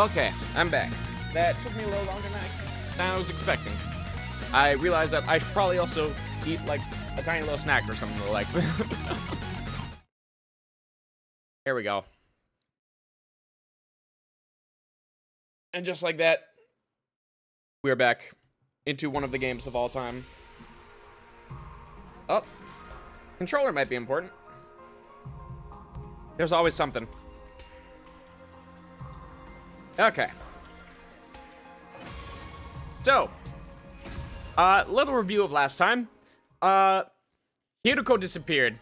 Okay, I'm back. That took me a little longer than I was expecting. I realized that I should probably also eat, like, a tiny little snack or something like that. Here we go. And just like that, we're back into one of the games of all time. Oh, controller might be important. There's always something. Okay. So, little review of last time. Hideko disappeared.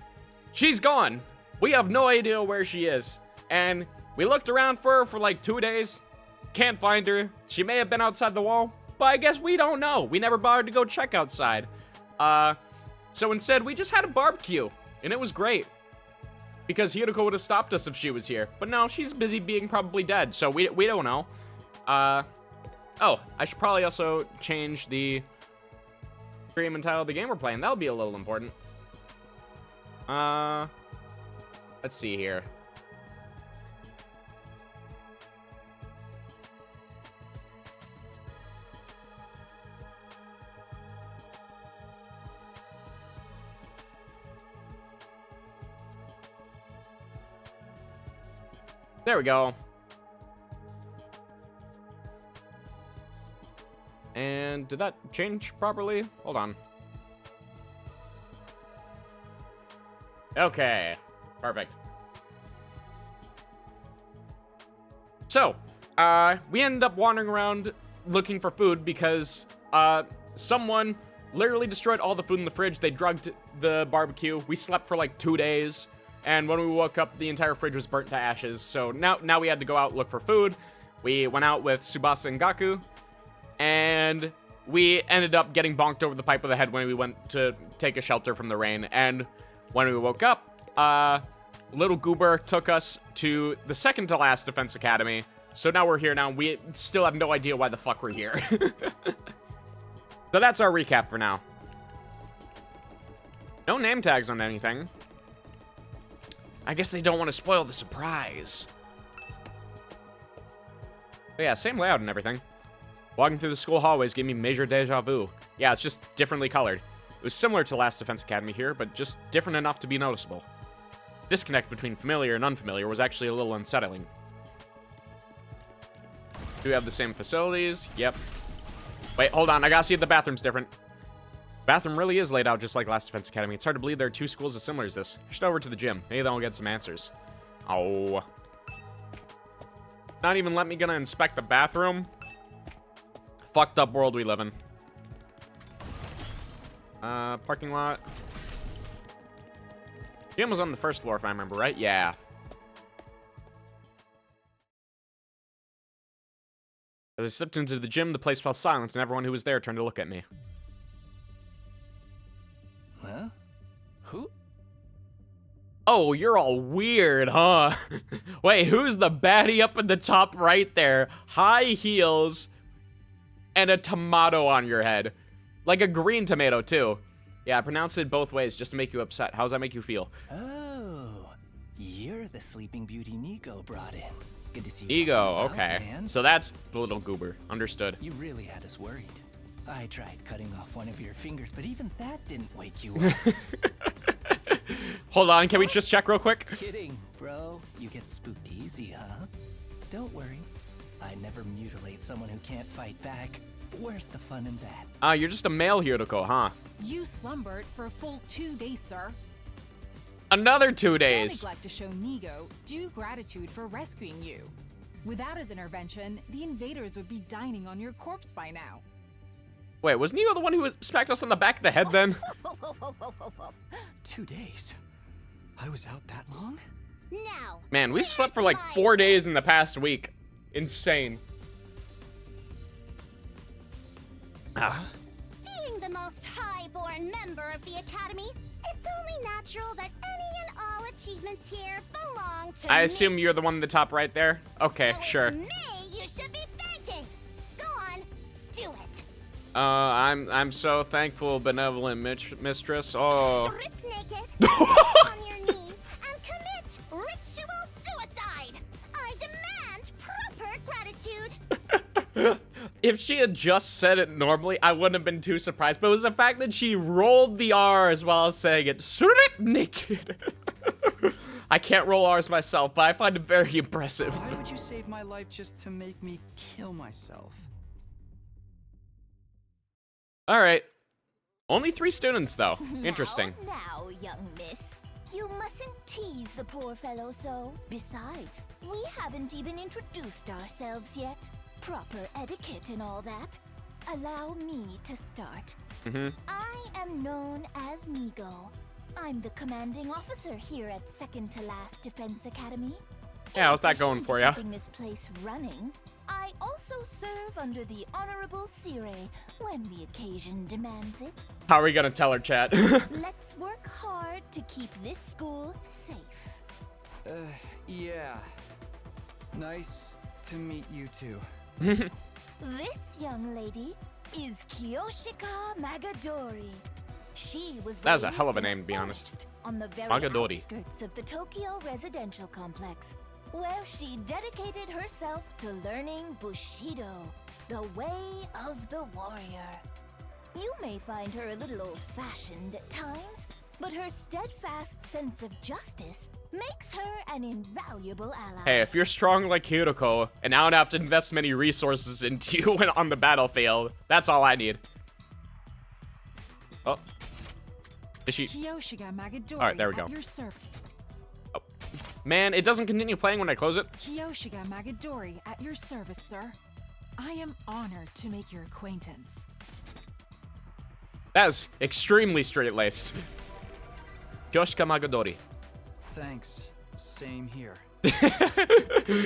She's gone. We have no idea where she is. And we looked around for her for like 2 days. Can't find her. She may have been outside the wall, but I guess we don't know. We never bothered to go check outside. So instead, we just had a barbecue, and it was great. Because Hideko would have stopped us if she was here. But no, she's busy being probably dead, so we don't know. Oh, I should probably also change the stream and title of the game we're playing. That'll be a little important. Let's see here. There we go. And did that change properly? Hold on. Okay, perfect. So, we ended up wandering around looking for food because, someone literally destroyed all the food in the fridge. They drugged the barbecue. We slept for like 2 days. And when we woke up, the entire fridge was burnt to ashes. So now we had to go out and look for food. We went out with Tsubasa and Gaku. And we ended up getting bonked over the pipe of the head when we went to take a shelter from the rain. And when we woke up, Little Goober took us to the second to last Defense Academy. So now we're here now. We still have no idea why the fuck we're here. So that's our recap for now. No name tags on anything. I guess they don't want to spoil the surprise. But yeah, same layout and everything. Walking through the school hallways gave me major deja vu. Yeah, it's just differently colored. It was similar to Last Defense Academy here, but just different enough to be noticeable. Disconnect between familiar and unfamiliar was actually a little unsettling. Do we have the same facilities? Yep. Wait, hold on. I gotta see if the bathroom's different. Bathroom really is laid out just like Last Defense Academy. It's hard to believe there are 2 schools as similar as this. Just over to the gym. Maybe then we'll get some answers. Oh. Not even let me gonna inspect the bathroom? Fucked up world we live in. Parking lot. Gym was on the first floor if I remember right. Yeah. As I stepped into the gym, the place fell silent and everyone who was there turned to look at me. Huh? Who? Oh, you're all weird, huh? Wait, who's the baddie up in the top right there? High heels and a tomato on your head. Like a green tomato, too. Yeah, I pronounced it both ways just to make you upset. How does that make you feel? Oh, you're the Sleeping Beauty Nico brought in. Good to see you. Ego, okay. Man. So that's the little goober. Understood. You really had us worried. I tried cutting off one of your fingers, but even that didn't wake you up. Hold on, can we just check real quick? Kidding, bro. You get spooked easy, huh? Don't worry. I never mutilate someone who can't fight back. Where's the fun in that? You're just a male Hideko, huh? You slumbered for a full 2 days, sir. Another 2 Don't days. neglect to show Nigo due gratitude for rescuing you. Without his intervention, the invaders would be dining on your corpse by now. Wait, was Neo the one who smacked us on the back of the head then? 2 days. I was out that long? Now, Man, we slept for like 4 days in the past week. Insane. being the most high-born member of the Academy, it's only natural that any and all achievements here belong to I me. assume you're the one in the top right there? Okay, So sure. It's me you should be thanking. Go on, do it. I'm so thankful, benevolent mistress. Oh. Strip naked, get on your knees, and commit ritual suicide. I demand proper gratitude. gratitude. If she had just said it normally, I wouldn't have been too surprised. But it was the fact that she rolled the R as well as saying it naked. I can't roll R's myself, but I find it very impressive. Why would you save my life just to make me kill myself? All right. Only 3 students, though. Interesting. Now, young miss. You mustn't tease the poor fellow so. Besides, we haven't even introduced ourselves yet. Proper etiquette and all that. Allow me to start. I am known as Nigo. I'm the commanding officer here at Second to Last Defense Academy. Yeah, how's that going for ya? Keeping this place running, I also serve under the Honorable Sire when the occasion demands it. How are we gonna tell her, chat? Let's work hard to keep this school safe. Yeah. Nice to meet you too. This young lady is Kiyoshika Magadori. She was That was a raised hell of a in name, to be honest. forest on the very Magadori. outskirts of the Tokyo residential complex, where she dedicated herself to learning Bushido, the way of the warrior. You may find her a little old-fashioned at times, but her steadfast sense of justice makes her an invaluable ally. Hey, if you're strong like Hiroko, and I don't have to invest many resources into you when on the battlefield, that's all I need. Oh. Is she... Kiyoshika Magadori. All right, there we go. At your service. Oh. Man, it doesn't continue playing when I close it. Kiyoshika Magadori at your service, sir. I am honored to make your acquaintance. That is extremely straight-laced. Yoshika Magadori. Thanks. Same here.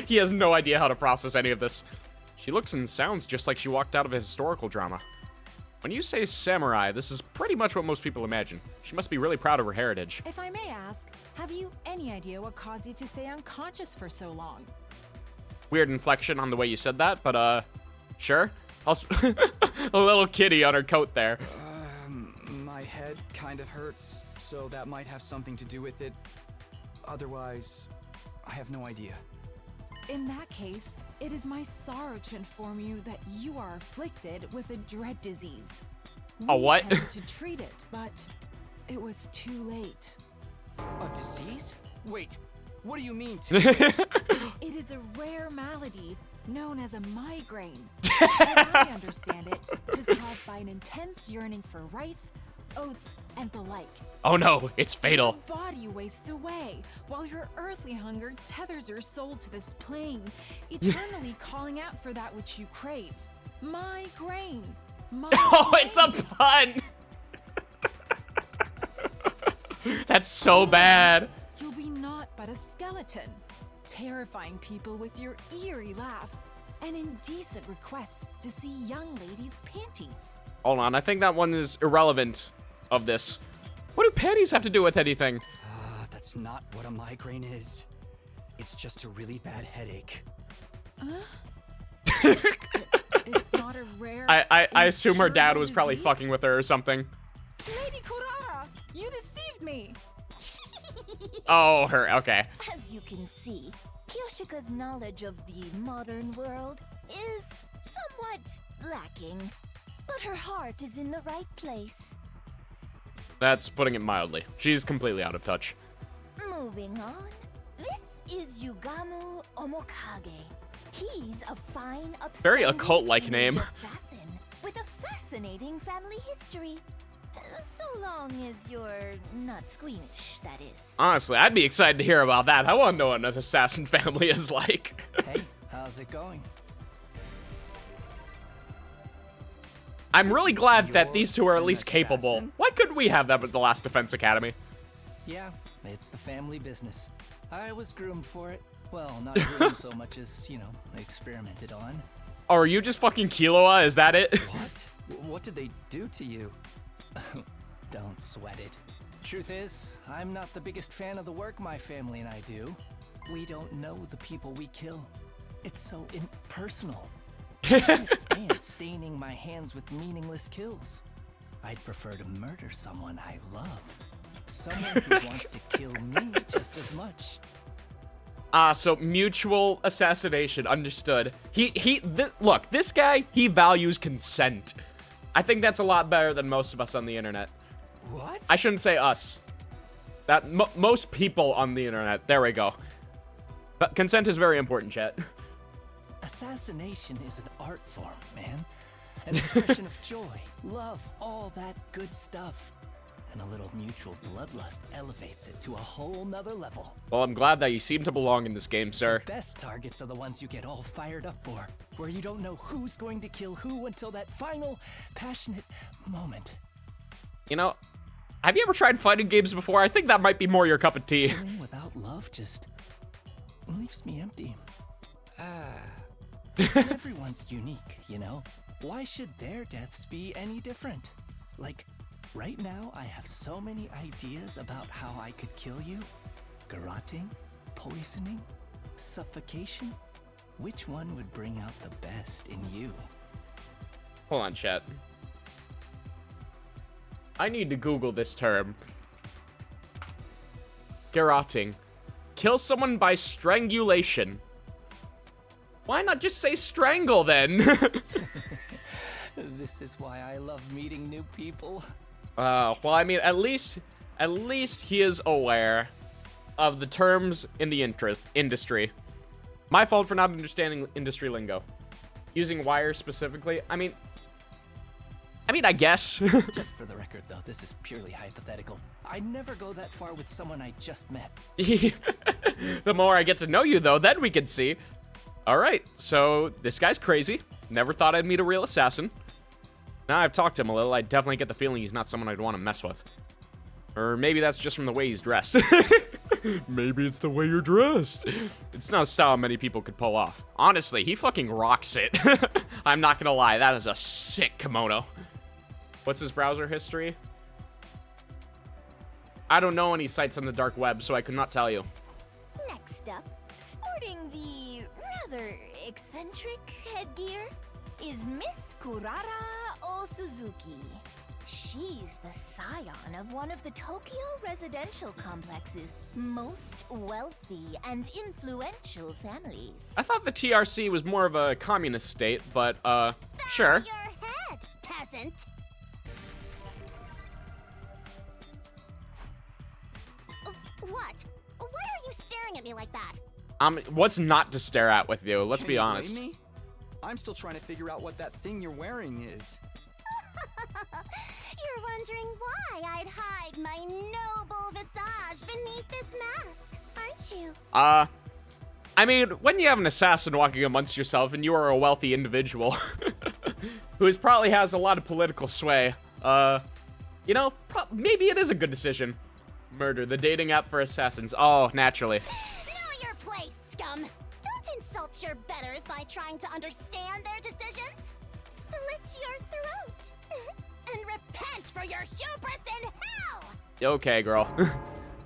He has no idea how to process any of this. She looks and sounds just like she walked out of a historical drama. When you say samurai, this is pretty much what most people imagine. She must be really proud of her heritage. If I may ask, have you any idea what caused you to stay unconscious for so long? Weird inflection on the way you said that, but sure. Also, a little kitty on her coat there. My head kind of hurts, so that might have something to do with it. Otherwise, I have no idea. In that case, it is my sorrow to inform you that you are afflicted with a dread disease. A what? We attempted to treat it, but it was too late. A disease? Wait, what do you mean It is a rare malady known as a migraine. As I understand it, it is caused by an intense yearning for rice, oats, and the like. Oh no, it's fatal. Your body wastes away, while your earthly hunger tethers your soul to this plane, eternally calling out for that which you crave. Migraine. Oh, it's a pun! That's so bad. You'll be naught but a skeleton, terrifying people with your eerie laugh and indecent requests to see young ladies' panties. Hold on, I think that one is irrelevant of this. What do panties have to do with anything? That's not what a migraine is. It's just a really bad headache. It's not a rare. I assume her dad incurable was probably disease. fucking with her or something. Lady Kurara, you deceived me. Oh, her, okay. As you can see, Kiyoshika's knowledge of the modern world is somewhat lacking, but her heart is in the right place. That's putting it mildly. She's completely out of touch. Moving on, this is Yugamu Omokage. He's a fine, Very upstanding occult-like teenage name. assassin with a fascinating family history. So long as you're not squeamish, that is. Honestly, I'd be excited to hear about that. I want to know what an assassin family is like. Hey, how's it going? I'm really glad that You're these two are at an least capable. assassin? Why couldn't we have them at the last Defense Academy? Yeah, it's the family business. I was groomed for it. Well, not groomed so much as, you know, experimented on. Oh, are you just fucking Killua? Is that it? What? What did they do to you? Don't sweat it. Truth is, I'm not the biggest fan of the work my family and I do. We don't know the people we kill. It's so impersonal. I can't stand staining my hands with meaningless kills. I'd prefer to murder someone I love. Someone who wants to kill me just as much. So mutual assassination, understood. Look, this guy, he values consent. I think that's a lot better than most of us on the internet. What? I shouldn't say us. That most people on the internet. There we go. But consent is very important, chat. Assassination is an art form, man. An expression of joy, love, all that good stuff. And a little mutual bloodlust elevates it to a whole nother level. Well, I'm glad that you seem to belong in this game, sir. The best targets are the ones you get all fired up for, where you don't know who's going to kill who until that final, passionate moment. You know, have you ever tried fighting games before? I think that might be more your cup of tea. Killing without love just leaves me empty. Everyone's unique, you know? Why should their deaths be any different? Like, right now, I have so many ideas about how I could kill you. Garroting, poisoning, suffocation. Which one would bring out the best in you? Hold on, chat. I need to Google this term. Garroting. Kill someone by strangulation. Why not just say strangle, then? This is why I love meeting new people. Well, I mean, at least he is aware of the terms in the industry. My fault for not understanding industry lingo. Using wire specifically, I mean, I guess. Just for the record, though, this is purely hypothetical. I never go that far with someone I just met. The more I get to know you, though, then we can see. All right, so this guy's crazy. Never thought I'd meet a real assassin. Now I've talked to him a little, I definitely get the feeling he's not someone I'd want to mess with. Or maybe that's just from the way he's dressed. Maybe it's the way you're dressed. It's not a style many people could pull off. Honestly, he fucking rocks it. I'm not gonna lie, that is a sick kimono. What's his browser history? I don't know any sites on the dark web, so I could not tell you. Next up, sporting the rather eccentric headgear, is Miss Kurara Oosuzuki. She's the scion of one of the Tokyo residential complex's most wealthy and influential families. I thought the TRC was more of a communist state, but, sure. Bow your head, peasant! What? Why are you staring at me like that? What's not to stare at with you? Let's be honest. Blame me? I'm still trying to figure out what that thing you're wearing is. You're wondering why I'd hide my noble visage beneath this mask, aren't you? I mean, when you have an assassin walking amongst yourself and you are a wealthy individual who probably has a lot of political sway, you know, maybe it is a good decision. Murder, the dating app for assassins. Oh, naturally. Know your place, scum! Don't insult your betters by trying to understand their decisions. Slit your throat and repent for your hubris in hell! Okay, girl.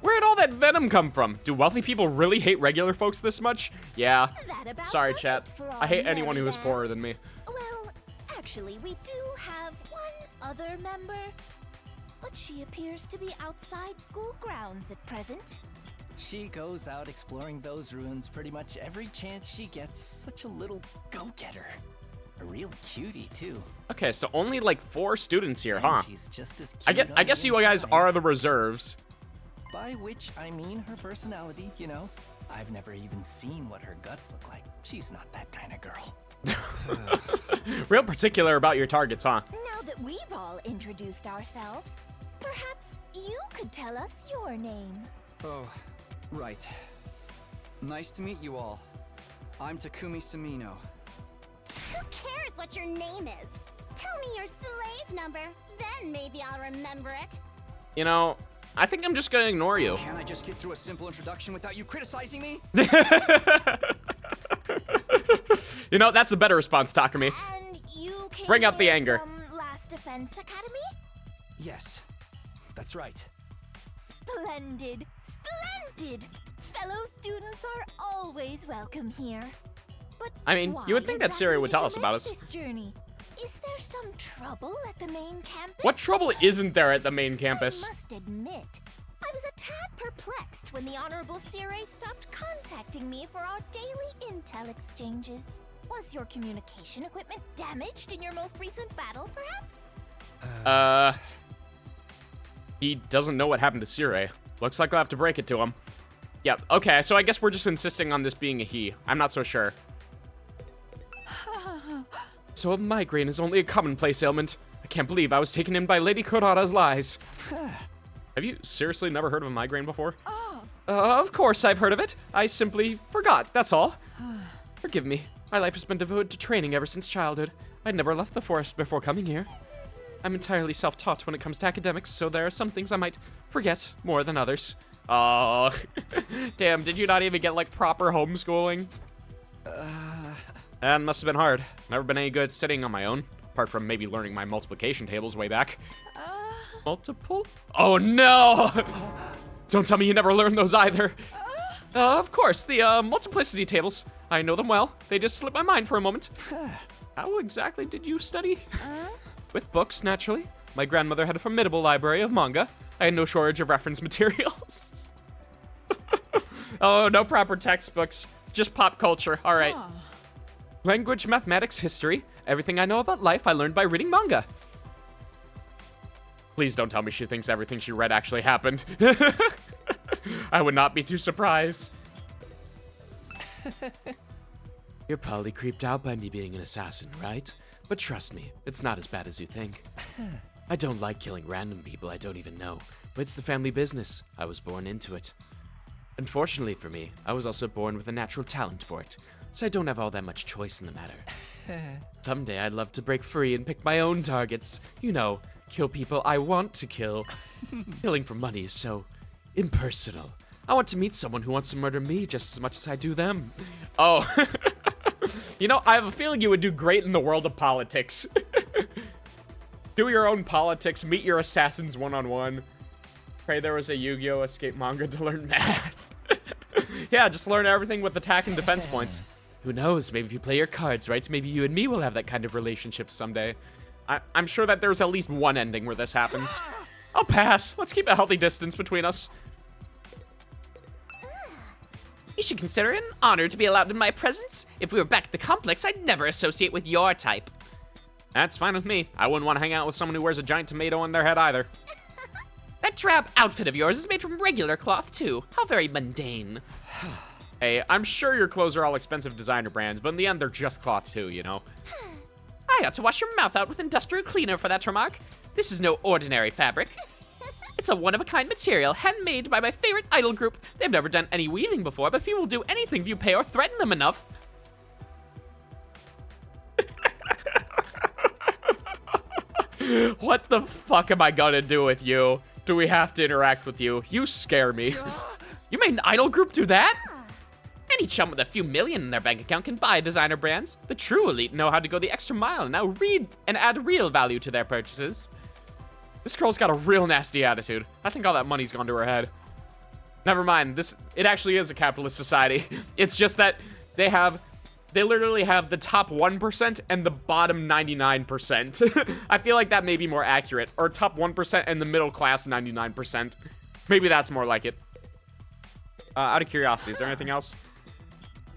Where'd all that venom come from? Do wealthy people really hate regular folks this much? Yeah. That about Sorry, does chat. it for I our hate anyone merry who is band. poorer than me. Well, actually, we do have one other member, but she appears to be outside school grounds at present. She goes out exploring those ruins pretty much every chance she gets. Such a little go-getter. A real cutie, too. Okay, so only like 4 students here, And huh? she's just as I cute on guess the you guys inside. are the reserves. By which I mean her personality, you know. I've never even seen what her guts look like. She's not that kind of girl. Real particular about your targets, huh? Now that we've all introduced ourselves, perhaps you could tell us your name. Oh, right. Nice to meet you all. I'm Takumi Samino. Who cares what your name is? Tell me your slave number, then maybe I'll remember it. You know, I think I'm just gonna ignore you. Can't I just get through a simple introduction without you criticizing me? You know, that's a better response, Takumi. And you came Bring out the here anger. from Last Defense Academy? Yes, that's right. Splendid! Splendid! Fellow students are always welcome here. But I mean, why you would think that exactly Siri would did tell you us about make us. This journey? Is there some trouble at the main campus? What trouble isn't there at the main campus? I must admit, I was a tad perplexed when the Honorable Sire stopped contacting me for our daily intel exchanges. Was your communication equipment damaged in your most recent battle, perhaps? He doesn't know what happened to Sire. Looks like I'll have to break it to him. Yep, okay, so I guess we're just insisting on this being a he. I'm not so sure. So a migraine is only a commonplace ailment. I can't believe I was taken in by Lady Kurara's lies. Have you seriously never heard of a migraine before? Of course I've heard of it. I simply forgot, that's all. Forgive me. My life has been devoted to training ever since childhood. I'd never left the forest before coming here. I'm entirely self-taught when it comes to academics, so there are some things I might forget more than others. Oh, damn, did you not even get, like, proper homeschooling? That must have been hard. Never been any good sitting on my own, apart from maybe learning my multiplication tables way back. Multiple? Oh, no! Don't tell me you never learned those either. Of course, the multiplicity tables. I know them well. They just slipped my mind for a moment. How exactly did you study? With books, naturally. My grandmother had a formidable library of manga. I had no shortage of reference materials. Oh, no proper textbooks. Just pop culture. All right. Language, mathematics, history. Everything I know about life I learned by reading manga. Please don't tell me she thinks everything she read actually happened. I would not be too surprised. You're probably creeped out by me being an assassin, right? But trust me, it's not as bad as you think. I don't like killing random people I don't even know, but it's the family business. I was born into it. Unfortunately for me, I was also born with a natural talent for it, so I don't have all that much choice in the matter. Someday I'd love to break free and pick my own targets. You know, kill people I want to kill. Killing for money is so impersonal. I want to meet someone who wants to murder me just as much as I do them. Oh. You know, I have a feeling you would do great in the world of politics. Do your own politics, meet your assassins one-on-one. Pray there was a Yu-Gi-Oh! Escape manga to learn math. Yeah, just learn everything with attack and defense points. Who knows, maybe if you play your cards right, maybe you and me will have that kind of relationship someday. I'm sure that there's at least one ending where this happens. I'll pass. Let's keep a healthy distance between us. You should consider it an honor to be allowed in my presence. If we were back at the complex, I'd never associate with your type. That's fine with me. I wouldn't want to hang out with someone who wears a giant tomato on their head either. That drab outfit of yours is made from regular cloth, too. How very mundane. Hey, I'm sure your clothes are all expensive designer brands, but in the end, they're just cloth, too, you know? I ought to wash your mouth out with industrial cleaner for that remark. This is no ordinary fabric. It's a one-of-a-kind material, handmade by my favorite idol group. They've never done any weaving before, but people will do anything if you pay or threaten them enough. What the fuck am I gonna do with you? Do we have to interact with you? You scare me. You made an idol group do that? Any chum with a few million in their bank account can buy designer brands. The true elite know how to go the extra mile and now read and add real value to their purchases. This girl's got a real nasty attitude. I think all that money's gone to her head. Never mind, it actually is a capitalist society. It's just that they literally have the top 1% and the bottom 99%. I feel like that may be more accurate. Or top 1% and the middle class 99%. Maybe that's more like it. Out of curiosity, is there anything else?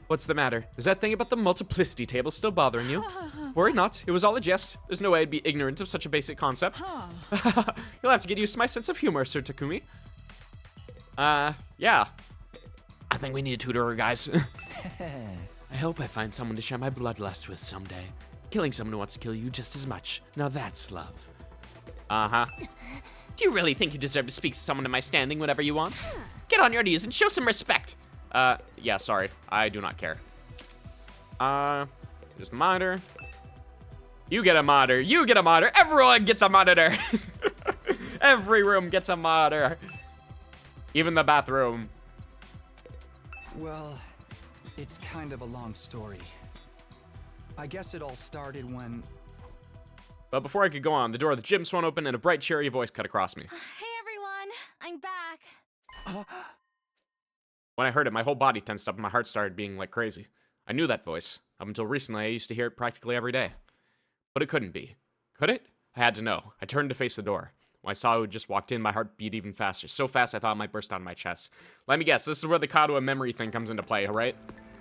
What's the matter? Is that thing about the multiplicity table still bothering you? Worry not, it was all a jest. There's no way I'd be ignorant of such a basic concept. You'll have to get used to my sense of humor, Sir Takumi. Yeah. I think we need a tutor, guys. I hope I find someone to share my bloodlust with someday. Killing someone who wants to kill you just as much. Now that's love. Uh-huh. Do you really think you deserve to speak to someone in my standing whenever you want? Get on your knees and show some respect. Yeah, sorry. I do not care. Just a monitor. You get a monitor. You get a monitor. Everyone gets a monitor. Every room gets a monitor. Even the bathroom. Well, it's kind of a long story. I guess it all started when... But before I could go on, the door of the gym swung open and a bright, cheery voice cut across me. Hey everyone, I'm back. When I heard it, my whole body tensed up and my heart started beating like crazy. I knew that voice. Up until recently, I used to hear it practically every day. But it couldn't be. Could it? I had to know. I turned to face the door. When I saw who just walked in, my heart beat even faster. So fast I thought it might burst out of my chest. Let me guess, this is where the Kadoa memory thing comes into play, right?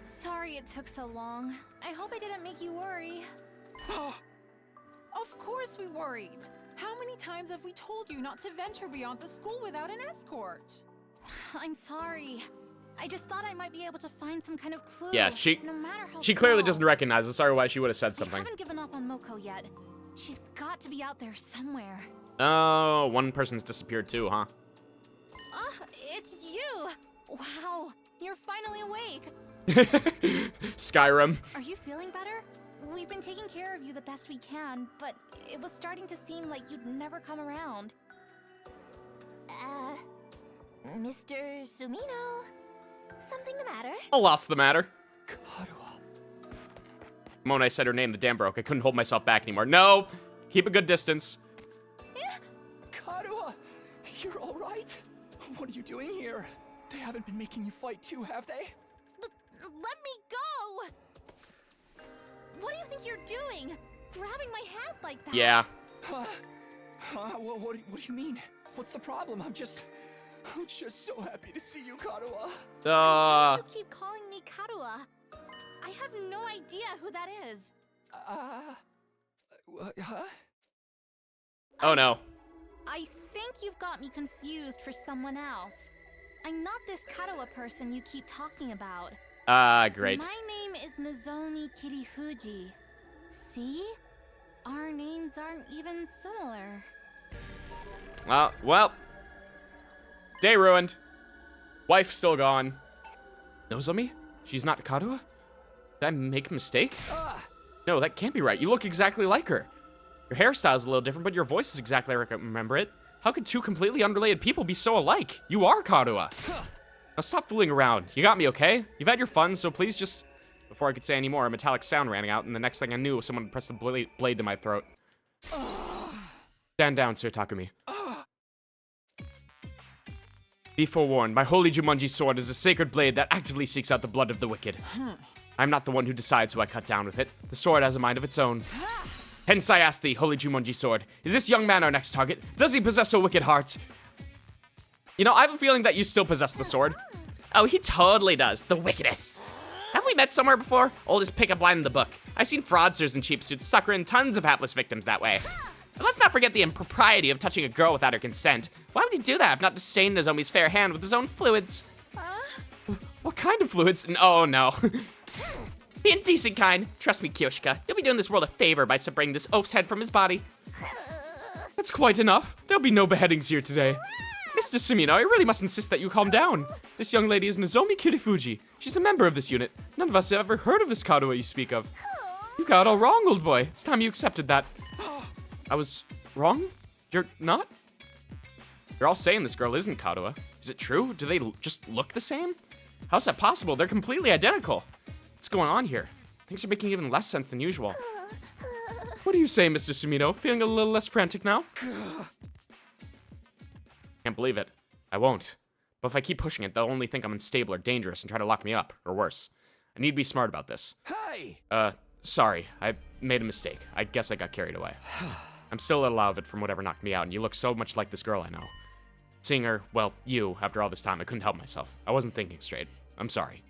Sorry it took so long. I hope I didn't make you worry. Of course we worried. How many times have we told you not to venture beyond the school without an escort? I'm sorry. I just thought I might be able to find some kind of clue. Yeah, no matter how she clearly small. doesn't recognize us. Sorry why she would have said I something. haven't given up on Moko yet. She's got to be out there somewhere. Oh, one person's disappeared too, huh? It's you! Wow, you're finally awake. Skyrim. Are you feeling better? We've been taking care of you the best we can, but it was starting to seem like you'd never come around. Mr. Sumino? Something the matter? A lot's the matter. Kadoa. The moment I said her name, the dam broke. I couldn't hold myself back anymore. No! Keep a good distance. Kadoa! You're alright? What are you doing here? They haven't been making you fight too, have they? Let me go! What do you think you're doing? Grabbing my hand like that? Yeah. What do you mean? What's the problem? I'm just so happy to see you, Kadoa. You keep calling me Kadoa. I have no idea who that is. Huh? Oh no. I think you've got me confused for someone else. I'm not this Kadoa person you keep talking about. Great. My name is Nozomi Kirifuji. See? Our names aren't even similar. Well. Day ruined. Wife still gone. Nozomi? She's not Kadoa? Did I make a mistake? No, that can't be right. You look exactly like her. Your hairstyle's a little different, but your voice is exactly like I remember it. How could two completely unrelated people be so alike? You are Kadoa. Now stop fooling around. You got me, okay? You've had your fun, so please just... Before I could say any more, a metallic sound rang out, and the next thing I knew, someone had pressed the blade to my throat. Stand down, Sir Takumi. Be forewarned, my holy Jumanji sword is a sacred blade that actively seeks out the blood of the wicked. I'm not the one who decides who I cut down with it. The sword has a mind of its own. Hence I ask thee, holy Jumanji sword, is this young man our next target? Does he possess a wicked heart? You know, I have a feeling that you still possess the sword. Oh, he totally does. The wickedest. Have we met somewhere before? Oldest pickup line in the book. I've seen fraudsters in cheap suits sucker in tons of hapless victims that way. And let's not forget the impropriety of touching a girl without her consent. Why would he do that if not to stain Nozomi's fair hand with his own fluids? What kind of fluids? Oh, no. Be a decent kind. Trust me, Kyoshika. You'll be doing this world a favor by separating this oaf's head from his body. That's quite enough. There'll be no beheadings here today. Mr. Sumino, I really must insist that you calm down. This young lady is Nozomi Kirifuji. She's a member of this unit. None of us have ever heard of this Kadoa you speak of. You got it all wrong, old boy. It's time you accepted that. I was wrong? You're not? You're all saying this girl isn't Kadoa. Is it true? Do they just look the same? How's that possible? They're completely identical. What's going on here? Things are making even less sense than usual. What do you say, Mr. Sumino? Feeling a little less frantic now? Can't believe it. I won't. But if I keep pushing it, they'll only think I'm unstable or dangerous and try to lock me up, or worse. I need to be smart about this. Hey! Sorry. I made a mistake. I guess I got carried away. I'm still a little out of it from whatever knocked me out, and you look so much like this girl I know. Seeing her, well, you, after all this time, I couldn't help myself. I wasn't thinking straight. I'm sorry.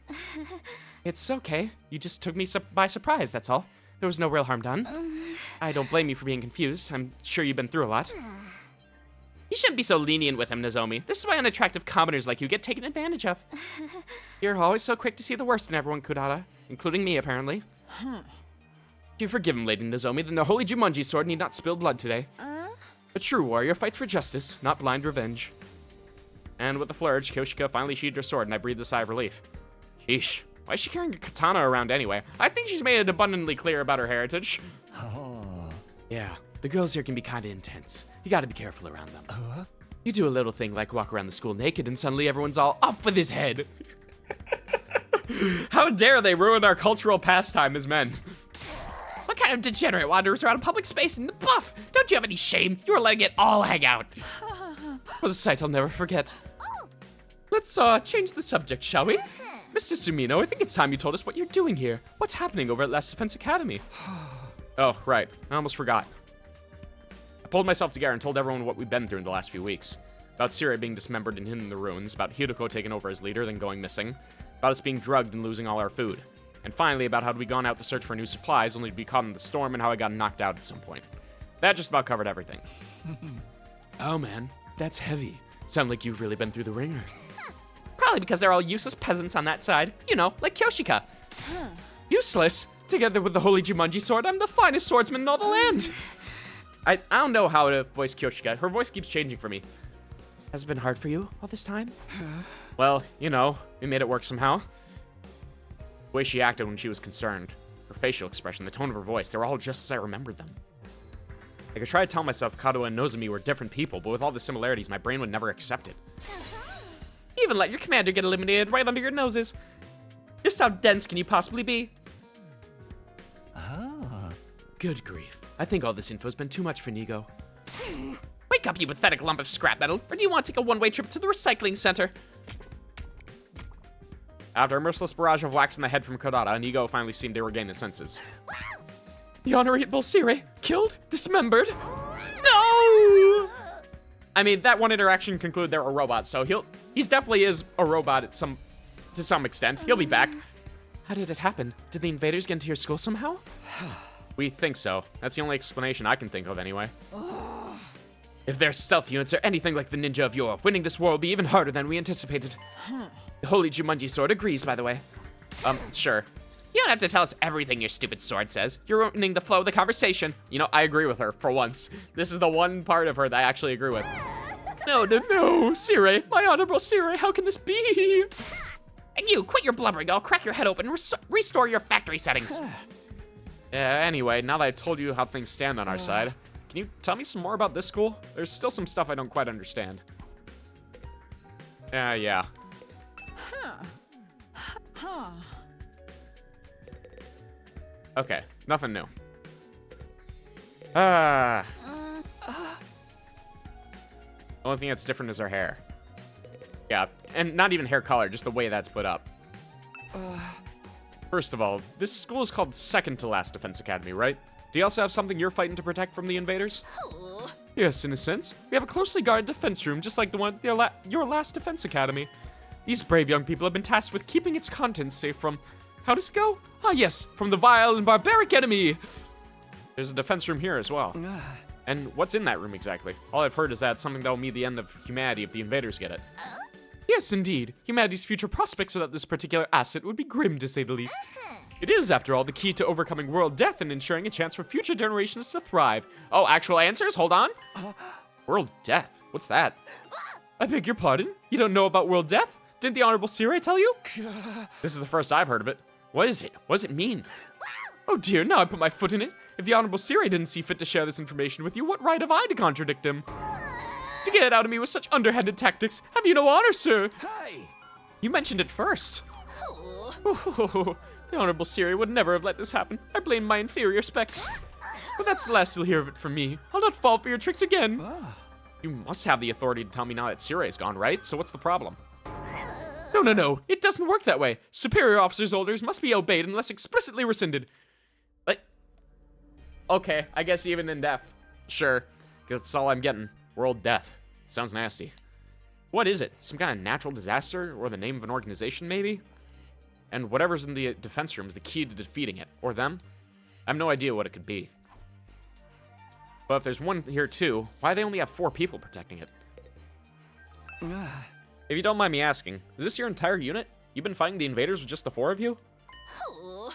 It's okay. You just took me by surprise, that's all. There was no real harm done. I don't blame you for being confused. I'm sure you've been through a lot. You shouldn't be so lenient with him, Nozomi. This is why unattractive commoners like you get taken advantage of. You're always so quick to see the worst in everyone, Kurara. Including me, apparently. If you forgive him, Lady Nozomi, then the holy Jumanji sword need not spill blood today. A true warrior fights for justice, not blind revenge. And with a flourish, Kyoshika finally sheathed her sword, and I breathed a sigh of relief. Sheesh. Why is she carrying a katana around anyway? I think she's made it abundantly clear about her heritage. Yeah, the girls here can be kinda intense. You gotta be careful around them. You do a little thing like walk around the school naked and suddenly everyone's all off with his head. How dare they ruin our cultural pastime as men? What kind of degenerate wanders around a public space in the buff? Don't you have any shame? You were letting it all hang out. It was a sight I'll never forget. Let's change the subject, shall we? Mr. Sumino, I think it's time you told us what you're doing here. What's happening over at Last Defense Academy? Oh, right. I almost forgot. I pulled myself together and told everyone what we'd been through in the last few weeks. About Siri being dismembered and hidden in the ruins, about Hideko taking over as leader, then going missing, about us being drugged and losing all our food, and finally about how we'd gone out to search for new supplies only to be caught in the storm and how I got knocked out at some point. That just about covered everything. Oh man, that's heavy. Sound like you've really been through the ringer. Probably because they're all useless peasants on that side. You know, like Kyoshika. Useless? Together with the holy Jumanji sword, I'm the finest swordsman in all the land. I don't know how to voice Kyoshika. Her voice keeps changing for me. Has it been hard for you all this time? Well, you know, we made it work somehow. The way she acted when she was concerned, her facial expression, the tone of her voice, they were all just as I remembered them. I could try to tell myself Kato and Nozomi were different people, but with all the similarities, my brain would never accept it. You even let your commander get eliminated right under your noses. Just how dense can you possibly be? Ah. Good grief. I think all this info's been too much for Nigo. Wake up, you pathetic lump of scrap metal, or do you want to take a one-way trip to the recycling center? After a merciless barrage of wax in the head from Kurara, Nigo finally seemed to regain his senses. The Honorable Sire, killed? Dismembered? No! I mean, that one interaction concluded they're a robot, so he's definitely is a robot to some extent. He'll be back. How did it happen? Did the invaders get into your school somehow? We think so. That's the only explanation I can think of anyway. If their stealth units are anything like the ninja of yore, winning this war will be even harder than we anticipated. The holy Jumanji sword agrees, by the way. Sure. You don't have to tell us everything your stupid sword says. You're ruining the flow of the conversation. You know, I agree with her, for once. This is the one part of her that I actually agree with. No, Sire, my honorable Sire, how can this be? And you, quit your blubbering, I'll crack your head open and restore your factory settings. Anyway, now that I told you how things stand on our side, can you tell me some more about this school? There's still some stuff I don't quite understand. Yeah. Huh. Okay, nothing new. Only thing that's different is her hair. Yeah, and not even hair color, just the way that's put up. First of all, this school is called Second to Last Defense Academy, right? Do you also have something you're fighting to protect from the invaders? Yes, in a sense. We have a closely guarded defense room, just like the one at your last defense academy. These brave young people have been tasked with keeping its contents safe from... How does it go? Ah, yes, from the vile and barbaric enemy. There's a defense room here as well. And what's in that room exactly? All I've heard is that it's something that will mean the end of humanity if the invaders get it. Yes, indeed. Humanity's future prospects without this particular asset would be grim, to say the least. It is, after all, the key to overcoming world death and ensuring a chance for future generations to thrive. Oh, actual answers? Hold on. World death? What's that? I beg your pardon? You don't know about world death? Didn't the Honorable Sire tell you? This is the first I've heard of it. What is it? What does it mean? Oh dear, now I put my foot in it. If the Honorable Sire didn't see fit to share this information with you, what right have I to contradict him? To get it out of me with such underhanded tactics, have you no honor, sir? Hey! You mentioned it first. Oh, the Honorable Siri would never have let this happen. I blame my inferior specs. But that's the last you'll hear of it from me. I'll not fall for your tricks again. You must have the authority to tell me now that Siri is gone, right? So what's the problem? No. It doesn't work that way. Superior officers' orders must be obeyed unless explicitly rescinded. But... Okay, I guess even in death. Sure, because that's all I'm getting. World death. Sounds nasty. What is it? Some kind of natural disaster? Or the name of an organization, maybe? And whatever's in the defense room is the key to defeating it. Or them? I have no idea what it could be. But if there's one here too, why do they only have 4 people protecting it? If you don't mind me asking, is this your entire unit? You've been fighting the invaders with just the 4 of you?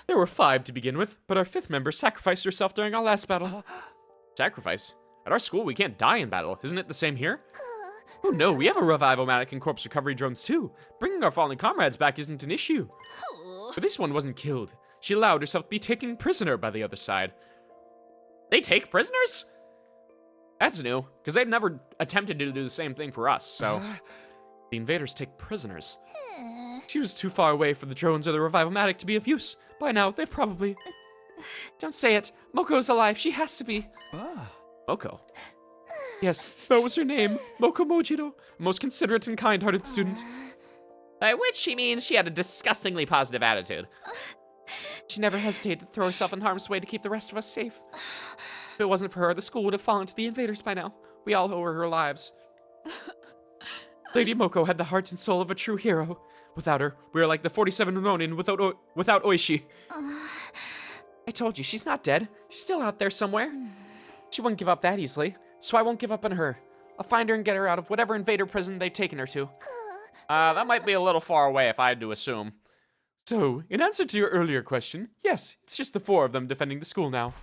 There were 5 to begin with, but our 5th member sacrificed herself during our last battle. Sacrifice? At our school, we can't die in battle. Isn't it the same here? Oh no, we have a revival-matic and corpse recovery drones too. Bringing our fallen comrades back isn't an issue. But this one wasn't killed. She allowed herself to be taken prisoner by the other side. They take prisoners? That's new, because they've never attempted to do the same thing for us, so... The invaders take prisoners. She was too far away for the drones or the revival-matic to be of use. By now, they've probably... Don't say it. Moko's alive. She has to be. Moko? Yes, that was her name. Moko Mojito. A most considerate and kind-hearted student. By which she means she had a disgustingly positive attitude. She never hesitated to throw herself in harm's way to keep the rest of us safe. If it wasn't for her, the school would have fallen to the invaders by now. We all owe her our lives. Lady Moko had the heart and soul of a true hero. Without her, we are like the 47 Ronin without Oishi. I told you, she's not dead. She's still out there somewhere. She wouldn't give up that easily, so I won't give up on her. I'll find her and get her out of whatever invader prison they've taken her to. That might be a little far away if I had to assume. So, in answer to your earlier question, yes, it's just the 4 of them defending the school now.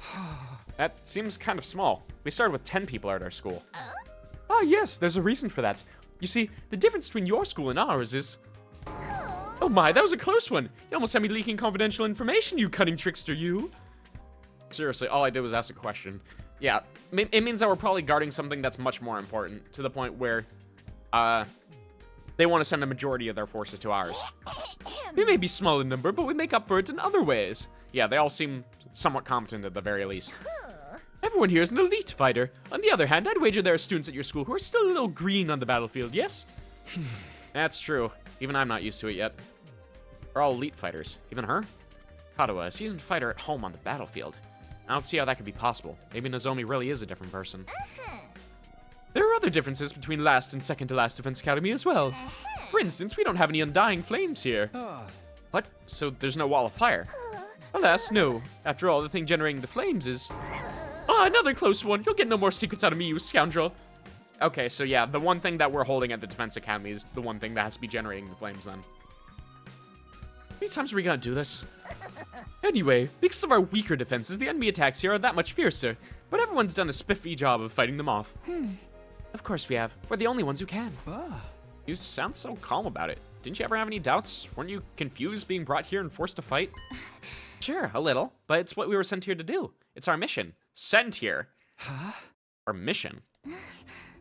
That seems kind of small. We started with 10 people at our school. Ah, yes, there's a reason for that. You see, the difference between your school and ours is... Oh my, that was a close one. You almost had me leaking confidential information, you cunning trickster, you. Seriously, all I did was ask a question. Yeah, it means that we're probably guarding something that's much more important, to the point where, they want to send a majority of their forces to ours. We may be small in number, but we make up for it in other ways. Yeah, they all seem somewhat competent at the very least. Everyone here is an elite fighter. On the other hand, I'd wager there are students at your school who are still a little green on the battlefield, yes? That's true. Even I'm not used to it yet. We're all elite fighters. Even her? Katawa, a seasoned fighter at home on the battlefield. I don't see how that could be possible. Maybe Nozomi really is a different person. There are other differences between last and second to last Defense Academy as well. For instance, we don't have any undying flames here. What? So there's no wall of fire? Alas, no. After all, the thing generating the flames is... Ah, another close one. You'll get no more secrets out of me, you scoundrel. Okay, so yeah, the one thing that we're holding at the Defense Academy is the one thing that has to be generating the flames then. How many times are we gonna do this? Anyway, because of our weaker defenses, the enemy attacks here are that much fiercer, but everyone's done a spiffy job of fighting them off. Of course we have. We're the only ones who can. You sound so calm about it. Didn't you ever have any doubts? Weren't you confused being brought here and forced to fight? Sure, a little, but it's what we were sent here to do. It's our mission. Sent here. Our mission?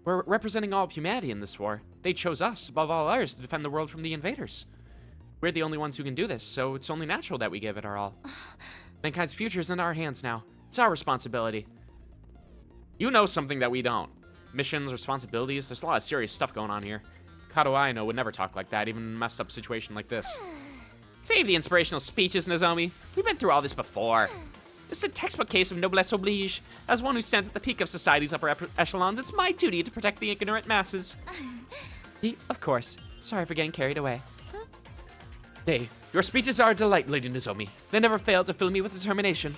We're representing all of humanity in this war. They chose us, above all others, to defend the world from the invaders. We're the only ones who can do this, so it's only natural that we give it our all. Mankind's future is in our hands now. It's our responsibility. You know something that we don't. Missions, responsibilities, there's a lot of serious stuff going on here. Kato I know would never talk like that, even in a messed up situation like this. Save the inspirational speeches, Nozomi. We've been through all this before. This is a textbook case of noblesse oblige. As one who stands at the peak of society's upper echelons, it's my duty to protect the ignorant masses. Of course. Sorry for getting carried away. Nay, your speeches are a delight, Lady Nozomi. They never fail to fill me with determination.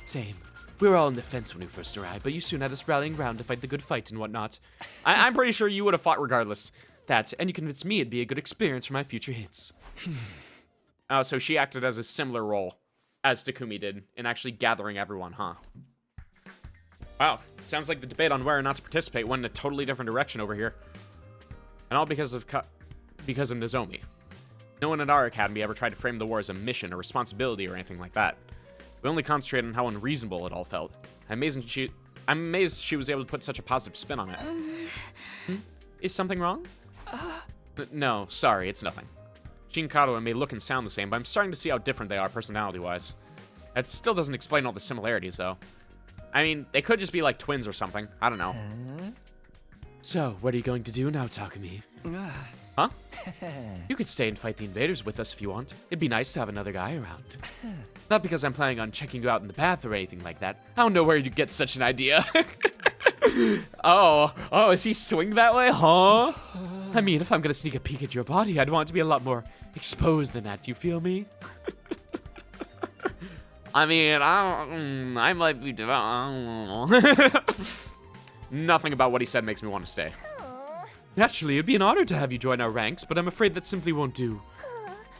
Same. We were all on the fence when we first arrived, but you soon had us rallying round to fight the good fight and whatnot. I'm pretty sure you would have fought regardless. That, and you convinced me it'd be a good experience for my future hits. Oh, so she acted as a similar role as Takumi did in actually gathering everyone, huh? Wow, sounds like the debate on where or not to participate went in a totally different direction over here. And all because of Nozomi. No one at our academy ever tried to frame the war as a mission or responsibility or anything like that. We only concentrated on how unreasonable it all felt. I'm amazed she was able to put such a positive spin on it. Is something wrong? No, sorry, it's nothing. She and Kato may look and sound the same, but I'm starting to see how different they are personality-wise. That still doesn't explain all the similarities, though. I mean, they could just be like twins or something. I don't know. So, what are you going to do now, Takumi? Huh? You could stay and fight the invaders with us if you want. It'd be nice to have another guy around. Not because I'm planning on checking you out in the bath or anything like that. I don't know where you get such an idea. Oh, is he swing that way, huh? I mean, if I'm gonna sneak a peek at your body, I'd want it to be a lot more exposed than that, do you feel me? I mean, I might be, I don't know. Nothing about what he said makes me want to stay. Naturally, it'd be an honor to have you join our ranks, but I'm afraid that simply won't do.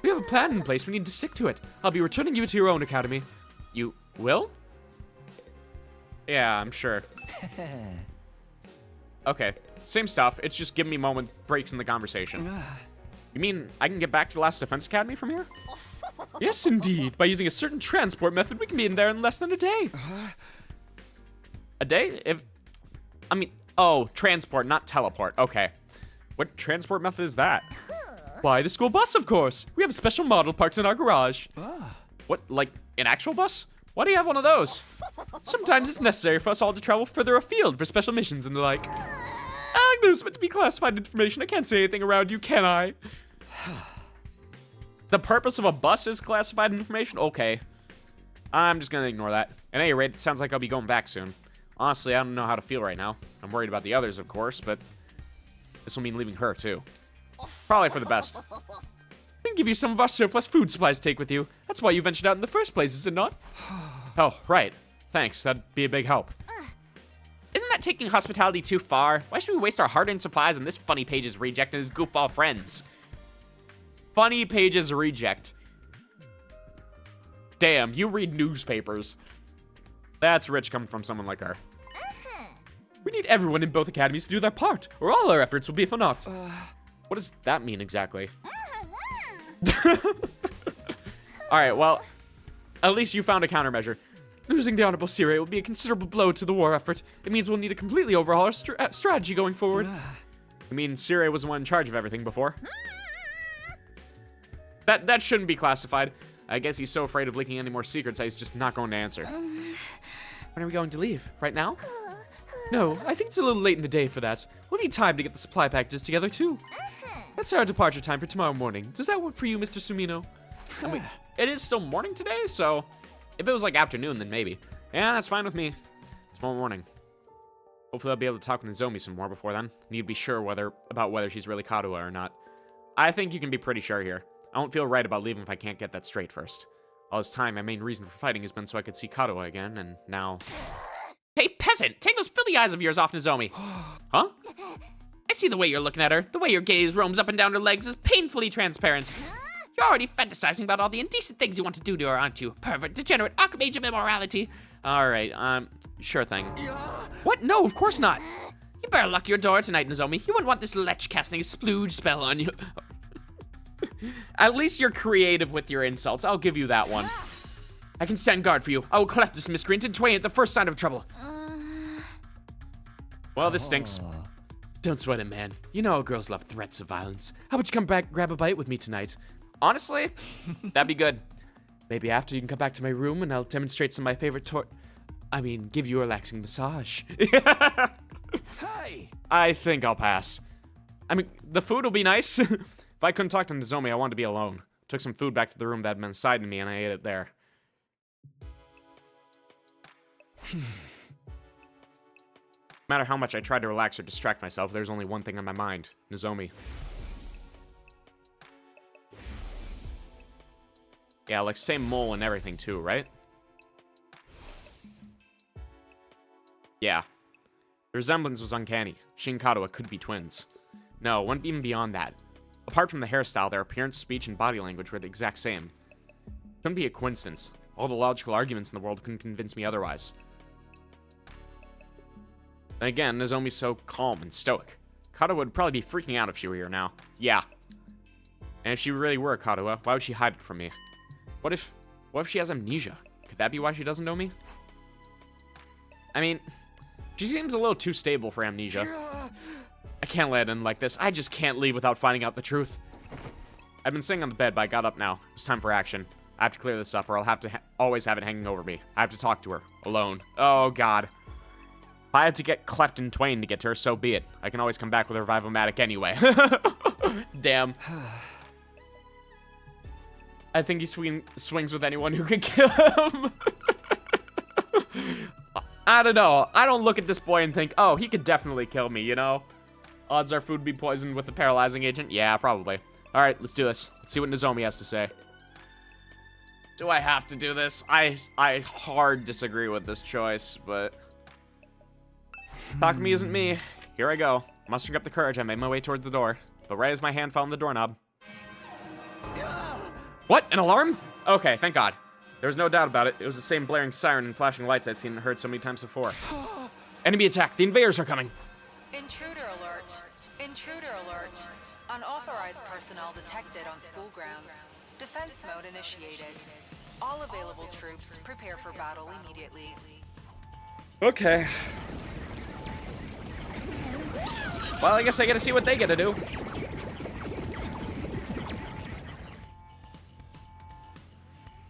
We have a plan in place, we need to stick to it. I'll be returning you to your own academy. You will? Yeah, I'm sure. Okay, same stuff, it's just giving me moment breaks in the conversation. You mean I can get back to the last defense academy from here? Yes, indeed. By using a certain transport method, we can be in there in less than a day. A day? Oh, transport, not teleport. Okay. What transport method is that? Why, the school bus, of course. We have a special model parked in our garage. What, like an actual bus? Why do you have one of those? Sometimes it's necessary for us all to travel further afield for special missions and the like. There's meant to be classified information. I can't say anything around you, can I? The purpose of a bus is classified information? Okay. I'm just gonna ignore that. At any rate, it sounds like I'll be going back soon. Honestly, I don't know how to feel right now. I'm worried about the others, of course, but this will mean leaving her, too. Probably for the best. We can give you some of our surplus food supplies to take with you. That's why you ventured out in the first place, is it not? Oh, right. Thanks, that'd be a big help. Isn't that taking hospitality too far? Why should we waste our hard-earned supplies on this Funny Pages reject and his goofball friends? Funny Pages reject. Damn, you read newspapers. That's rich coming from someone like her. We need everyone in both academies to do their part, or all our efforts will be for naught. What does that mean exactly? Alright, well, at least you found a countermeasure. Losing the Honorable Sire will be a considerable blow to the war effort. It means we'll need to completely overhaul our strategy going forward. I mean, Sire was the one in charge of everything before. That shouldn't be classified. I guess he's so afraid of leaking any more secrets that he's just not going to answer. When are we going to leave? Right now? No, I think it's a little late in the day for that. We'll need time to get the supply packages together, too. That's our departure time for tomorrow morning. Does that work for you, Mr. Sumino? I mean, it is still morning today, so if it was like afternoon, then maybe. Yeah, that's fine with me. Tomorrow morning. Hopefully I'll be able to talk with Nozomi some more before then. Need to be sure about whether she's really Kadoa or not. I think you can be pretty sure here. I don't feel right about leaving if I can't get that straight first. All this time, my main reason for fighting has been so I could see Kadoa again, and now... Hey, peasant! Take those filthy eyes of yours off Nozomi! Huh? I see the way you're looking at her. The way your gaze roams up and down her legs is painfully transparent. You're already fantasizing about all the indecent things you want to do to her, aren't you? Pervert, degenerate, archmage of immorality. Alright, sure thing. What? No, of course not. You better lock your door tonight, Nozomi. You wouldn't want this lech casting a splooge spell on you. At least you're creative with your insults. I'll give you that one. I can stand guard for you. I will cleft this miscreant in twain at the first sign of trouble. Well, this stinks. Don't sweat it, man. You know how girls love threats of violence. How about you come back, grab a bite with me tonight? Honestly, that'd be good. Maybe after you can come back to my room and I'll demonstrate some of my favorite give you a relaxing massage. Hey! I think I'll pass. I mean, the food will be nice. If I couldn't talk to Nozomi, I wanted to be alone. Took some food back to the room that had been assigned to me and I ate it there. No matter how much I tried to relax or distract myself, there's only one thing on my mind. Nozomi. Yeah, like same mole and everything too, right? Yeah. The resemblance was uncanny. She and Kadoa could be twins. No, went even beyond that. Apart from the hairstyle, their appearance, speech, and body language were the exact same. Couldn't be a coincidence. All the logical arguments in the world couldn't convince me otherwise. And again, Nozomi's so calm and stoic. Kadoa would probably be freaking out if she were here now. Yeah. And if she really were Kadoa, why would she hide it from me? What if she has amnesia? Could that be why she doesn't know me? I mean, she seems a little too stable for amnesia. I can't let it end like this. I just can't leave without finding out the truth. I've been sitting on the bed, but I got up now. It's time for action. I have to clear this up, or I'll have to always have it hanging over me. I have to talk to her. Alone. Oh, God. If I have to get cleft in twain to get to her, so be it. I can always come back with a Revival-matic anyway. Damn. I think he swings with anyone who can kill him. I don't know. I don't look at this boy and think, oh, he could definitely kill me, you know? Odds are food be poisoned with a paralyzing agent? Yeah, probably. All right, let's do this. Let's see what Nozomi has to say. Do I have to do this? I hard disagree with this choice, but... Takumi isn't me. Here I go. Mustering up the courage, I made my way toward the door. But right as my hand fell on the doorknob... What? An alarm? Okay, thank God. There was no doubt about it. It was the same blaring siren and flashing lights I'd seen and heard so many times before. Enemy attack! The invaders are coming! Intruder alert. Intruder alert. Unauthorized personnel detected on school grounds. Defense mode initiated. All available troops prepare for battle immediately. Okay. Well, I guess I gotta see what they gotta do.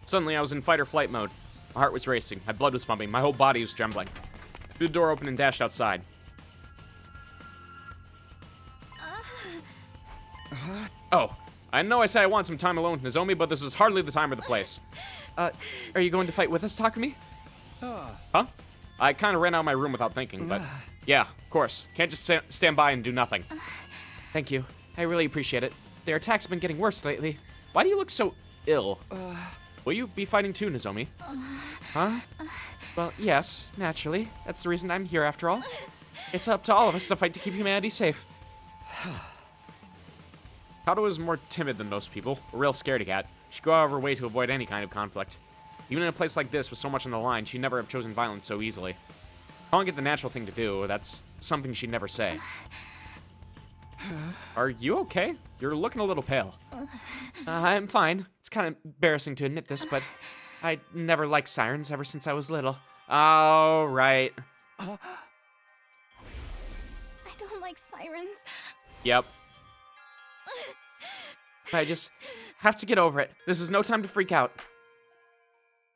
Suddenly, I was in fight or flight mode. My heart was racing, my blood was pumping, my whole body was trembling. Threw the door open and dashed outside. Oh, I know I said I want some time alone with Nozomi, but this was hardly the time or the place. Are you going to fight with us, Takumi? Huh? I kind of ran out of my room without thinking, but yeah, of course. Can't just stand by and do nothing. Thank you. I really appreciate it. Their attacks have been getting worse lately. Why do you look so ill? Will you be fighting too, Nozomi? Huh? Well, yes, naturally. That's the reason I'm here after all. It's up to all of us to fight to keep humanity safe. Kato is more timid than most people, a real scaredy cat. She'd go out of her way to avoid any kind of conflict. Even in a place like this with so much on the line, she'd never have chosen violence so easily. Calling it the natural thing to do, that's something she'd never say. Are you okay? You're looking a little pale. I'm fine. It's kind of embarrassing to admit this, but I never liked sirens ever since I was little. Oh, right. I don't like sirens. Yep. I just have to get over it. This is no time to freak out.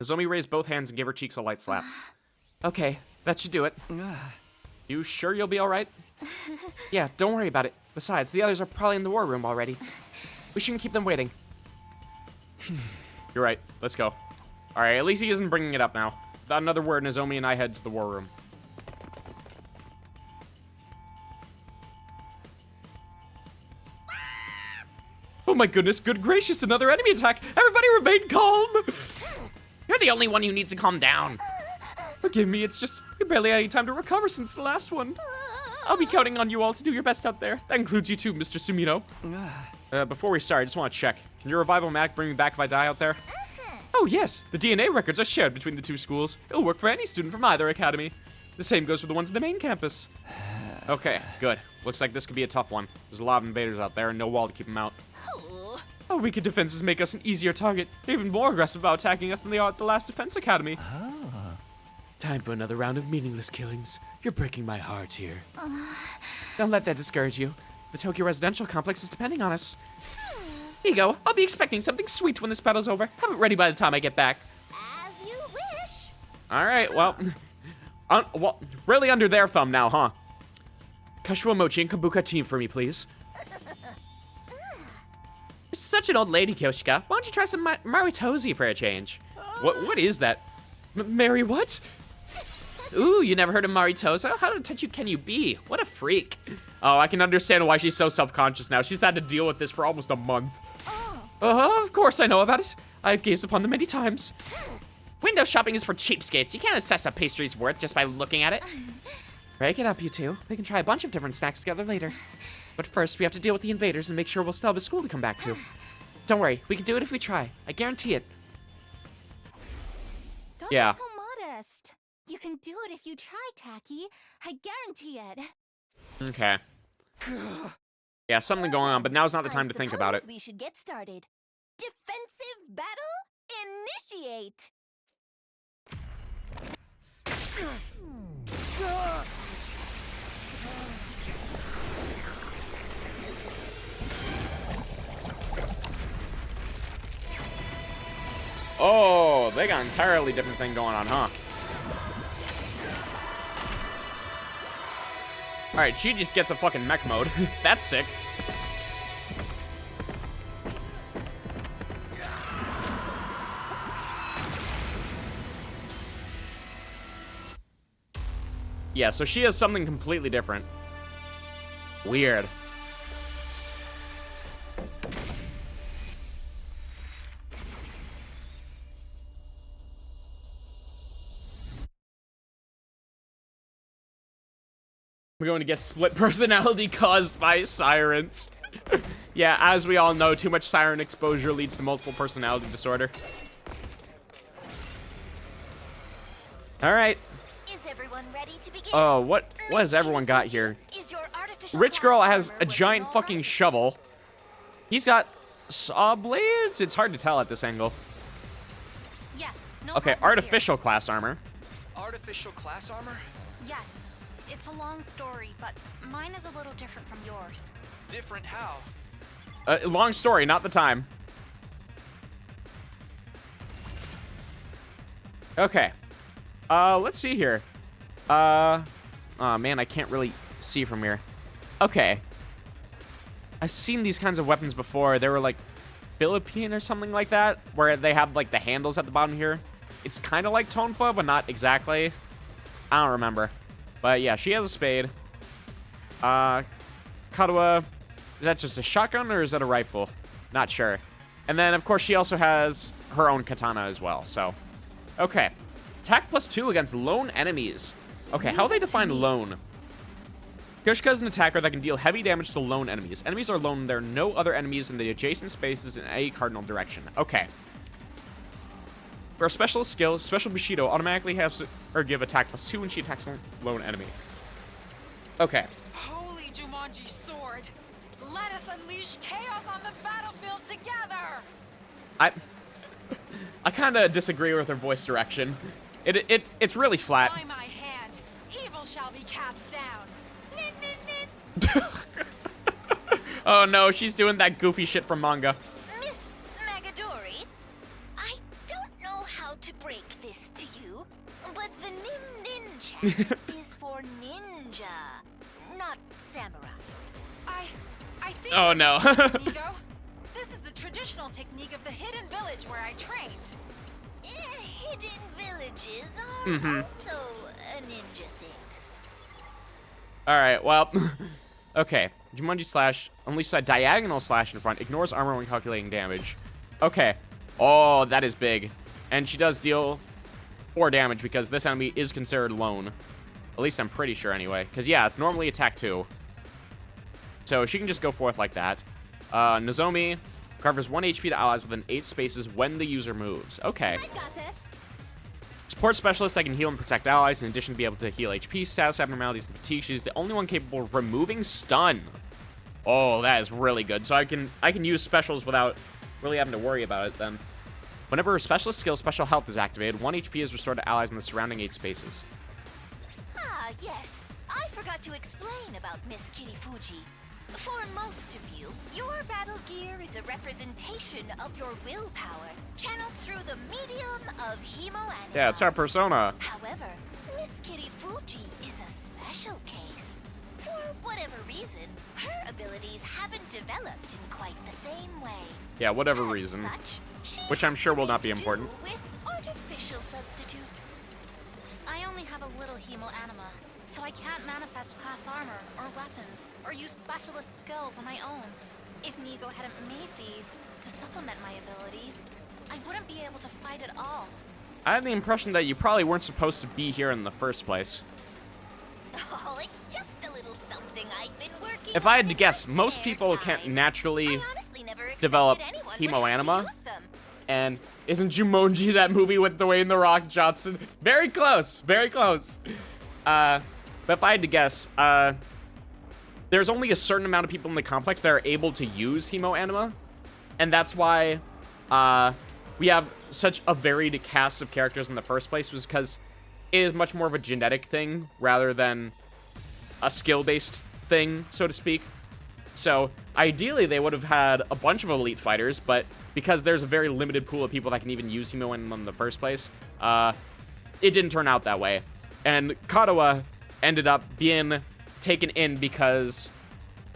Nozomi raised both hands and gave her cheeks a light slap. Okay, that should do it. You sure you'll be alright? Yeah, don't worry about it. Besides, the others are probably in the war room already. We shouldn't keep them waiting. You're right. Let's go. Alright, at least he isn't bringing it up now. Without another word, Nozomi and I head to the war room. Oh my goodness, good gracious, another enemy attack! Everybody remain calm! You're the only one who needs to calm down. Forgive me, it's just, we barely had any time to recover since the last one. I'll be counting on you all to do your best out there. That includes you too, Mr. Sumino. Before we start, I just want to check. Can your revival magic bring me back if I die out there? Oh yes, the DNA records are shared between the two schools. It'll work for any student from either academy. The same goes for the ones in the main campus. Okay, good. Looks like this could be a tough one. There's a lot of invaders out there and no wall to keep them out. Our weaker defenses make us an easier target. They're even more aggressive about attacking us than they are at the last defense academy. Time for another round of meaningless killings. You're breaking my heart here. Don't let that discourage you. The Tokyo residential complex is depending on us. Here you go. I'll be expecting something sweet when this battle's over. Have it ready by the time I get back. As you wish. All right, well, well, really under their thumb now, huh? Kashiwa Mochi and Kabuka team for me, please. You're such an old lady, Kyoshika. Why don't you try some Maritosi for a change? What is that? Mary what? Ooh, you never heard of Maritosa? How touchy can you be? What a freak. Oh, I can understand why she's so self-conscious now. She's had to deal with this for almost a month. Of course I know about it. I've gazed upon them many times. Window shopping is for cheapskates. You can't assess a pastry's worth just by looking at it. Break it up, you two. We can try a bunch of different snacks together later. But first, we have to deal with the invaders and make sure we'll still have a school to come back to. Don't worry, we can do it if we try. I guarantee it. Don't Yeah. be so modest. You can do it if you try, Taki. I guarantee it. Okay. Yeah, something going on, but now's not the time to think about it. suppose we should get started. Defensive battle initiate. Oh, they got an entirely different thing going on, huh? Alright, she just gets a fucking mech mode. That's sick. Yeah, so she has something completely different. Weird. We're going to get split personality caused by sirens. Yeah, as we all know, too much siren exposure leads to multiple personality disorder. Alright. Is everyone ready to begin? Oh, what has everyone got here? Is your artificial Rich girl class has armor a working giant all fucking right? shovel. He's got saw blades? It's hard to tell at this angle. Yes. No Okay, problems here. artificial class armor. Artificial class armor? Yes. It's a long story, but mine is a little different from yours. Different how? Long story, not the time. Okay. Let's see here. Oh man, I can't really see from here. Okay. I've seen these kinds of weapons before. They were like Philippine or something like that, where they have like the handles at the bottom here. It's kind of like Tonfa, but not exactly. I don't remember. But yeah, she has a spade. Kadoa, is that just a shotgun or is that a rifle? Not sure. And then, of course, she also has her own katana as well, so. Okay. Attack +2 against lone enemies. Okay, how do they define lone? Kyoshika is an attacker that can deal heavy damage to lone enemies. Enemies are lone. There are no other enemies in the adjacent spaces in any cardinal direction. Okay. For a specialist skill, Special Bushido automatically has or give attack +2 when she attacks a lone enemy. Okay. Holy Jumanji sword! Let us unleash chaos on the battlefield together! I kind of disagree with her voice direction. It's really flat. By my hand, evil shall be cast down. Nin, nin, nin. Oh no, she's doing that goofy shit from manga. Miss Magadori, I don't know how to break this to you, but the nin nin chant is for ninja, not samurai. I think Oh, you're no. mistaken, Nigo. This is the traditional technique of the hidden village where I trained. Hidden villages are also a ninja thing. Alright, well. Okay. Jumanji slash. Unleash a diagonal slash in front. Ignores armor when calculating damage. Okay. Oh, that is big. And she does deal 4 damage because this enemy is considered lone. At least I'm pretty sure anyway. Because, yeah, it's normally attack 2. So she can just go forth like that. Nozomi covers 1 HP to allies within 8 spaces when the user moves. Okay. I got this. Support specialist that can heal and protect allies, in addition to be able to heal HP, status abnormalities, and fatigue. She's the only one capable of removing stun. Oh, that is really good. So I can use specials without really having to worry about it then. Whenever her specialist skill special health is activated, 1 HP is restored to allies in the surrounding 8 spaces. Ah, yes. I forgot to explain about Miss Kirifuji. For most of you, your battle gear is a representation of your willpower, channeled through the medium of hemoanima. Yeah, it's our persona. However, Miss Kirifuji is a special case. For whatever reason, her abilities haven't developed in quite the same way. Yeah, whatever As reason. such, she Which I'm has sure to will not be make important. do with artificial substitutes. I only have a little hemoanima, so I can't manifest class armor or weapons or use specialist skills on my own. If Nigo hadn't made these to supplement my abilities, I wouldn't be able to fight at all. I had the impression that you probably weren't supposed to be here in the first place. Oh, it's just a little something I've been working If I had on to in guess, my most spare people can't time. naturally I honestly never expected develop anyone would have to hemoanima. use them. And isn't Jumonji that movie with Dwayne The Rock Johnson? Very close, very close. But if I had to guess, there's only a certain amount of people in the complex that are able to use hemoanima. And that's why we have such a varied cast of characters in the first place, was because it is much more of a genetic thing rather than a skill-based thing, so to speak. So ideally, they would have had a bunch of elite fighters, but because there's a very limited pool of people that can even use hemoanima in the first place, it didn't turn out that way. And Kadoa ended up being taken in because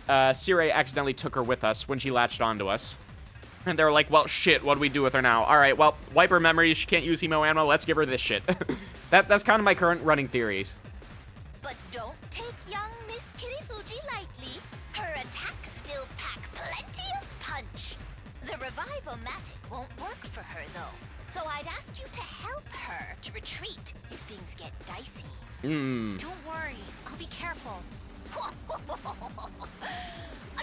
Sirei accidentally took her with us when she latched onto us. And they were like, well, shit, what do we do with her now? All right, well, wipe her memory. She can't use hemoanima. Let's give her this shit. That's kind of my current running theory. But don't take young Miss Kirifuji lightly. Her attacks still pack plenty of punch. The Revive-O-Matic won't work for her, though. So I'd ask you to help her to retreat if things get dicey. Don't worry, I'll be careful.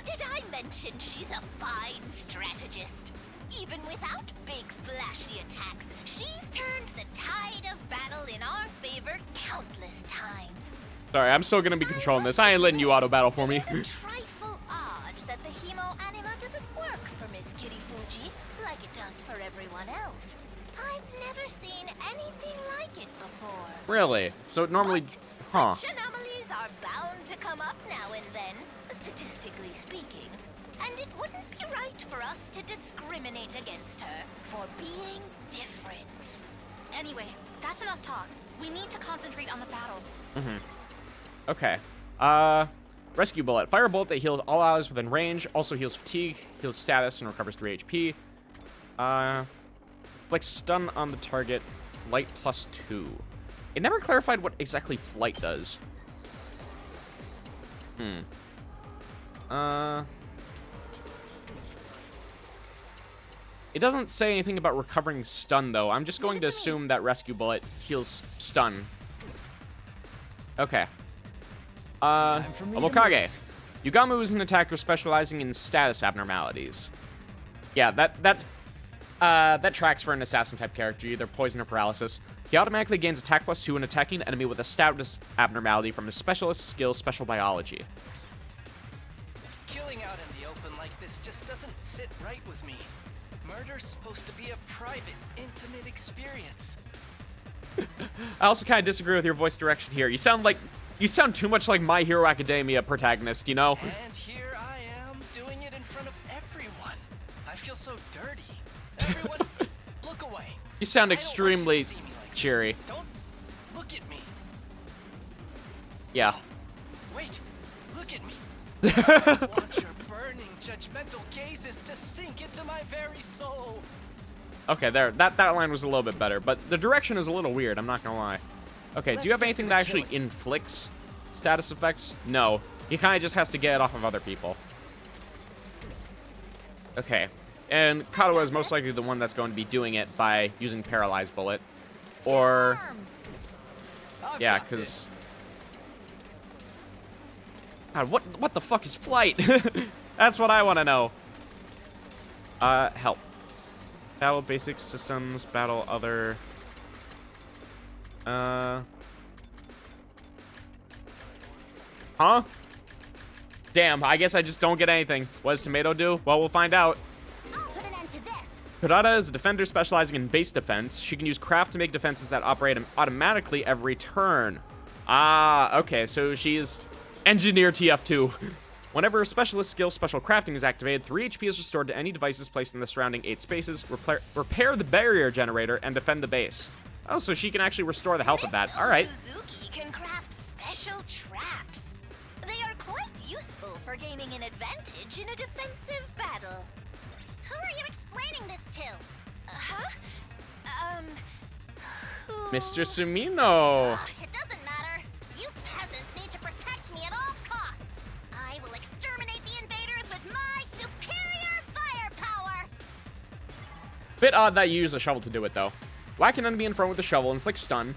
Did I mention she's a fine strategist? Even without big flashy attacks, she's turned the tide of battle in our favor countless times. Sorry, I'm still going to be controlling this. I ain't letting you auto-battle for me. It is a trifle odd that the hemoanima doesn't work for Miss Kirifuji like it does for everyone else. I've never seen anything like it before. Really? So it normally... But Huh. such anomalies are bound to come up now and then, statistically speaking. And it wouldn't be right for us to discriminate against her for being different. Anyway, that's enough talk. We need to concentrate on the battle. Okay. Rescue bullet. Fire a bullet that heals all allies within range. Also heals fatigue, heals status, and recovers 3 HP. Like stun on the target flight +2. It never clarified what exactly flight does. It doesn't say anything about recovering stun, though. I'm just going to assume that Rescue Bullet heals stun. Okay. Omokage. Yugamu is an attacker specializing in status abnormalities. Yeah, that tracks for an assassin-type character, either poison or paralysis. He automatically gains attack +2 when attacking an enemy with a status abnormality from his specialist skill, Special Biology. Killing out in the open like this just doesn't sit right with me. Murder's supposed to be a private, intimate experience. I also kind of disagree with your voice direction here. You sound too much like My Hero Academia protagonist, you know? And here I am doing it in front of everyone. I feel so dirty. Everyone, look away. You sound I don't want you to extremely see me like this. cheery. Don't look at me. Yeah. Wait, look at me. I want your burning, judgmental gazes to sink into my very soul. Okay, there. That line was a little bit better, but the direction is a little weird, I'm not gonna lie. Okay, do you have anything that actually inflicts status effects? No. He kind of just has to get it off of other people. Okay. And Katawa is most likely the one that's going to be doing it by using Paralyze Bullet. Or... yeah, because... God, what the fuck is flight? That's what I want to know. Help. Battle basic systems, battle other... Huh? Damn, I guess I just don't get anything. What does Tomato do? Well, we'll find out. I'll put an end to this. Kurara is a defender specializing in base defense. She can use craft to make defenses that operate automatically every turn. Ah, okay, so she's Engineer TF2. Whenever a specialist skill Special Crafting is activated, 3 HP is restored to any devices placed in the surrounding 8 spaces, repair the barrier generator, and defend the base. Oh, so she can actually restore the health of that. All right. Oosuzuki can craft special traps. They are quite useful for gaining an advantage in a defensive battle. Who are you explaining this to? Who? Mr. Sumino. It doesn't matter. You peasants need to protect me at all costs. I will exterminate the invaders with my superior firepower. Bit odd that you use a shovel to do it, though. Whack an enemy in front with a shovel, inflict stun.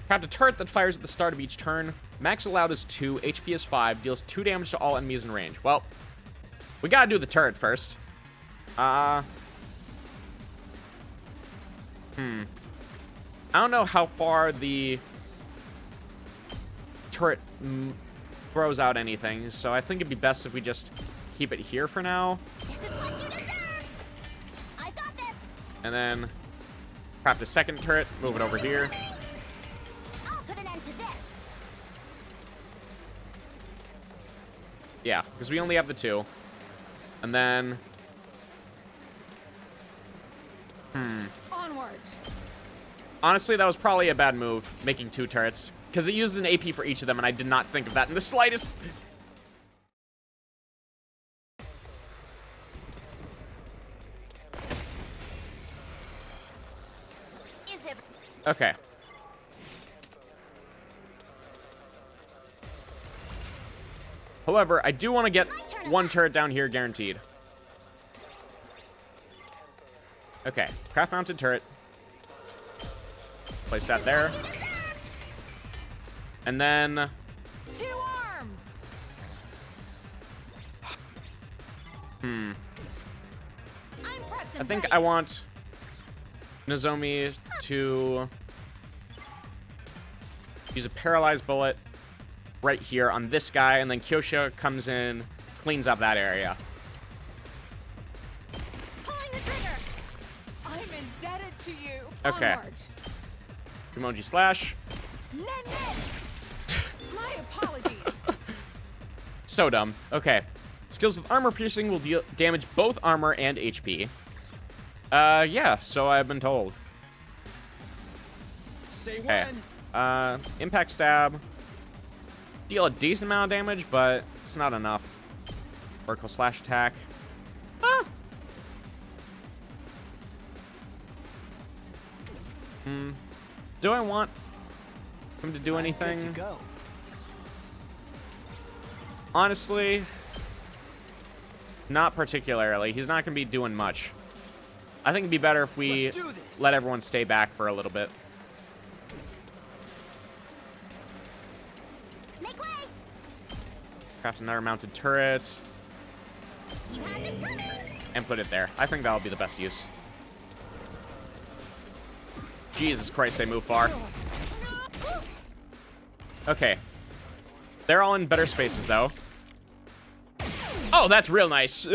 Craft a turret that fires at the start of each turn. Max allowed is 2, HP is 5, deals 2 damage to all enemies in range. Well, we gotta do the turret first. I don't know how far the turret throws out anything, so I think it'd be best if we just keep it here for now. This is what you deserve. I got this. And then craft a second turret, move it over here. I'll put an end to this. Yeah, because we only have the 2. And then... Onward. honestly, that was probably a bad move, making 2 turrets. Because it uses an AP for each of them, and I did not think of that in the slightest. Okay. However, I do want to get 1 turret down here guaranteed. Okay, craft mounted turret. Place that there. And then... 2 arms. I'm prepped and I think ready. I want Nozomi to use a paralyzed bullet right here on this guy, and then Kyosha comes in, cleans up that area. Pulling the trigger. I'm indebted to you. Okay. Onward. Emoji slash. Nen. My apologies. So dumb. Okay. Skills with armor piercing will deal damage both armor and HP. Yeah, so I've been told. Say Okay. when. Impact stab. Deal a decent amount of damage, but it's not enough. Vertical slash attack. Do I want him to do I'm anything? good to go. Honestly, not particularly. He's not going to be doing much. I think it'd be better if we Let's do this. let everyone stay back for a little bit. Make way! Craft another mounted turret You had this coming! and put it there. I think that'll be the best use. Jesus Christ, they move far. Okay. They're all in better spaces, though. Oh, that's real nice.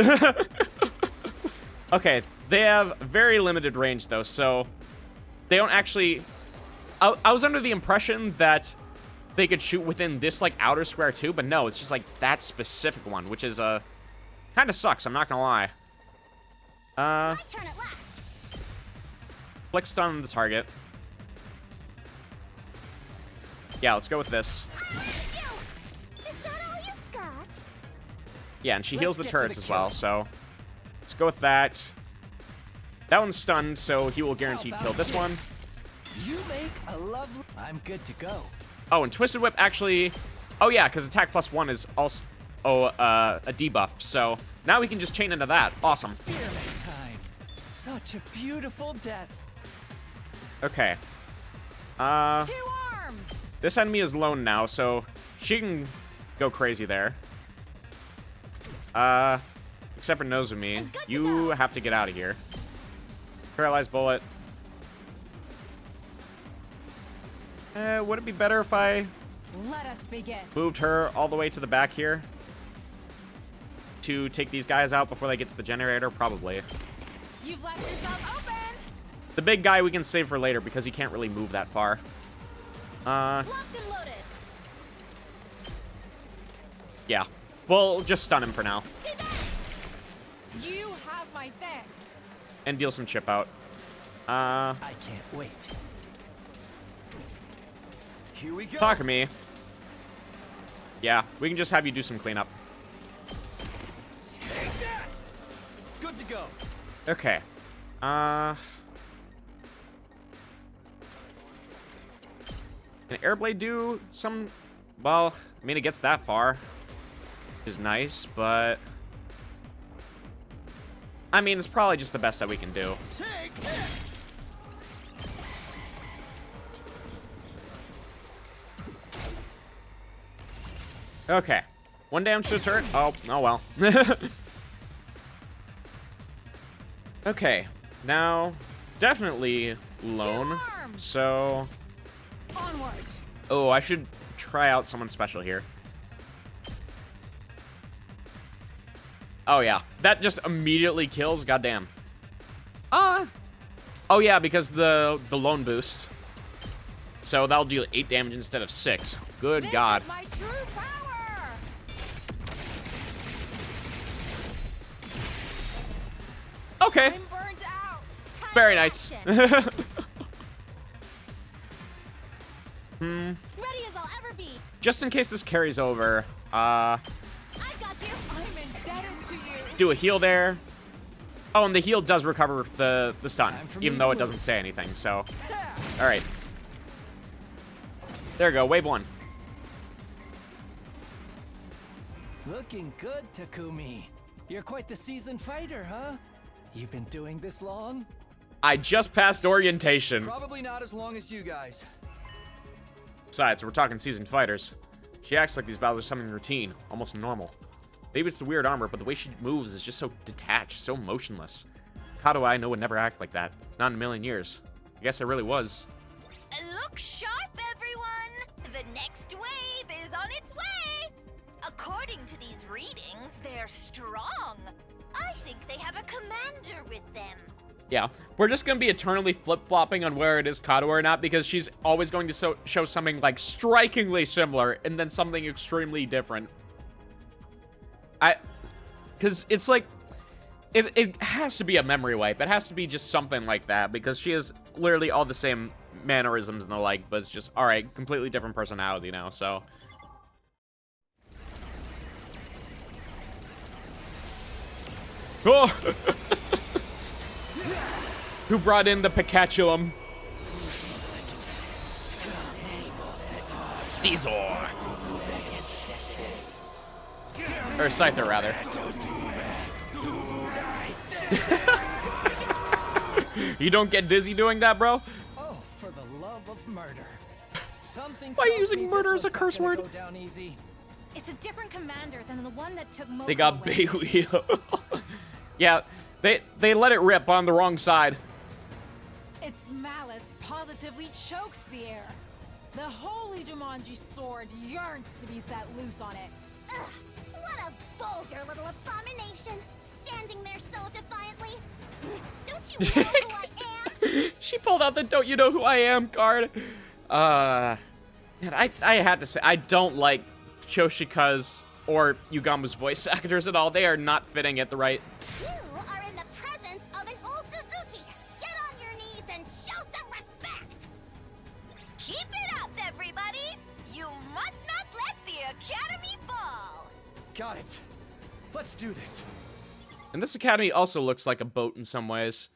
Okay, they have very limited range, though, so they don't actually... I was under the impression that they could shoot within this, like, outer square, too, but no, it's just, like, that specific one, which is, kind of sucks, I'm not gonna lie. My turn at last! Flick stun the target. Yeah, let's go with this. I hate you! Is that all you got? Yeah, and she heals the Let's get to turrets the as well, so let's go with that. That one's stunned, so he will guarantee kill this one. You make a lovely... I'm good to go. Oh, and Twisted Whip actually... Oh, yeah, because attack +1 is also a debuff, so now we can just chain into that. Awesome. Spearmint time. Such a beautiful death. Okay. 2 arms! This enemy is lone now, so she can go crazy there. Except for Nozumi. You have to get out of here. Paralyzed bullet. Would it be better if I Let us begin. moved her all the way to the back here to take these guys out before they get to the generator? Probably. You've left yourself open! The big guy we can save for later because he can't really move that far. Locked and loaded! Yeah. We'll just stun him for now Stay back! You have my thanks. and deal some chip out. I can't wait. Here we go. Talk to me. Yeah, we can just have you do some cleanup. Take that! Good to go. Okay. Can Airblade do some... Well, I mean, it gets that far. Which is nice, but... I mean, it's probably just the best that we can do. Take this! Okay. 1 damage to the turret. Oh well. Okay. Now, definitely lone. arms. So... Onward. Oh, I should try out someone special here. Oh, yeah. That just immediately kills. Goddamn. Oh, yeah, because the lone boost. So that'll deal 8 damage instead of 6. Good This God. is my true power. Okay. I'm burnt out. Time Very for nice. action. Ready as I'll ever be. Just in case this carries over, I got you. I'm indebted to you. do a heal there. Oh, and the heal does recover the stun, Time for me even to though it move. doesn't say anything, so. All right. There we go, wave 1. Looking good, Takumi. You're quite the seasoned fighter, huh? You've been doing this long? I just passed orientation. Probably not as long as you guys. Besides, we're talking seasoned fighters. She acts like these battles are something routine, almost normal. Maybe it's the weird armor, but the way she moves is just so detached, so motionless. Kato I know would never act like that. Not in a million years. I guess I really was. Look sharp, everyone! The next wave is on its way! According to these readings, they're strong. I think they have a commander with them. Yeah, we're just gonna be eternally flip-flopping on where it is Kato or not, because she's always going to show something, like, strikingly similar, and then something extremely different. Because it's like, it has to be a memory wipe. It has to be just something like that, because she has literally all the same mannerisms and the like, but it's just, alright, completely different personality now, so. Oh! Who brought in the Pikachuum? Caesar. Or Scyther, rather. You don't get dizzy doing that, bro? Oh, for the love of murder. Something Why tells using me murder this as a one's not curse gonna word? go down easy. It's a different commander than the one that took Moko They got away. Baywheel. Yeah, they let it rip on the wrong side. Its malice positively chokes the air. The holy Jumanji sword yearns to be set loose on it. Ugh, what a vulgar little abomination, standing there so defiantly. Don't you know who I am? She pulled out the "Don't you know who I am" card. Man, I had to say, I don't like Kyoshika's or Yugamu's voice actors at all. They are not fitting at the right. You are in the presence of an Oosuzuki. Get on your knees and show some respect. Keep it up, everybody. You must not let the Academy fall. Got it. Let's do this. And this academy also looks like a boat in some ways.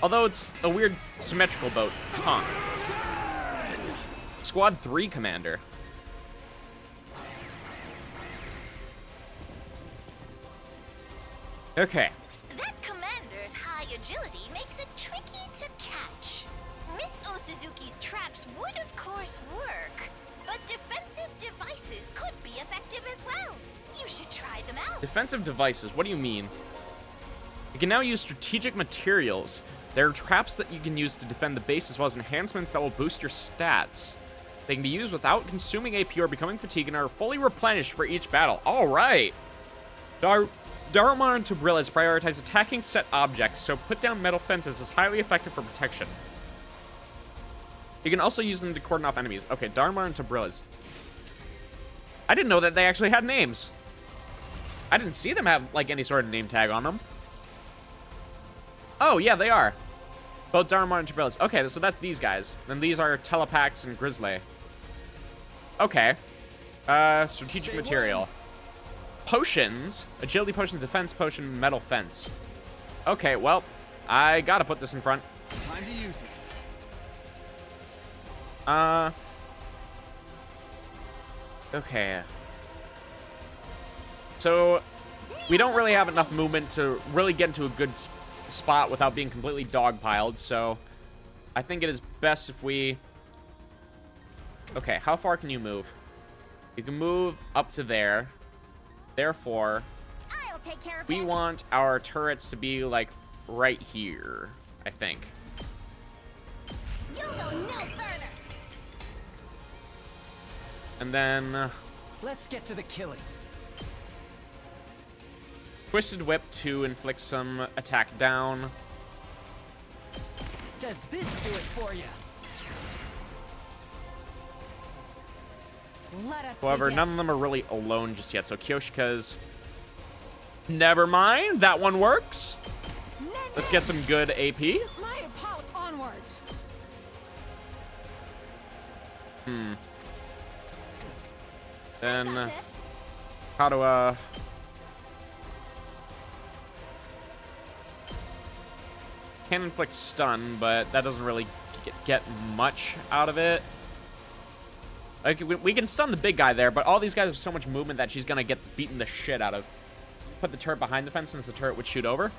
Although it's a weird symmetrical boat. Huh. Squad 3 commander. Okay. That commander's high agility makes it tricky to catch. Miss Oosuzuki's traps would of course work, but defensive devices could be effective as well. You should try them out. Defensive devices, what do you mean? You can now use strategic materials. There are traps that you can use to defend the base, as well as enhancements that will boost your stats. They can be used without consuming AP or becoming fatigued and are fully replenished for each battle. Alright! Darumar and Tubrillas prioritize attacking set objects, so put down metal fences is highly effective for protection. You can also use them to cordon off enemies. Okay, Darumar and Tubrillas. I didn't know that they actually had names. I didn't see them have, like, any sort of name tag on them. Oh, yeah, they are. Both Darumar and Tubrillas. Okay, so that's these guys. Then these are Telepax and Grizzly. Okay. Strategic material. Potions. Agility potion, defense potion, metal fence. Okay, well, I gotta put this in front. Time to use it. Okay. So, we don't really have enough movement to really get into a good spot without being completely dogpiled, so I think it is best if we... Okay, how far can you move? You can move up to there. Therefore, I'll take care of we this. want our turrets to be, like, right here, I think. You'll go no further. And then... Let's get to the killing. Twisted Whip to inflict some attack down. Does this do it for you? Let us However, begin. none of them are really alone just yet, so Kyoshika's... Never mind, that one works. Let's get some good AP. My Apollo onward. Then, Got this. how to, can inflict stun, but that doesn't really get much out of it. Like, we can stun the big guy there, but all these guys have so much movement that she's gonna get beaten the shit out of. Put the turret behind the fence since the turret would shoot over.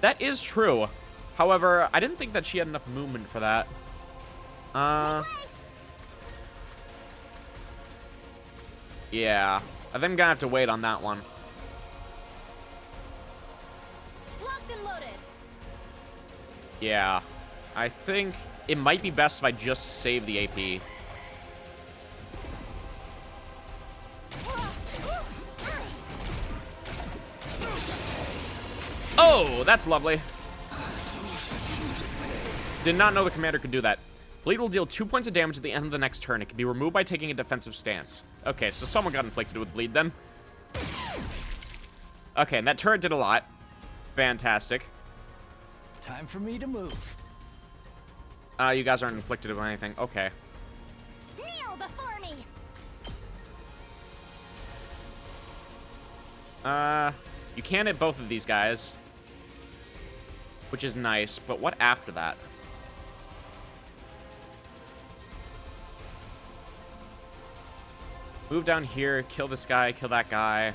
That is true. However, I didn't think that she had enough movement for that. Yeah. I think I'm gonna have to wait on that one. Locked and loaded. Yeah. I think it might be best if I just save the AP. Oh, that's lovely. Did not know the commander could do that. Bleed will deal 2 points of damage at the end of the next turn. It can be removed by taking a defensive stance. Okay, so someone got inflicted with bleed then. Okay, and that turret did a lot. Fantastic. Time for me to move. You guys aren't inflicted with anything. Okay. Kneel before me. You can hit both of these guys, which is nice, but what after that? Move down here, kill this guy, kill that guy.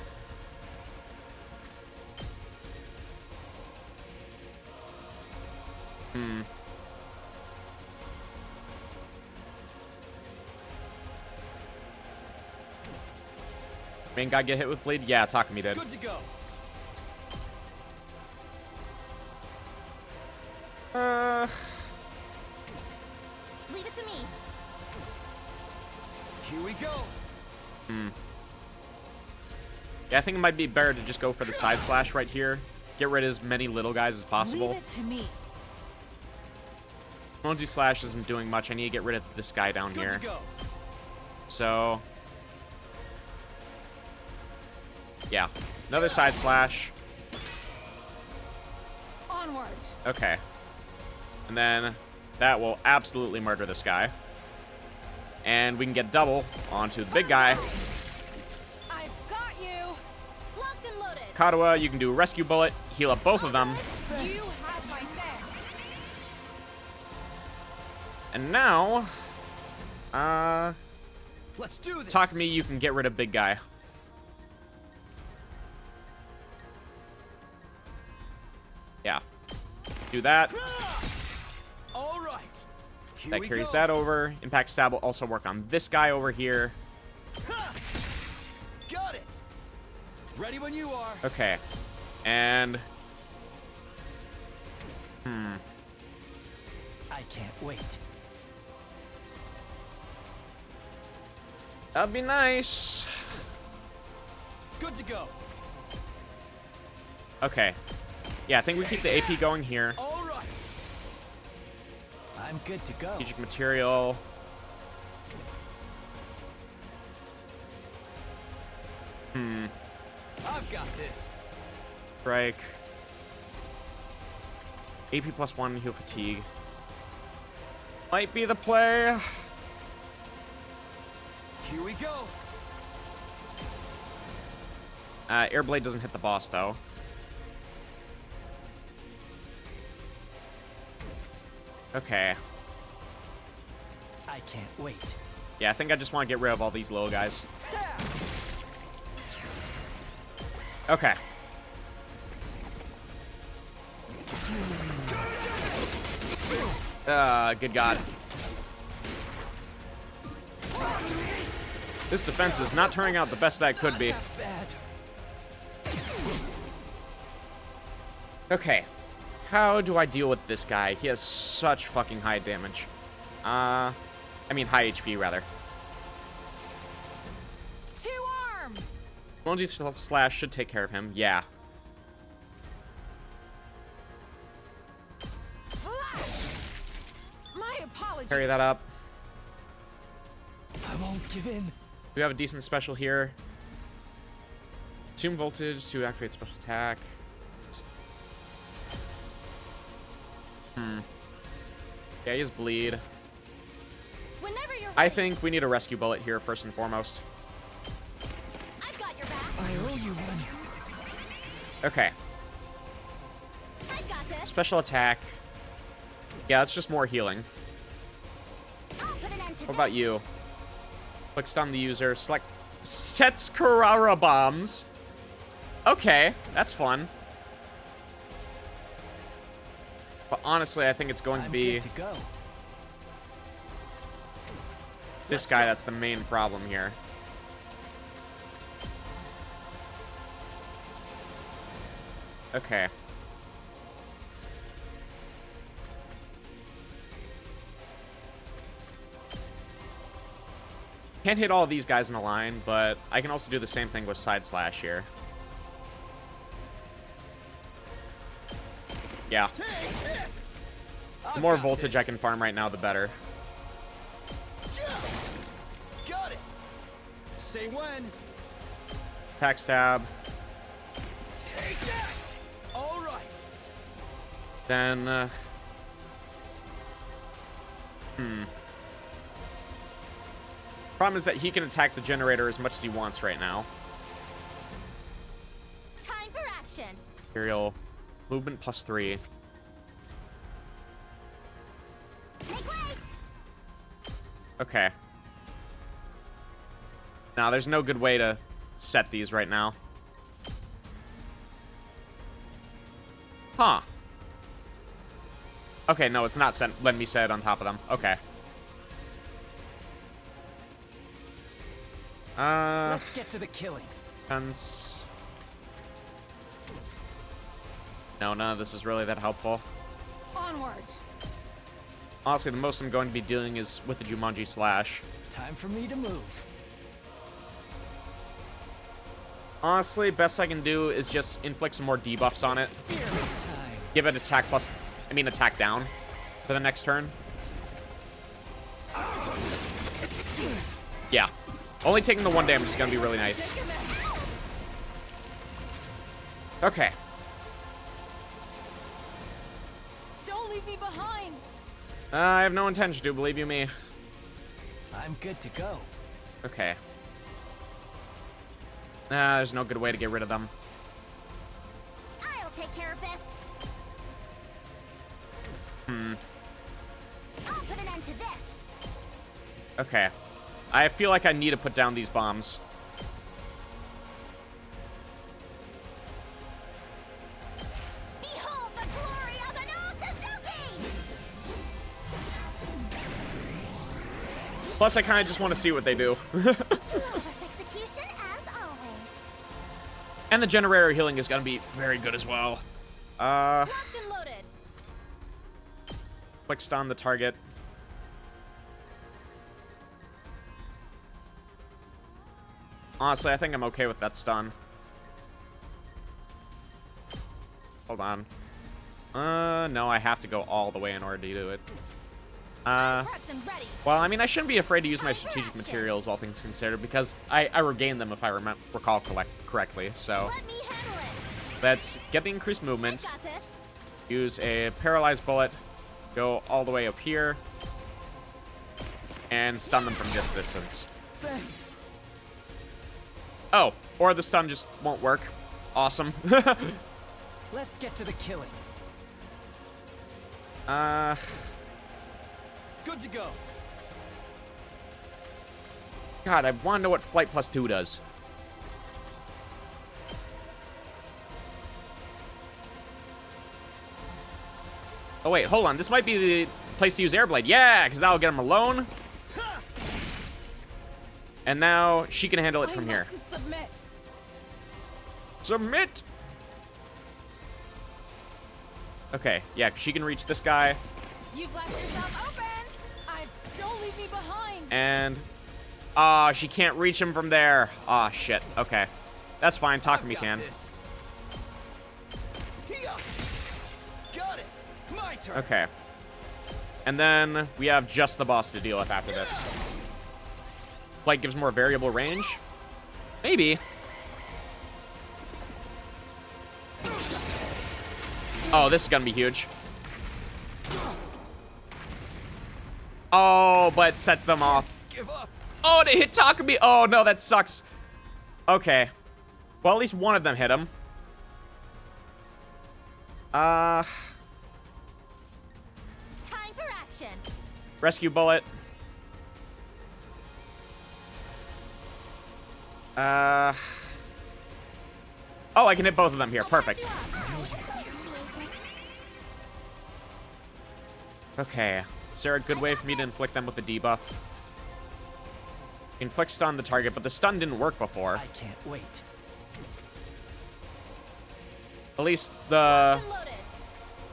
Main guy get hit with bleed? Yeah, Takumi did. Good to go. Leave it to me. Here we go. Yeah, I think it might be better to just go for the side slash right here. Get rid of as many little guys as possible. Leave it to me. Emoji slash isn't doing much. I need to get rid of this guy down Good here. to go. So, yeah, another side slash. Onward. Okay. And then that will absolutely murder this guy. And we can get double onto the big guy. I've got you. Locked and loaded. Katawa, you can do a rescue bullet, heal up both of them. You have my thanks. And now, Let's do this. Takumi, you can get rid of big guy. Yeah. Do that. All right. Here That we carries go. that over. Impact stab will also work on this guy over here. Got it. Ready when you are. Okay. And I can't wait. that'd be nice. Good to go. Okay. Yeah, I think we keep the AP going here. All right. I'm good to go. Strategic material. I've got this. Strike. AP +1, heal fatigue. Might be the play. Here we go. Airblade doesn't hit the boss, though. Okay. I can't wait. Yeah, I think I just want to get rid of all these little guys. Okay. Good God. This defense is not turning out the best that it could be. Bad. Okay. How do I deal with this guy? He has such fucking high damage. I mean high HP, rather. 2 arms. Emoji slash should take care of him. Yeah. Flash. My apologies. Carry that up. I won't give in. We have a decent special here. Consume voltage to activate special attack. Yeah, he has bleed. Whenever you're I ready. think we need a rescue bullet here first and foremost. I've got your back. I owe you one. Okay. I've got this. Special attack. Yeah, that's just more healing. I'll put an end to What about you? Click stun the user. Select sets Kurara bombs. Okay, that's fun. But honestly, I think it's going to I'm be good to go. this guy that's the main problem here. Okay. Can't hit all of these guys in a line, but I can also do the same thing with side slash here. Yeah. Take this. The more voltage I can farm right now, the better. Got it. Say when. Attack stab. Take that. All right. Then, Problem is that he can attack the generator as much as he wants right now. time for action. Imperial. Movement +3. Make way. Okay. Nah, there's no good way to set these right now. Huh. Okay, no, it's not letting me set it on top of them. Okay. Let's get to the killing. Guns. No, none of this is really that helpful. Onward. Honestly, the most I'm going to be doing is with the Jumanji Slash. Time for me to move. Honestly, best I can do is just inflict some more debuffs on it. Spirit time. Give it attack plus, attack down for the next turn. Yeah. Only taking the 1 damage is going to be really nice. Okay. Don't leave me behind. I have no intention to, believe you me. I'm good to go. Okay. There's no good way to get rid of them. I'll take care of this. I'll put an end to this. Okay. I feel like I need to put down these bombs. Behold the glory of an Oosuzuki! Plus, I kind of just want to see what they do. Flawless execution as always. And the generator healing is going to be very good as well. Locked and loaded. Click stun the target. Honestly, I think I'm okay with that stun. Hold on. No, I have to go all the way in order to do it. Prepped and ready. Well, I mean, I shouldn't be afraid to use my strategic materials, all things considered, because I regained them if I recall correctly. So Let me handle it. let's get the increased I movement, got this. use a paralyzed bullet, go all the way up here, and stun them from this distance. Thanks. Oh, or the stun just won't work. Awesome. Let's get to the killing. Good to go. God, I want to know what Flight Plus 2 does. Oh, wait, hold on. This might be the place to use Airblade. Yeah, because that'll get him alone. And now she can handle it from here. Submit. Submit! Okay, yeah, she can reach this guy. You've left yourself open. Don't leave me behind. And... she can't reach him from there. Shit. Okay. That's fine. Takumi can. This. Got it. My turn. Okay. And then we have just the boss to deal with after this. Flight gives more variable range? Maybe. Oh, this is gonna be huge. Oh, but sets them off. Give up. Oh, they hit Takumi. Oh, no, that sucks. Okay. Well, at least one of them hit him. Time for action. Rescue bullet. Oh, I can hit both of them here. Perfect. Okay. Is there a good way for me to inflict them with the debuff? Inflict stun on the target, but the stun didn't work before. I can't wait. At least the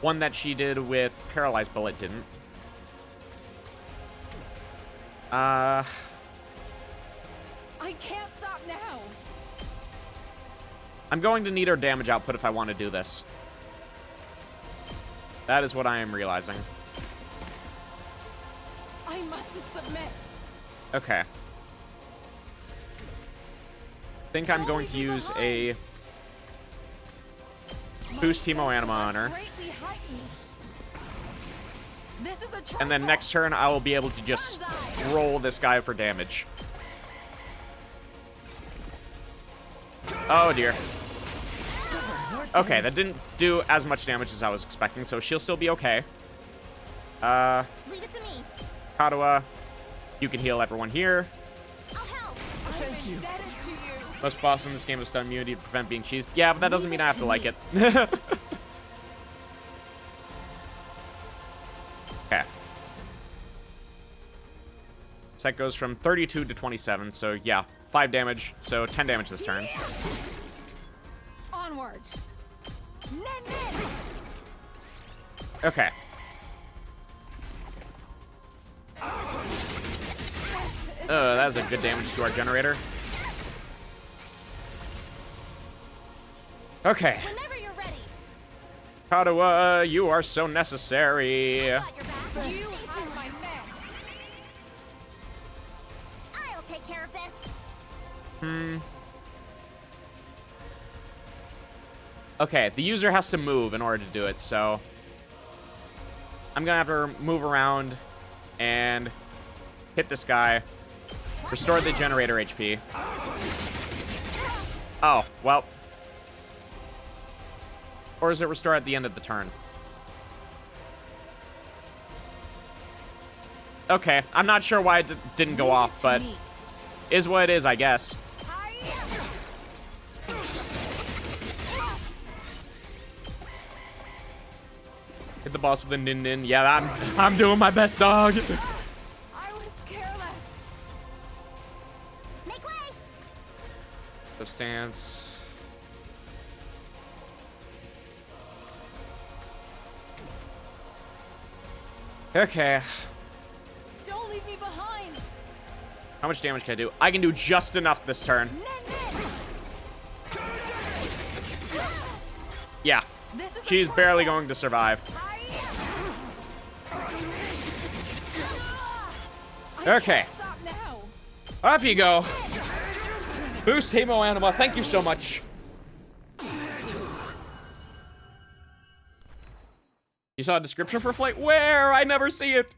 one that she did with Paralyzed Bullet didn't. I can't stop now. I'm going to need her damage output if I want to do this. That is what I am realizing. I mustn't submit. Okay. I think I'm going to use a boost Teemo Anima on her. Greatly heightened. This is a And then next turn, I will be able to just roll this guy for damage. Oh, dear. Okay, that didn't do as much damage as I was expecting, so she'll still be okay. Leave it to me. Kadua, you can heal everyone here. I'll help. Thank indebted to you. Most boss in this game is stun immunity to prevent being cheesed. Yeah, but that doesn't mean I have to like it. Okay. Set goes from 32 to 27, so yeah, 5 damage, so 10 damage this turn. Onward. Okay. Oh, that was a good damage to our generator. Okay. Whenever you're ready. Kadawa, you are so necessary. Got your back. You have my thanks. I'll take care of this. Okay, the user has to move in order to do it, so I'm gonna have to move around and hit this guy. Restore the generator HP. Oh, well. Or is it restore at the end of the turn? Okay, I'm not sure why it didn't go off, but is what it is, I guess. Hit the boss with a nin-nin. Yeah, I'm doing my best, dog. I was careless. Make way. Stance. Okay. Don't leave me behind. How much damage can I do? I can do just enough this turn. Yeah. This is She's barely going to survive. Okay. Stop now. Off you go. Boost Hemo Anima. Thank you so much. You saw a description for flight? Where? I never see it.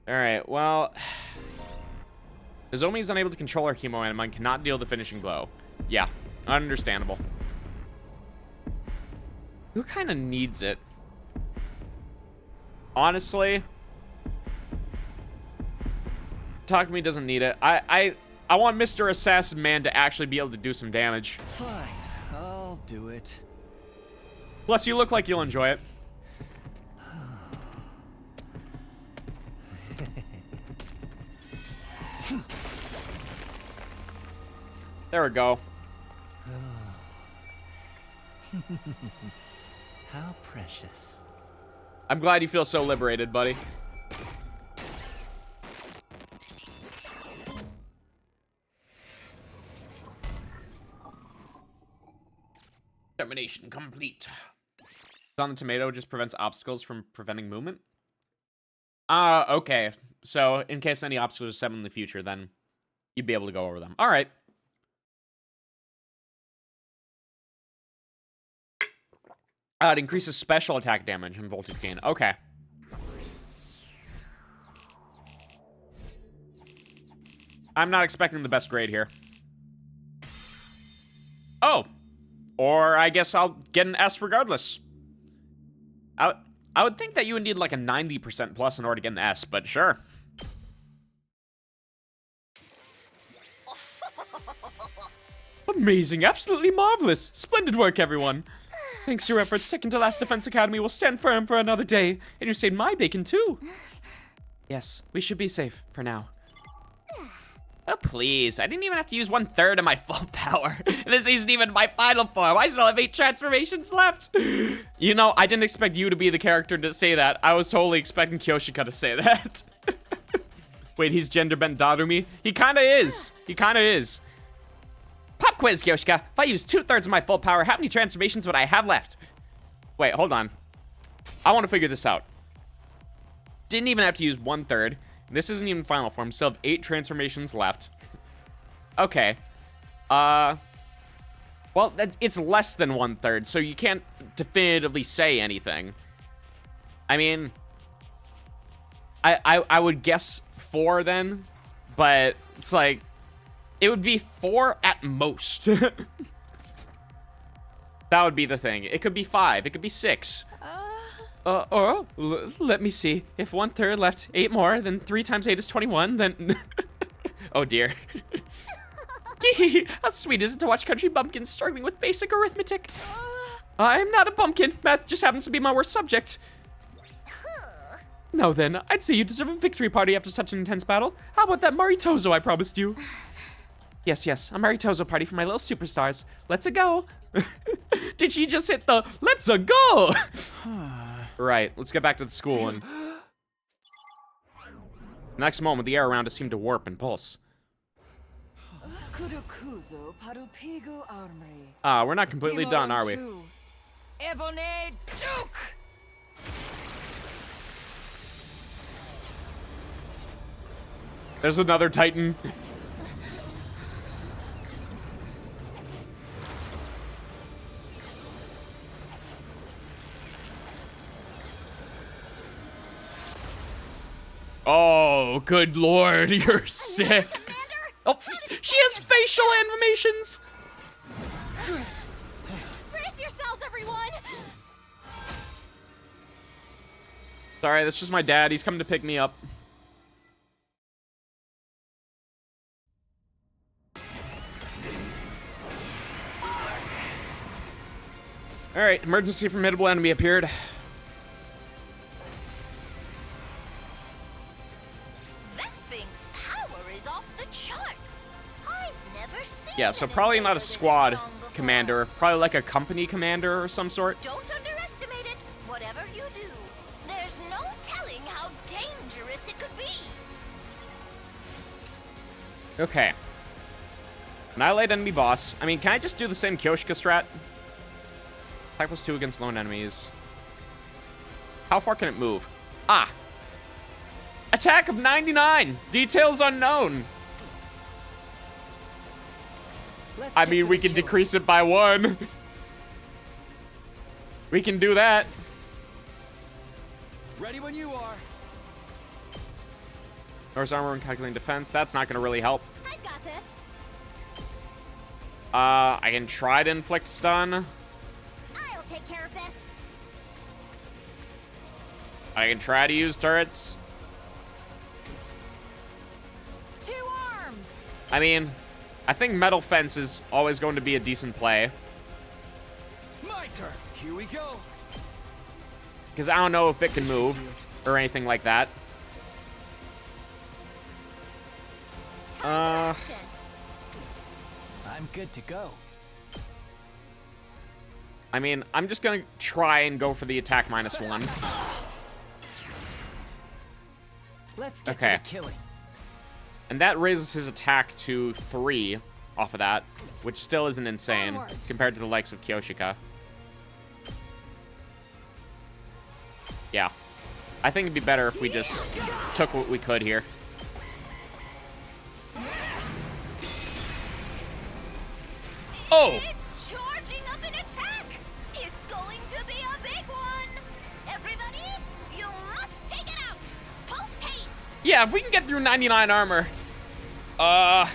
Alright, well... Nozomi is unable to control her Hemo Anima and cannot deal the finishing blow. Yeah, understandable. Who kind of needs it? Honestly... Takumi doesn't need it. I want Mr. Assassin Man to actually be able to do some damage. Fine, I'll do it. Plus, you look like you'll enjoy it. There we go. How precious. I'm glad you feel so liberated, buddy. Termination complete. On the tomato just prevents obstacles from preventing movement. Okay. So in case any obstacles are set in the future, then you'd be able to go over them. All right. It increases special attack damage and voltage gain. Okay. I'm not expecting the best grade here. Oh. Or I guess I'll get an S regardless. I would think that you would need like a 90% plus in order to get an S, but sure. Amazing, absolutely marvelous. Splendid work, everyone. Thanks to your efforts, Second to Last Defense Academy will stand firm for another day, and you saved my bacon too. Yes, we should be safe for now. Oh, please. I didn't even have to use 1/3 of my full power. This isn't even my final form. I still have 8 transformations left. You know, I didn't expect you to be the character to say that. I was totally expecting Kyoshika to say that. Wait, he's gender bent Darumi? He kind of is. He kind of is. Pop quiz, Kyoshika. If I use 2/3 of my full power, how many transformations would I have left? Wait, hold on. I want to figure this out. Didn't even have to use 1/3. This isn't even final form. Still have 8 transformations left. Okay. Well, it's less than 1/3, so you can't definitively say anything. I mean, I would guess 4 then, but it's like, it would be 4 at most. That would be the thing. It could be 5. It could be 6. Let me see. If 1/3 left 8 more, then 3 times 8 is 21, then... Oh, dear. How sweet is it to watch country bumpkins struggling with basic arithmetic? I'm not a bumpkin. Math just happens to be my worst subject. No, then. I'd say you deserve a victory party after such an intense battle. How about that Maritozo I promised you? Yes, a Maritozo party for my little superstars. Let's-a go. Did she just hit the let's-a go? Right, let's get back to the school and... Next moment, the air around us seemed to warp and pulse. We're not completely done, are we? There's another Titan. Oh, good lord, you're sick. Oh, she has facial animations. Brace yourselves, everyone! Sorry, that's just my dad. He's coming to pick me up. Alright, emergency formidable enemy appeared. That thing's power is off the charts. I've never seen Yeah, so anything probably not a this squad strong before. commander. Probably like a company commander or some sort. Don't underestimate it. Whatever you do, there's no telling how dangerous it could be. Okay. Annihilate enemy boss. I mean, can I just do the same Kyoshika strat? Attack +2 against lone enemies. How far can it move? Ah! Attack of 99! Details unknown! I mean, we can decrease it by 1. We can do that. Ready when you are. Norse armor and calculating defense. That's not going to really help. I've got this. I can try to inflict stun. I'll take care of this. I can try to use turrets. 2 arms. I mean, I think metal fence is always going to be a decent play. My turn. Here we go. Because I don't know if it can move or anything like that. Time for action. I'm good to go. I mean, I'm just going to try and go for the attack -1. Let's get Okay. to the killing. And that raises his attack to 3 off of that, which still isn't insane Onward. compared to the likes of Kyoshika. Yeah. I think it'd be better if we just took what we could here. Oh! It's charging up an attack. It's going to be a big one. Everybody, you must take it out. Post haste. Yeah, if we can get through 99 armor, My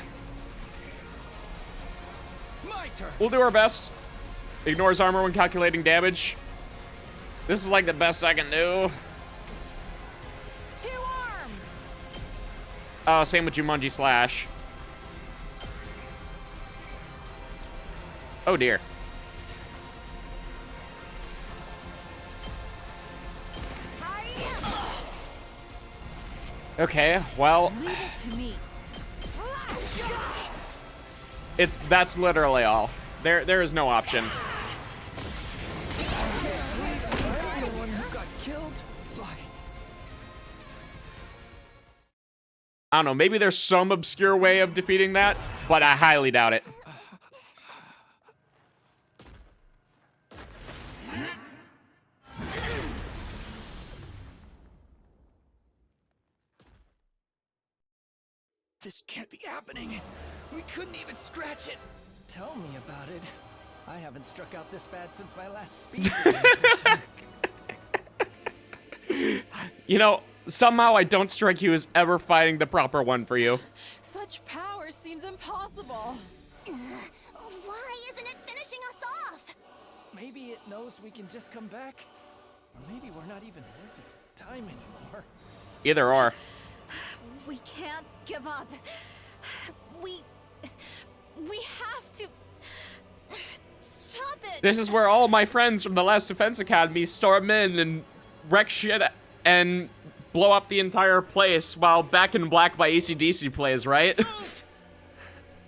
turn. we'll do our best. Ignores armor when calculating damage. This is like the best I can do. 2 arms. Same with Jumanji Slash. Oh dear. Okay, well, Leave it to me. that's literally all. There is no option. Still one who got killed? Fight. I don't know, maybe there's some obscure way of defeating that, but I highly doubt it. This can't be happening. We couldn't even scratch it. Tell me about it. I haven't struck out this bad since my last speed session. You know, somehow I don't strike you as ever fighting the proper one for you. Such power seems impossible. Why isn't it finishing us off? Maybe it knows we can just come back. Or maybe we're not even worth its time anymore. Either or. We can't give up. We have to stop it. This is where all my friends from the last Defense Academy storm in and wreck shit and blow up the entire place while Back in Black by AC/DC plays, right? Don't!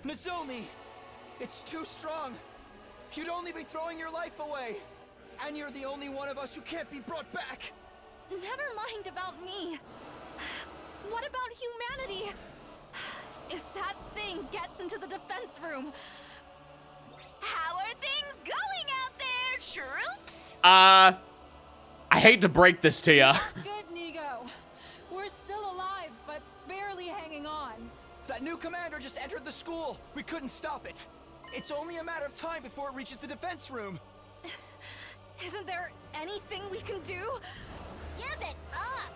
Nozomi! It's too strong. You'd only be throwing your life away. And you're the only one of us who can't be brought back. Never mind about me. What about humanity? If that thing gets into the defense room. How are things going out there, troops? I hate to break this to ya. Good, Nigo. We're still alive, but barely hanging on. That new commander just entered the school. We couldn't stop it. It's only a matter of time before it reaches the defense room. Isn't there anything we can do? Give it up!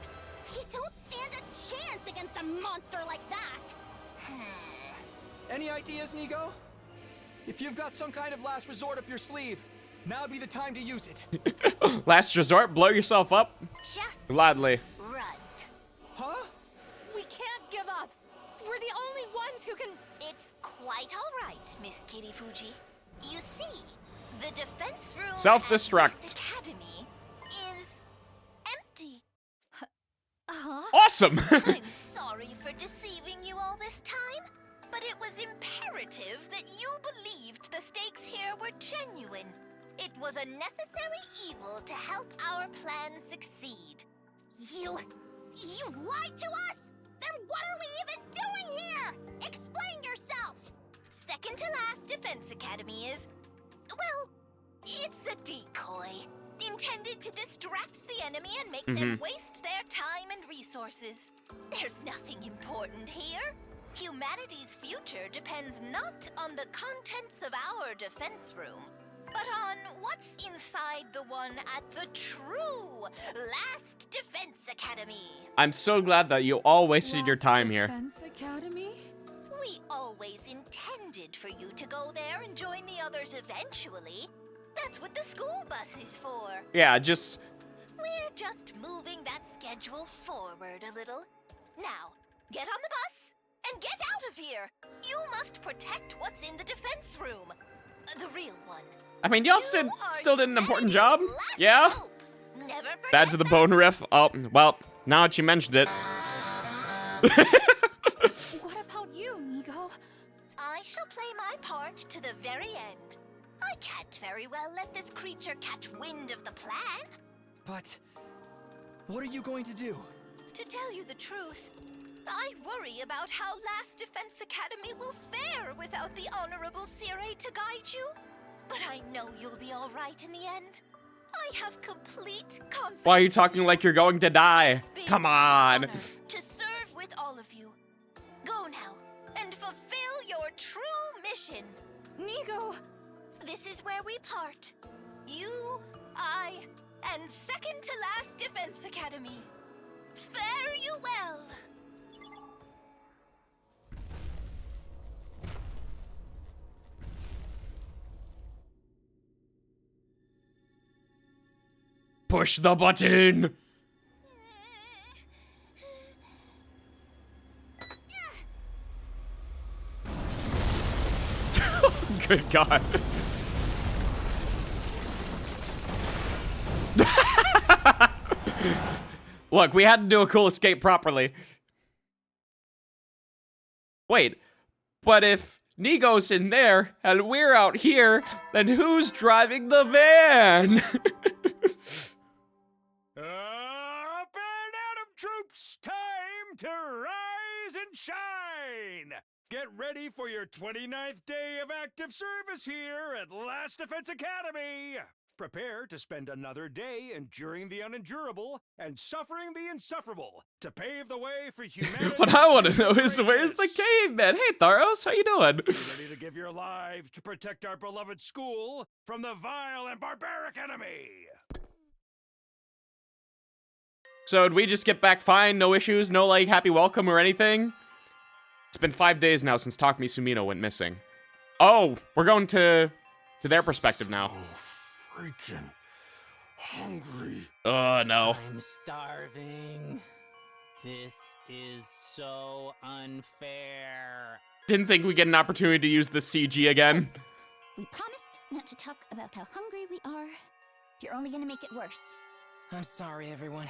You don't stand a chance against a monster like that! Any ideas, Nigo? If you've got some kind of last resort up your sleeve, now'd be the time to use it. Last resort, blow yourself up? Just Gladly. run. Huh? We can't give up. We're the only ones who can... It's quite all right, Miss Kirifuji. You see, the defense room Self-destruct. at this academy is empty. Awesome! I'm sorry for deceiving you all this time, but it was imperative that you believed the stakes here were genuine. It was a necessary evil to help our plan succeed. You lied to us? Then what are we even doing here? Explain yourself! Second to last Defense Academy is, well, it's a decoy. Intended to distract the enemy and make them waste their time and resources. There's nothing important here. Humanity's future depends not on the contents of our defense room, but on what's inside the one at the true Last Defense Academy. I'm so glad that you all wasted your time here. Defense Academy? We always intended for you to go there and join the others eventually. That's what the school bus is for. Yeah, just... We're just moving that schedule forward a little. Now, get on the bus and get out of here. You must protect what's in the defense room. The real one. I mean, y'all You still are did an important humanity's job. last Yeah? hope. Never forget Bad to the that. bone riff. Oh, well, now that you mentioned it. What about you, Nigo? I shall play my part to the very end. I can't very well let this creature catch wind of the plan. But what are you going to do? To tell you the truth, I worry about how Last Defense Academy will fare without the Honorable Sire to guide you. But I know you'll be all right in the end. I have complete confidence. Why are you in talking like you're going to die? It's been Come an on. honor to serve with all of you. Go now and fulfill your true mission. Nigo! This is where we part. You, I, and second to last Defense Academy. Fare you well. Push the button! Good God. Look, we had to do a cool escape properly. Wait, but if Nigo's in there and we're out here, then who's driving the van? Up and at 'em, troops! Time to rise and shine! Get ready for your 29th day of active service here at Last Defense Academy! Prepare to spend another day enduring the unendurable and suffering the insufferable to pave the way for humanity. What I want to know is, where's the caveman? Hey, Tharos, how you doing? Ready to give your lives to protect our beloved school from the vile and barbaric enemy! So did we just get back fine? No issues? No, like, happy welcome or anything? It's been 5 days now since Takumi Sumino went missing. Oh, we're going to their perspective now. freaking hungry. Oh, no. I'm starving. This is so unfair. Didn't think we'd get an opportunity to use the CG again. We promised not to talk about how hungry we are. You're only gonna make it worse. I'm sorry, everyone.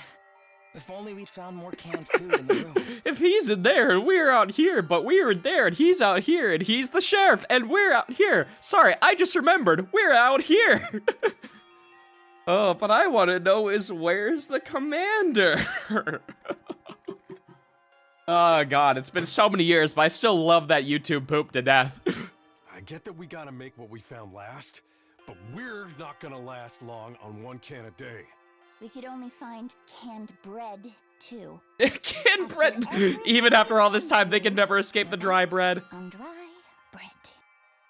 If only we'd found more canned food in the room. If he's in there and we're out here, but we're in there and he's out here and he's the sheriff and we're out here. Sorry, I just remembered. We're out here. Oh, but I want to know is where's the commander? Oh, God, it's been so many years, but I still love that YouTube poop to death. I get that we gotta make what we found last, but we're not gonna last long on 1 can a day. We could only find canned bread, too. Canned bread. Even after all this time, they can never escape the dry bread. On dry bread.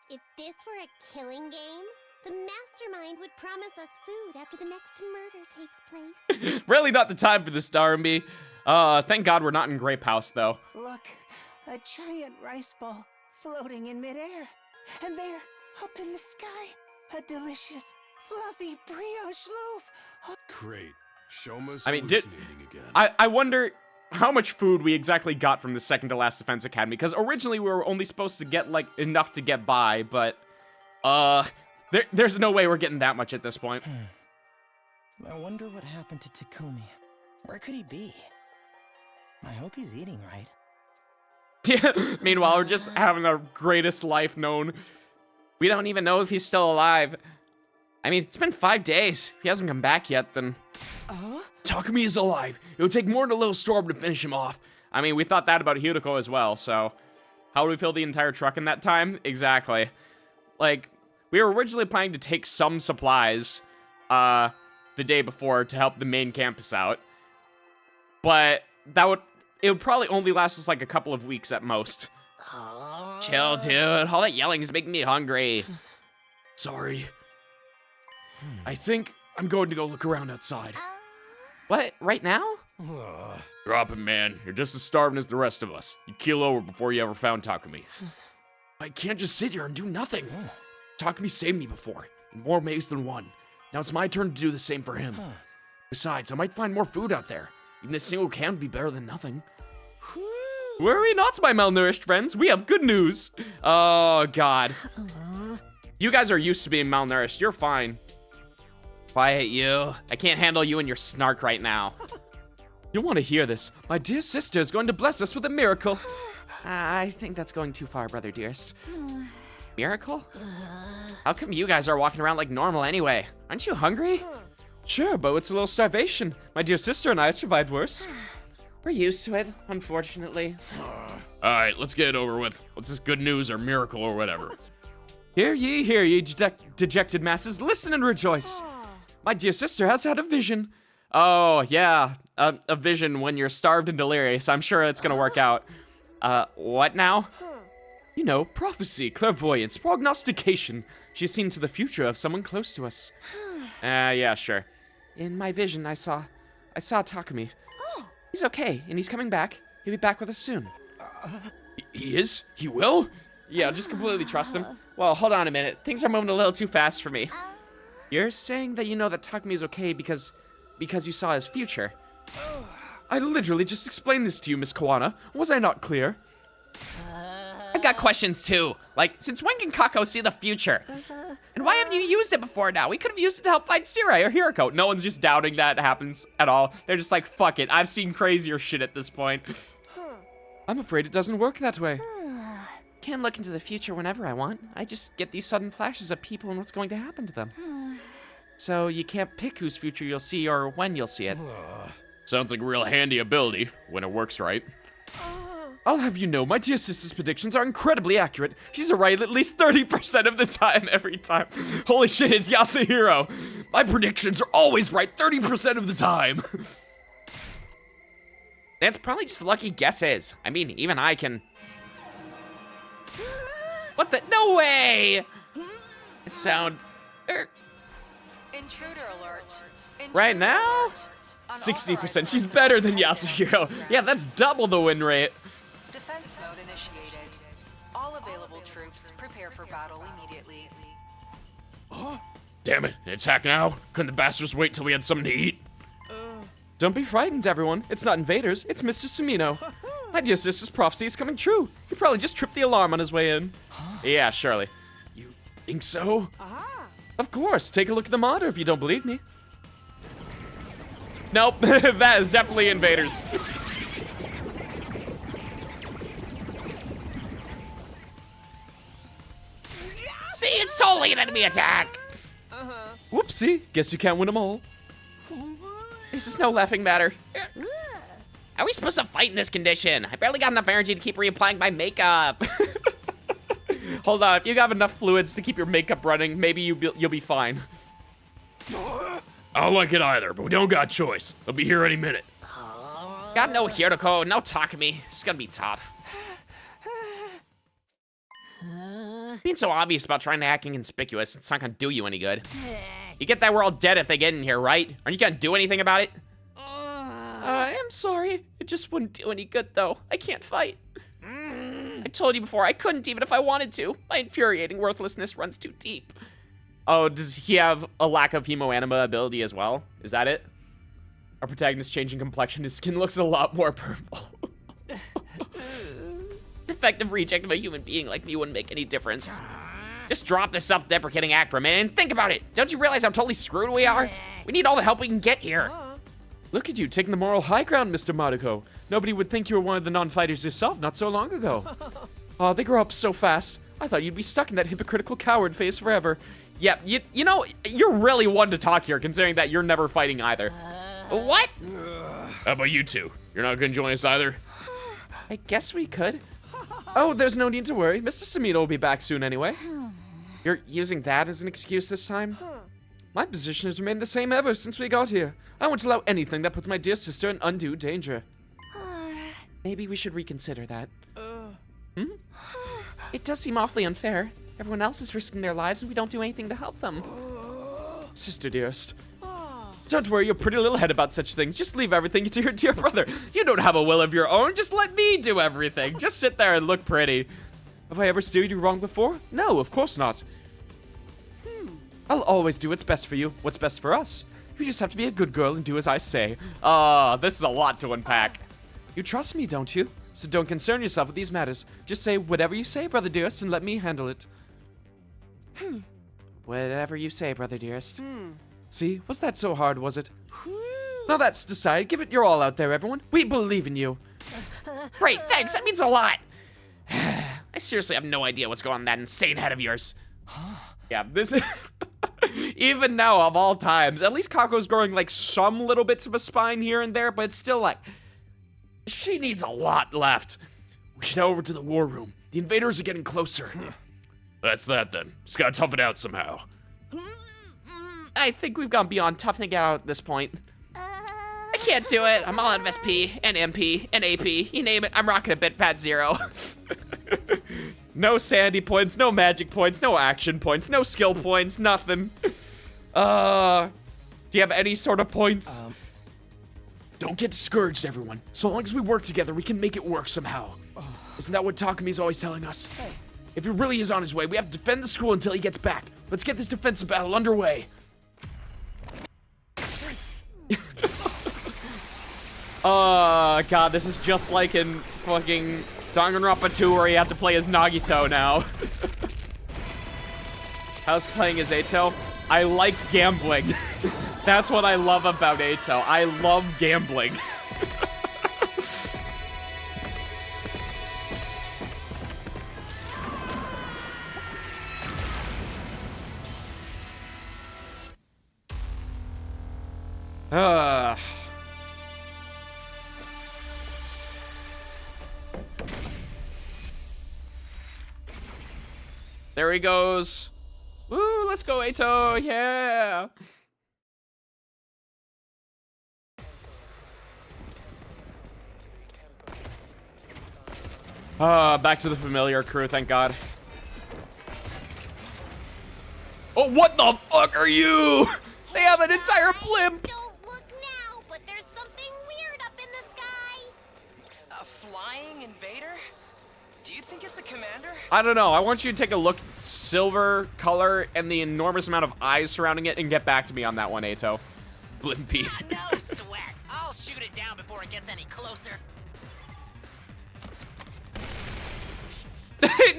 If this were a killing game, the mastermind would promise us food after the next murder takes place. Really not the time for this, Darby. Thank God we're not in Grape House, though. Look, a giant rice ball floating in midair. And there, up in the sky, a delicious, fluffy brioche loaf. Great. Shoma's I mean, hallucinating again. I wonder how much food we exactly got from the second to last Defense Academy, because originally we were only supposed to get, like, enough to get by, but, there's no way we're getting that much at this point. I wonder what happened to Takumi. Where could he be? I hope he's eating right. Yeah, meanwhile, we're just having the greatest life known. We don't even know if he's still alive. I mean, it's been 5 days. If he hasn't come back yet, then... Takumi is alive. It would take more than a little storm to finish him off. I mean, we thought that about Hideko as well, so... How would we fill the entire truck in that time? Exactly. Like, we were originally planning to take some supplies, the day before to help the main campus out. But it would probably only last us like a couple of weeks at most. Chill, dude. All that yelling is making me hungry. Sorry. I think I'm going to go look around outside. What? Right now? Drop it, man. You're just as starving as the rest of us. You keel over before you ever found Takumi. I can't just sit here and do nothing. Takumi saved me before, in more ways than one. Now it's my turn to do the same for him. Besides, I might find more food out there. Even a single can would be better than nothing. Worry not, my malnourished friends. We have good news. Oh, God. You guys are used to being malnourished. You're fine. Quiet, you. I can't handle you and your snark right now. You'll want to hear this. My dear sister is going to bless us with a miracle. I think that's going too far, brother dearest. Miracle? How come you guys are walking around like normal anyway? Aren't you hungry? Sure, but it's a little starvation. My dear sister and I survived worse. We're used to it, unfortunately. Alright, let's get it over with. What's this good news or miracle or whatever? Hear ye, dejected masses, listen and rejoice. My dear sister has had a vision. Oh, yeah, a vision when you're starved and delirious. I'm sure it's gonna work out. What now? You know, prophecy, clairvoyance, prognostication. She's seen to the future of someone close to us. Yeah, sure. In my vision, I saw Takumi. He's okay, and he's coming back. He'll be back with us soon. He is? He will? Yeah, just completely trust him. Well, hold on a minute. Things are moving a little too fast for me. You're saying that you know that Takumi is okay because you saw his future. I literally just explained this to you, Miss Kawana. Was I not clear? I've got questions too. Like, since when can Kako see the future? And why haven't you used it before now? We could have used it to help find Sirai or Hiriko. No one's just doubting that happens at all. They're just like, fuck it. I've seen crazier shit at this point. I'm afraid it doesn't work that way. Can't look into the future whenever I want. I just get these sudden flashes of people and what's going to happen to them. So you can't pick whose future you'll see or when you'll see it. Sounds like a real handy ability, when it works right. I'll have you know, my dear sister's predictions are incredibly accurate. She's right at least 30% of the time, every time. Holy shit, it's Yasuhiro. My predictions are always right 30% of the time. That's probably just lucky guesses. I mean, even I can... What the? No way! It sound... Intruder alert. Right now? 60%. She's better than Yasuhiro. Yeah, that's double the win rate. Defense mode initiated. All available troops prepare for battle immediately. Damn it, an attack now? Couldn't the bastards wait till we had something to eat? Don't be frightened, everyone. It's not invaders, it's Mr. Sumino. My dear sister's prophecy is coming true. He probably just tripped the alarm on his way in. Yeah, surely. You think so? Of course, take a look at the monitor if you don't believe me. Nope, that is definitely invaders. See, it's totally an enemy attack. Whoopsie, guess you can't win them all. This is no laughing matter. How are we supposed to fight in this condition? I barely got enough energy to keep reapplying my makeup. Hold on, if you have enough fluids to keep your makeup running, maybe you'll be fine. I don't like it either, but we don't got a choice. I'll be here any minute. Got no Hiroko, no Takumi. It's gonna be tough. Being so obvious about trying to act inconspicuous, it's not gonna do you any good. You get that we're all dead if they get in here, right? Aren't you gonna do anything about it? I'm sorry. It just wouldn't do any good, though. I can't fight. I told you before, I couldn't even if I wanted to. My infuriating worthlessness runs too deep. Oh, does he have a lack of hemoanima ability as well? Is that it? Our protagonist changing complexion, his skin looks a lot more purple. Defective reject of a human being like me wouldn't make any difference. Just drop this self-deprecating act for a minute and think about it. Don't you realize how totally screwed we are? We need all the help we can get here. Look at you, taking the moral high ground, Mr. Maruko. Nobody would think you were one of the non-fighters yourself not so long ago. Oh, they grow up so fast. I thought you'd be stuck in that hypocritical coward phase forever. Yeah, you know, you're really one to talk here, considering that you're never fighting either. What? How about you two? You're not gonna join us either? I guess we could. Oh, there's no need to worry. Mr. Sumino will be back soon anyway. You're using that as an excuse this time? My position has remained the same ever since we got here. I won't allow anything that puts my dear sister in undue danger. Maybe we should reconsider that. It does seem awfully unfair. Everyone else is risking their lives and we don't do anything to help them. Sister dearest. Don't worry your pretty little head about such things. Just leave everything to your dear brother. You don't have a will of your own. Just let me do everything. Just sit there and look pretty. Have I ever steered you wrong before? No, of course not. I'll always do what's best for you, what's best for us. You just have to be a good girl and do as I say. This is a lot to unpack. You trust me, don't you? So don't concern yourself with these matters. Just say whatever you say, brother dearest, and let me handle it. Whatever you say, brother dearest. See, was that so hard, was it? Now that's decided. Give it your all out there, everyone. We believe in you. Great, thanks, that means a lot. I seriously have no idea what's going on in that insane head of yours. Yeah, this is... Even now, of all times, at least Kako's growing, like, some little bits of a spine here and there, but it's still, like... She needs a lot left. We should head over to the war room. The invaders are getting closer. That's that, then. Just gotta tough it out somehow. I think we've gone beyond toughing it out at this point. I can't do it. I'm all out of SP, and MP, and AP. You name it, I'm rocking a bit pad 0. No sandy points, no magic points, no action points, no skill points, nothing. Do you have any sort of points? Don't get discouraged, everyone. So long as we work together, we can make it work somehow. Isn't that what Takumi's always telling us? If he really is on his way, we have to defend the school until he gets back. Let's get this defensive battle underway. God, this is just like in fucking Danganronpa 2 where you have to play as Nagito now. How's playing as Eito? I like gambling. That's what I love about Eito. I love gambling. There he goes. Woo, let's go, Eito, yeah. Back to the familiar crew, thank God. Oh, what the fuck are you? They have an entire blimp. Don't look now, but there's something weird up in the sky. A flying invader? Do you think guess a commander? I don't know. I want you to take a look at silver color and the enormous amount of eyes surrounding it and get back to me on that one, Ato. Blimpy. No sweat. I'll shoot it down before it gets any closer.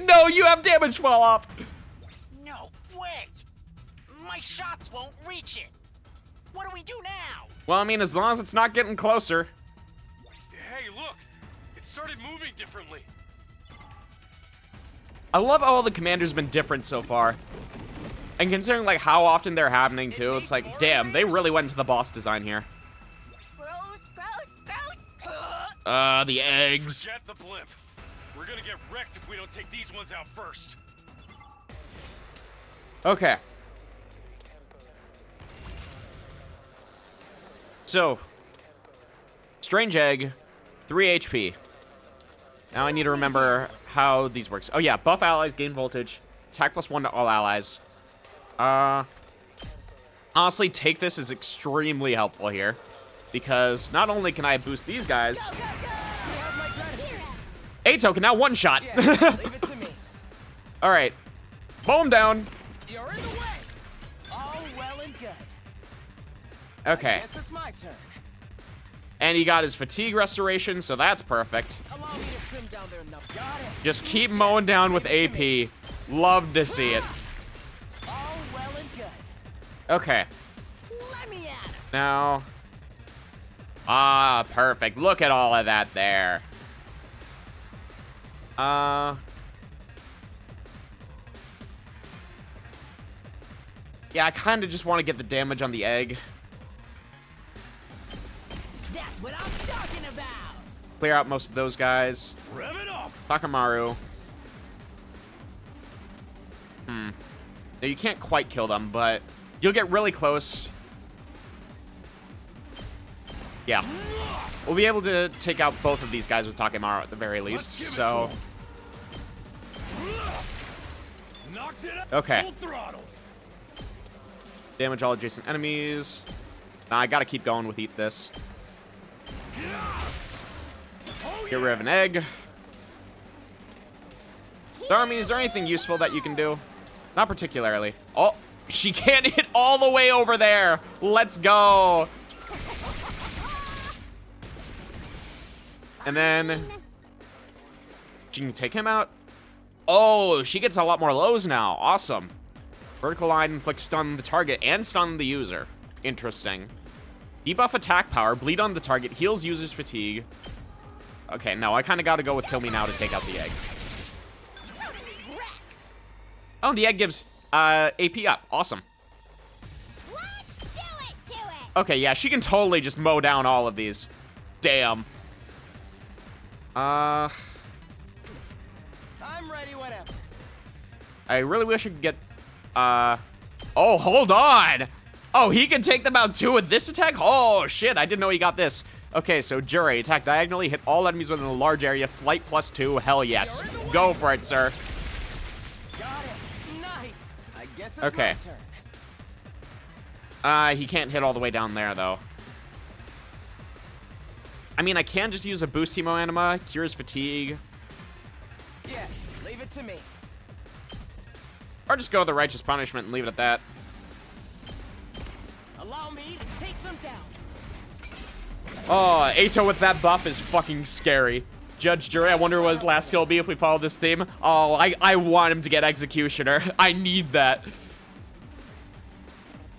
No, you have damage fall off. No way. My shots won't reach it. What do we do now? Well, I mean, as long as it's not getting closer. Hey, look! It started moving differently. I love how all the commanders have been different so far. And considering, like, how often they're happening, too, it's like, damn, they really went into the boss design here. Gross, gross, gross. The eggs. Forget the blimp. We're gonna get wrecked if we don't take these ones out first. Okay. So, Strange Egg, 3 HP. Now I need to remember how these works. Oh yeah, buff allies, gain voltage, attack +1 to all allies. Honestly, take this is extremely helpful here. Because not only can I boost these guys, Ato can now one-shot. Yes, leave it to me. Alright, bow him down. You're in the way. All well and good. Okay. Guess it's my turn. And he got his fatigue restoration, so that's perfect. Allow me to trim down their enough. Got it. Just keep mowing down with AP. Love to see it. All well and good. Okay. Let me at him. Now. Ah, perfect. Look at all of that there. Yeah, I kind of just want to get the damage on the egg. That's what I'm talking about. Clear out most of those guys. Rev it up! Takamaru. No, you can't quite kill them, but you'll get really close. Yeah. We'll be able to take out both of these guys with Takamaru at the very least, so... Knocked it out. Okay. Full throttle. Damage all adjacent enemies. Nah, I gotta keep going with Eat This. Get rid of an egg. Darmy, is there anything useful that you can do? Not particularly. Oh, she can't hit all the way over there. Let's go. And then she can take him out. Oh, she gets a lot more lows now. Awesome. Vertical line inflicts stun on the target and stun the user. Interesting. Debuff attack power, bleed on the target, heals user's fatigue. Okay, no, I kind of got to go with kill me now to take out the egg. Oh, the egg gives AP up. Awesome. Let's do it to it. Okay, yeah, she can totally just mow down all of these. Damn. I'm ready whenever. I really wish I could get, oh, hold on. Oh, he can take them out too with this attack? Oh, shit, I didn't know he got this. Okay, so Jury, attack diagonally, hit all enemies within a large area, flight +2, hell yes. Go for it, sir. Got it. Nice. I guess it's Okay. my turn. He can't hit all the way down there, though. I mean, I can just use a boost Hemo Anima, cures fatigue, Yes, leave it to me. or just go with the Righteous Punishment and leave it at that. Allow me to take them down. Oh, Ato with that buff is fucking scary. Judge, Jury, I wonder what his last skill will be if we follow this theme. Oh, I want him to get Executioner. I need that.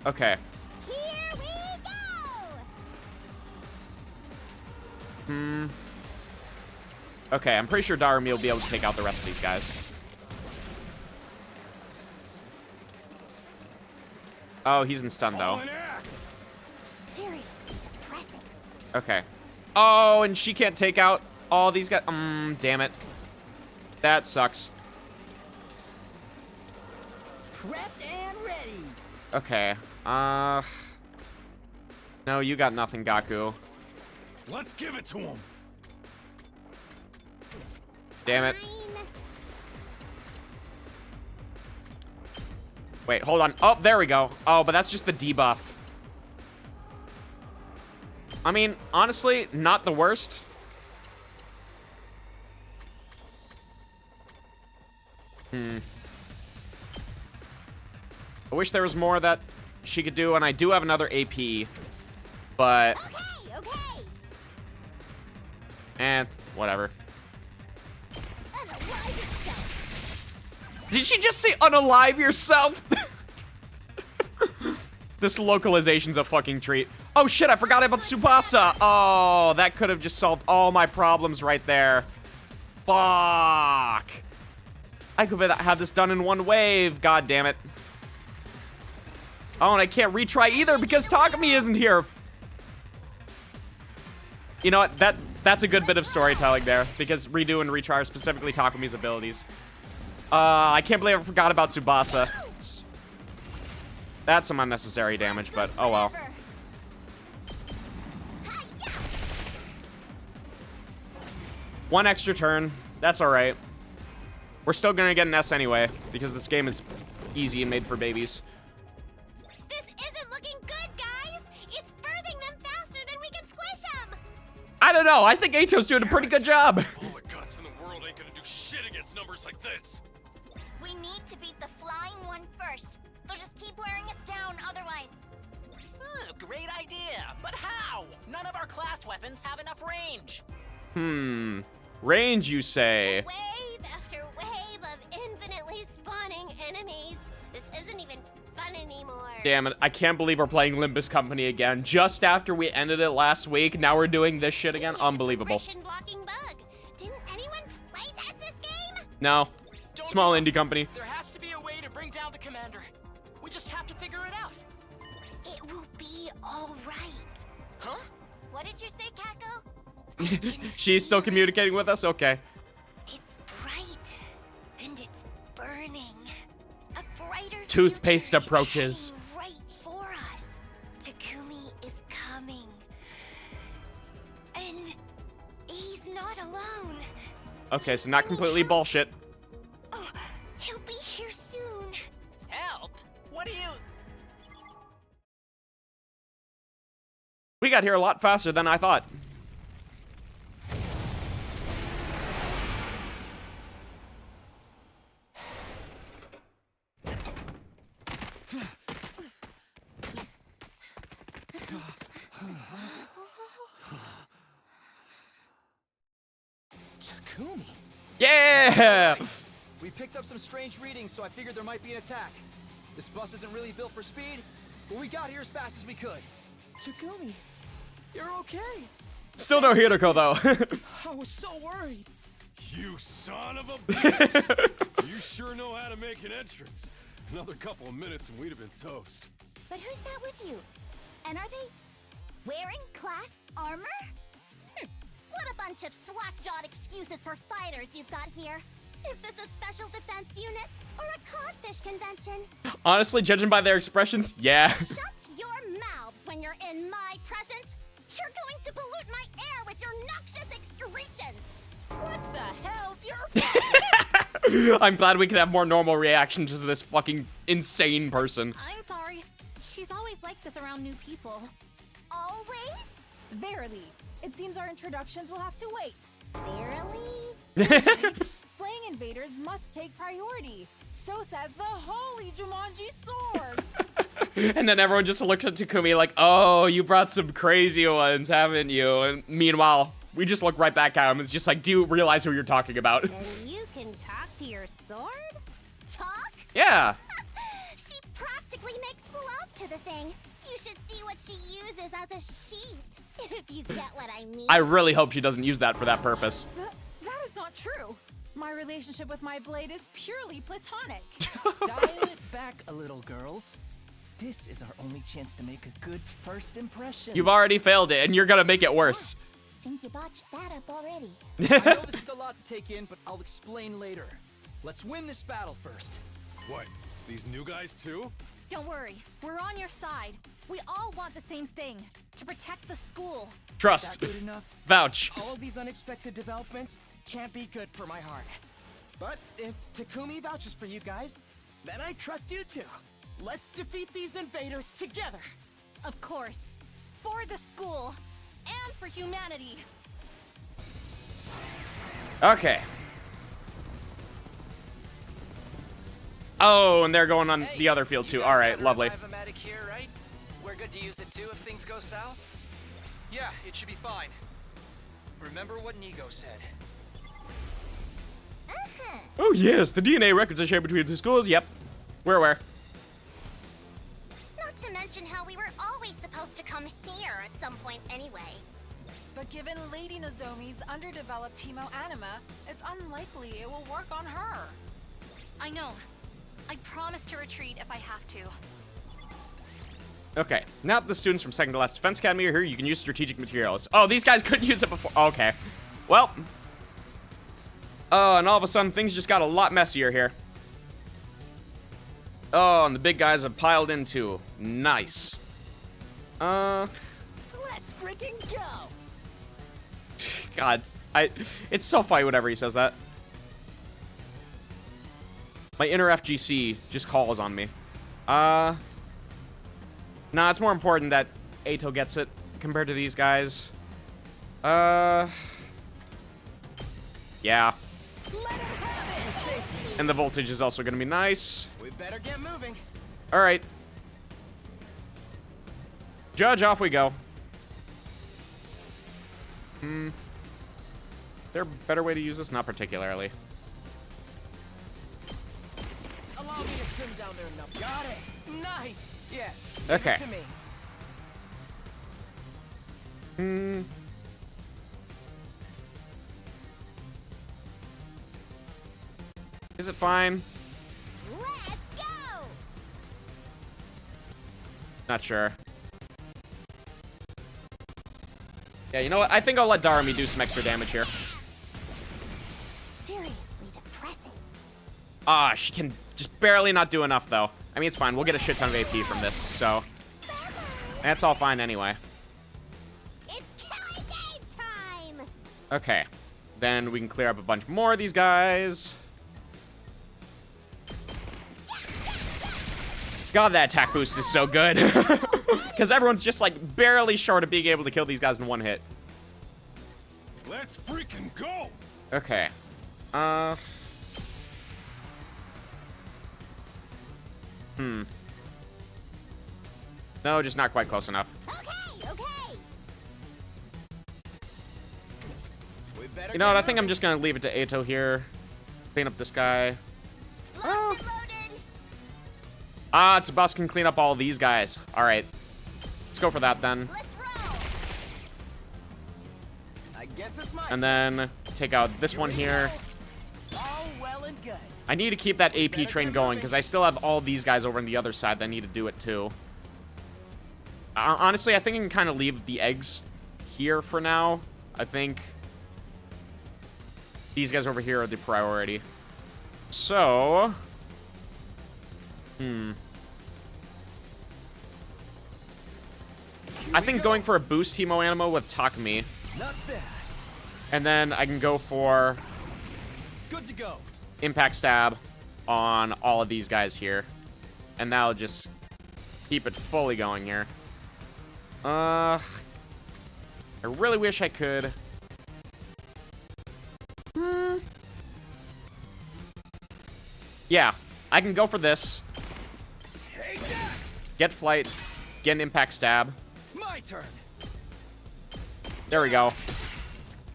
Okay. Here we go. Okay, I'm pretty sure Darumi will be able to take out the rest of these guys. Oh, he's in stun, though. Seriously depressing. Okay. Oh, and she can't take out all these guys. Damn it. That sucks. Prepped and ready. Okay. No, you got nothing, Gaku. Let's give it to him. Damn it. Fine. Wait, hold on. Oh, there we go. Oh, but that's just the debuff. I mean, honestly, not the worst. I wish there was more that she could do, and I do have another AP, but... Okay. Whatever. Unalive yourself. Did she just say unalive yourself? This localization's a fucking treat. Oh shit, I forgot about Tsubasa. Oh, that could have just solved all my problems right there. Fuck. I could have had this done in one wave. God damn it. Oh, and I can't retry either because Takumi isn't here. You know what? That's a good bit of storytelling there, because redo and retry are specifically Takumi's abilities. I can't believe I forgot about Tsubasa. That's some unnecessary damage, but oh well. One extra turn. That's alright. We're still gonna get an S anyway, because this game is easy and made for babies. This isn't looking good, guys. It's birthing them faster than we can squish them. I don't know. I think Ato's doing a pretty good job. All the guts in the world ain't gonna do shit against numbers like this. We need to beat the flying one first. They'll just keep wearing us down otherwise. Great idea, but how? None of our class weapons have enough range. Range, you say? Wave after wave of infinitely spawning enemies. This isn't even fun anymore. Damn it. I can't believe we're playing Limbus Company again. Just after we ended it last week, now we're doing this shit again? Unbelievable. Blocking bug. Didn't anyone playtest this game? No. Small indie company. There has to be a way to bring down the commander. We just have to figure it out. It will be all right. Huh? What did you say, Kako? She's still communicating with us? Okay. It's bright, and it's burning. A brighter Toothpaste future is approaches. heading right for us. Takumi is coming. And he's not alone. Okay, so not completely bullshit. Oh, he'll be here soon. Help? What do you... We got here a lot faster than I thought. Takumi. Yeah! We picked up some strange readings, so I figured there might be an attack. This bus isn't really built for speed, but we got here as fast as we could. Takumi, you're okay. Still no Hiroko, though. I was so worried. You son of a bitch! You sure know how to make an entrance. Another couple of minutes and we'd have been toast. But who's that with you? And are they wearing class armor? What a bunch of slack-jawed excuses for fighters you've got here. Is this a special defense unit or a codfish convention? Honestly, judging by their expressions, yeah. Shut your mouths when you're in my presence. You're going to pollute my air with your noxious excretions. What the hell's your... I'm glad we could have more normal reactions to this fucking insane person. I'm sorry. She's always like this around new people. Always? Verily. It seems our introductions will have to wait. Verily? Slaying invaders must take priority. So says the holy Jumanji sword. And then everyone just looks at Takumi like, oh, you brought some crazy ones, haven't you? And meanwhile, we just look right back at him. It's just like, do you realize who you're talking about? And you can talk to your sword? Talk? Yeah. She practically makes love to the thing. You should see what she uses as a sheath, if you get what I mean. I really hope she doesn't use that for that purpose. That is not true. My relationship with my blade is purely platonic. Dial it back a little, girls. This is our only chance to make a good first impression. You've already failed it, and you're gonna make it worse. Think you botched that up already. I know this is a lot to take in, but I'll explain later. Let's win this battle first. What? These new guys too? Don't worry, we're on your side. We all want the same thing, to protect the school. Trust. Is that good enough? Vouch. All of these unexpected developments can't be good for my heart. But if Takumi vouches for you guys, then I trust you too. Let's defeat these invaders together. Of course. For the school. And for humanity. Okay. Oh, and they're going on Hey, the other field too. you All guys right, gotta lovely. revive a medic here, right? We're good to use it too if things go south? Yeah, it should be fine. Remember what Nigo said. Oh yes, the DNA records are shared between the schools. Yep, we're aware. Not to mention how we were always supposed to come here at some point anyway. But given Lady Nozomi's underdeveloped hemoanima, it's unlikely it will work on her. I know. I promise to retreat if I have to. Okay, now that the students from second to last defense academy are here, you can use strategic materials. Oh, these guys couldn't use it before. Okay, well. Oh, and all of a sudden things just got a lot messier here. Oh, and the big guys have piled in too. Nice. Let's freaking go! God, it's so funny whenever he says that. My inner FGC just calls on me. Nah, it's more important that Ato gets it compared to these guys. Yeah. And the voltage is also gonna be nice. We better get moving. All right. Judge, off we go. Is there a better way to use this? Not particularly. Allow me to trim down their numbers. Got it. Nice. Yes. Okay. Give it to me. Is it fine? Let's go! Not sure. Yeah, you know what? I think I'll let Darumi do some extra damage here. Seriously depressing. Ah, she can just barely not do enough, though. I mean, it's fine. We'll get a shit ton of AP from this, so... That's all fine anyway. It's killing game time! Okay. Then we can clear up a bunch more of these guys. God, that attack boost is so good. Because everyone's just, like, barely short of being able to kill these guys in one hit. Let's freaking go! Okay. No, just not quite close enough. Okay, okay! We better You know what? I get think I'm moving. just gonna leave it to Ato here. Clean up this guy. Locked and loaded! Ah, Tsubasa can clean up all these guys. All right. Let's go for that then. Let's roll! I guess it's my And turn. then take out this one here. All well and good. I need to keep that AP train going because I still have all these guys over on the other side that need to do it too. Honestly, I think I can kind of leave the eggs here for now. I think these guys over here are the priority. So... I think going for a boost Hemo Animo with Takumi. Not bad. And then I can go for Good to go. Impact Stab on all of these guys here. And that'll just keep it fully going here. I really wish I could. Yeah, I can go for this. Take that! Get Flight, get an Impact Stab. My turn. There we go.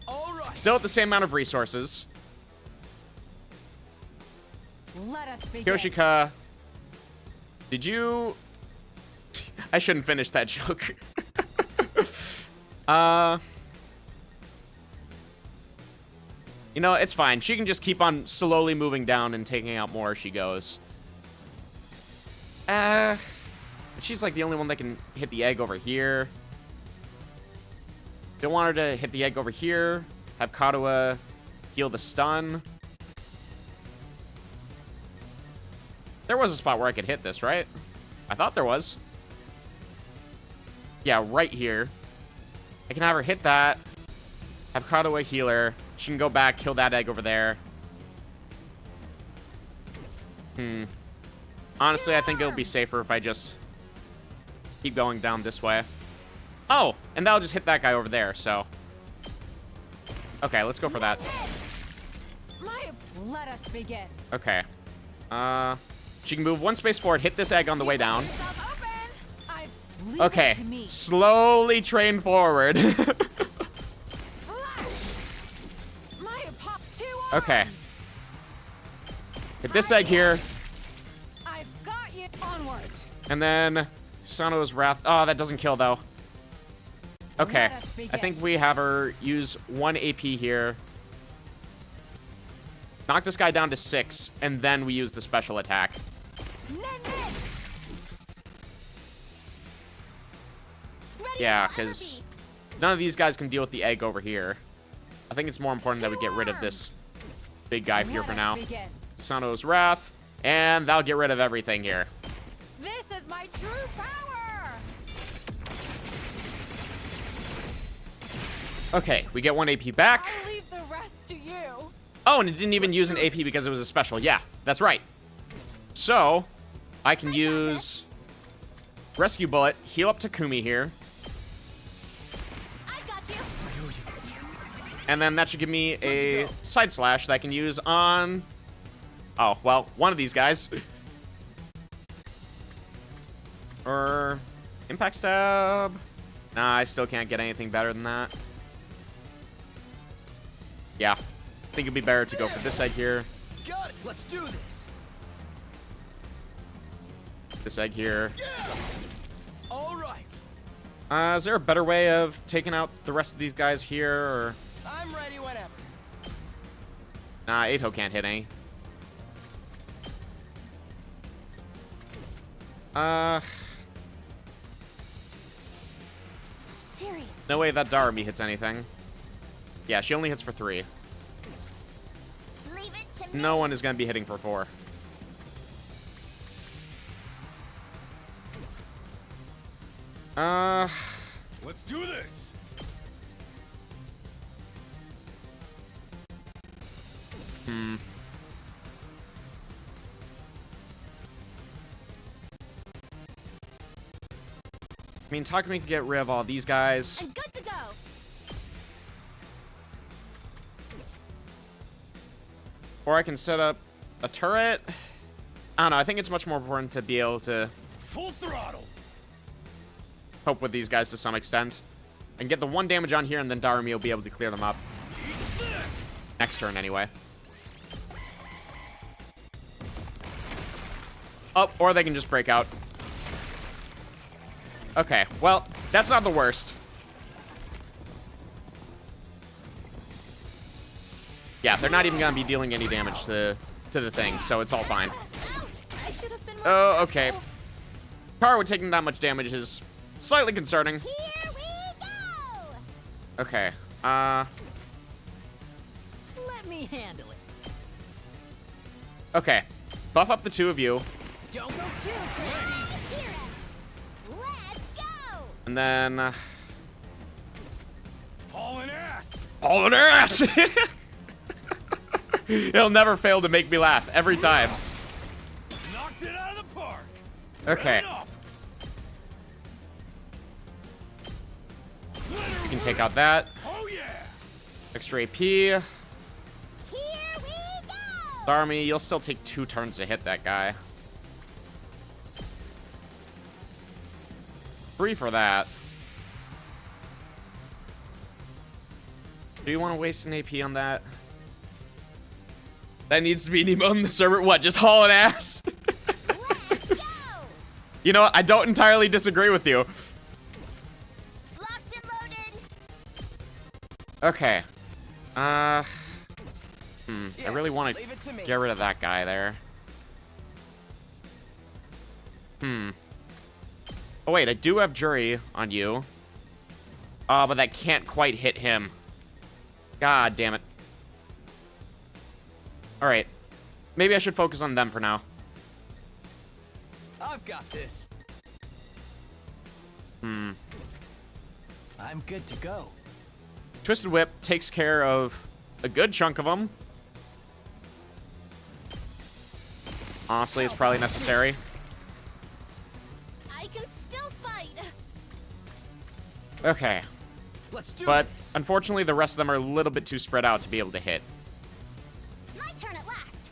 All right. Still at the same amount of resources. Let us begin. Kyoshika, did you... I shouldn't finish that joke. You know, it's fine. She can just keep on slowly moving down and taking out more as she goes. She's like the only one that can hit the egg over here. Don't want her to hit the egg over here. Have Katawa heal the stun. There was a spot where I could hit this, right? I thought there was. Yeah, right here. I can have her hit that. Have Katawa heal her. She can go back, kill that egg over there. Honestly, I think it'll be safer if I just keep going down this way. Oh, and that'll just hit that guy over there, so. Okay, let's go for that. Let us begin. Okay. She can move 1 space forward, hit this egg on the way down. Leave Okay, it to me. slowly train forward. Maya popped 2 Okay. arms. Hit this egg here, I've got you. Onward. and then Sano's Wrath. Oh, that doesn't kill, though. Okay, Let us begin. I think we have her use 1 AP here. Knock this guy down to 6, and then we use the special attack. Yeah, because none of these guys can deal with the egg over here. I think it's more important that we get rid of this big guy here for now. Sano's Wrath, and that'll get rid of everything here. This is my true power. Okay, we get 1 AP back. I'll leave the rest to you. Oh, and it didn't even use an AP because it was a special. Yeah, that's right. So, I can use Rescue Bullet, heal up Takumi here. I got you. And then that should give me a Side Slash that I can use on... Oh, well, one of these guys. Or... Impact Stab? Nah, I still can't get anything better than that. Yeah. I think it'd be better to go for this egg here. Got it. Let's do this. This egg here. All right. Is there a better way of taking out the rest of these guys here, or... I'm ready whenever. Nah, Eito can't hit any. Seriously. No way that Darumi hits anything. Yeah, she only hits for 3. Leave it to me. No one is going to be hitting for 4. Let's do this. I mean, Takumi can get rid of all these guys. I'm good to go. Or I can set up a turret. I don't know. I think it's much more important to be able to Full throttle. cope with these guys to some extent. And get the 1 damage on here, and then Darumi will be able to clear them up. Next turn, anyway. Oh, or they can just break out. Okay, well, that's not the worst. Yeah, they're not even going to be dealing any damage to the thing, so it's all fine. I should have been more Oh, okay. careful. Kurara taking that much damage is slightly concerning. Here we go. Okay, Let me handle it. okay. Buff up the 2 of you, Don't go too crazy. Here it. Let's go. and then... Hauling ass. All in her ass! He'll never fail to make me laugh, every time. Knocked it out of the park. Okay, Up. you can take out that. Oh yeah. Extra AP. Here we go. Darumi, you'll still take 2 turns to hit that guy. 3 for that. Do you want to waste an AP on that? That needs to be an emote in the server. What, just hauling ass? Let's go. You know what? I don't entirely disagree with you. Locked and loaded. Okay. I really Yes, want leave it to to me. get rid of that guy there. Oh, wait, I do have Jury on you. But that can't quite hit him. God damn it. Alright. Maybe I should focus on them for now. I've got this. I'm good to go. Twisted Whip takes care of a good chunk of them. Honestly, it's probably necessary. I can still fight. Okay. Let's do But this. unfortunately, the rest of them are a little bit too spread out to be able to hit. My turn at last.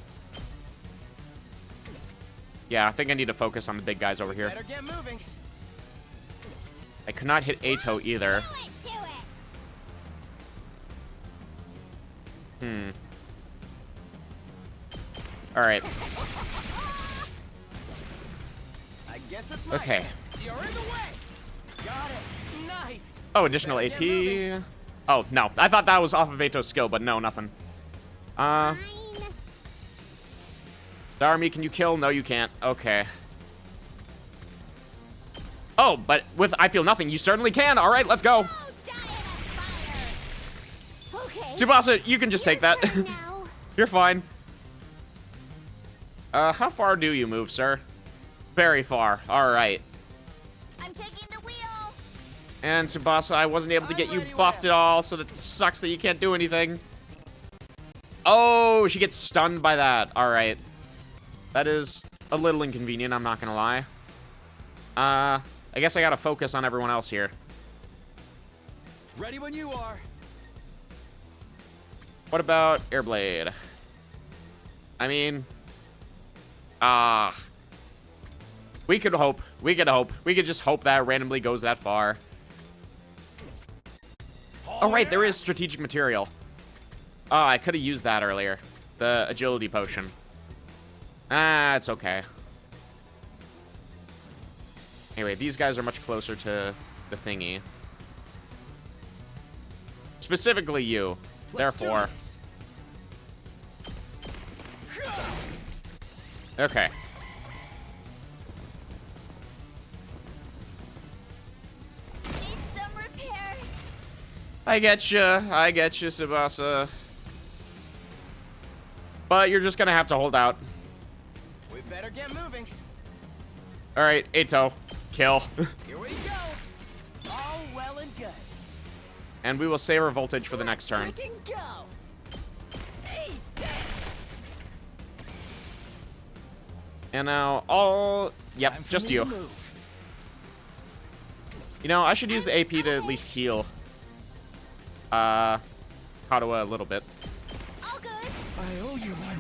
Yeah, I think I need to focus on the big guys over here. Better get moving. I could not hit Ato either. Alright. I guess it's my Okay. turn. You're in the way. Got it. Nice. Oh, additional Better get AP. Oh, no. I thought that was off of Ato's skill, but no, nothing. Darmy, can you kill? No, you can't. Okay. Oh, but with I feel nothing, you certainly can. All right, let's go. Okay. Tsubasa, you can just take that. Turn now. You're fine. How far do you move, sir? Very far. All right. I'm taking the wheel. And Tsubasa, I wasn't able to get you buffed at all, so that sucks that you can't do anything. Oh, she gets stunned by that. All right. That is a little inconvenient, I'm not gonna lie. I guess I gotta focus on everyone else here. Ready when you are. What about Airblade? I mean... we could hope. We could hope. We could just hope that randomly goes that far. Oh, right, there is strategic material. Oh, I could have used that earlier. The agility potion. Ah, it's okay. Anyway, these guys are much closer to the thingy. Specifically you. Therefore. Okay. Need some repairs. I get you, Tsubasa. But you're just gonna have to hold out. We better get moving. All right, Ato, kill. Here we go. All well and good. And we will save our voltage for the next turn. Freaking go. Hey, And now all, yep, just you. You know, I should use the AP to at least heal Katawa a little bit. All good. I owe you one.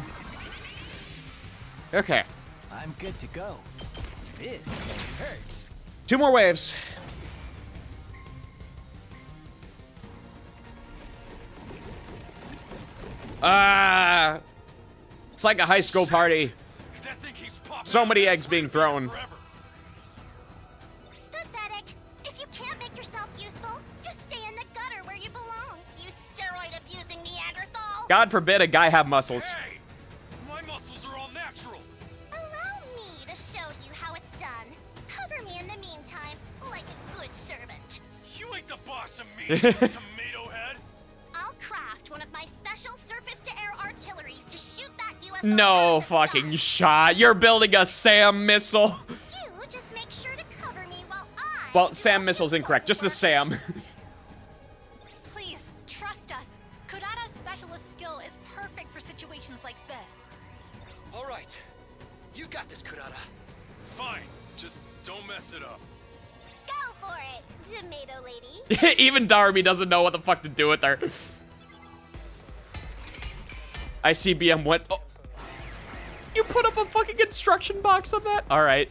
Okay, I'm good to go. This hurts. 2 more waves. It's like a high school party. So many eggs being thrown. Pathetic. If you can't make yourself useful, just stay in the gutter where you belong. You steroid-abusing Neanderthal. God forbid a guy have muscles. Hey! My muscles are all natural. Allow me to show you how it's done. Cover me in the meantime, like a good servant. You ain't the boss of me, tomato head. I'll craft one of my special surface-to-air artilleries to shoot that UFO. No fucking shot. You're building a SAM missile. You just make sure to cover me while I. Well, SAM missile's incorrect. Just a SAM. Please, trust us. Kurara's specialist skill is perfect for situations like this. All right. You got this, Kurara. Fine, just don't mess it up. Go for it, tomato lady. Even Darby doesn't know what the fuck to do with her. ICBM went. Oh. You put up a fucking instruction box on that? Alright.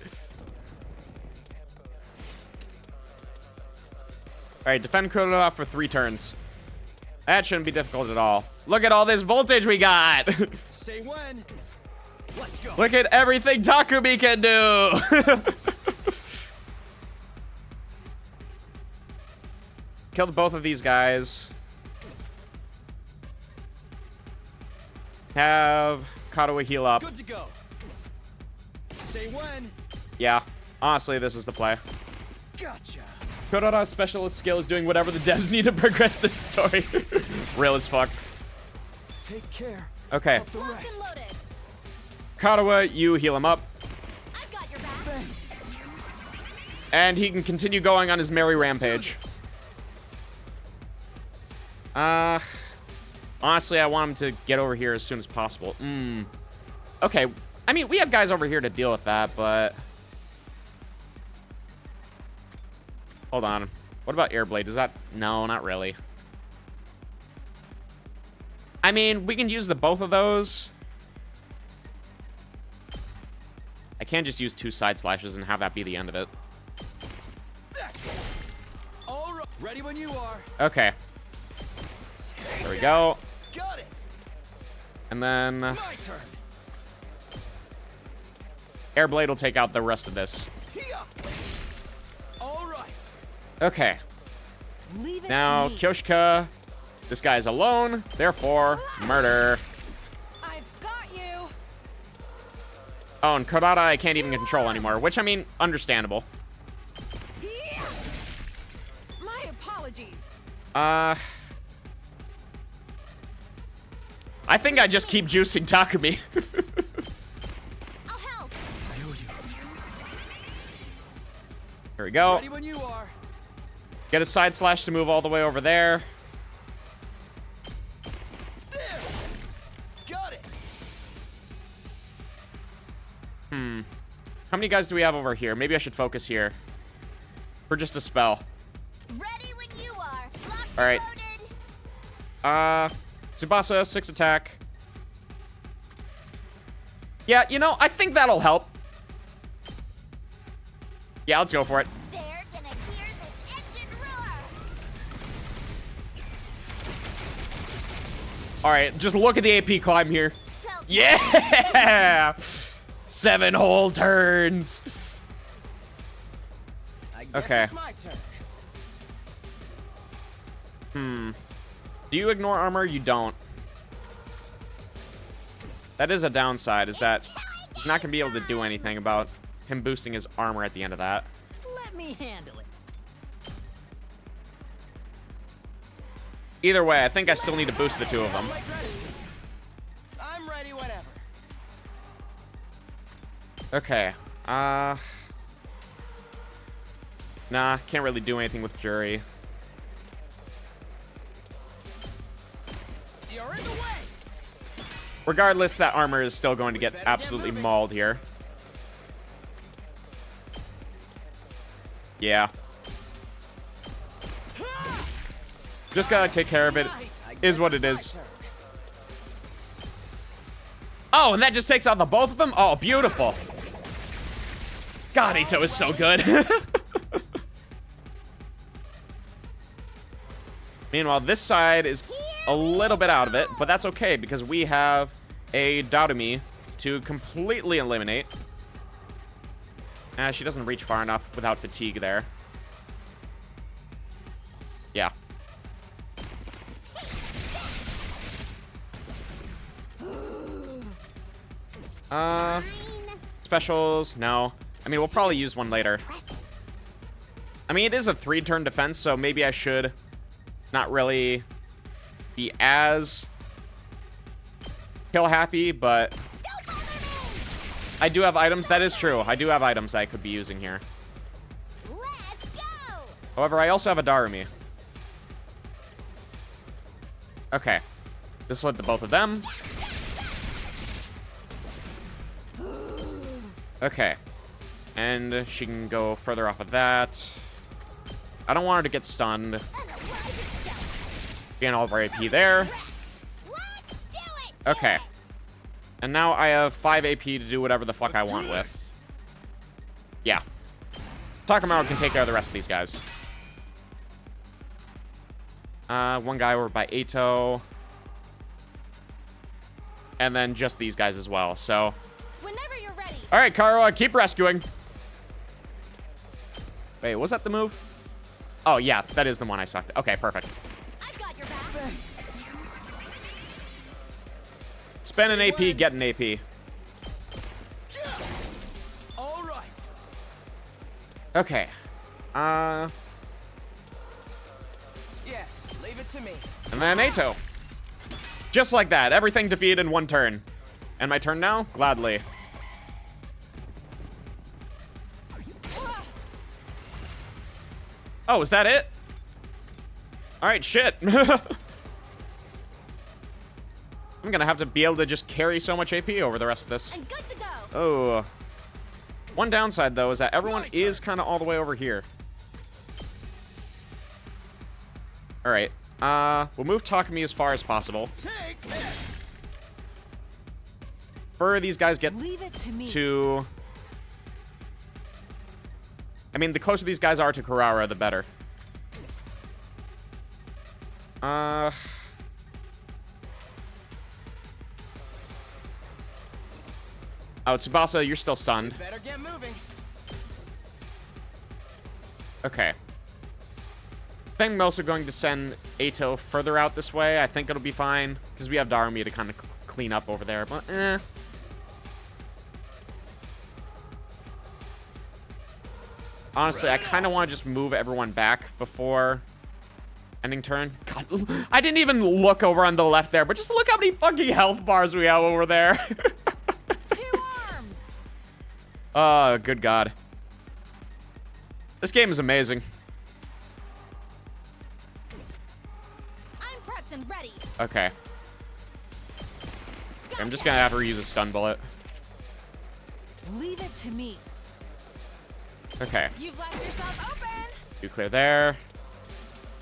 Alright, defend Kurara for 3 turns. That shouldn't be difficult at all. Look at all this voltage we got! Say when. Let's go. Look at everything Takumi can do! Killed both of these guys. Have Katawa heal up. Good to go. Say when. Yeah, honestly, this is the play. Gotcha. Kurara's specialist skill is doing whatever the devs need to progress this story. Real as fuck. Take care. Okay. Of the rest. Katawa, you heal him up. I've got your back. Thanks. And he can continue going on his merry rampage. Honestly, I want him to get over here as soon as possible. Okay. I mean, we have guys over here to deal with that, but... Hold on. What about Airblade? Is that... No, not really. I mean, we can use the both of those. I can't just use 2 side slashes and have that be the end of it. That's it. All right. Ready when you are. Okay. There we go. Got it. And then My turn. Airblade will take out the rest of this. Here. All right. Okay. Leave it Now, to me. Kyoshika, this guy's alone, therefore, murder. I've got you. Oh, and Kurara I can't even control anymore, which, I mean, understandable. Yeah. My apologies. I think I just keep juicing Takumi. I'll help. Here we go. Ready when you are. Get a side slash to move all the way over there. There. Got it. How many guys do we have over here? Maybe I should focus here. For just a spell. Ready when you are. Locked All right. and loaded. Tsubasa, 6 attack. Yeah, you know, I think that'll help. Yeah, let's go for it. They're gonna hear this engine roar. All right, just look at the AP climb here. So Yeah! 7 whole turns. I guess Okay. it's my turn. Do you ignore armor? You don't. That is a downside, is that he's not going to be able to do anything about him boosting his armor at the end of that. Let me handle it. Either way, I think I still need to boost the 2 of them. Like gratitude. I'm ready whenever. Okay. Nah, can't really do anything with Jury. You're in the way. Regardless, that armor is still going to get absolutely mauled here. Yeah. Just gotta take care of it. Is what it is. Oh, and that just takes out the both of them? Oh, beautiful. God, Ito is so good. Meanwhile, this side is a little bit out of it, but that's okay because we have a Darumi to completely eliminate. She doesn't reach far enough without fatigue there. Yeah. Specials, no. I mean, we'll probably use one later. I mean, it is a 3-turn defense, so maybe I should not really be as kill happy, but I do have items. That is true. I do have items I could be using here. Let's go. However, I also have a Darumi. Okay. This will hit the both of them. Okay. And she can go further off of that. I don't want her to get stunned. Gain all of our AP there. Okay. And now I have 5 AP to do whatever the fuck I want with. Yeah. Takamaru can take care of the rest of these guys. One guy over by Eito. And then just these guys as well, so. Whenever you're ready. All right, Kara, keep rescuing. Wait, was that the move? Oh, yeah, that is the one I sucked. Okay, perfect. I've got your back. Spend an AP, get an AP. All right. Okay. Yes, leave it to me. And then Eito. Just like that, everything defeated in 1 turn. And my turn now? Gladly. Oh, is that it? Alright, shit. I'm gonna have to be able to just carry so much AP over the rest of this. I'm good to go. Oh. One downside, though, is that everyone is kind of all the way over here. Alright. We'll move Takumi as far as possible. Take this. Fur these guys get Leave it to me. to I mean, the closer these guys are to Kurara, the better. Oh, Tsubasa, you're still stunned. Better get moving. Okay. I think I'm also going to send Ato further out this way. I think it'll be fine, because we have Darumi to kind of clean up over there, but Honestly, I kind of want to just move everyone back before ending turn. God, I didn't even look over on the left there, but just look how many fucking health bars we have over there. 2 arms. Oh, good God. This game is amazing. I'm prepped and ready. Okay. I'm just gonna have her use a stun bullet. Leave it to me. Okay. You've left yourself open. You clear there.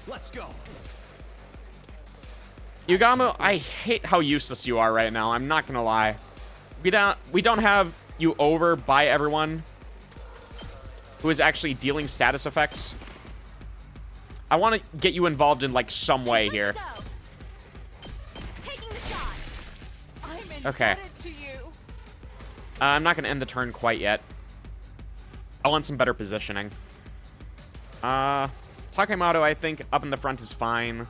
Let's go. Yugamo, I hate how useless you are right now. I'm not gonna lie. We don't have you over by everyone who is actually dealing status effects. I want to get you involved in like some way here. Taking the shot. I'm Okay. indebted to you. I'm not gonna end the turn quite yet. I want some better positioning. Takemoto, I think up in the front is fine.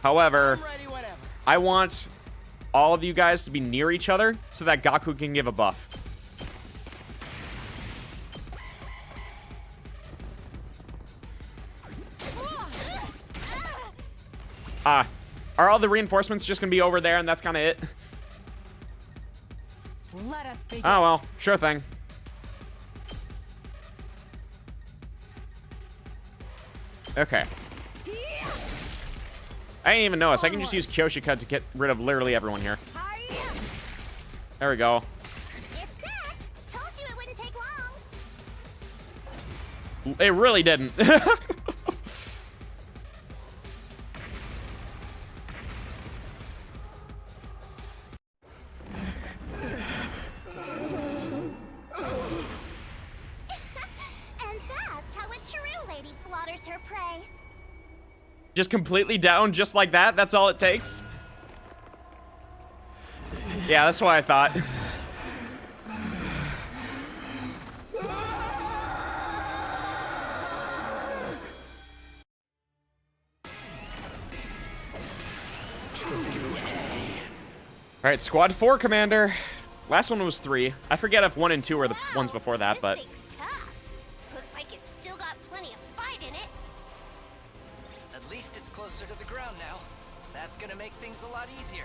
However, I want all of you guys to be near each other so that Gaku can give a buff. Are all the reinforcements just gonna be over there and that's kind of it? Let us begin. Oh, well, sure thing. Okay. I didn't even notice. I can just use Kyoshika to get rid of literally everyone here. There we go. It's set. Told you it wouldn't take long. It really didn't. And that's how a true lady slaughters her prey. Just completely down just like that? That's all it takes? Yeah, that's what I thought. Alright, Squad 4, Commander. Last one was 3. I forget if 1 and 2 were the ones before that, but... This thing's tough. Looks like it's still got plenty of fight in it. At least it's closer to the ground now. That's gonna make things a lot easier.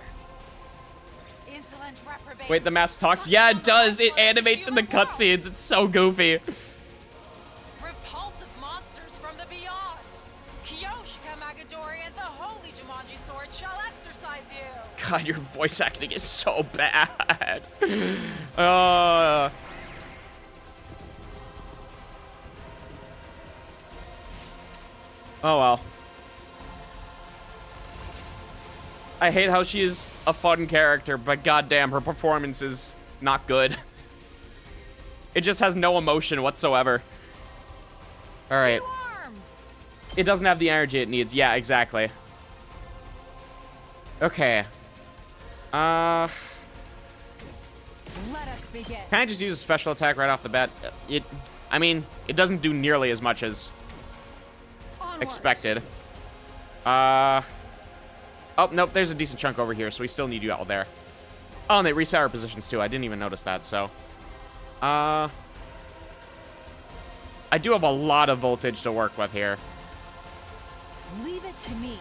Insolent reprobate. Wait, the mask talks? Yeah, it does. It animates in the cutscenes. It's so goofy. Repulsive monsters from the beyond. Kyoshika Magadori and the Holy Jumanji Sword shall exercise you. God, your voice acting is so bad. Oh, well. I hate how she is a fun character, but goddamn, her performance is not good. It just has no emotion whatsoever. All right. It doesn't have the energy it needs. Yeah, exactly. Okay. Let us begin. Can I just use a special attack right off the bat? I mean, it doesn't do nearly as much as expected. Oh, nope, there's a decent chunk over here, so we still need you out there. Oh, and they reset our positions too. I didn't even notice that, so. I do have a lot of voltage to work with here. Leave it to me.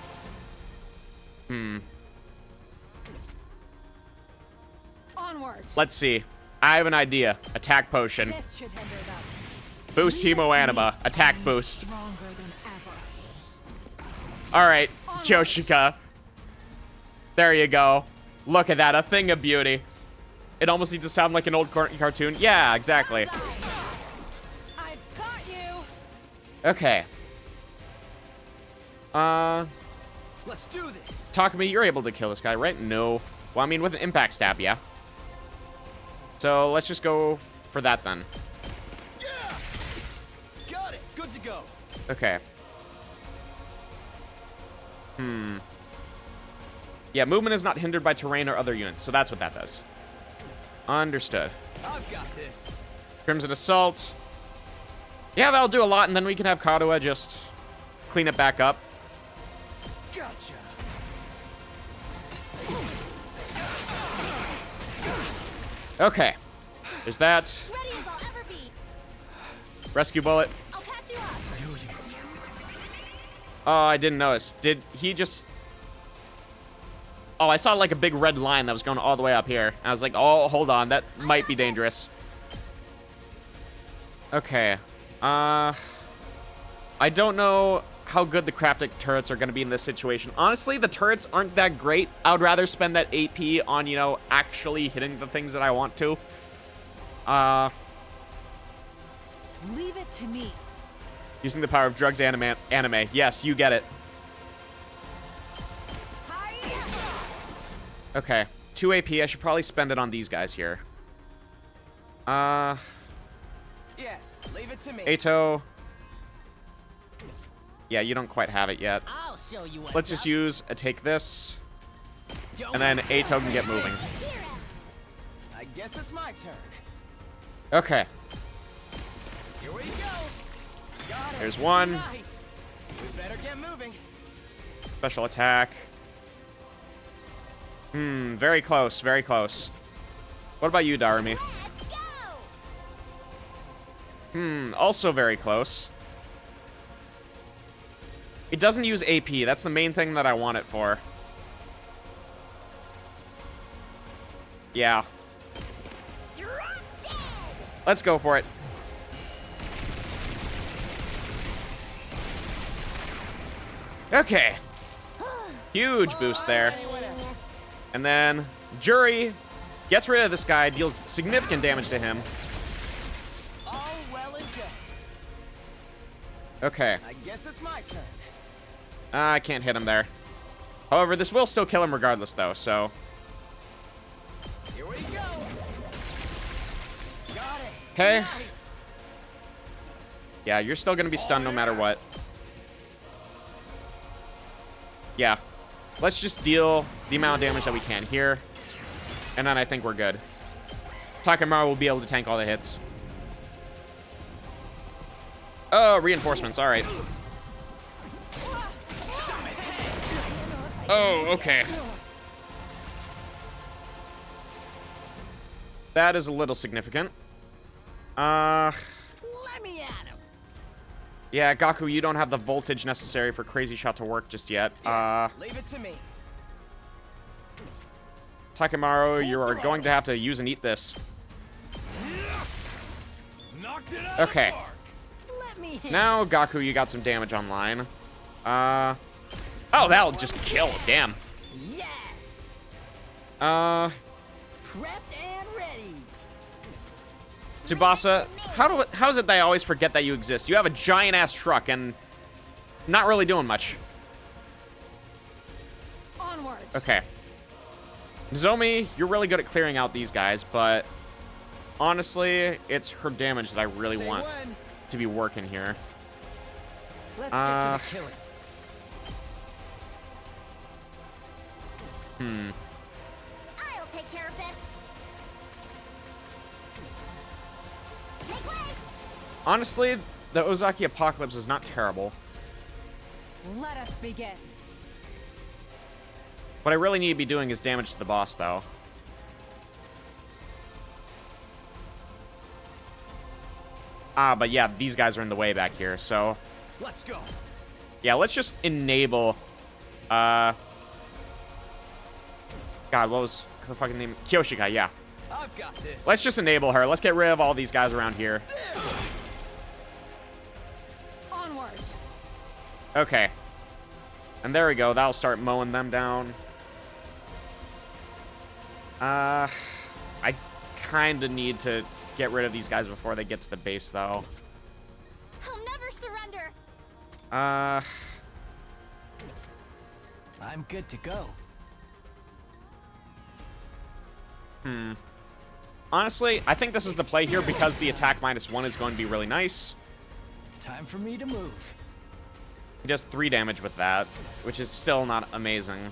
Onward. Let's see. I have an idea. Attack potion. This should hinder them. Boost Hemo Anima. Attack boost. Stronger than ever. Alright, Kyoshika. There you go. Look at that, a thing of beauty. It almost needs to sound like an old cartoon. Yeah, exactly. I've got you. Okay. Let's do this. Takumi, you're able to kill this guy, right? No. Well, I mean, with an impact stab, yeah. So let's just go for that then. to go. Okay. Yeah, movement is not hindered by terrain or other units, so that's what that does. Understood. I've got this. Crimson Assault. Yeah, that'll do a lot, and then we can have Kadoa just clean it back up. Gotcha. Okay. There's that. Ready as I'll ever be. Rescue bullet. I'll patch you up. Oh, I didn't notice. Did he just... Oh, I saw like a big red line that was going all the way up here. I was like, oh, hold on. That might be dangerous. Okay. I don't know how good the crafting turrets are going to be in this situation. Honestly, the turrets aren't that great. I would rather spend that AP on, you know, actually hitting the things that I want to. Leave it to me. Using the power of drugs anime. Yes, you get it. Okay. 2 AP. I should probably spend it on these guys here. Yes, leave it to me. Ato. Yeah, you don't quite have it yet. I'll show you what's Let's just up. use a take this. And then Ato can get moving. I guess it's my turn. Okay. Here we go. Got it. There's one. Nice. We better get moving. Special attack. Very close, very close. What about you, Darumi? Let's go. Also very close. It doesn't use AP. That's the main thing that I want it for. Yeah. Let's go for it. Okay. Huge boost there. And then Jury gets rid of this guy, deals significant damage to him. All well and good. Okay. I guess it's my turn. I can't hit him there. However, this will still kill him regardless, though, so... Here we go. Got it. Okay. Nice. Yeah, you're still gonna be stunned no matter what. Yeah. Let's just deal the amount of damage that we can here. And then I think we're good. Takemaru will be able to tank all the hits. Oh, reinforcements. All right. Oh, okay. That is a little significant. Let me at him. Yeah, Gaku, you don't have the voltage necessary for Crazy Shot to work just yet. Yes, leave it to me. Takemaru, you are going to have to use and eat this. Knocked it out Okay. of the park. Let me hit. Now, Gaku, you got some damage online. Oh, that'll just kill. Damn. Yes. Prepped and ready. Tsubasa, how is it that I always forget that you exist? You have a giant-ass truck and not really doing much. Onward. Okay. Nozomi, you're really good at clearing out these guys, but honestly, it's her damage that I really Say want when. to be working here. Let's get to the killing. I'll take care of this. Make way. Honestly, the Ozaki Apocalypse is not terrible. Let us begin. What I really need to be doing is damage to the boss, though. But yeah, these guys are in the way back here, so... Let's go. Yeah, let's just enable... God, what was her fucking name? Kyoshika, yeah. I've got this. Let's just enable her. Let's get rid of all these guys around here. Onward. Okay. And there we go. That'll start mowing them down. I kind of need to get rid of these guys before they get to the base, though. I'll never surrender. I'm good to go. Honestly, I think this is the play here because the attack -1 is going to be really nice. Time for me to move. He does 3 damage with that, which is still not amazing.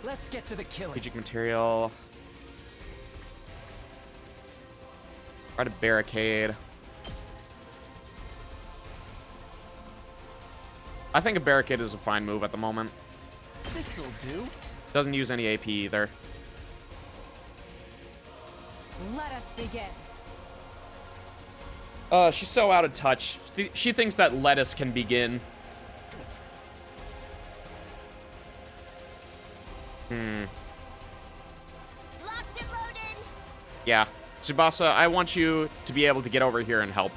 Let's get to the killing. Strategic material. Try to barricade. I think a barricade is a fine move at the moment. This'll do. Doesn't use any AP either. Let us begin. She's so out of touch. She thinks that lettuce can begin. Locked and loaded. Yeah. Tsubasa, I want you to be able to get over here and help.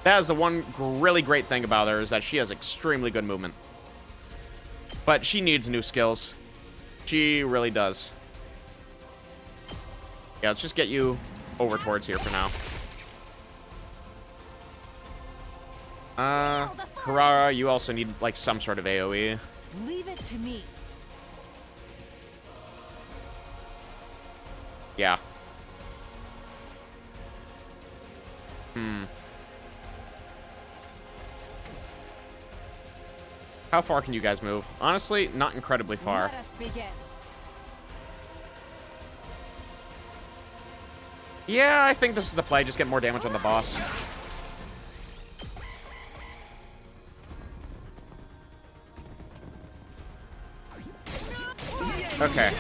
That is the one really great thing about her, is that she has extremely good movement. But she needs new skills. She really does. Yeah, let's just get you over towards here for now. Kurara, you also need, like, some sort of AoE. Leave it to me. Yeah. How far can you guys move? Honestly, not incredibly far. Let us begin. Yeah, I think this is the play. Just get more damage on the boss. Okay.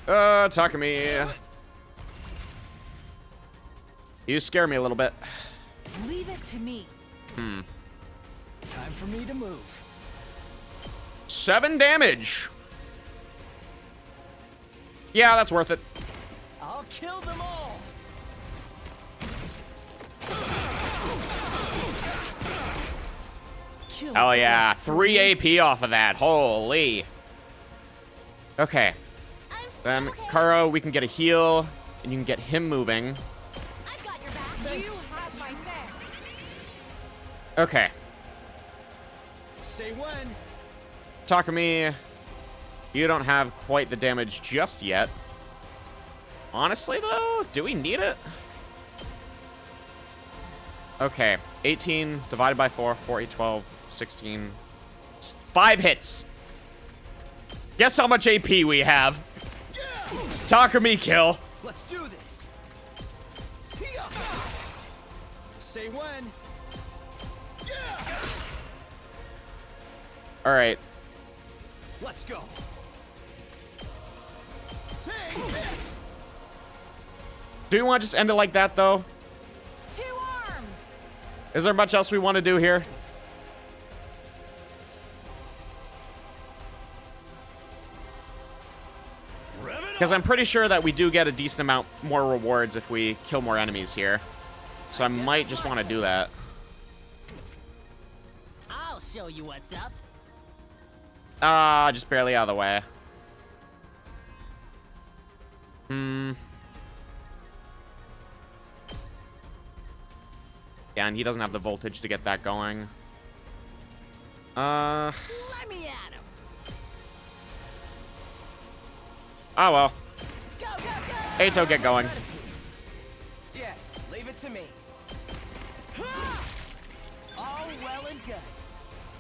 Takumi. You scare me a little bit. Leave it to me. Time for me to move. 7 damage. Yeah, that's worth it. I'll kill them all. Kill Oh yeah, those 3 AP off of that. Holy. Okay. Then Karo, we can get a heal, and you can get him moving. I've got your back. You have my thanks. Okay. Say when. Takumi, you don't have quite the damage just yet. Honestly, though, do we need it? Okay, 18 divided by 4, 4, 8, 12, 16. 5 hits. Guess how much AP we have. Takumi kill. Let's do this. Say when. All right. Let's go. Take this. Do we want to just end it like that, though? 2 arms. Is there much else we want to do here? Because I'm pretty sure that we do get a decent amount more rewards if we kill more enemies here. So I might just want to do that. I'll show you what's up. Just barely out of the way. Yeah, and he doesn't have the voltage to get that going. Let me at him. Oh well. Go, go, go. Ato, get going. Yes, leave it to me. All well and good.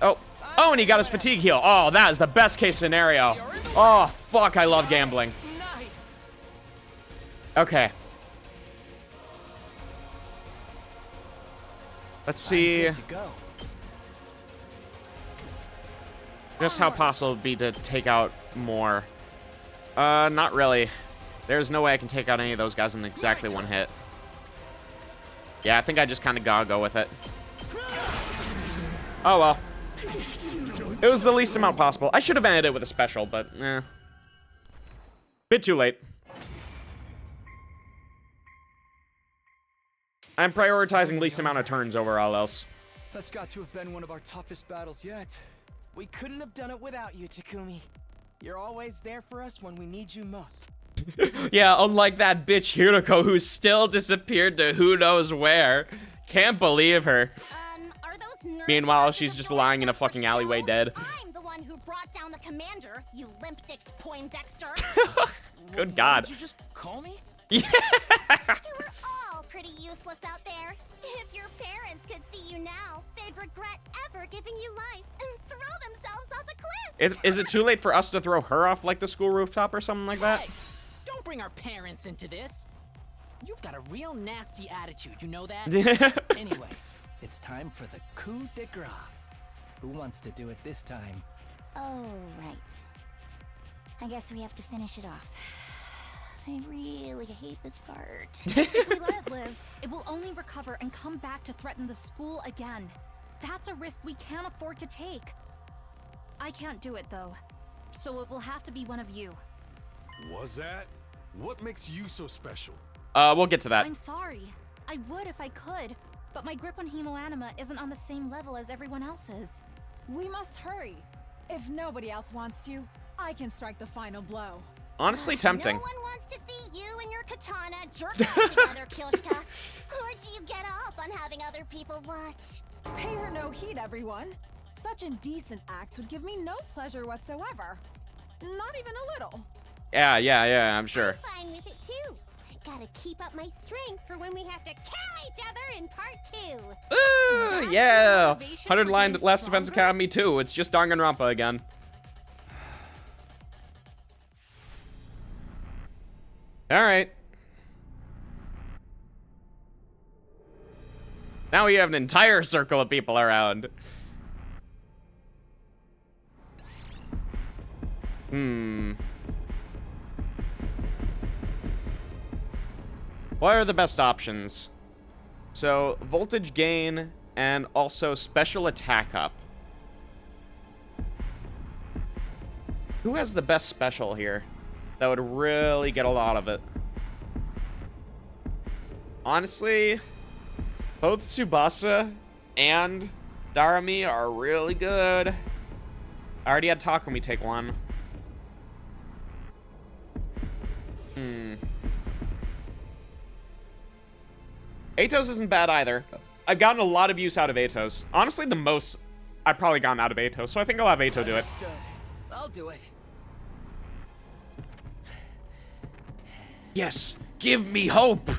Oh. Oh, and he got his fatigue heal. Oh, that is the best case scenario. Oh, fuck, I love gambling. Nice. Okay. Let's see Good to go. just how possible it would be to take out more. Not really. There's no way I can take out any of those guys in exactly 1 hit. Yeah, I think I just kind of gotta go with it. Oh, well. It was the least amount possible. I should have ended it with a special, but, eh. Bit too late. I'm prioritizing least amount of turns over all else. That's got to have been one of our toughest battles yet. We couldn't have done it without you, Takumi. You're always there for us when we need you most. Yeah, unlike that bitch Hiroko who still disappeared to who knows where. Can't believe her. Are those nerve Meanwhile, blasts she's the just doors lying in a just for fucking alleyway show? dead. I'm the one who brought down the commander, you limp-dicked Poindexter. Good God. Did you just call me? You were all pretty useless out there. If your parents could see you now, they'd regret ever giving you life and throw themselves off a cliff. Is it too late for us to throw her off like the school rooftop or something like that? Hey, don't bring our parents into this. You've got a real nasty attitude, you know that? Anyway, it's time for the coup de grace. Who wants to do it this time? Oh, right. I guess we have to finish it off. I really hate this part. If we let it live, it will only recover and come back to threaten the school again. That's a risk we can't afford to take. I can't do it though, so it will have to be one of you. Was that? What makes you so special? We'll get to that. I'm sorry. I would if I could, but my grip on Hemoanima isn't on the same level as everyone else's. We must hurry. If nobody else wants to, I can strike the final blow. Honestly tempting. No one wants to see you and your katana jerk off together, Kyoshka. Or do you get up on having other people watch? Pay her no heed, everyone. Such indecent acts would give me no pleasure whatsoever. Not even a little. Yeah, I'm sure. I'm fine with it too. Gotta keep up my strength for when we have to kill each other in part 2. Ooh, yeah. 100-line Last Defense Academy 2. It's just Danganronpa again. All right. Now we have an entire circle of people around. What are the best options? So, voltage gain and also special attack up. Who has the best special here? That would really get a lot of it. Honestly, both Tsubasa and Darami are really good. I already had Takumi take one. Atos isn't bad either. I've gotten a lot of use out of Atos. Honestly, the most I've probably gotten out of Atos, so I think I'll have Ato do it. Understood. I'll do it. Yes, give me hope.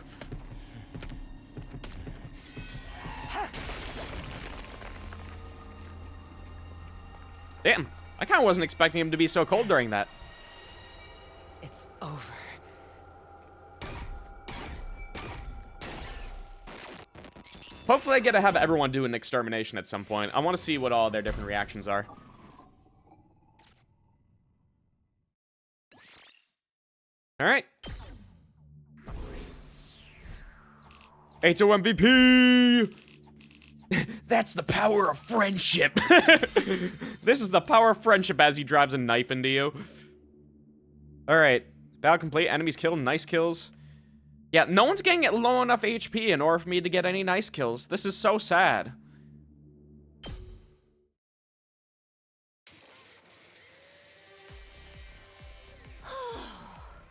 Damn, I kind of wasn't expecting him to be so cold during that. It's over. Hopefully I get to have everyone do an extermination at some point. I want to see what all their different reactions are. All right. HO MVP! That's the power of friendship. This is the power of friendship as he drives a knife into you. All right. Battle complete. Enemies killed. Nice kills. Yeah, no one's getting at low enough HP in order for me to get any nice kills. This is so sad.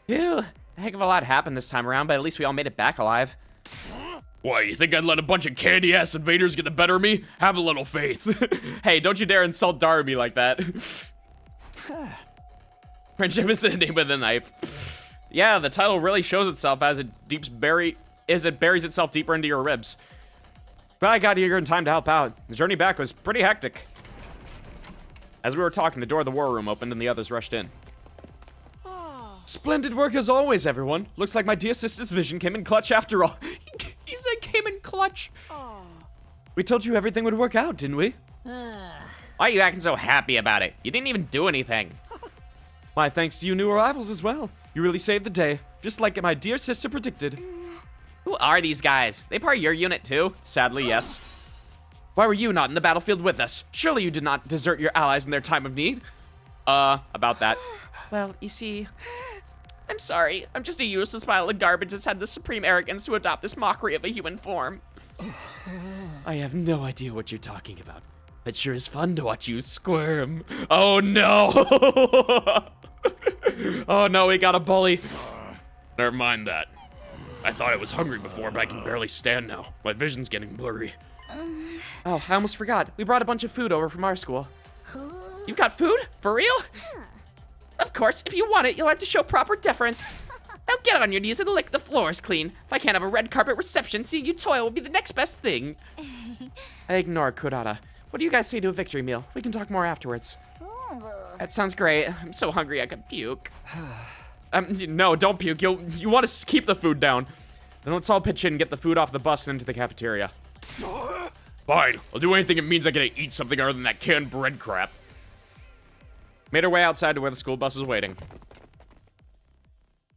Phew, a heck of a lot happened this time around, but at least we all made it back alive. Why, you think I'd let a bunch of candy-ass invaders get the better of me? Have a little faith. Hey, don't you dare insult Darby like that. Friendship is the name of the knife. Yeah, the title really shows itself as it buries itself deeper into your ribs. But I got here in time to help out. The journey back was pretty hectic. As we were talking, the door of the war room opened and the others rushed in. Splendid work as always, everyone. Looks like my dear sister's vision came in clutch after all. He said came in clutch. We told you everything would work out, didn't we? Why are you acting so happy about it? You didn't even do anything. My thanks to you new arrivals as well. You really saved the day, just like my dear sister predicted. Who are these guys? They part of your unit too? Sadly, yes. Why were you not in the battlefield with us? Surely you did not desert your allies in their time of need. About that. Well, you see, I'm sorry. I'm just a useless pile of garbage that's had the supreme arrogance to adopt this mockery of a human form. I have no idea what you're talking about. It sure is fun to watch you squirm. Oh no! Oh no, we got a bully. Never mind that. I thought I was hungry before, but I can barely stand now. My vision's getting blurry. Oh, I almost forgot. We brought a bunch of food over from our school. You've got food? For real? Of course, if you want it, you'll have to show proper deference. Now get on your knees and lick the floors clean. If I can't have a red carpet reception, seeing you toil will be the next best thing. I ignore Kurara. What do you guys say to a victory meal? We can talk more afterwards. That sounds great. I'm so hungry I could puke. No, don't puke. You want to keep the food down. Then let's all pitch in and get the food off the bus and into the cafeteria. Fine. I'll do anything it means I gotta eat something other than that canned bread crap. Made our way outside to where the school bus is waiting.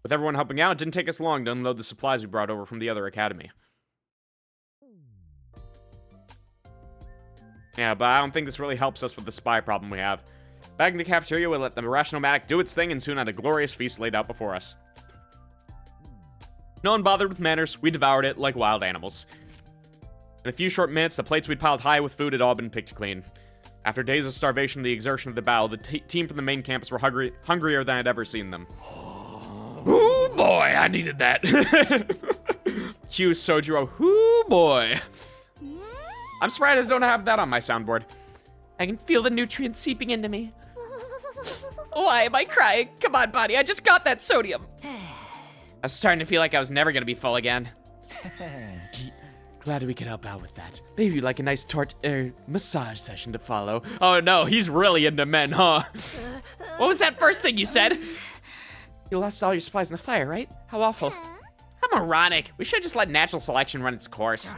With everyone helping out, it didn't take us long to unload the supplies we brought over from the other academy. Yeah, but I don't think this really helps us with the spy problem we have. Back in the cafeteria, we let the Irrational-matic do its thing and soon had a glorious feast laid out before us. No one bothered with manners, we devoured it like wild animals. In a few short minutes, the plates we'd piled high with food had all been picked clean. After days of starvation and the exertion of the battle, the team from the main campus were hungrier than I'd ever seen them. Ooh boy, I needed that. Cue Sojiro, ooh boy. I'm surprised I don't have that on my soundboard. I can feel the nutrients seeping into me. Why am I crying? Come on, buddy, I just got that sodium. I was starting to feel like I was never gonna be full again. Glad we could help out with that. Maybe you'd like a nice massage session to follow. Oh no, he's really into men, huh? What was that first thing you said? You lost all your supplies in the fire, right? How awful. How moronic. We should just let natural selection run its course.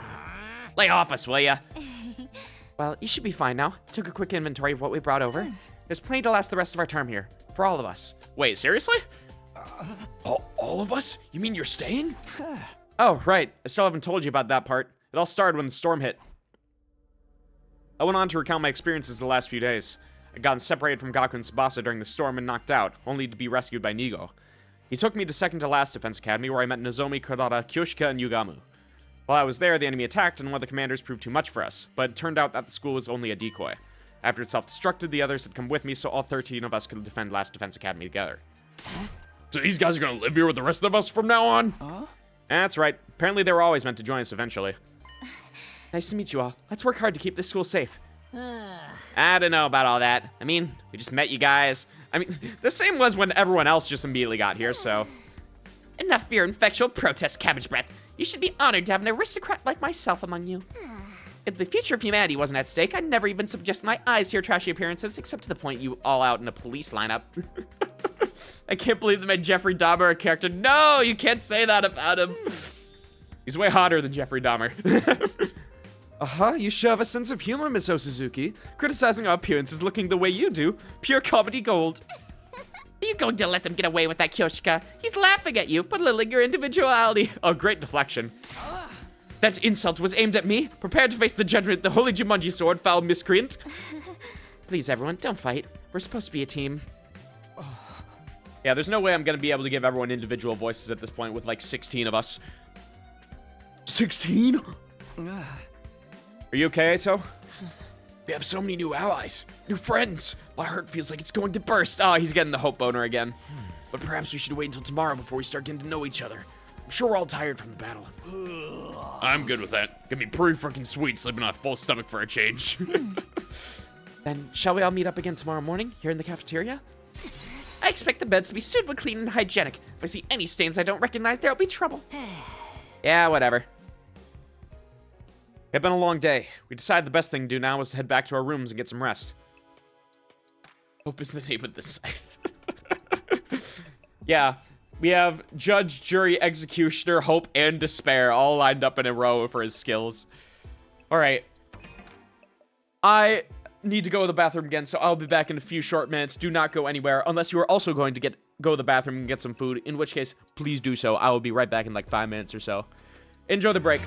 Lay off us, will ya? Well, you should be fine now. Took a quick inventory of what we brought over. There's plenty to last the rest of our term here. For all of us. Wait, seriously? All of us? You mean you're staying? Oh, right. I still haven't told you about that part. It all started when the storm hit. I went on to recount my experiences the last few days. I'd gotten separated from Gaku and Tsubasa during the storm and knocked out, only to be rescued by Nigo. He took me to second to last Defense Academy, where I met Nozomi, Kurara, Kyoshika, and Yugamu. While I was there, the enemy attacked, and one of the commanders proved too much for us, but it turned out that the school was only a decoy. After it self-destructed, the others had come with me, so all 13 of us could defend last Defense Academy together. So these guys are gonna live here with the rest of us from now on? That's right. Apparently they were always meant to join us eventually. Nice to meet you all. Let's work hard to keep this school safe. I don't know about all that. I mean, we just met you guys. I mean, the same was when everyone else just immediately got here, so. Enough fear and factual protest, Cabbage Breath. You should be honored to have an aristocrat like myself among you. If the future of humanity wasn't at stake, I'd never even suggest my eyes to your trashy appearances, except to the point you all out in a police lineup. I can't believe they made Jeffrey Dahmer a character. No, you can't say that about him. He's way hotter than Jeffrey Dahmer. You sure have a sense of humor, Miss Oosuzuki. Criticizing our appearances looking the way you do. Pure comedy gold. Are you going to let them get away with that, Kyoshika? He's laughing at you, belittling your individuality. Oh, great deflection. That insult was aimed at me. Prepare to face the judgment, the holy Jumanji sword, foul miscreant. Please, everyone, don't fight. We're supposed to be a team. Yeah, there's no way I'm gonna be able to give everyone individual voices at this point with like 16 of us. 16? Are you okay, Aito? We have so many new allies, new friends. My heart feels like it's going to burst. Oh, he's getting the hope boner again. But perhaps we should wait until tomorrow before we start getting to know each other. I'm sure we're all tired from the battle. I'm good with that. Gonna be pretty freaking sweet sleeping on a full stomach for a change. Then, shall we all meet up again tomorrow morning here in the cafeteria? I expect the beds to be super clean and hygienic. If I see any stains I don't recognize, there'll be trouble. Yeah, whatever. It's been a long day. We decided the best thing to do now was to head back to our rooms and get some rest. Hope is the name of the scythe. Yeah, we have Judge, Jury, Executioner, Hope, and Despair all lined up in a row for his skills. All right. I need to go to the bathroom again, so I'll be back in a few short minutes. Do not go anywhere unless you are also going to go to the bathroom and get some food, in which case, please do so. I will be right back in like 5 minutes or so. Enjoy the break.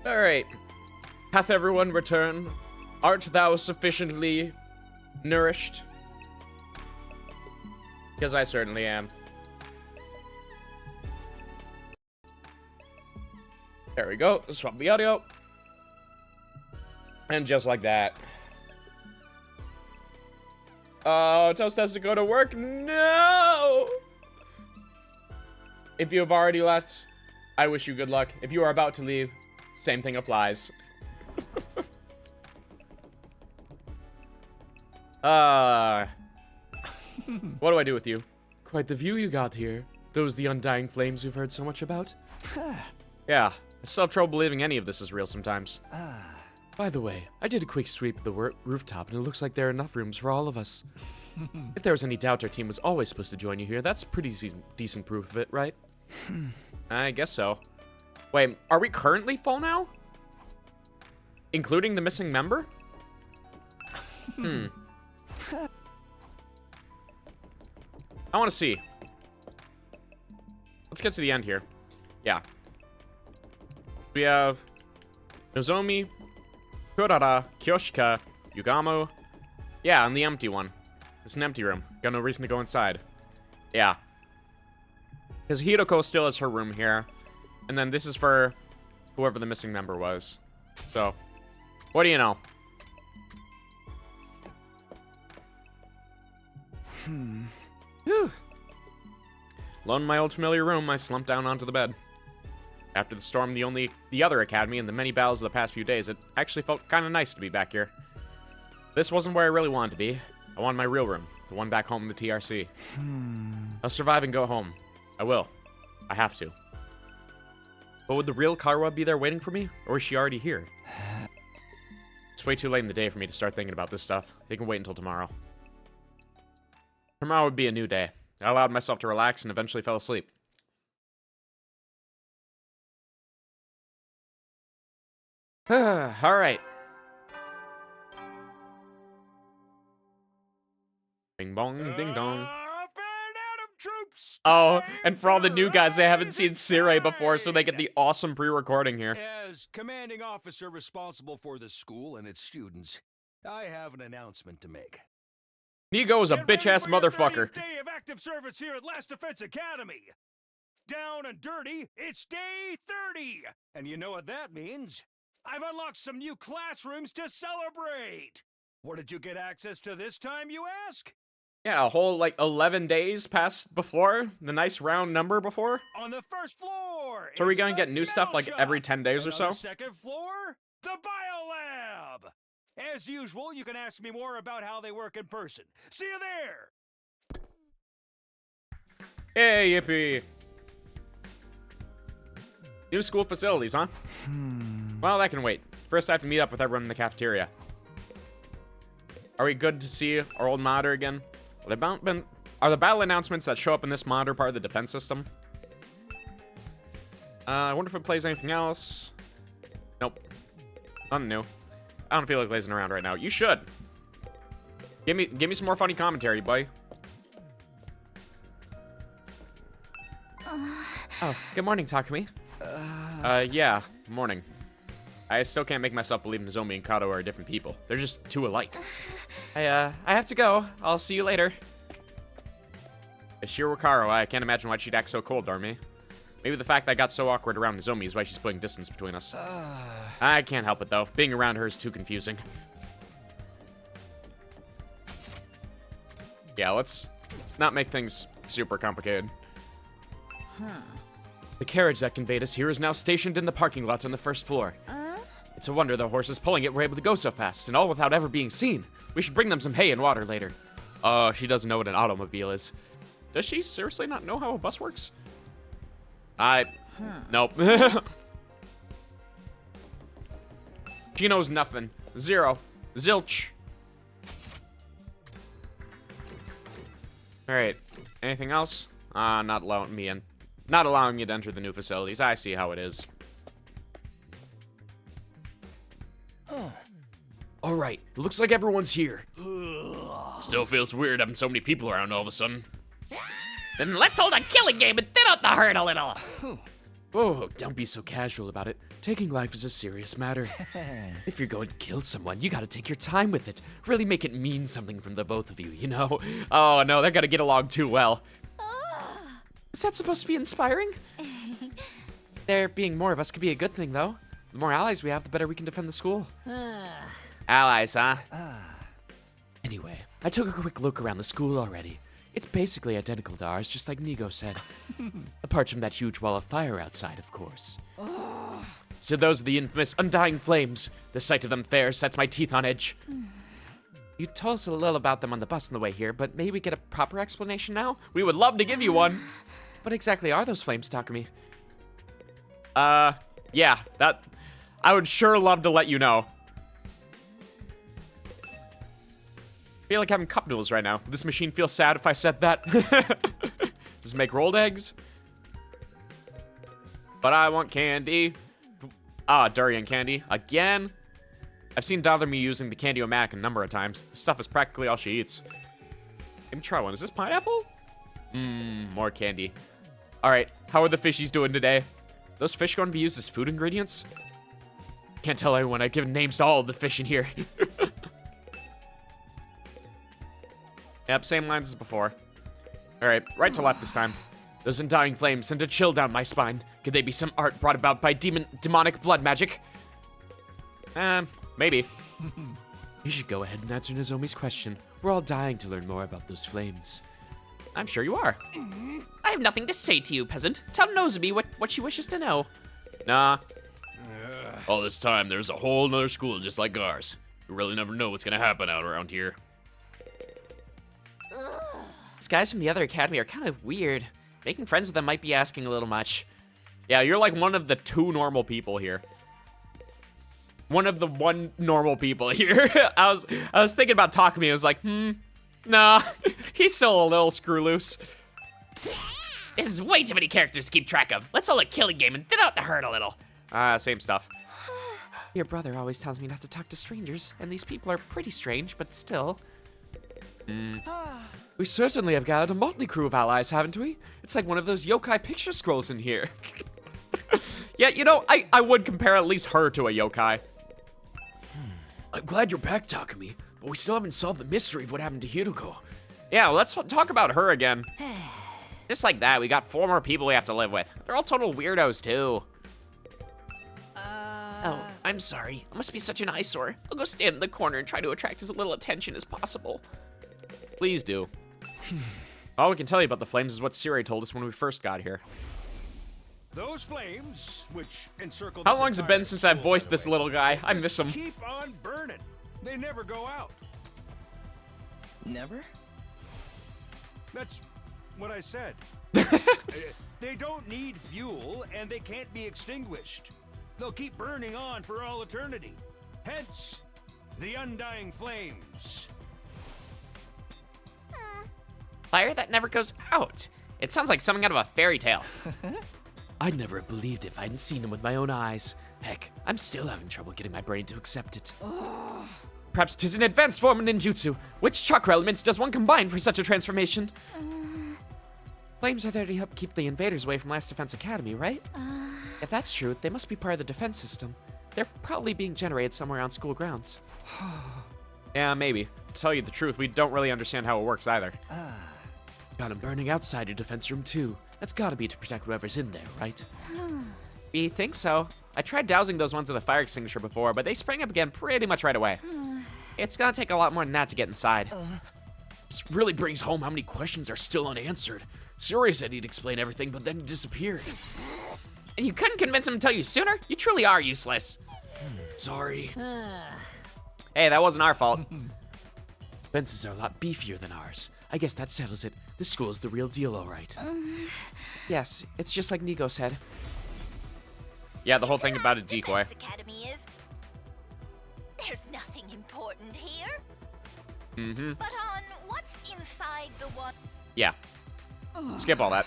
Alright. Hath everyone returned? Art thou sufficiently nourished? Because I certainly am. There we go. Swap the audio. And just like that. Oh, Toast has to go to work? No! If you have already left, I wish you good luck. If you are about to leave, same thing applies. What do I do with you? Quite the view you got here. Those the undying flames we've heard so much about? Yeah, I still have trouble believing any of this is real sometimes. By the way, I did a quick sweep of the rooftop, and it looks like there are enough rooms for all of us. If there was any doubt our team was always supposed to join you here, that's pretty decent proof of it, right? I guess so. Wait, are we currently full now? Including the missing member? I want to see. Let's get to the end here. Yeah. We have Nozomi, Kurara, Kyoshika, Yugamo. Yeah, and the empty one. It's an empty room. Got no reason to go inside. Yeah. Because Hiroko still has her room here. And then this is for whoever the missing member was. So, what do you know? Whew. Alone in my old familiar room, I slumped down onto the bed. After the storm, the other academy, and the many battles of the past few days, it actually felt kind of nice to be back here. This wasn't where I really wanted to be. I wanted my real room, the one back home in the TRC. I'll survive and go home. I will. I have to. But would the real Karwa be there waiting for me, or is she already here? It's way too late in the day for me to start thinking about this stuff. It can wait until tomorrow. Tomorrow would be a new day. I allowed myself to relax and eventually fell asleep. Alright. Bing bong, ding dong. Oh, and for all the new guys, they haven't seen Sirei before, so they get the awesome pre-recording here. As commanding officer responsible for the school and its students, I have an announcement to make. Nigo is a bitch-ass motherfucker. Day of active service here at Last Defense Academy. Down and dirty, it's day 30. And you know what that means? I've unlocked some new classrooms to celebrate. What did you get access to this time, you ask? Yeah, a whole, like, 11 days past before? The nice round number before? On the first floor! So are we gonna get new stuff, like, every 10 days or so? On the second floor, the biolab! As usual, you can ask me more about how they work in person. See you there! Hey, yippee! New school facilities, huh? Well, that can wait. First, I have to meet up with everyone in the cafeteria. Are we good to see our old monitor again? Are the battle announcements that show up in this monitor part of the defense system? I wonder if it plays anything else. Nope. Nothing new. I don't feel like lazing around right now. You should. Give me some more funny commentary, boy. Oh, good morning, Takumi. Yeah, morning. I still can't make myself believe Nozomi and Kato are different people. They're just too alike. I have to go. I'll see you later. If she were Karo, I can't imagine why she'd act so cold toward me. Maybe the fact that I got so awkward around Nozomi is why she's putting distance between us. I can't help it, though. Being around her is too confusing. Yeah, let's not make things super complicated. The carriage that conveyed us here is now stationed in the parking lot on the first floor. It's a wonder the horses pulling it were able to go so fast, and all without ever being seen. We should bring them some hay and water later. Oh, she doesn't know what an automobile is. Does she seriously not know how a bus works? Nope. She knows nothing. Zero. Zilch. Alright. Anything else? Not allowing me in. Not allowing me to enter the new facilities. I see how it is. Alright, looks like everyone's here. Still feels weird having so many people around all of a sudden. Then let's hold a killing game and thin out the herd a little. Oh, don't be so casual about it. Taking life is a serious matter. If you're going to kill someone, you gotta take your time with it. Really make it mean something from the both of you, you know? Oh no, they're gonna get along too well. Is that supposed to be inspiring? There being more of us could be a good thing, though. The more allies we have, the better we can defend the school. Allies, huh? Anyway, I took a quick look around the school already. It's basically identical to ours, just like Nigo said. Apart from that huge wall of fire outside, of course. So those are the infamous Undying Flames. The sight of them fair sets my teeth on edge. You told us a little about them on the bus on the way here, but may we get a proper explanation now? We would love to give you one. What exactly are those flames, Takumi? Yeah, that... I would sure love to let you know. I feel like having cup noodles right now. Would this machine feel sad if I said that? Does it make rolled eggs? But I want candy. Ah, durian candy. Again? I've seen Dother Me using the Candy-O-Matic a number of times. This stuff is practically all she eats. Let me try one. Is this pineapple? More candy. Alright, how are the fishies doing today? Those fish going to be used as food ingredients? Can't tell everyone I've given names to all of the fish in here. Yep, same lines as before. Alright, right to left this time. Those undying flames send a chill down my spine. Could they be some art brought about by demonic blood magic? Maybe. You should go ahead and answer Nozomi's question. We're all dying to learn more about those flames. I'm sure you are. I have nothing to say to you, peasant. Tell Nozomi what she wishes to know. Nah. All this time, there's a whole nother school just like ours. You really never know what's gonna happen out around here. These guys from the other academy are kind of weird. Making friends with them might be asking a little much. Yeah, you're like one of the two normal people here. One of the one normal people here. I was thinking about Takumi. I was like, nah, he's still a little screw loose. This is way too many characters to keep track of. Let's hold a killing game and thin out the herd a little. Same stuff. Your brother always tells me not to talk to strangers, and these people are pretty strange, but still. We certainly have gathered a motley crew of allies, haven't we? It's like one of those yokai picture scrolls in here. Yeah, you know, I would compare at least her to a yokai. I'm glad you're back, Takumi, but we still haven't solved the mystery of what happened to Hiruko. Yeah, let's talk about her again. Just like that, we got 4 more people we have to live with. They're all total weirdos, too. Oh, I'm sorry. I must be such an eyesore. I'll go stand in the corner and try to attract as little attention as possible. Please do. All we can tell you about the flames is what Siri told us when we first got here. Those flames, which encircle How long's it been since I've voiced this little guy? I miss him. Keep on burning. They never go out. Never? That's what I said. They don't need fuel, and they can't be extinguished. They'll keep burning on for all eternity. Hence, the undying flames. Fire that never goes out. It sounds like something out of a fairy tale. I'd never have believed it if I hadn't seen him with my own eyes. Heck, I'm still having trouble getting my brain to accept it. Perhaps 'tis an advanced form of ninjutsu. Which chakra elements does one combine for such a transformation? Flames are there to help keep the invaders away from Last Defense Academy, right? If that's true, they must be part of the defense system. They're probably being generated somewhere on school grounds. Yeah, maybe. To tell you the truth, we don't really understand how it works either. Got them burning outside your defense room too. That's gotta be to protect whoever's in there, right? We think so. I tried dousing those ones with a fire extinguisher before, but they sprang up again pretty much right away. It's gonna take a lot more than that to get inside. This really brings home how many questions are still unanswered. Suri said he'd explain everything, but then he disappeared. And you couldn't convince him to tell you sooner? You truly are useless. Sorry. Hey, that wasn't our fault. Fences are a lot beefier than ours. I guess that settles it. This school's the real deal, all right. Yes, it's just like Nigo said. Yeah, the whole thing about a decoy. Academy is. There's nothing important here. But on what's inside the one? Yeah. Skip all that.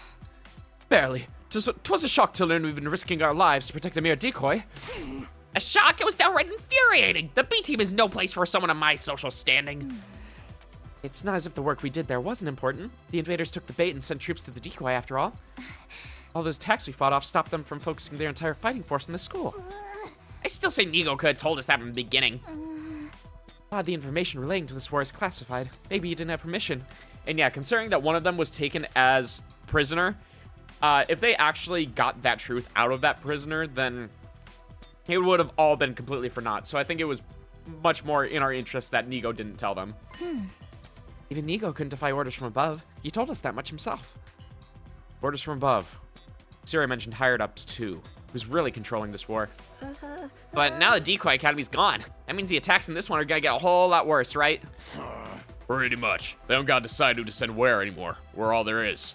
Barely. 'Twas a shock to learn we've been risking our lives to protect a mere decoy. A shock? It was downright infuriating. The B team is no place for someone of my social standing. It's not as if the work we did there wasn't important. The invaders took the bait and sent troops to the decoy after all. All those attacks we fought off stopped them from focusing their entire fighting force on the school. I still say Nigo could have told us that from the beginning. The information relating to this war is classified. Maybe you didn't have permission. And yeah, considering that one of them was taken as prisoner, if they actually got that truth out of that prisoner, then it would have all been completely for naught. So I think it was much more in our interest that Nigo didn't tell them. Even Nigo couldn't defy orders from above. He told us that much himself. Orders from above. Siri mentioned hired-ups too, who's really controlling this war. But now the Decoy Academy's gone. That means the attacks in this one are gonna get a whole lot worse, right? Pretty much. They don't gotta decide who to send where anymore. We're all there is.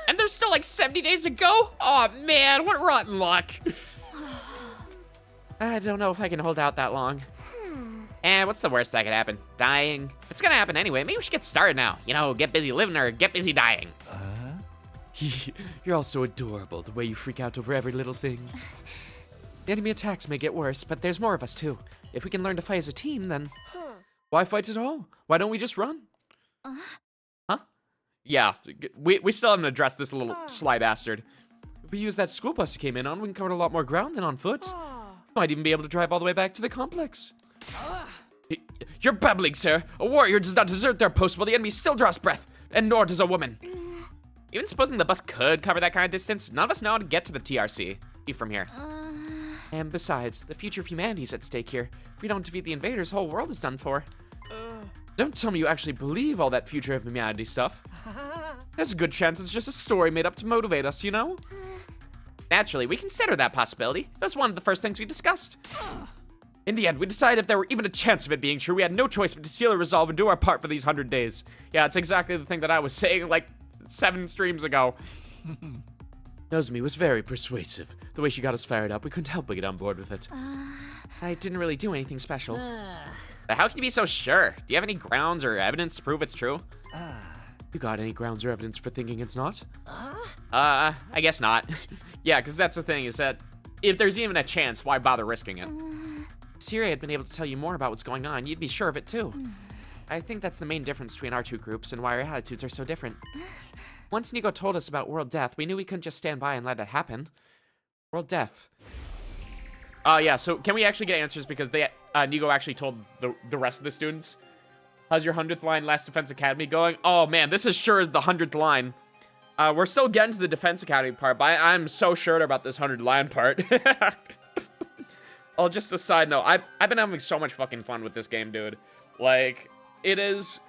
And there's still like 70 days to go? Oh man, what rotten luck. I don't know if I can hold out that long. And what's the worst that could happen? Dying? If it's gonna happen anyway, maybe we should get started now. You know, get busy living or get busy dying. You're all so adorable, the way you freak out over every little thing. The enemy attacks may get worse, but there's more of us too. If we can learn to fight as a team, then why fight at all? Why don't we just run? Huh? Yeah, we still haven't addressed this little sly bastard. If we use that school bus you came in on, we can cover a lot more ground than on foot. Might even be able to drive all the way back to the complex. You're babbling, sir. A warrior does not desert their post while the enemy still draws breath, and nor does a woman. Even supposing the bus could cover that kind of distance, none of us know how to get to the TRC from here. And besides, the future of humanity is at stake here. If we don't defeat the invaders, the whole world is done for. Don't tell me you actually believe all that future of humanity stuff. There's a good chance it's just a story made up to motivate us, you know? Naturally, we consider that possibility. That was one of the first things we discussed. In the end, we decided if there were even a chance of it being true, we had no choice but to steal a resolve and do our part for these 100 days. Yeah, it's exactly the thing that I was saying like 7 streams ago. Nozomi was very persuasive. The way she got us fired up, we couldn't help but get on board with it. I didn't really do anything special. But how can you be so sure? Do you have any grounds or evidence to prove it's true? You got any grounds or evidence for thinking it's not? I guess not. Yeah, because that's the thing, is that if there's even a chance, why bother risking it? If Siri had been able to tell you more about what's going on, you'd be sure of it too. I think that's the main difference between our two groups and why our attitudes are so different. Once Nigo told us about World Death, we knew we couldn't just stand by and let it happen. World Death. Yeah, so can we actually get answers, because they Nigo actually told the rest of the students. How's your 100th line Last Defense Academy going? Oh man, this is sure as the 100th line. We're still getting to the Defense Academy part, but I'm so sure about this 100 line part. Oh, just a side note, I've been having so much fucking fun with this game, dude. Like, it has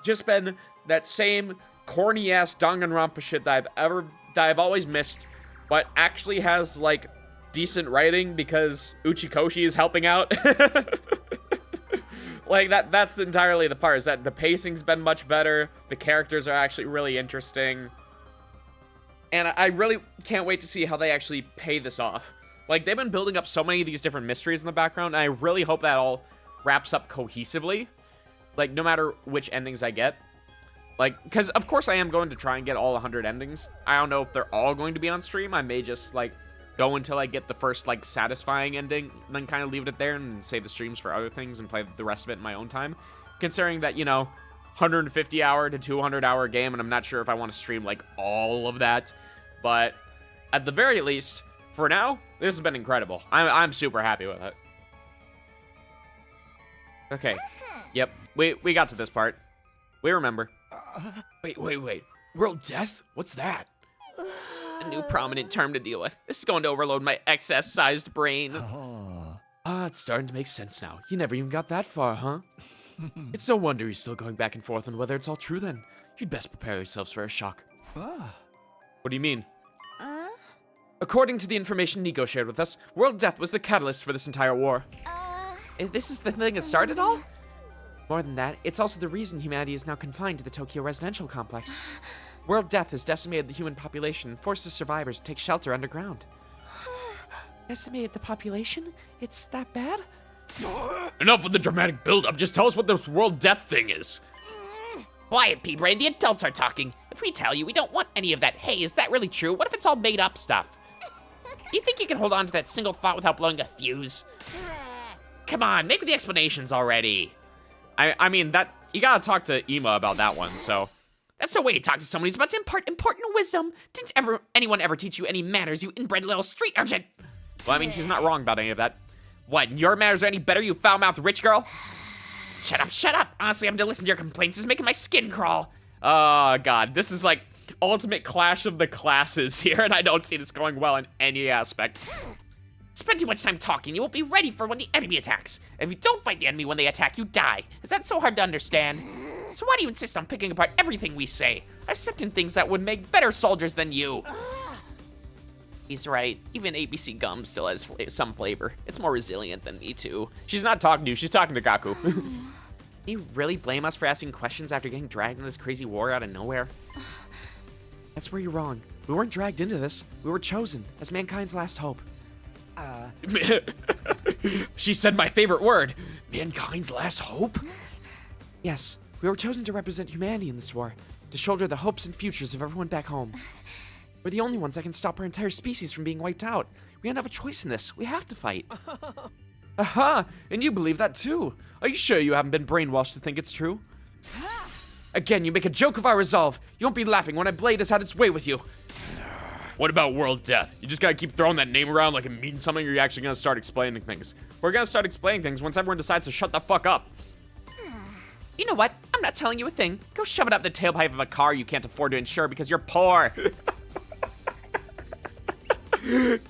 just been that same corny ass Danganronpa shit that I've always missed, but actually has like decent writing because Uchikoshi is helping out. Like that's entirely the part, is that the pacing's been much better, the characters are actually really interesting, and I really can't wait to see how they actually pay this off. Like, they've been building up so many of these different mysteries in the background, and I really hope that all wraps up cohesively, like, no matter which endings I get. Like, because of course I am going to try and get all 100 endings. I don't know if they're all going to be on stream. I may just, like, go until I get the first, like, satisfying ending, and then kind of leave it there and save the streams for other things and play the rest of it in my own time. Considering that, you know, 150 hour to 200 hour game, and I'm not sure if I want to stream, like, all of that. But at the very least, for now, this has been incredible. I'm super happy with it. Okay. Yep. We got to this part. We remember. Wait. World Death? What's that? A new prominent term to deal with. This is going to overload my excess-sized brain. It's starting to make sense now. You never even got that far, huh? It's no wonder you're still going back and forth on whether it's all true then. You'd best prepare yourselves for a shock. What do you mean? According to the information Nigo shared with us, World Death was the catalyst for this entire war. This is the thing that started all? More than that, it's also the reason humanity is now confined to the Tokyo residential complex. World Death has decimated the human population and forced the survivors to take shelter underground. Decimated the population? It's that bad? Enough with the dramatic build-up. Just tell us what this World Death thing is. Quiet, P-Brain. The adults are talking. If we tell you, we don't want any of that, hey, is that really true? What if it's all made up stuff? You think you can hold on to that single thought without blowing a fuse? Come on, make the explanations already. I mean, that you gotta talk to Ima about that one, so That's the way you talk to someone who's about to impart important wisdom. Didn't anyone ever teach you any manners, you inbred little street urchin? Well, I mean, she's not wrong about any of that. What, your manners are any better, you foul-mouthed rich girl? Shut up, shut up. Honestly, having to listen to your complaints is making my skin crawl. Oh, God, this is like ultimate clash of the classes here, and I don't see this going well in any aspect. Spend too much time talking, you won't be ready for when the enemy attacks. If you don't fight the enemy when they attack, you die. Is that so hard to understand? So why do you insist on picking apart everything we say? I've stepped in things that would make better soldiers than you. He's right. Even ABC gum still has some flavor. It's more resilient than me, too. She's not talking to you. She's talking to Gaku. You really blame us for asking questions after getting dragged into this crazy war out of nowhere? That's where you're wrong. We weren't dragged into this. We were chosen as mankind's last hope. She said my favorite word. Mankind's last hope? Yes, we were chosen to represent humanity in this war, to shoulder the hopes and futures of everyone back home. We're the only ones that can stop our entire species from being wiped out. We don't have a choice in this. We have to fight. Aha! And you believe that too. Are you sure you haven't been brainwashed to think it's true? Again, you make a joke of our resolve. You won't be laughing when a blade has had its way with you. What about world death? You just gotta keep throwing that name around like it means something, or you're actually gonna start explaining things? We're gonna start explaining things once everyone decides to shut the fuck up. You know what? I'm not telling you a thing. Go shove it up the tailpipe of a car you can't afford to insure because you're poor.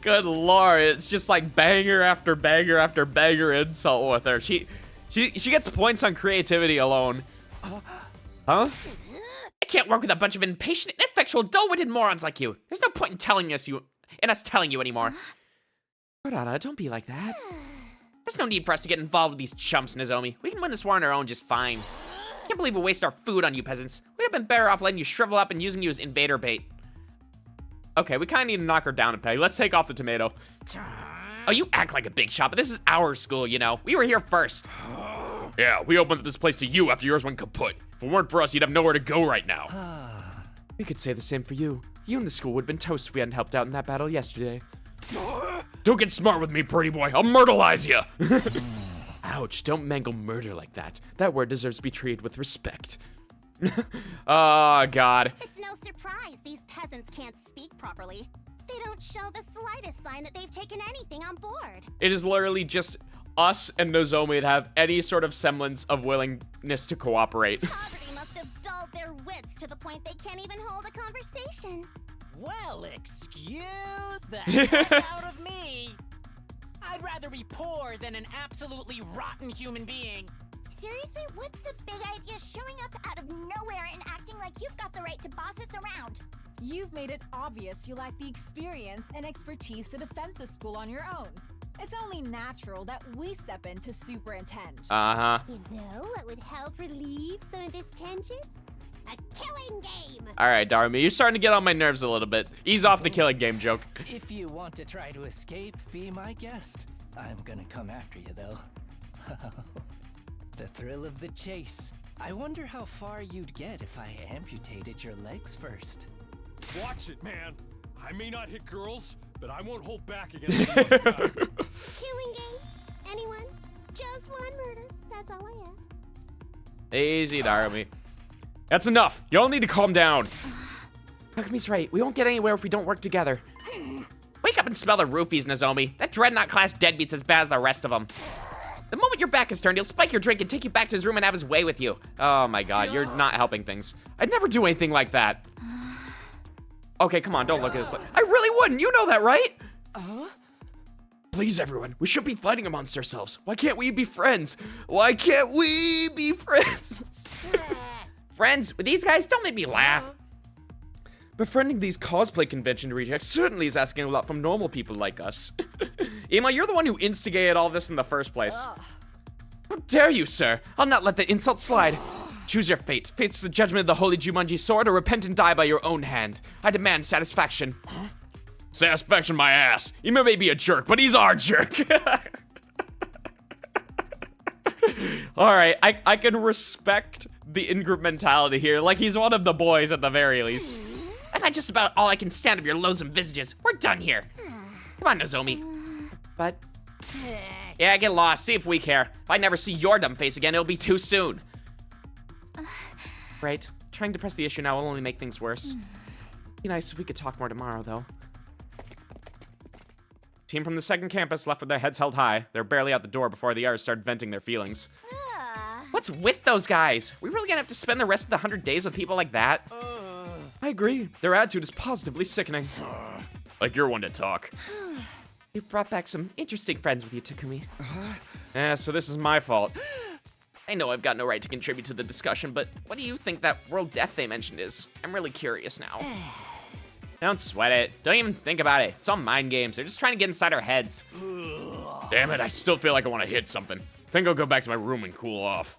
Good lord, it's just like banger after banger after banger insult with her. She gets points on creativity alone. Huh? I can't work with a bunch of impatient, ineffectual, dull-witted morons like you. There's no point in us telling you anymore. Kurara, don't be like that. There's no need for us to get involved with these chumps, Nozomi. We can win this war on our own just fine. Can't believe we waste our food on you peasants. We'd have been better off letting you shrivel up and using you as invader bait. Okay, we kind of need to knock her down a peg. Let's take off the tomato. Oh, you act like a big shot, but this is our school, you know. We were here first. Yeah, we opened up this place to you after yours went kaput. If it weren't for us, you'd have nowhere to go right now. We could say the same for you. You and the school would have been toast if we hadn't helped out in that battle yesterday. Don't get smart with me, pretty boy. I'll myrtleize you. Ouch, don't mangle murder like that. That word deserves to be treated with respect. Oh, God. It's no surprise these peasants can't speak properly. They don't show the slightest sign that they've taken anything on board. It is literally just us and Nozomi that have any sort of semblance of willingness to cooperate. Poverty must have dulled their wits to the point they can't even hold a conversation. Well, excuse the heck out of me. I'd rather be poor than an absolutely rotten human being. Seriously, what's the big idea showing up out of nowhere and acting like you've got the right to boss us around? You've made it obvious you lack the experience and expertise to defend the school on your own. It's only natural that we step in to superintend. Uh-huh. You know what would help relieve some of this tension? A killing game! Alright, Darumi, you're starting to get on my nerves a little bit. Ease off the killing game joke. If you want to try to escape, be my guest. I'm gonna come after you, though. The thrill of the chase. I wonder how far you'd get if I amputated your legs first. Watch it, man. I may not hit girls, but I won't hold back against anyone. Killing game? Anyone? Just one murder. That's all I ask. Easy, Darumi. That's enough. You all need to calm down. Takumi's right. We won't get anywhere if we don't work together. Wake up and smell the roofies, Nozomi. That Dreadnought class deadbeat's as bad as the rest of them. The moment your back is turned, he'll spike your drink and take you back to his room and have his way with you. Oh my god, you're not helping things. I'd never do anything like that. Okay, come on, don't look at us like— I really wouldn't, you know that, right? Please, everyone, we should be fighting amongst ourselves. Why can't we be friends? Why can't we be friends? Friends with these guys? Don't make me laugh. Befriending these cosplay convention rejects certainly is asking a lot from normal people like us. Ima, you're the one who instigated all this in the first place. How dare you, sir? I'll not let the insult slide. Choose your fate. Face the judgment of the holy Jumanji sword, or repent and die by your own hand. I demand satisfaction. Satisfaction my ass. Ima may be a jerk, but he's our jerk. Alright, I can respect the in-group mentality here. Like, he's one of the boys at the very least. I've had just about all I can stand of your loathsome visages. We're done here. Come on, Nozomi. But yeah, get lost. See if we care. If I never see your dumb face again, it'll be too soon. Right. Trying to press the issue now will only make things worse. Be nice if we could talk more tomorrow, though. Team from the second campus left with their heads held high. They're barely out the door before the others started venting their feelings. What's with those guys? We really gonna have to spend the rest of the 100 days with people like that? I agree. Their attitude is positively sickening. Like you're one to talk. You've brought back some interesting friends with you, Takumi. Yeah, so this is my fault. I know I've got no right to contribute to the discussion, but what do you think that world death they mentioned is? I'm really curious now. Don't sweat it. Don't even think about it. It's all mind games. They're just trying to get inside our heads. Damn it, I still feel like I want to hit something. Think I'll go back to my room and cool off.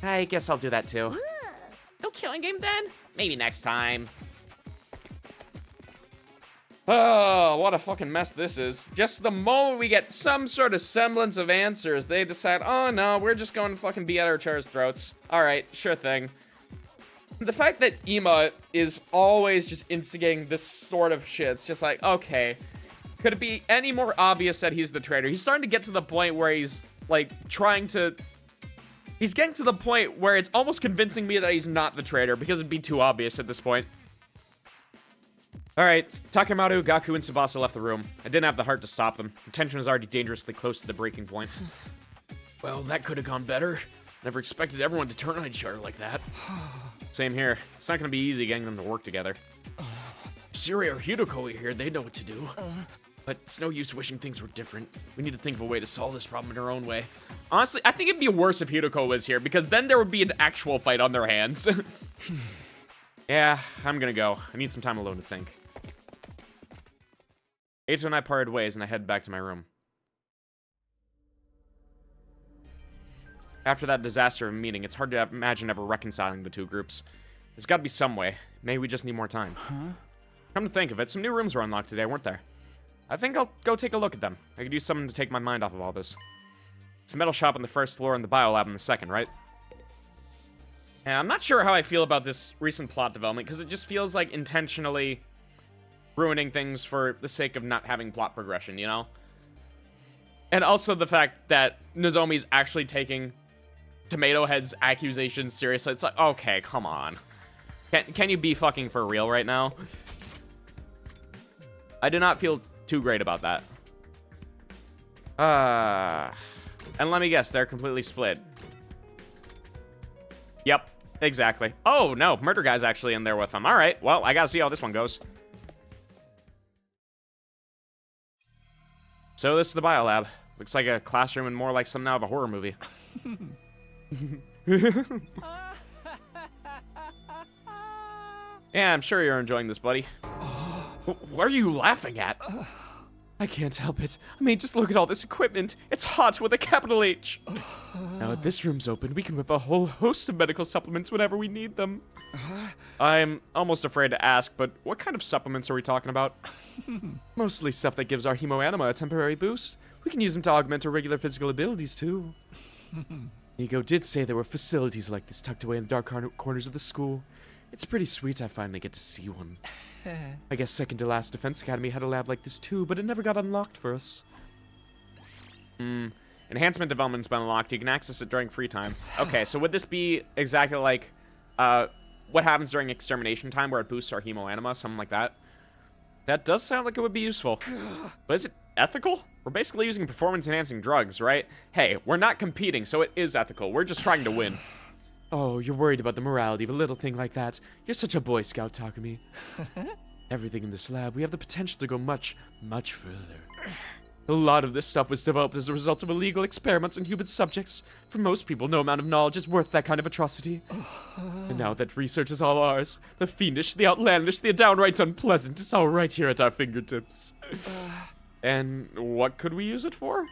I guess I'll do that too. No killing game then? Maybe next time. Oh, what a fucking mess this is. Just the moment we get some sort of semblance of answers, they decide, oh no, we're just going to fucking be at our chairs' throats. Alright, sure thing. The fact that Ima is always just instigating this sort of shit, it's just like, okay. Could it be any more obvious that he's the traitor? He's starting to get to the point where he's, like, he's getting to the point where it's almost convincing me that he's not the traitor, because it'd be too obvious at this point. Alright, Takemaru, Gaku, and Tsubasa left the room. I didn't have the heart to stop them. The tension was already dangerously close to the breaking point. Well, that could have gone better. Never expected everyone to turn on each other like that. Same here. It's not gonna be easy getting them to work together. Siri or Hideko are here, they know what to do. But it's no use wishing things were different. We need to think of a way to solve this problem in our own way. Honestly, I think it'd be worse if Hideko was here, because then there would be an actual fight on their hands. Yeah, I'm gonna go. I need some time alone to think. Eito and I parted ways, and I headed back to my room. After that disaster of a meeting, it's hard to imagine ever reconciling the two groups. There's gotta be some way. Maybe we just need more time. Come to think of it, some new rooms were unlocked today, weren't there? I think I'll go take a look at them. I could use something to take my mind off of all this. It's a metal shop on the first floor and the biolab on the second, right? Yeah, I'm not sure how I feel about this recent plot development, because it just feels like intentionally ruining things for the sake of not having plot progression, you know? And also the fact that Nozomi's actually taking Tomato Head's accusations seriously. It's like, okay, come on. Can you be fucking for real right now? I do not feel too great about that. And let me guess, they're completely split. Yep, exactly. Oh, no, Murder Guy's actually in there with them. All right, well, I gotta see how this one goes. So this is the biolab. Looks like a classroom and more like something out of a horror movie. Yeah, I'm sure you're enjoying this, buddy. What are you laughing at? I can't help it. I mean, just look at all this equipment. It's hot with a capital H. Now that this room's open, we can whip a whole host of medical supplements whenever we need them. I'm almost afraid to ask, but what kind of supplements are we talking about? Mostly stuff that gives our hemoanima a temporary boost. We can use them to augment our regular physical abilities, too. Nico did say there were facilities like this tucked away in the dark corners of the school. It's pretty sweet I finally get to see one. I guess second to last Defense Academy had a lab like this too, but it never got unlocked for us. Enhancement development's been unlocked. You can access it during free time. Okay, so would this be exactly like what happens during extermination time where it boosts our hemoanima, something like that? That does sound like it would be useful. But is it ethical? We're basically using performance-enhancing drugs, right? Hey, we're not competing, so it is ethical. We're just trying to win. Oh, you're worried about the morality of a little thing like that. You're such a Boy Scout, Takumi. Everything in this lab, we have the potential to go much, much further. A lot of this stuff was developed as a result of illegal experiments on human subjects. For most people, no amount of knowledge is worth that kind of atrocity. And now that research is all ours, the fiendish, the outlandish, the downright unpleasant is all right here at our fingertips. And what could we use it for?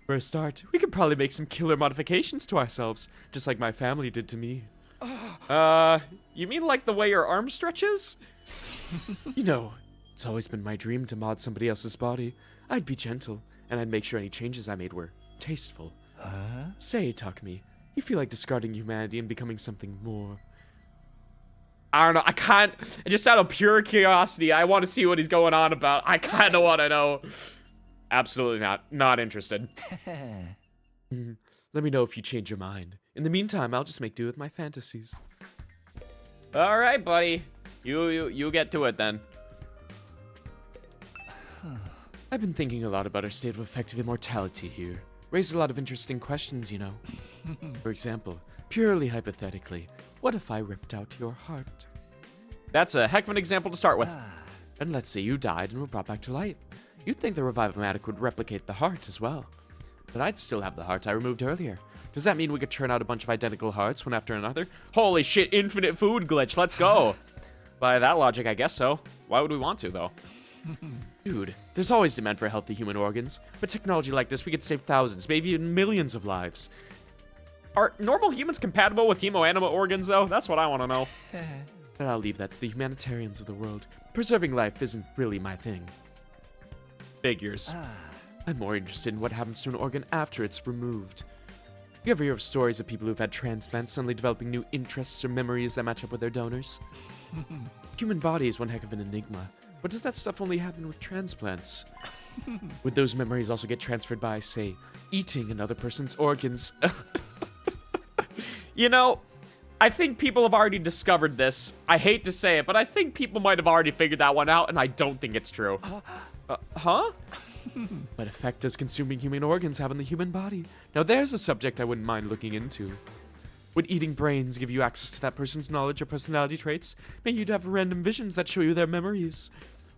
For a start, we could probably make some killer modifications to ourselves, just like my family did to me. You mean like the way your arm stretches? You know, it's always been my dream to mod somebody else's body. I'd be gentle, and I'd make sure any changes I made were tasteful. Say, Takumi, you feel like discarding humanity and becoming something more? I don't know, I can't, just out of pure curiosity, I want to see what he's going on about. I kind of want to know. Absolutely not interested. Let me know if you change your mind. In the meantime, I'll just make do with my fantasies. All right, buddy. You get to it then. I've been thinking a lot about our state of effective immortality here. Raised a lot of interesting questions, you know. For example, purely hypothetically, what if I ripped out your heart? That's a heck of an example to start with. And let's say you died and were brought back to life. You'd think the Revive-O-Matic would replicate the heart as well. But I'd still have the heart I removed earlier. Does that mean we could churn out a bunch of identical hearts one after another? Holy shit, infinite food glitch, let's go! By that logic, I guess so. Why would we want to, though? Dude, there's always demand for healthy human organs. With technology like this, we could save thousands, maybe even millions of lives. Are normal humans compatible with hemoanima organs, though? That's what I want to know. But I'll leave that to the humanitarians of the world. Preserving life isn't really my thing. Figures. I'm more interested in what happens to an organ after it's removed. You ever hear of stories of people who've had transplants suddenly developing new interests or memories that match up with their donors? Human body is one heck of an enigma. But does that stuff only happen with transplants? Would those memories also get transferred by, say, eating another person's organs? You know, I think people have already discovered this. I hate to say it, but I think people might have already figured that one out, and I don't think it's true. Huh? What effect does consuming human organs have on the human body? Now there's a subject I wouldn't mind looking into. Would eating brains give you access to that person's knowledge or personality traits? Maybe you'd have random visions that show you their memories.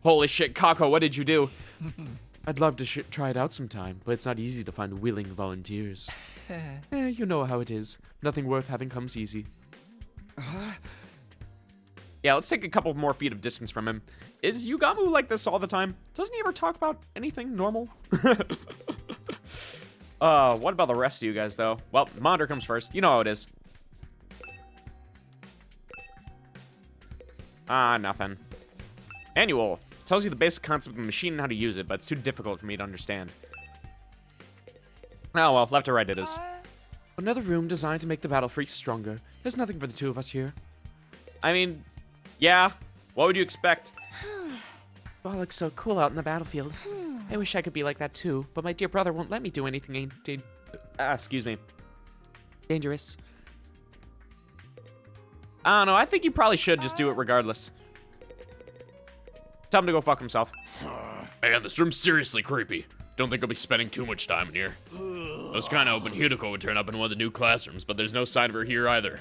Holy shit, Kako, what did you do? I'd love to try it out sometime, but it's not easy to find willing volunteers. You know how it is. Nothing worth having comes easy. Yeah, let's take a couple more feet of distance from him. Is Yugamu like this all the time? Doesn't he ever talk about anything normal? What about the rest of you guys, though? Well, monitor comes first. You know how it is. Nothing. Annual. Tells you the basic concept of the machine and how to use it, but it's too difficult for me to understand. Oh, well, left or right it is. Another room designed to make the battle freaks stronger. There's nothing for the two of us here. I mean, yeah. What would you expect? It all looks so cool out in the battlefield. I wish I could be like that too, but my dear brother won't let me do anything excuse me. dangerous. I don't know. I think you probably should just do it regardless. Tell him to go fuck himself. Man, this room's seriously creepy. Don't think I'll be spending too much time in here. I was kind of hoping Hideko would turn up in one of the new classrooms, but there's no sign of her here either.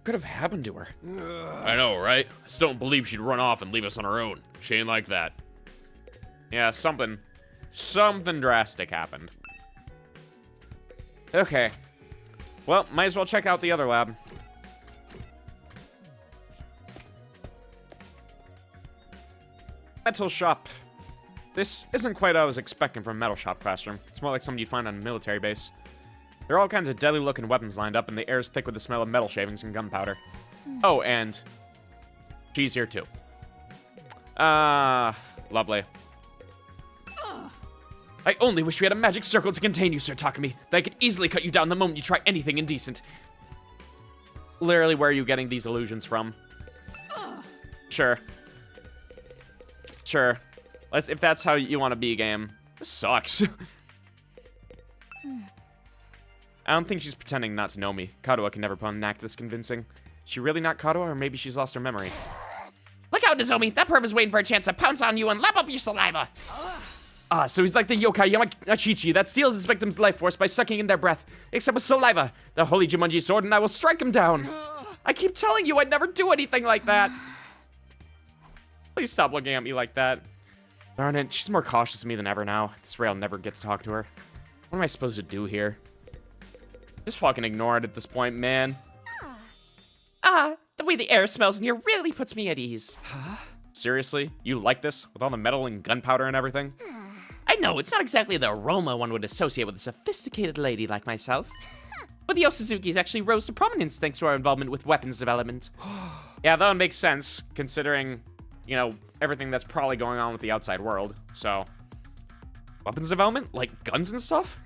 Could have happened to her. I know, right? I still don't believe she'd run off and leave us on her own. She ain't like that. Yeah, something drastic happened. Okay. Well, might as well check out the other lab. Metal shop. This isn't quite what I was expecting from a metal shop classroom. It's more like something you'd find on a military base. There are all kinds of deadly looking weapons lined up, and the air is thick with the smell of metal shavings and gunpowder. Oh, and she's here too. Lovely. I only wish we had a magic circle to contain you, Sir Takumi, that I could easily cut you down the moment you try anything indecent. Literally, where are you getting these illusions from? Sure. Sure. If that's how you want to be, game. This sucks. I don't think she's pretending not to know me. Kadoa can never put on an act this convincing. She really not Kadoa, or maybe she's lost her memory. Look out, Nozomi! That perv is waiting for a chance to pounce on you and lap up your saliva! So he's like the yokai Yamachichi that steals his victim's life force by sucking in their breath, except with saliva. The holy Jumanji sword, and I will strike him down. I keep telling you I'd never do anything like that. Please stop looking at me like that. Darn it, she's more cautious of me than ever now. This way I'll never get to talk to her. What am I supposed to do here? Just fucking ignore it at this point, man. The way the air smells in here really puts me at ease. Seriously? You like this? With all the metal and gunpowder and everything? I know, it's not exactly the aroma one would associate with a sophisticated lady like myself. But the Oosuzukis actually rose to prominence thanks to our involvement with weapons development. Yeah, that would make sense, considering, you know, everything that's probably going on with the outside world, so. Weapons development? Like guns and stuff?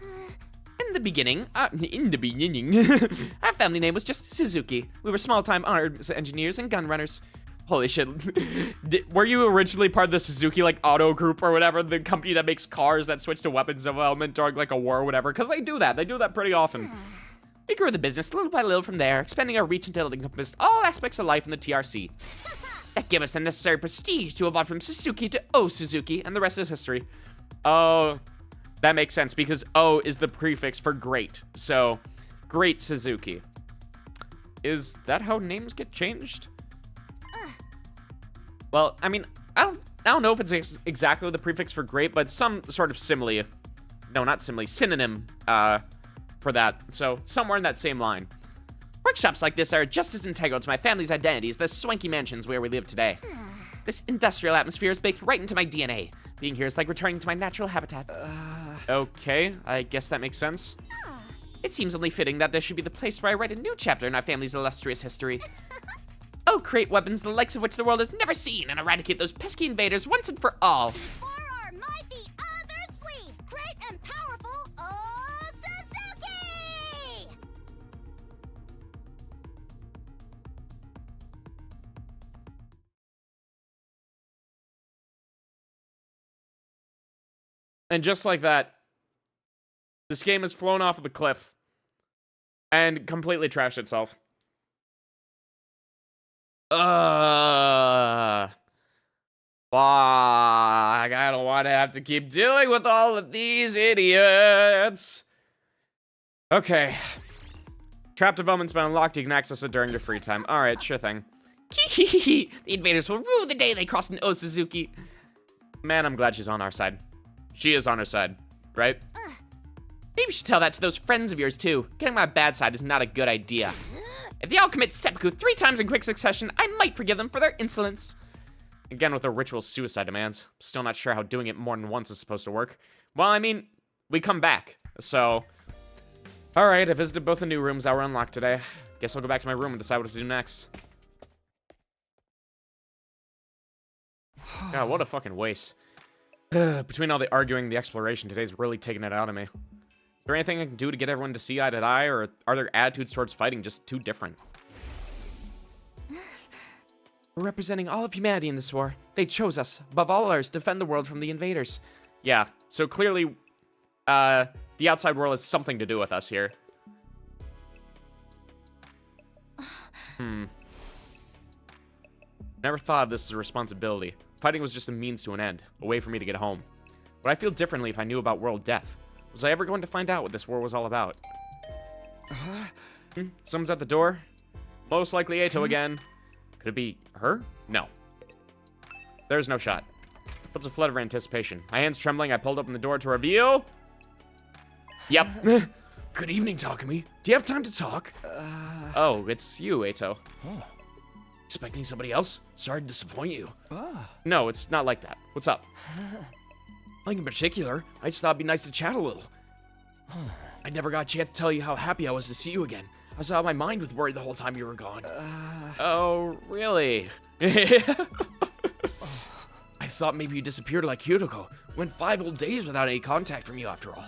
In the beginning, our family name was just Suzuki. We were small-time arms engineers and gun runners. Holy shit. Were you originally part of the Suzuki, like, auto group or whatever? The company that makes cars that switch to weapons development during, like, a war or whatever? Because they do that. They do that pretty often. We grew the business little by little from there, expanding our reach until it encompassed all aspects of life in the TRC. That gave us the necessary prestige to evolve from Suzuki to Oosuzuki, and the rest is history. Oh, that makes sense, because O is the prefix for great. So, Great Suzuki. Is that how names get changed? Well, I mean, I don't know if it's exactly the prefix for great, but some sort of simile. No, not simile, synonym for that. So, somewhere in that same line. Workshops like this are just as integral to my family's identity as the swanky mansions where we live today. This industrial atmosphere is baked right into my DNA. Being here is like returning to my natural habitat. Okay, I guess that makes sense. It seems only fitting that this should be the place where I write a new chapter in our family's illustrious history. Oh, create weapons the likes of which the world has never seen and eradicate those pesky invaders once and for all. Before our mighty others flee, great and powerful Oosuzuki! And just like that, this game has flown off of the cliff and completely trashed itself. Fuck, I don't want to have to keep dealing with all of these idiots. Okay. Trap development's been unlocked. You can access it during your free time. All right, sure thing. The invaders will rue the day they cross an Oosuzuki. Man, I'm glad she's on our side. She is on our side, right? Maybe you should tell that to those friends of yours, too. Getting my bad side is not a good idea. If they all commit seppuku 3 times in quick succession, I might forgive them for their insolence. Again, with their ritual suicide demands. Still not sure how doing it more than once is supposed to work. Well, I mean, we come back, so... Alright, I visited both the new rooms that were unlocked today. Guess I'll go back to my room and decide what to do next. God, what a fucking waste. Between all the arguing and the exploration, today's really taking it out of me. Is there anything I can do to get everyone to see eye to eye, or are their attitudes towards fighting just too different? We're representing all of humanity in this war. They chose us, above all others, to defend the world from the invaders. Yeah, so clearly, the outside world has something to do with us here. Never thought of this as a responsibility. Fighting was just a means to an end, a way for me to get home. Would I feel differently if I knew about world death? Was I ever going to find out what this war was all about? Someone's at the door. Most likely Eito again. Could it be her? No. There's no shot. Puts a flood of anticipation. My hands trembling, I pulled open the door to reveal... Yep. Good evening, Takumi. Do you have time to talk? Oh, it's you, Eito. Expecting somebody else? Sorry to disappoint you. No, it's not like that. What's up? Nothing in particular. I just thought it'd be nice to chat a little. I never got a chance to tell you how happy I was to see you again. I was out of my mind with worry the whole time you were gone. Oh, really? I thought maybe you disappeared like Hyuko. Went 5 whole days without any contact from you after all.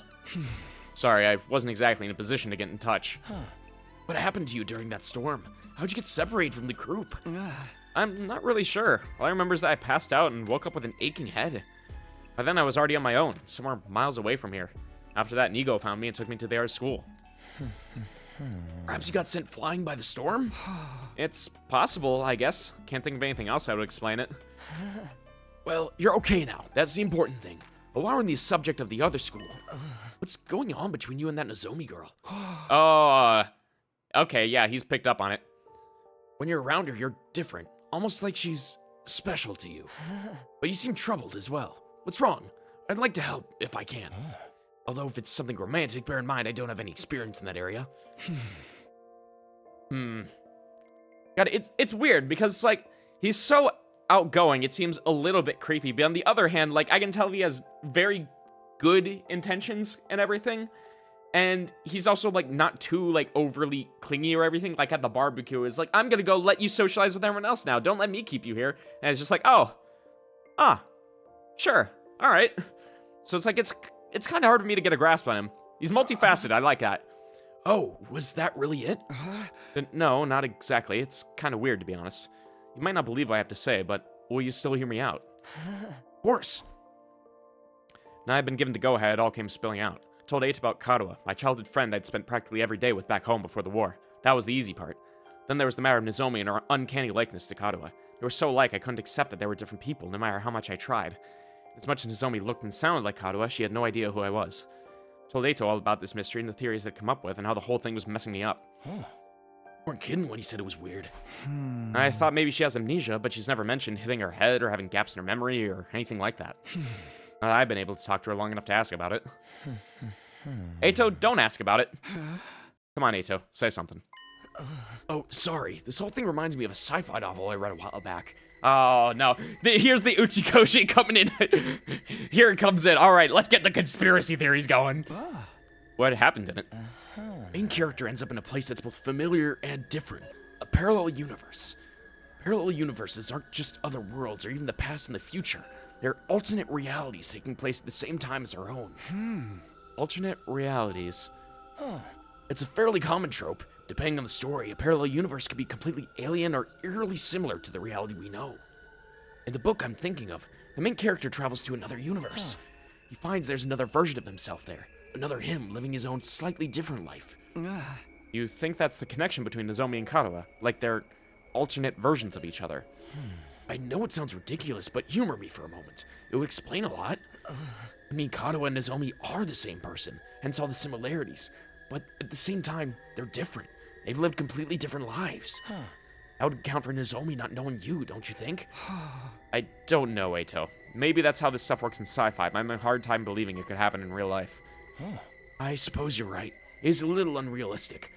Sorry, I wasn't exactly in a position to get in touch. What happened to you during that storm? How'd you get separated from the group? I'm not really sure. All I remember is that I passed out and woke up with an aching head. By then, I was already on my own, somewhere miles away from here. After that, Nigo found me and took me to the art school. Perhaps you got sent flying by the storm? It's possible, I guess. Can't think of anything else that would explain it. Well, you're okay now. That's the important thing. But while we're on the subject of the other school, what's going on between you and that Nozomi girl? Oh, okay, yeah, he's picked up on it. When you're around her, you're different. Almost like she's special to you. But you seem troubled as well. What's wrong? I'd like to help, if I can. Although if it's something romantic, bear in mind I don't have any experience in that area. God, it's weird, because, like, he's so outgoing, it seems a little bit creepy. But on the other hand, like, I can tell he has very good intentions and everything. And he's also, like, not too, like, overly clingy or everything. Like, at the barbecue, it's like, I'm gonna go let you socialize with everyone else now. Don't let me keep you here. And it's just like, sure, all right. So it's like, it's kind of hard for me to get a grasp on him. He's multifaceted, I like that. Oh, was that really it? No, not exactly. It's kind of weird, to be honest. You might not believe what I have to say, but will you still hear me out? Of course. Now I've been given the go-ahead, it all came spilling out. Told Eight about Karuha, my childhood friend I'd spent practically every day with back home before the war. That was the easy part. Then there was the matter of Nozomi and her uncanny likeness to Karuha. They were so alike I couldn't accept that they were different people, no matter how much I tried. As much as Nozomi looked and sounded like Karuha, she had no idea who I was. Told Eito all about this mystery and the theories I'd come up with and how the whole thing was messing me up. You weren't kidding when you said it was weird. I thought maybe she has amnesia, but she's never mentioned hitting her head or having gaps in her memory or anything like that. I've been able to talk to her long enough to ask about it. Eito, don't ask about it. Come on, Eito, say something. Oh, sorry. This whole thing reminds me of a sci-fi novel I read a while back. Oh, no. Here's the Uchikoshi coming in. Here it comes in. All right, let's get the conspiracy theories going. What happened in it? Main character ends up in a place that's both familiar and different. A parallel universe. Parallel universes aren't just other worlds or even the past and the future. They're alternate realities taking place at the same time as our own. Alternate realities. It's a fairly common trope. Depending on the story, a parallel universe could be completely alien or eerily similar to the reality we know. In the book I'm thinking of, the main character travels to another universe. He finds there's another version of himself there. Another him living his own slightly different life. You think that's the connection between Nozomi and Karuha? Like they're alternate versions of each other? I know it sounds ridiculous, but humor me for a moment. It would explain a lot. I mean, Karuha and Nozomi are the same person, hence all the similarities. But at the same time, they're different. They've lived completely different lives. That would account for Nozomi not knowing you, don't you think? I don't know, Eito. Maybe that's how this stuff works in sci-fi, but I'm having a hard time believing it could happen in real life. I suppose you're right. It is a little unrealistic.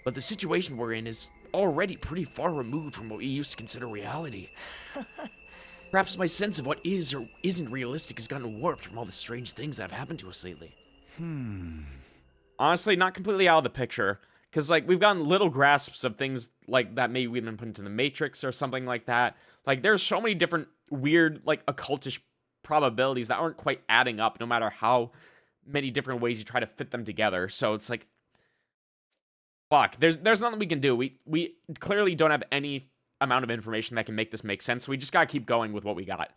But the situation we're in is already pretty far removed from what we used to consider reality. Perhaps my sense of what is or isn't realistic has gotten warped from all the strange things that have happened to us lately. Honestly, not completely out of the picture. Because, like, we've gotten little grasps of things like that maybe we've been put into the Matrix or something like that. Like, there's so many different weird, like, occultish probabilities that aren't quite adding up, no matter how many different ways you try to fit them together. So it's like, fuck, there's nothing we can do. We clearly don't have any amount of information that can make this make sense. So we just gotta keep going with what we got.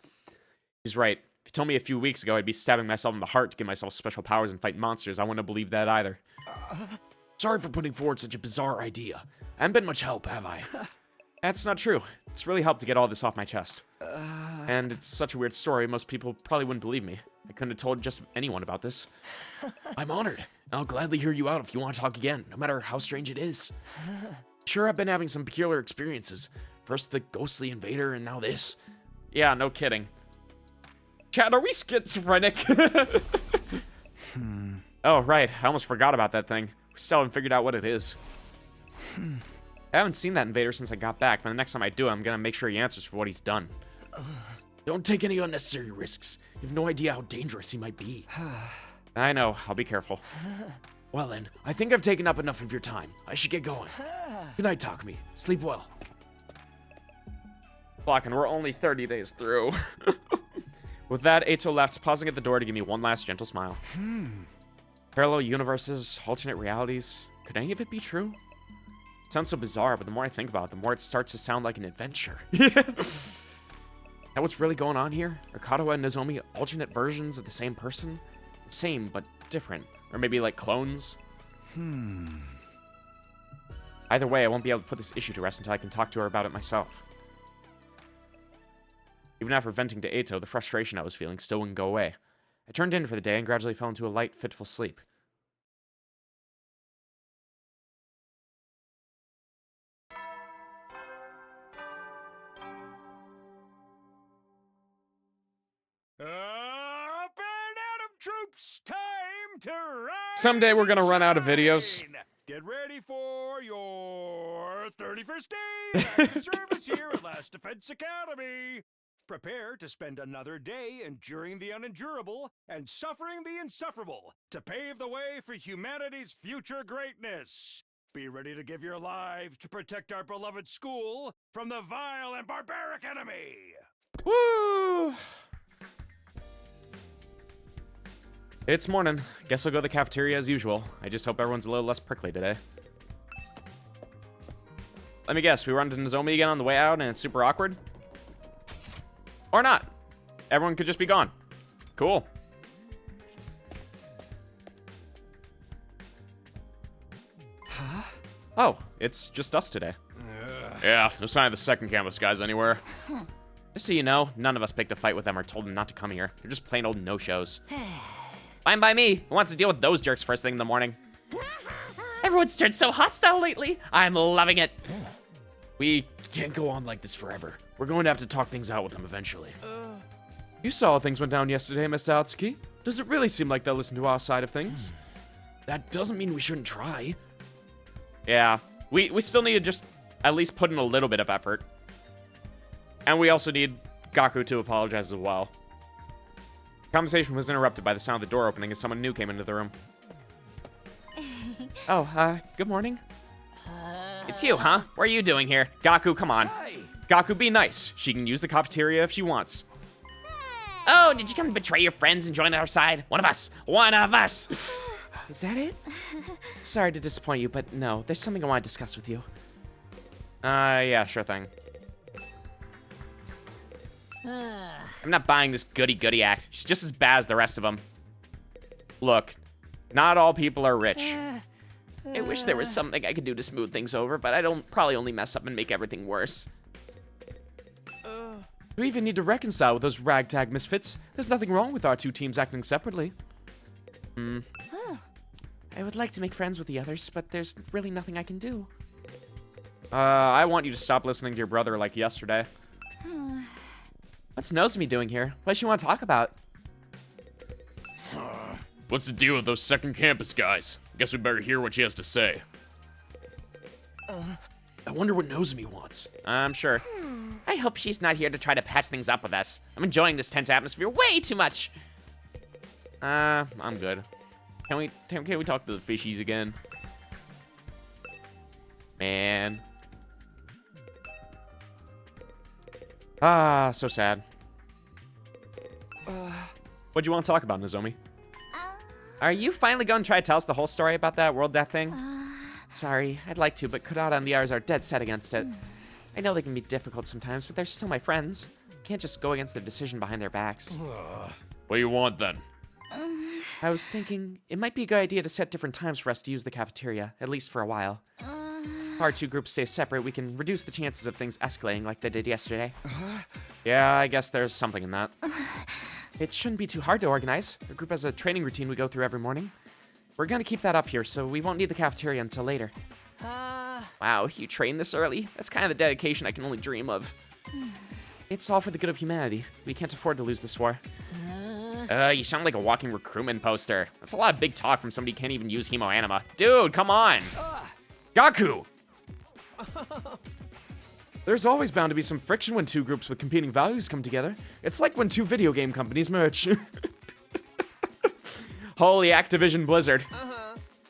He's right. If you told me a few weeks ago I'd be stabbing myself in the heart to give myself special powers and fight monsters, I wouldn't have believed that either. Sorry for putting forward such a bizarre idea. I haven't been much help, have I? That's not true. It's really helped to get all this off my chest. And it's such a weird story, most people probably wouldn't believe me. I couldn't have told just anyone about this. I'm honored. I'll gladly hear you out if you want to talk again, no matter how strange it is. Sure, I've been having some peculiar experiences. First the ghostly invader, and now this. Yeah, no kidding. Chad, are we schizophrenic? Oh, right. I almost forgot about that thing. We still haven't figured out what it is. I haven't seen that invader since I got back, but the next time I do, I'm gonna make sure he answers for what he's done. Don't take any unnecessary risks. You have no idea how dangerous he might be. I know. I'll be careful. Well then, I think I've taken up enough of your time. I should get going. Good night, Takumi. Sleep well. Fuck, and we're only 30 days through. With that, Eito left, pausing at the door to give me one last gentle smile. Parallel universes, alternate realities. Could any of it be true? It sounds so bizarre, but the more I think about it, the more it starts to sound like an adventure. Is that what's really going on here? Are Karuha and Nozomi alternate versions of the same person? The same, but different. Or maybe like clones? Either way, I won't be able to put this issue to rest until I can talk to her about it myself. Even after venting to Eito, the frustration I was feeling still wouldn't go away. I turned in for the day and gradually fell into a light, fitful sleep. Up and Atom troops, time to rise. Someday we're gonna run out of videos. Get ready for your 31st day of active service here at Last Defense Academy. Prepare to spend another day enduring the unendurable and suffering the insufferable to pave the way for humanity's future greatness. Be ready to give your lives to protect our beloved school from the vile and barbaric enemy. Woo! It's morning. Guess I'll go to the cafeteria as usual. I just hope everyone's a little less prickly today. Let me guess, we run into Nozomi again on the way out and it's super awkward? Or not. Everyone could just be gone. Cool. Oh, it's just us today. Yeah, no sign of the second campus guys anywhere. Just so you know, none of us picked a fight with them or told them not to come here. They're just plain old no-shows. Fine by me. Who wants to deal with those jerks first thing in the morning? Everyone's turned so hostile lately. I'm loving it. We can't go on like this forever. We're going to have to talk things out with them eventually. You saw how things went down yesterday, Mr. Oosuzuki. Does it really seem like they'll listen to our side of things? That doesn't mean we shouldn't try. Yeah, we still need to just at least put in a little bit of effort. And we also need Gaku to apologize as well. Conversation was interrupted by the sound of the door opening as someone new came into the room. Oh, good morning. It's you, huh? What are you doing here? Gaku, come on. Hi. Gaku, be nice. She can use the cafeteria if she wants. Oh, did you come to betray your friends and join our side? One of us. One of us. Is that it? Sorry to disappoint you, but no, there's something I want to discuss with you. Yeah, sure thing. I'm not buying this goody-goody act. She's just as bad as the rest of them. Look, not all people are rich. I wish there was something I could do to smooth things over, but I don't probably only mess up and make everything worse. We even need to reconcile with those ragtag misfits. There's nothing wrong with our two teams acting separately. I would like to make friends with the others, but there's really nothing I can do. I want you to stop listening to your brother like yesterday. What's Nozomi doing here? What does she want to talk about? What's the deal with those second campus guys? Guess we better hear what she has to say. I wonder what Nozomi wants. I'm sure. I hope she's not here to try to patch things up with us. I'm enjoying this tense atmosphere way too much. I'm good. Can we talk to the fishies again? Man. So sad. What'd you want to talk about, Nozomi? Are you finally going to try to tell us the whole story about that world death thing? Sorry, I'd like to, but Kurara and the others are dead set against it. I know they can be difficult sometimes, but they're still my friends. Can't just go against their decision behind their backs. What do you want then? I was thinking it might be a good idea to set different times for us to use the cafeteria, at least for a while. If our two groups stay separate, we can reduce the chances of things escalating like they did yesterday. Yeah, I guess there's something in that. It shouldn't be too hard to organize. Our group has a training routine we go through every morning. We're gonna keep that up here, so we won't need the cafeteria until later. Wow, you train this early? That's kind of the dedication I can only dream of. It's all for the good of humanity. We can't afford to lose this war. You sound like a walking recruitment poster. That's a lot of big talk from somebody who can't even use hemoanima. Dude, come on! Gaku! There's always bound to be some friction when two groups with competing values come together. It's like when two video game companies merge. Holy Activision Blizzard.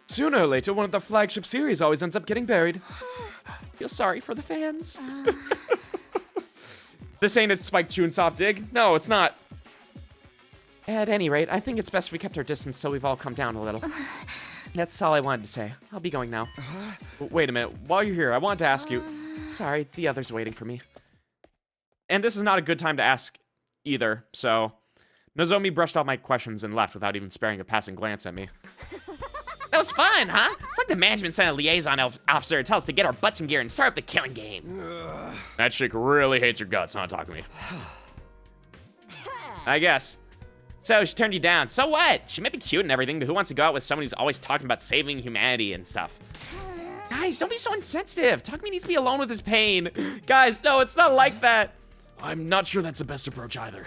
Sooner or later, one of the flagship series always ends up getting buried. Feel sorry for the fans. This ain't a Spike Chewin soft dig. No, it's not. At any rate, I think it's best we kept our distance till we've all come down a little. That's all I wanted to say. I'll be going now. Wait a minute. While you're here, I wanted to ask you... Sorry, the others are waiting for me. And this is not a good time to ask either, so... Nozomi brushed off my questions and left without even sparing a passing glance at me. That was fun, huh? It's like the management sent a liaison officer to tell us to get our butts in gear and start up the killing game. That chick really hates her guts, huh, talking to me? I guess. So she turned you down. So what? She might be cute and everything, but who wants to go out with someone who's always talking about saving humanity and stuff? Guys, don't be so insensitive. Takumi needs to be alone with his pain. Guys, no, it's not like that. I'm not sure that's the best approach either.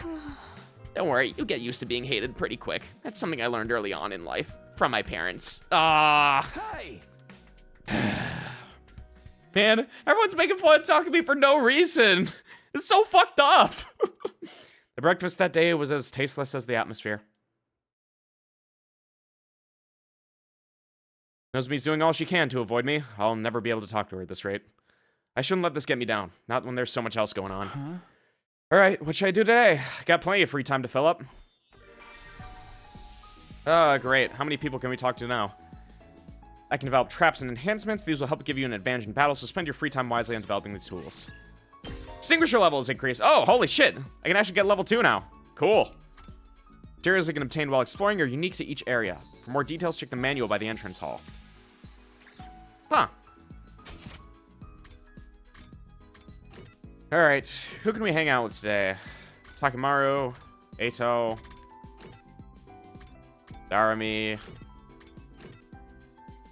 Don't worry, you'll get used to being hated pretty quick. That's something I learned early on in life. From my parents. Hi. Man, everyone's making fun of Takumi for no reason. It's so fucked up. The breakfast that day was as tasteless as the atmosphere. Nozomi's doing all she can to avoid me. I'll never be able to talk to her at this rate. I shouldn't let this get me down. Not when there's so much else going on. Alright, what should I do today? Got plenty of free time to fill up. Great. How many people can we talk to now? I can develop traps and enhancements. These will help give you an advantage in battle, so spend your free time wisely on developing these tools. Extinguisher levels increase. Oh, holy shit. I can actually get level 2 now. Cool. Materials I can obtain while exploring are unique to each area. For more details, check the manual by the entrance hall. Huh. Alright, who can we hang out with today? Takimaru, Eito, Darami,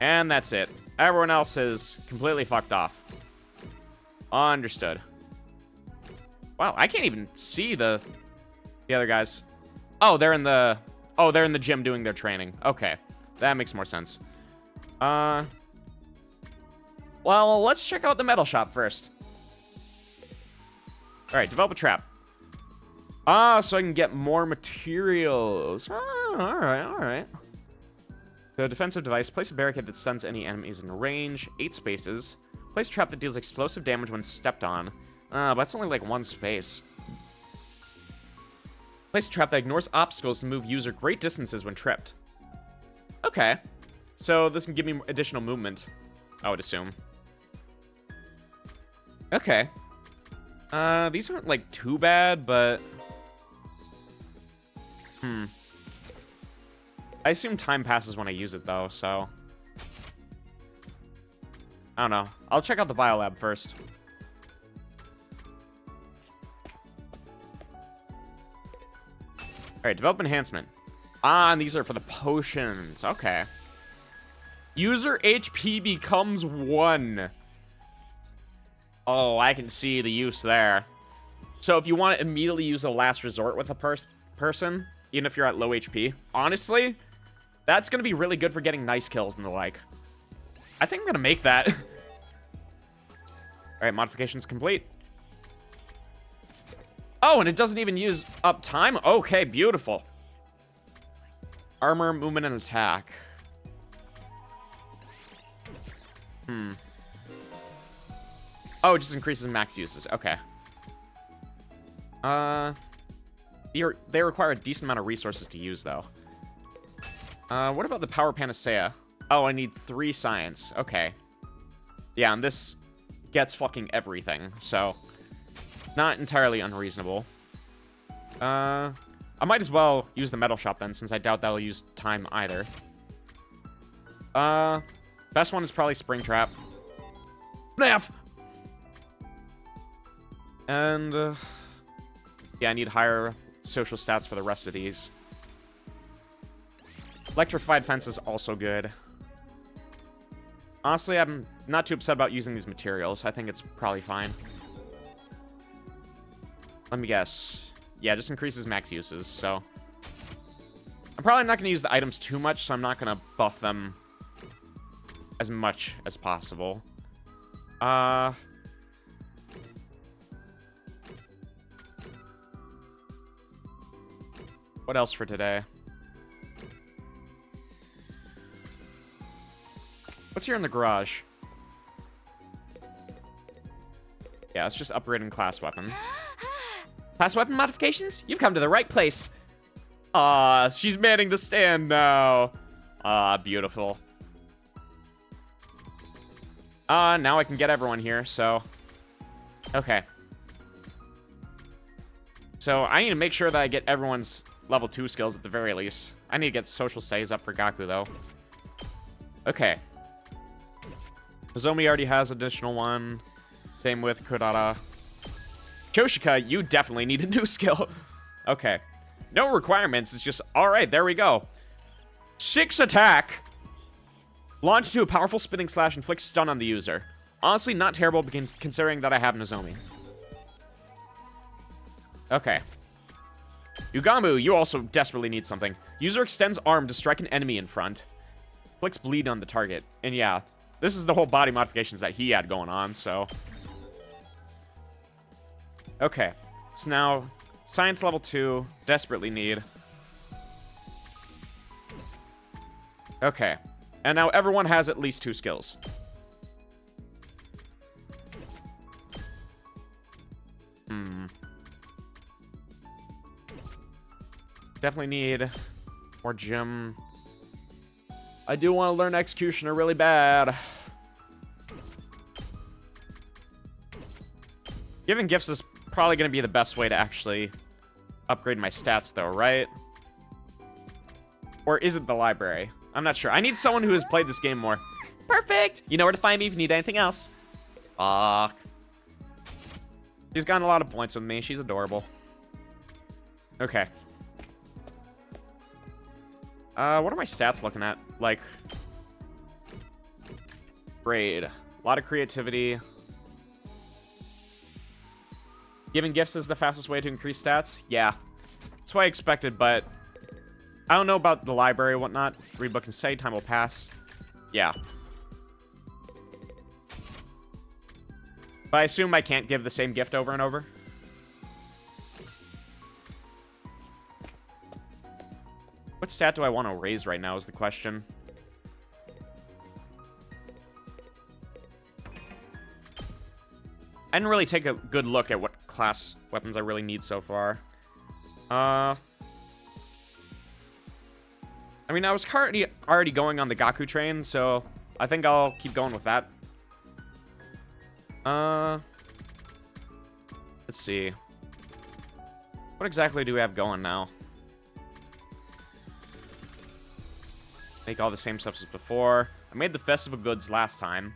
and that's it. Everyone else is completely fucked off. Understood. Wow, I can't even see the other guys. Oh, they're in the gym doing their training. Okay, that makes more sense. Well, let's check out the metal shop first. All right, develop a trap. So I can get more materials. All right. The defensive device. Place a barricade that stuns any enemies in range. 8 spaces. Place a trap that deals explosive damage when stepped on. But that's only like 1 space. Place a trap that ignores obstacles to move user great distances when tripped. Okay. So this can give me additional movement, I would assume. Okay. These aren't like too bad, but... I assume time passes when I use it though, so... I don't know. I'll check out the biolab first. Alright, develop enhancement. And these are for the potions. Okay. User HP becomes 1. Oh, I can see the use there. So if you want to immediately use a last resort with a person, even if you're at low HP, honestly, that's going to be really good for getting nice kills and the like. I think I'm going to make that. Alright, modifications complete. Oh, and it doesn't even use up time? Okay, beautiful. Armor, movement, and attack. Oh, it just increases max uses. Okay. They require a decent amount of resources to use, though. What about the power panacea? Oh, I need 3 science. Okay. Yeah, and this gets fucking everything, so... Not entirely unreasonable. I might as well use the metal shop then, since I doubt that'll use time either. Best one is probably Springtrap. FNAF! And, yeah, I need higher social stats for the rest of these. Electrified Fence is also good. Honestly, I'm not too upset about using these materials. I think it's probably fine. Let me guess. Yeah, just increases max uses, so... I'm probably not going to use the items too much, so I'm not going to buff them as much as possible. What else for today? What's here in the garage? Yeah, it's just upgrading class weapon. Class weapon modifications? You've come to the right place. She's manning the stand now. Beautiful. Now I can get everyone here, so... Okay. So, I need to make sure that I get everyone's level 2 skills at the very least. I need to get social stays up for Gaku, though. Okay. Nozomi already has additional one. Same with Kurara. Kyoshika, you definitely need a new skill. Okay. No requirements. It's just, alright, there we go. 6 attack. Launch to a powerful spinning slash, inflicts stun on the user. Honestly, not terrible considering that I have Nozomi. Okay. Yugamu, you also desperately need something. User extends arm to strike an enemy in front. Inflicts bleed on the target. And yeah, this is the whole body modifications that he had going on, so... Okay, so now, science level 2, desperately need. Okay, and now everyone has at least 2 skills. Definitely need more gym. I do want to learn Executioner really bad. Giving gifts is probably going to be the best way to actually upgrade my stats, though, right? Or is it the library? I'm not sure. I need someone who has played this game more. Perfect! You know where to find me if you need anything else. Fuck. She's gotten a lot of points with me. She's adorable. Okay. What are my stats looking at? Like, grade. A lot of creativity. Giving gifts is the fastest way to increase stats? Yeah. That's what I expected, but I don't know about the library and whatnot. Read book and study, time will pass. Yeah. But I assume I can't give the same gift over and over. What stat do I want to raise right now is the question. I didn't really take a good look at what class weapons I really need so far. I mean, I was already going on the Gaku train, so I think I'll keep going with that. Let's see. What exactly do we have going now? Make all the same stuff as before. I made the festival goods last time.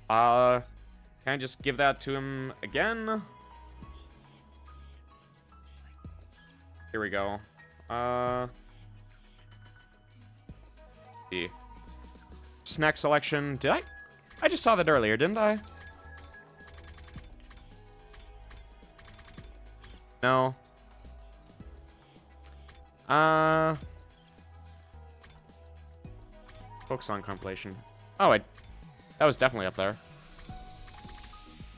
Can I just give that to him again? Here we go. See. Snack selection. Did I just saw that earlier, didn't I? No. Focus on compilation. Oh, that was definitely up there.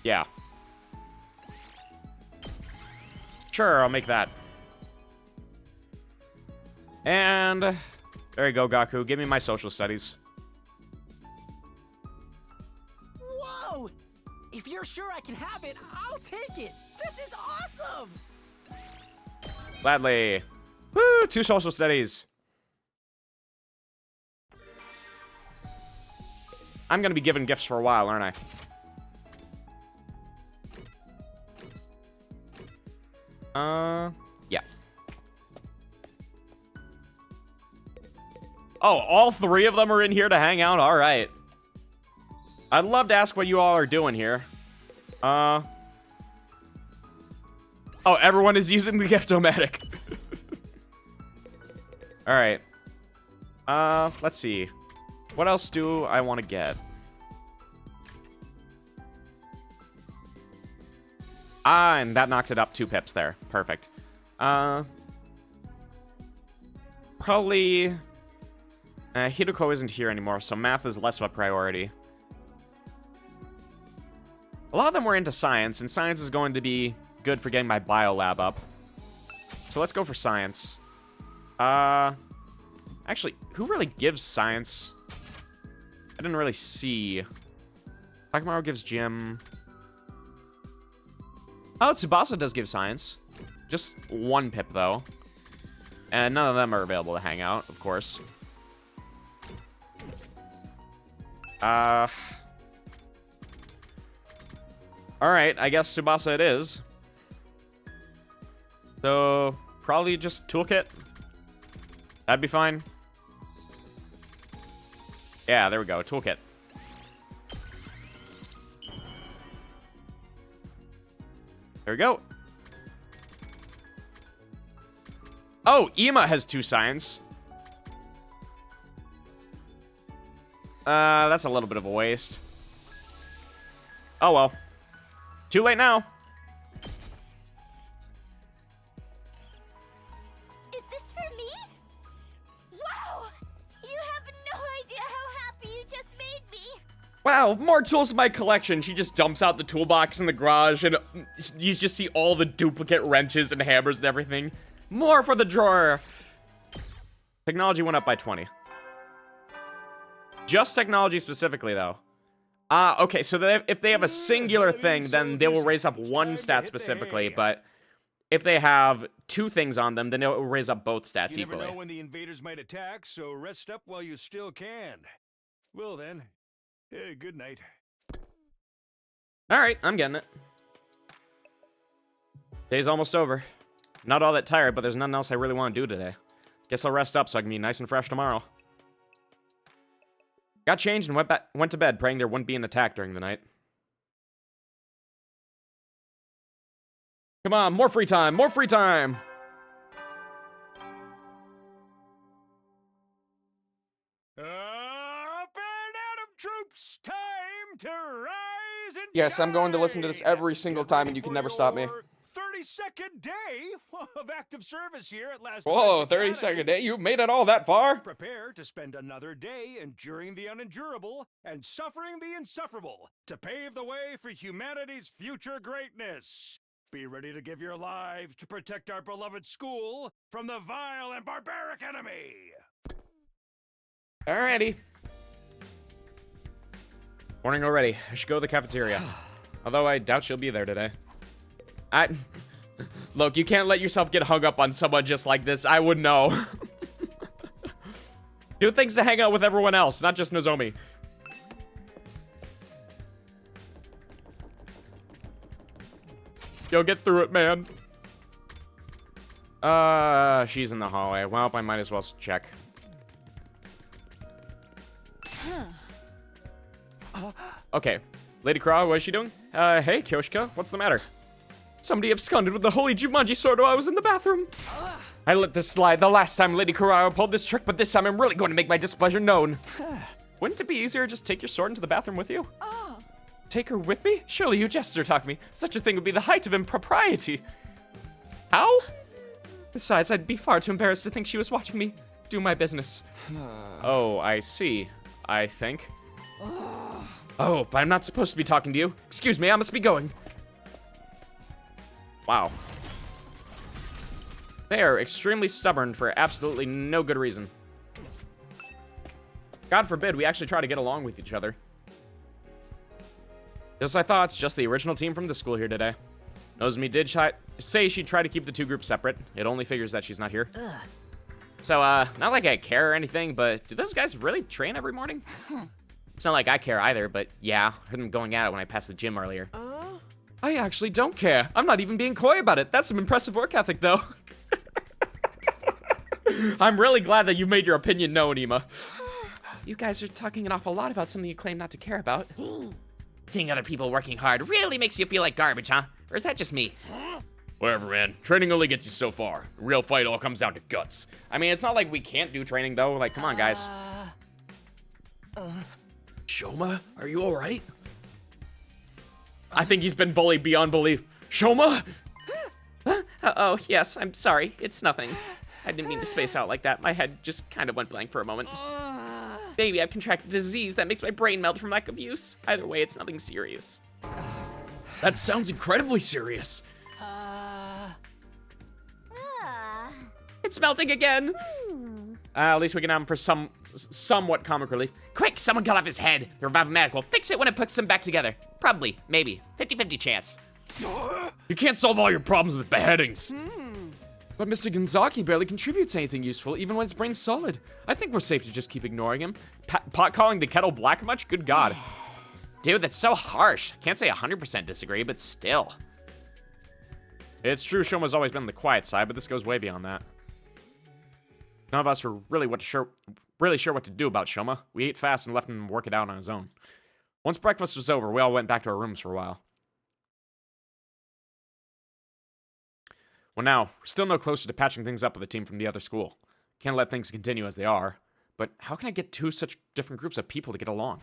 Yeah. Sure, I'll make that. And there you go, Gaku. Give me my social studies. Whoa! If you're sure I can have it, I'll take it. This is awesome. Gladly. Woo! 2 social studies. I'm gonna be giving gifts for a while, aren't I? Yeah. Oh, all 3 of them are in here to hang out? Alright. I'd love to ask what you all are doing here. Oh, everyone is using the gift-o-matic. Alright. Let's see. What else do I want to get? Ah, and that knocked it up 2 pips there. Perfect. Probably... Hideko isn't here anymore, so math is less of a priority. A lot of them were into science, and science is going to be good for getting my biolab up. So let's go for science. Actually, who really gives science? I didn't really see. Takamaru gives gym. Oh, Tsubasa does give science. Just 1 pip, though. And none of them are available to hang out, of course. Alright, I guess Tsubasa it is. So, probably just toolkit. That'd be fine. Yeah, there we go, toolkit. There we go. Oh, Ima has 2 science. That's a little bit of a waste. Oh well. Too late now. Is this for me? Wow! You have no idea how happy you just made me. Wow, more tools in my collection. She just dumps out the toolbox in the garage, and you just see all the duplicate wrenches and hammers and everything. More for the drawer. Technology went up by 20. Just technology specifically, though. Okay, so if they have a singular thing, then they will raise up 1 stat specifically, but if they have 2 things on them, then it will raise up both stats You equally. never know when the invaders might attack, so rest up while you still can. Well then, good night. Alright, I'm getting it. Day's almost over. Not all that tired, but there's nothing else I really want to do today. Guess I'll rest up so I can be nice and fresh tomorrow. Got changed and went to bed, praying there wouldn't be an attack during the night. Come on, more free time, more free time. Up and at 'em, troops! Time to rise and Yes, I'm going to listen to this every single time, and you can never stop me. 32nd day of active service here at last. Whoa, 32nd day? You made it all that far? Prepare to spend another day enduring the unendurable and suffering the insufferable to pave the way for humanity's future greatness. Be ready to give your lives to protect our beloved school from the vile and barbaric enemy. Alrighty. Morning already. I should go to the cafeteria. Although I doubt she'll be there today. Look, you can't let yourself get hung up on someone just like this. I would know. Do things to hang out with everyone else, not just Nozomi. Yo, get through it, man. She's in the hallway. Well, I might as well check. Okay. Lady Kurara, what is she doing? Hey, Kyoshika, what's the matter? Somebody absconded with the holy Jumanji sword while I was in the bathroom. I let this slide the last time Lady Kurara pulled this trick, but this time I'm really going to make my displeasure known. Wouldn't it be easier to just take your sword into the bathroom with you? Take her with me? Surely you jester talk me. Such a thing would be the height of impropriety. How? Besides, I'd be far too embarrassed to think she was watching me do my business. Oh, I see. I think. Oh, but I'm not supposed to be talking to you. Excuse me, I must be going. Wow. They are extremely stubborn for absolutely no good reason. God forbid we actually try to get along with each other. Just as I thought, it's just the original team from the school here today. Nozomi did say she'd try to keep the two groups separate. It only figures that she's not here. So, not like I care or anything, but do those guys really train every morning? It's not like I care either, but yeah, I heard them going at it when I passed the gym earlier. I actually don't care. I'm not even being coy about it. That's some impressive work ethic, though. I'm really glad that you made your opinion known, Ima. You guys are talking an awful lot about something you claim not to care about. Seeing other people working hard really makes you feel like garbage, huh? Or is that just me? Whatever, man. Training only gets you so far. The real fight all comes down to guts. I mean, it's not like we can't do training, though. Like, come on, guys. Shoma, are you alright? I think he's been bullied beyond belief. Shoma? Oh, yes, I'm sorry. It's nothing. I didn't mean to space out like that. My head just kind of went blank for a moment. Maybe I've contracted a disease that makes my brain melt from lack of use. Either way, it's nothing serious. That sounds incredibly serious. It's melting again. At least we can have him for somewhat comic relief. Quick, someone cut off his head. The Revive-O-Matic will fix it when it puts them back together. Probably, maybe. 50-50 chance. You can't solve all your problems with beheadings. But Mr. Gonzaki barely contributes anything useful, even when his brain's solid. I think we're safe to just keep ignoring him. Pot calling the kettle black much? Good God. Dude, that's so harsh. Can't say 100% disagree, but still. It's true Shoma's always been on the quiet side, but this goes way beyond that. None of us were really sure what to do about Shoma. We ate fast and left him work it out on his own. Once breakfast was over, we all went back to our rooms for a while. Well, now, we're still no closer to patching things up with the team from the other school. Can't let things continue as they are. But how can I get two such different groups of people to get along?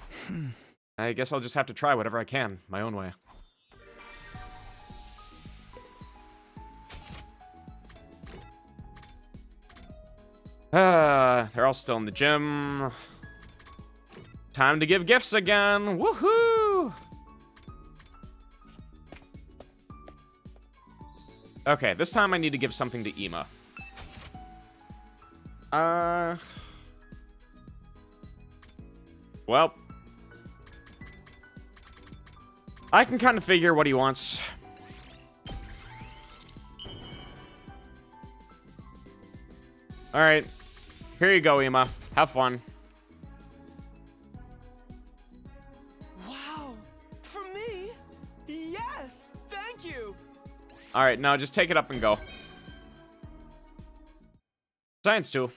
I guess I'll just have to try whatever I can, my own way. They're all still in the gym. Time to give gifts again. Woohoo! Okay, this time I need to give something to Ima. Well, I can kind of figure what he wants. All right, here you go, Ima. Have fun. Wow, for me? Yes, thank you. All right, now just take it up and go. Science 2.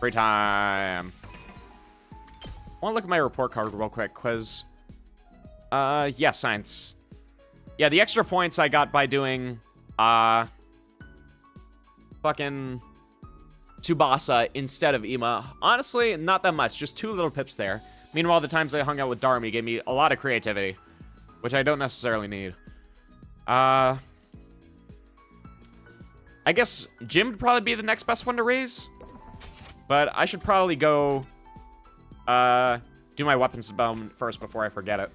Free time. I want to look at my report card real quick, because... yeah, science. Yeah, the extra points I got by doing, fucking Tsubasa instead of Ima. Honestly, not that much. Just 2 little pips there. Meanwhile, the times I hung out with Darmy gave me a lot of creativity, which I don't necessarily need. I guess Jim would probably be the next best one to raise. But I should probably go, do my weapons development first before I forget it.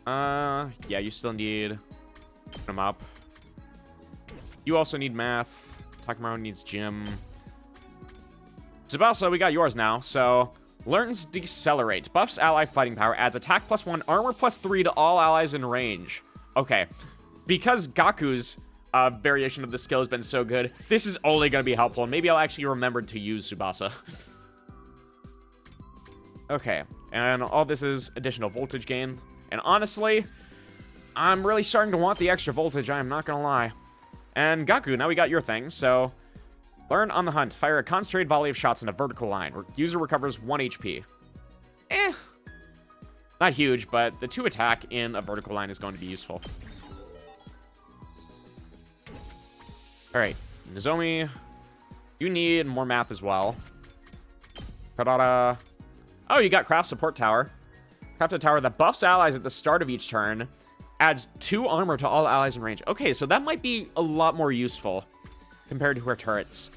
Yeah, you still need... Put them up. You also need math. Takamaru needs gym. Tsubasa, we got yours now. So, learns Decelerate. Buffs ally fighting power. Adds attack +1, armor +3 to all allies in range. Okay. Because Gaku's variation of the skill has been so good, this is only going to be helpful. Maybe I'll actually remember to use Tsubasa. Okay. And all this is additional voltage gain. And honestly, I'm really starting to want the extra voltage, I am not gonna lie. And Gaku, now we got your thing, so... Learn on the hunt. Fire a concentrated volley of shots in a vertical line. User recovers 1 HP. Not huge, but the 2 attack in a vertical line is going to be useful. Alright, Nozomi, you need more math as well. Kurara. Oh, you got Craft Support Tower. Craft a tower that buffs allies at the start of each turn. Adds 2 armor to all allies in range. Okay, so that might be a lot more useful compared to her turrets.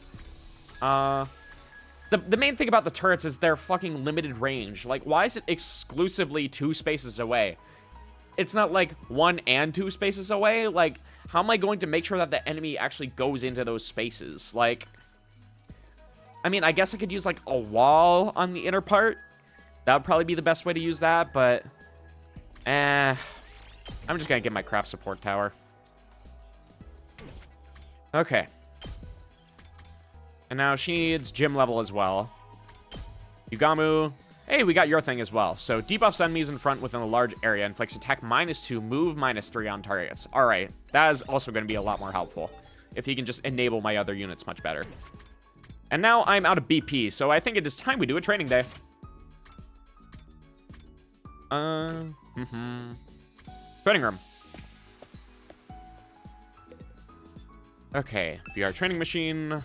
The main thing about the turrets is their fucking limited range. Like, why is it exclusively 2 spaces away? It's not like 1 and 2 spaces away. Like, how am I going to make sure that the enemy actually goes into those spaces? Like, I mean, I guess I could use, like, a wall on the inner part. That would probably be the best way to use that, but... I'm just gonna get my Craft Support Tower. Okay. And now she needs gym level as well. Yugamu. Hey, we got your thing as well. So, debuffs enemies in front within a large area. Inflicts attack -2, move -3 on targets. Alright. That is also going to be a lot more helpful. If he can just enable my other units much better. And now I'm out of BP, so I think it is time we do a training day. Training room. Okay, VR training machine.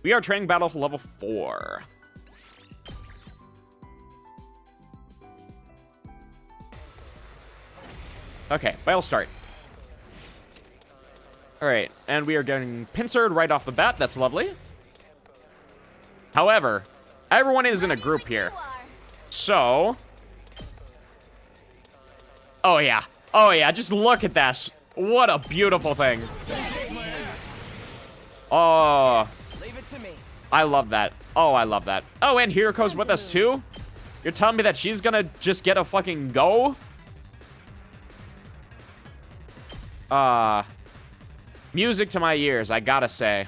VR training battle level 4. Okay, battle start. Alright, and we are getting pincered right off the bat. That's lovely. However, everyone is in a group here. So... Oh, yeah. Oh, yeah. Just look at this. What a beautiful thing. Oh. I love that. Oh, I love that. Oh, and Hiroko's with us, too? You're telling me that she's gonna just get a fucking go? Music to my ears, I gotta say.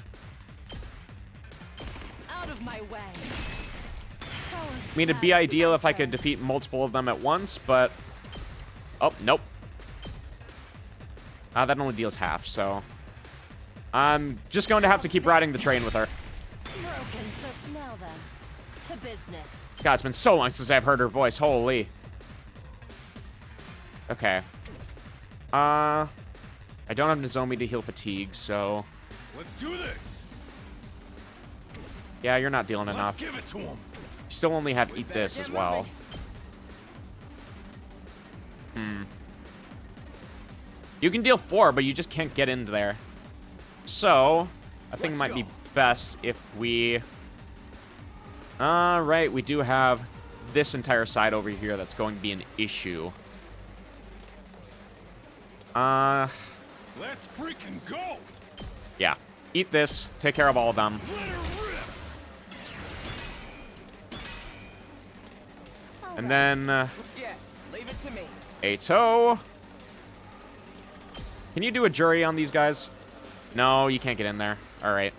Out of my way. I mean, it'd be ideal if I could defeat multiple of them at once, but... Oh, nope. That only deals half, so... I'm just going to have to keep riding the train with her. Broken, so now then, to business. God, it's been so long since I've heard her voice. Holy. Okay. I don't have Nozomi to heal fatigue, so... Let's do this. Yeah, you're not dealing enough. Let's give it to him. You still only have Eat This as well. You can deal 4, but you just can't get into there. So, I think it might be best if we... Right, we do have this entire side over here that's going to be an issue. Let's freaking go! Yeah. Eat this. Take care of all of them. And then... Yes, leave it to me. Ato. Can you do a jury on these guys? No, you can't get in there. All right.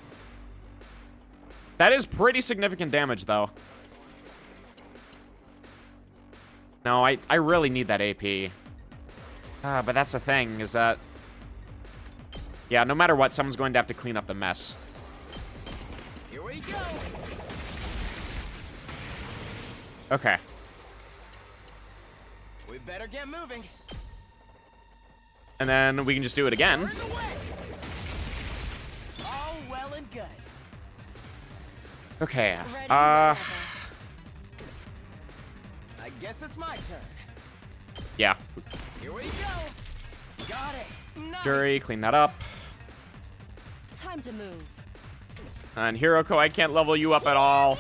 That is pretty significant damage, though. No, I really need that AP. But that's the thing, is that... Yeah, no matter what, someone's going to have to clean up the mess. Here we go. Okay. We better get moving. And then we can just do it again. All well and good. Okay. I guess it's my turn. Yeah. Here we go. Got it. Nice. Jury, clean that up. Time to move. And Hiroko, I can't level you up at all.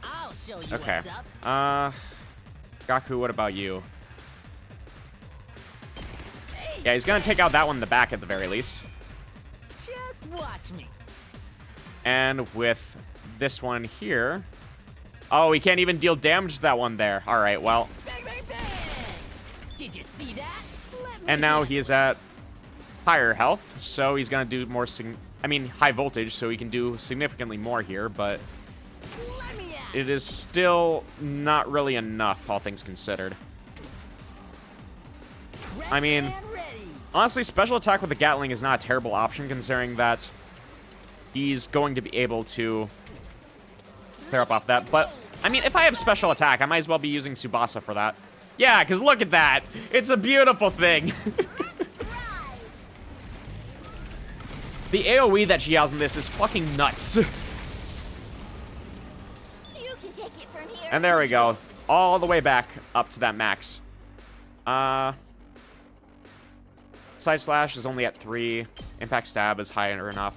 I'll show you Okay. what's up. Gaku, what about you? Yeah, he's gonna take out that one in the back at the very least. Just watch me. And with this one here... Oh, he can't even deal damage to that one there. All right, well. Bang, bang, bang. Did you see that? And now he is at higher health, so he's gonna do more high voltage, so he can do significantly more here, but it is still not really enough, all things considered. I mean, honestly, special attack with the Gatling is not a terrible option, considering that he's going to be able to clear up off that. But, I mean, if I have special attack, I might as well be using Tsubasa for that. Yeah, because look at that. It's a beautiful thing. The AoE that she has in this is fucking nuts. You can take it from here. And there we go. All the way back up to that max. Side slash is only at 3. Impact stab is higher enough.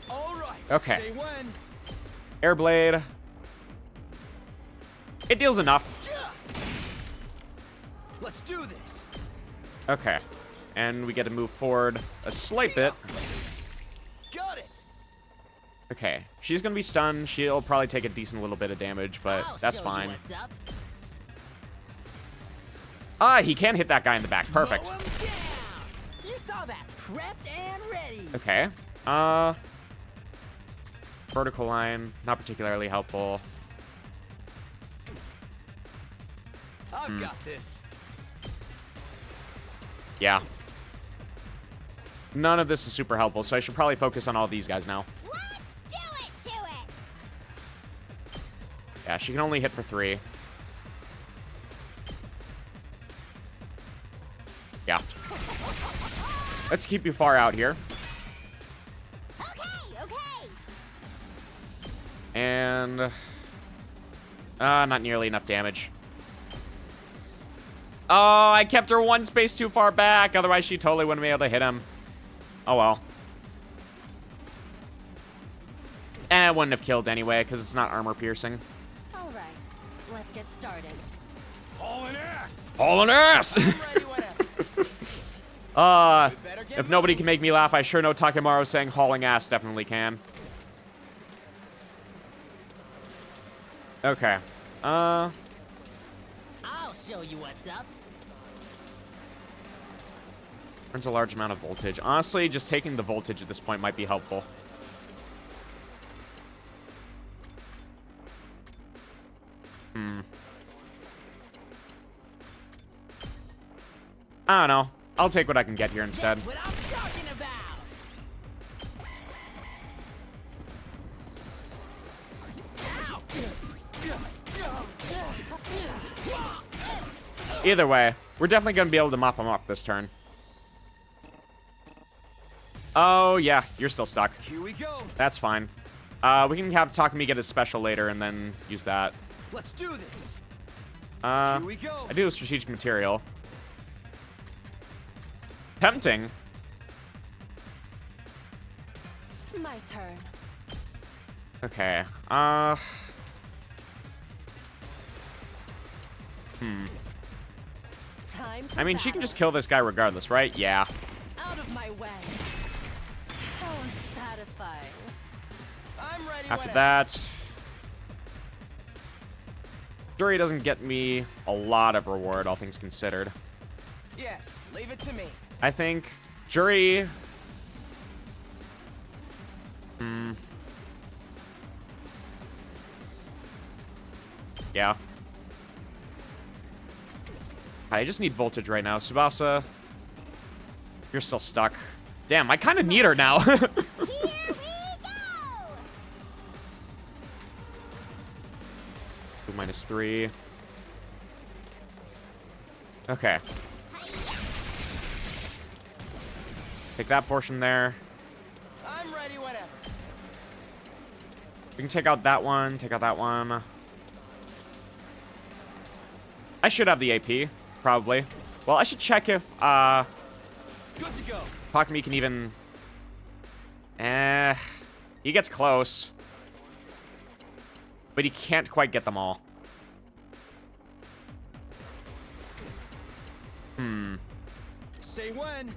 All right. Okay. Say when. Airblade. It deals enough. Let's do this. Okay. And we get to move forward a slight bit. Got it. Okay. She's gonna be stunned. She'll probably take a decent little bit of damage, but that's fine. He can hit that guy in the back. Perfect. You saw that. Prepped and ready. Okay. Vertical line, not particularly helpful. I've got this. Yeah. None of this is super helpful, so I should probably focus on all these guys now. Let's do it to it. Yeah, she can only hit for 3. Yeah. Let's keep you far out here. Okay. And... not nearly enough damage. Oh, I kept her one space too far back. Otherwise, she totally wouldn't be able to hit him. Oh, well. It wouldn't have killed anyway, because it's not armor piercing. All right, let's get started. Hauling ass! Hauling ass! If nobody can make me laugh, I sure know Takemaru saying hauling ass definitely can. Okay. I'll show you what's up. Burns a large amount of voltage. Honestly, just taking the voltage at this point might be helpful. I don't know. I'll take what I can get here instead. That's what I'm talking about. Either way, we're definitely going to be able to mop him up this turn. Oh, yeah, you're still stuck. Here we go. That's fine. We can have Takumi get his special later and then use that. Let's do this. Here we go. I do have strategic material. Tempting. My turn. Okay. Time for I mean, she can battle. just kill this guy regardless, right? Yeah. Out of my way. How unsatisfying. I'm ready. After that... Jury doesn't get me a lot of reward, all things considered. Yes, leave it to me. I think Jury... Yeah. I just need voltage right now. Tsubasa, you're still stuck. Damn, I kind of need her now. -3. Okay. Take that portion there. I'm ready whenever. We can take out that one, take out that one. I should have the AP, probably. Well, I should check if, Good to go. Takumi can even... he gets close. But he can't quite get them all. Say when.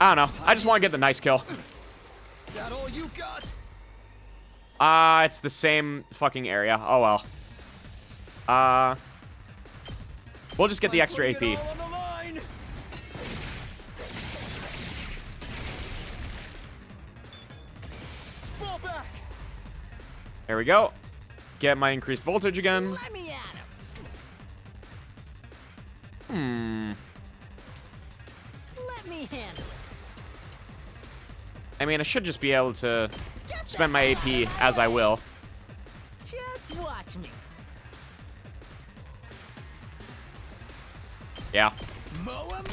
I don't know. I just want to get the nice kill. That all you got? It's the same fucking area. Oh well. We'll just get the extra AP. All on the line. Fall back. There we go. Get my increased voltage again. Let me at him. Let me handle it. I mean, I should just be able to spend my AP as I will. Just watch me. Yeah. Mow him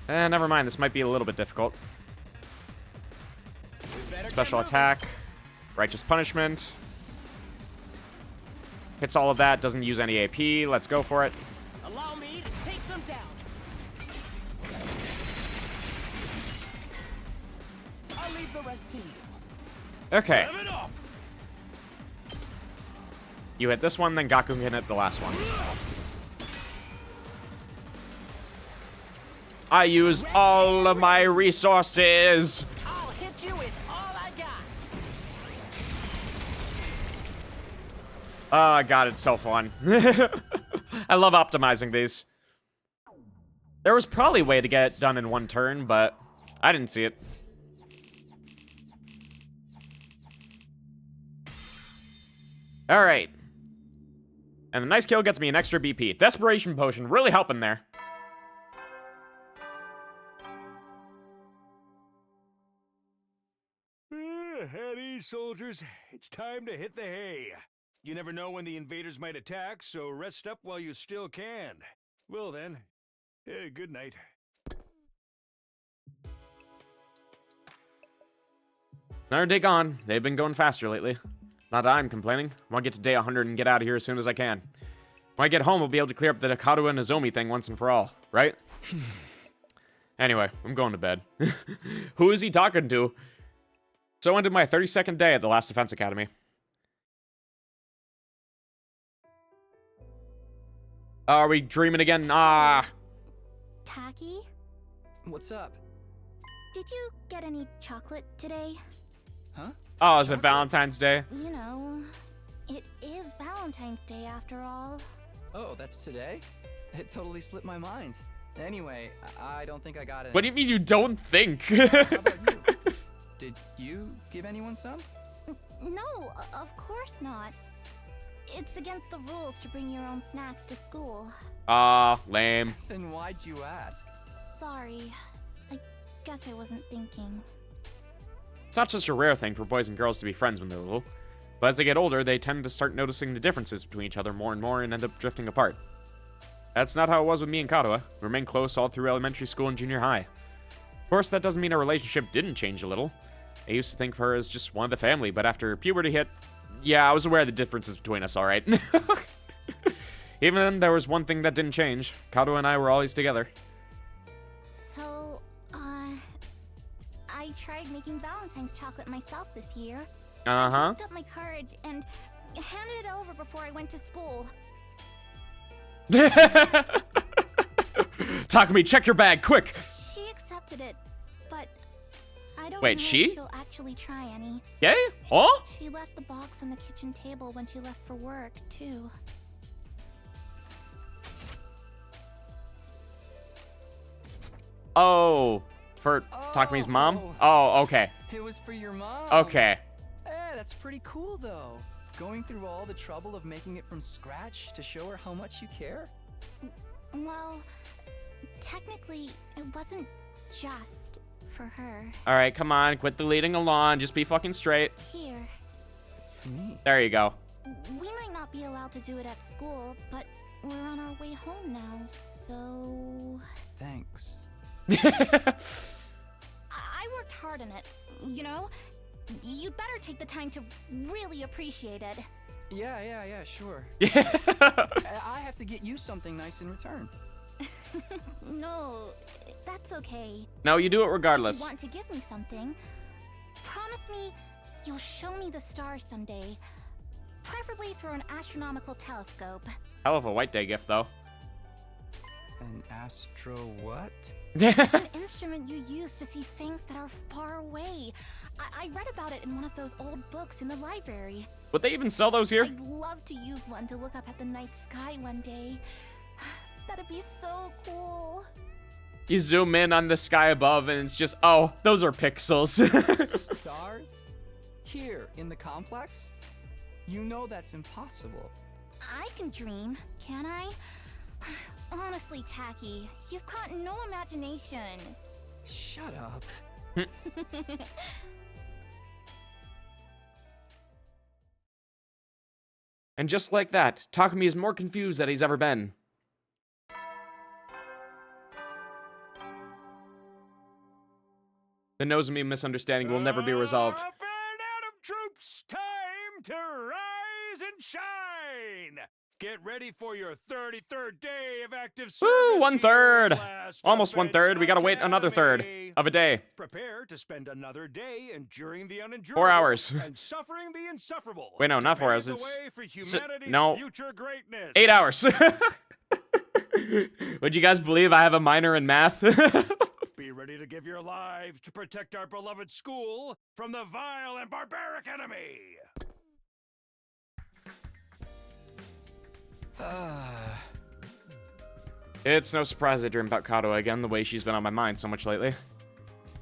down. Never mind. This might be a little bit difficult. Special attack. Righteous punishment. Hits all of that. Doesn't use any AP. Let's go for it. Allow me to take them down. I'll leave the rest to you. Okay. Rev it up. You hit this one, then Gaku can hit the last one. I use all of my resources. I'll hit you with all I got. Oh, God, it's so fun. I love optimizing these. There was probably a way to get it done in one turn, but I didn't see it. All right. And the nice kill gets me an extra BP. Desperation potion, really helping there. At ease, soldiers. It's time to hit the hay. You never know when the invaders might attack, so rest up while you still can. Well then, good night. Another day gone. They've been going faster lately. Not that I'm complaining. I want to get to day 100 and get out of here as soon as I can. When I get home, I'll be able to clear up the Nakatawa and Nozomi thing once and for all, right? Anyway, I'm going to bed. Who is he talking to? So ended my 32nd day at the last Defense Academy. Are we dreaming again? Ah. Tacky, What's up? did you get any chocolate today? Huh? Oh, is it Valentine's Day? You know, it is Valentine's Day after all. Oh, that's today? It totally slipped my mind. Anyway, I don't think I got it. What do you mean you don't think? How about you? Did you give anyone some? No, of course not. It's against the rules to bring your own snacks to school. Lame. Then why'd you ask? Sorry. I guess I wasn't thinking. It's not just a rare thing for boys and girls to be friends when they're little, but as they get older, they tend to start noticing the differences between each other more and more and end up drifting apart. That's not how it was with me and Katawa. We remained close all through elementary school and junior high. Of course, that doesn't mean our relationship didn't change a little. I used to think of her as just one of the family, but after puberty hit, yeah, I was aware of the differences between us, alright? Even then, there was one thing that didn't change. Katawa and I were always together. So, I tried making Valentine's chocolate myself this year. Uh-huh. I picked up my courage and handed it over before I went to school. Takumi, check your bag, quick! She accepted it, but I don't Wait, know she? if she'll actually try any. Yay? Huh? She left the box on the kitchen table when she left for work, too. Oh, for Takumi's mom? Oh, okay. It was for your mom. Okay. Eh, that's pretty cool, though. Going through all the trouble of making it from scratch to show her how much you care? Well, technically, it wasn't just for her. All right, come on. Quit the leading along. Just be fucking straight. Here. For me. There you go. We might not be allowed to do it at school, but we're on our way home now, so... Thanks. I worked hard on it, you know? You'd better take the time to really appreciate it. Yeah, sure. Yeah. I have to get you something nice in return. No, that's okay. No, you do it If regardless. you want to give me something, promise me you'll show me the stars someday. Preferably through an astronomical telescope. Hell of a White Day gift, though. An astro what? It's an instrument you use to see things that are far away. I read about it in one of those old books in the library. Would they even sell those here? I'd love to use one to look up at the night sky one day. That'd be so cool. You zoom in on the sky above and it's just, oh, those are pixels. Stars? Here, in the complex? You know that's impossible. I can dream, can I? Honestly, Tacky, you've got no imagination. Shut up. And just like that, Takumi is more confused than he's ever been. The Nozomi misunderstanding will never be resolved. Up and at 'em, troops! Time to rise and shine! Get ready for your 33rd day of active service. Woo, 1/3. Last Almost Defense 1/3. We gotta wait another third Academy. of a day. Prepare to spend another day enduring the unendurable 4 hours. and suffering the insufferable. Wait, no, to not 4 pave hours. the It's way for humanity's no. future greatness. 8 hours. Would you guys believe I have a minor in math? Be ready to give your lives to protect our beloved school from the vile and barbaric enemy. It's no surprise I dream about Kato again, the way she's been on my mind so much lately.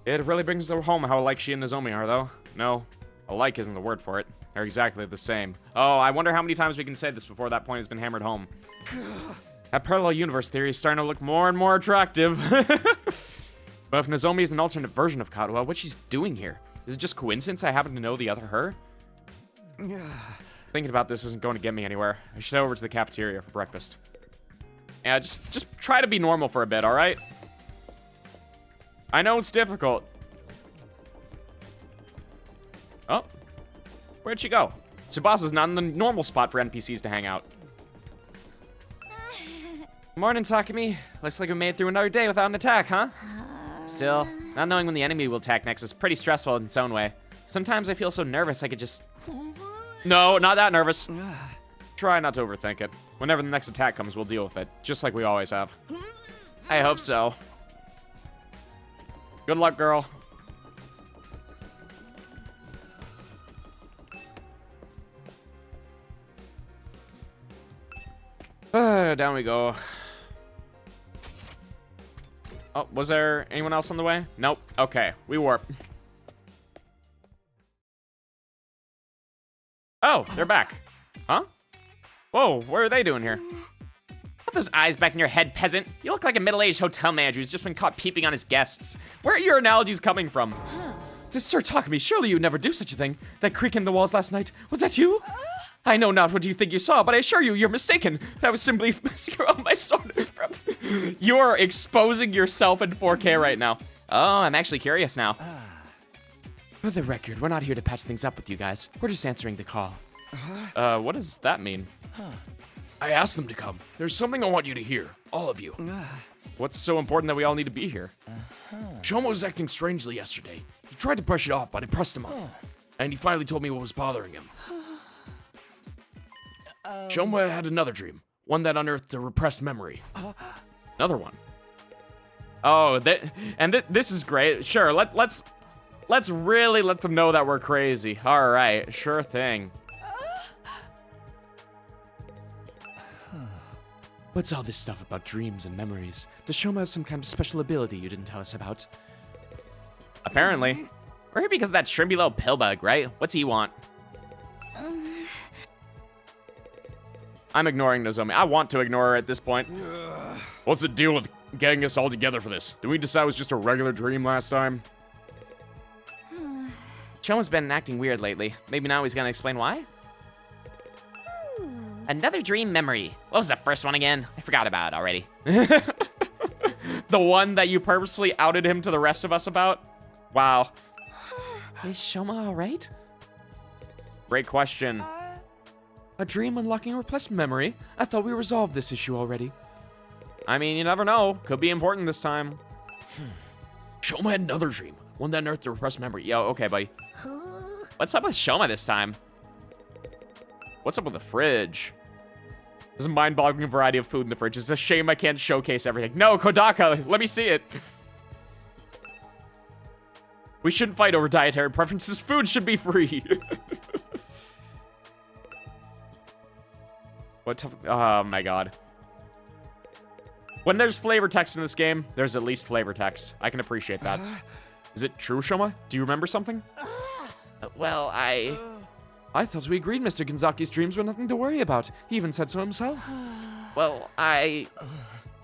It really brings home how alike she and Nozomi are, though. No, alike isn't the word for it. They're exactly the same. Oh, I wonder how many times we can say this before that point has been hammered home. That parallel universe theory is starting to look more and more attractive. But if Nozomi is an alternate version of Kato, what she's doing here? Is it just coincidence I happen to know the other her? Thinking about this isn't going to get me anywhere. I should head over to the cafeteria for breakfast. Yeah, just try to be normal for a bit, alright? I know it's difficult. Oh. Where'd she go? Tsubasa's not in the normal spot for NPCs to hang out. Morning, Takumi. Looks like we made it through another day without an attack, huh? Still, not knowing when the enemy will attack next is pretty stressful in its own way. Sometimes I feel so nervous I could just... No, not that nervous. Try not to overthink it. Whenever the next attack comes, we'll deal with it, just like we always have. I hope so. Good luck, girl. Down we go. Oh, was there anyone else on the way? Nope. Okay, we warp. Oh, they're back. Huh? Whoa, what are they doing here? Put those eyes back in your head, peasant. You look like a middle-aged hotel manager who's just been caught peeping on his guests. Where are your analogies coming from? Sir Takumi, surely you would never do such a thing. That creak in the walls last night, was that you? I know not what you think you saw, but I assure you, you're mistaken. That was simply my sword. You are exposing yourself in 4K right now. Oh, I'm actually curious now. For the record, we're not here to patch things up with you guys. We're just answering the call. What does that mean? I asked them to come. There's something I want you to hear, all of you. What's so important that we all need to be here? Shoma was acting strangely yesterday. He tried to brush it off, but I pressed him up. And he finally told me what was bothering him. Shoma had another dream, one that unearthed a repressed memory. Another one. Oh, this is great. Sure, let's really let them know that we're crazy. All right, sure thing. What's all this stuff about dreams and memories? Does Shoma have some kind of special ability you didn't tell us about? Apparently. We're here because of that shrimpy little pillbug, right? What's he want? I'm ignoring Nozomi. I want to ignore her at this point. What's the deal with getting us all together for this? Did we decide it was just a regular dream last time? Shoma's been acting weird lately. Maybe now he's gonna explain why? Another dream memory. What was the first one again? I forgot about it already. The one that you purposefully outed him to the rest of us about? Wow. Is Shoma alright? Great question. A dream unlocking a repressed memory? I thought we resolved this issue already. I mean, you never know. Could be important this time. Shoma had another dream. One that unearthed a repressed memory. Yo, okay, buddy. What's up with Shoma this time? What's up with the fridge? There's a mind-boggling variety of food in the fridge. It's a shame I can't showcase everything. No, Kodaka, let me see it. We shouldn't fight over dietary preferences. Food should be free. What? Oh my god. When there's flavor text in this game, there's at least flavor text. I can appreciate that. Is it true, Shoma? Do you remember something? Well, I thought we agreed Mr. Genzaki's dreams were nothing to worry about. He even said so himself. Well, It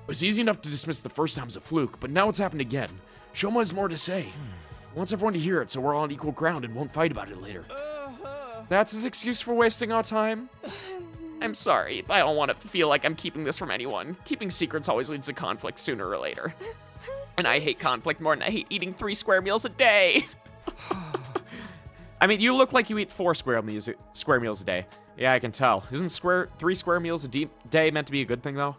was easy enough to dismiss the first time as a fluke, but now it's happened again. Shoma has more to say. He wants everyone to hear it so we're all on equal ground and won't fight about it later. That's his excuse for wasting our time? I'm sorry, but I don't want to feel like I'm keeping this from anyone. Keeping secrets always leads to conflict sooner or later. And I hate conflict more than I hate eating 3 square meals a day. I mean, you look like you eat 4 square meals a day. Yeah, I can tell. Isn't 3 square meals a day meant to be a good thing, though?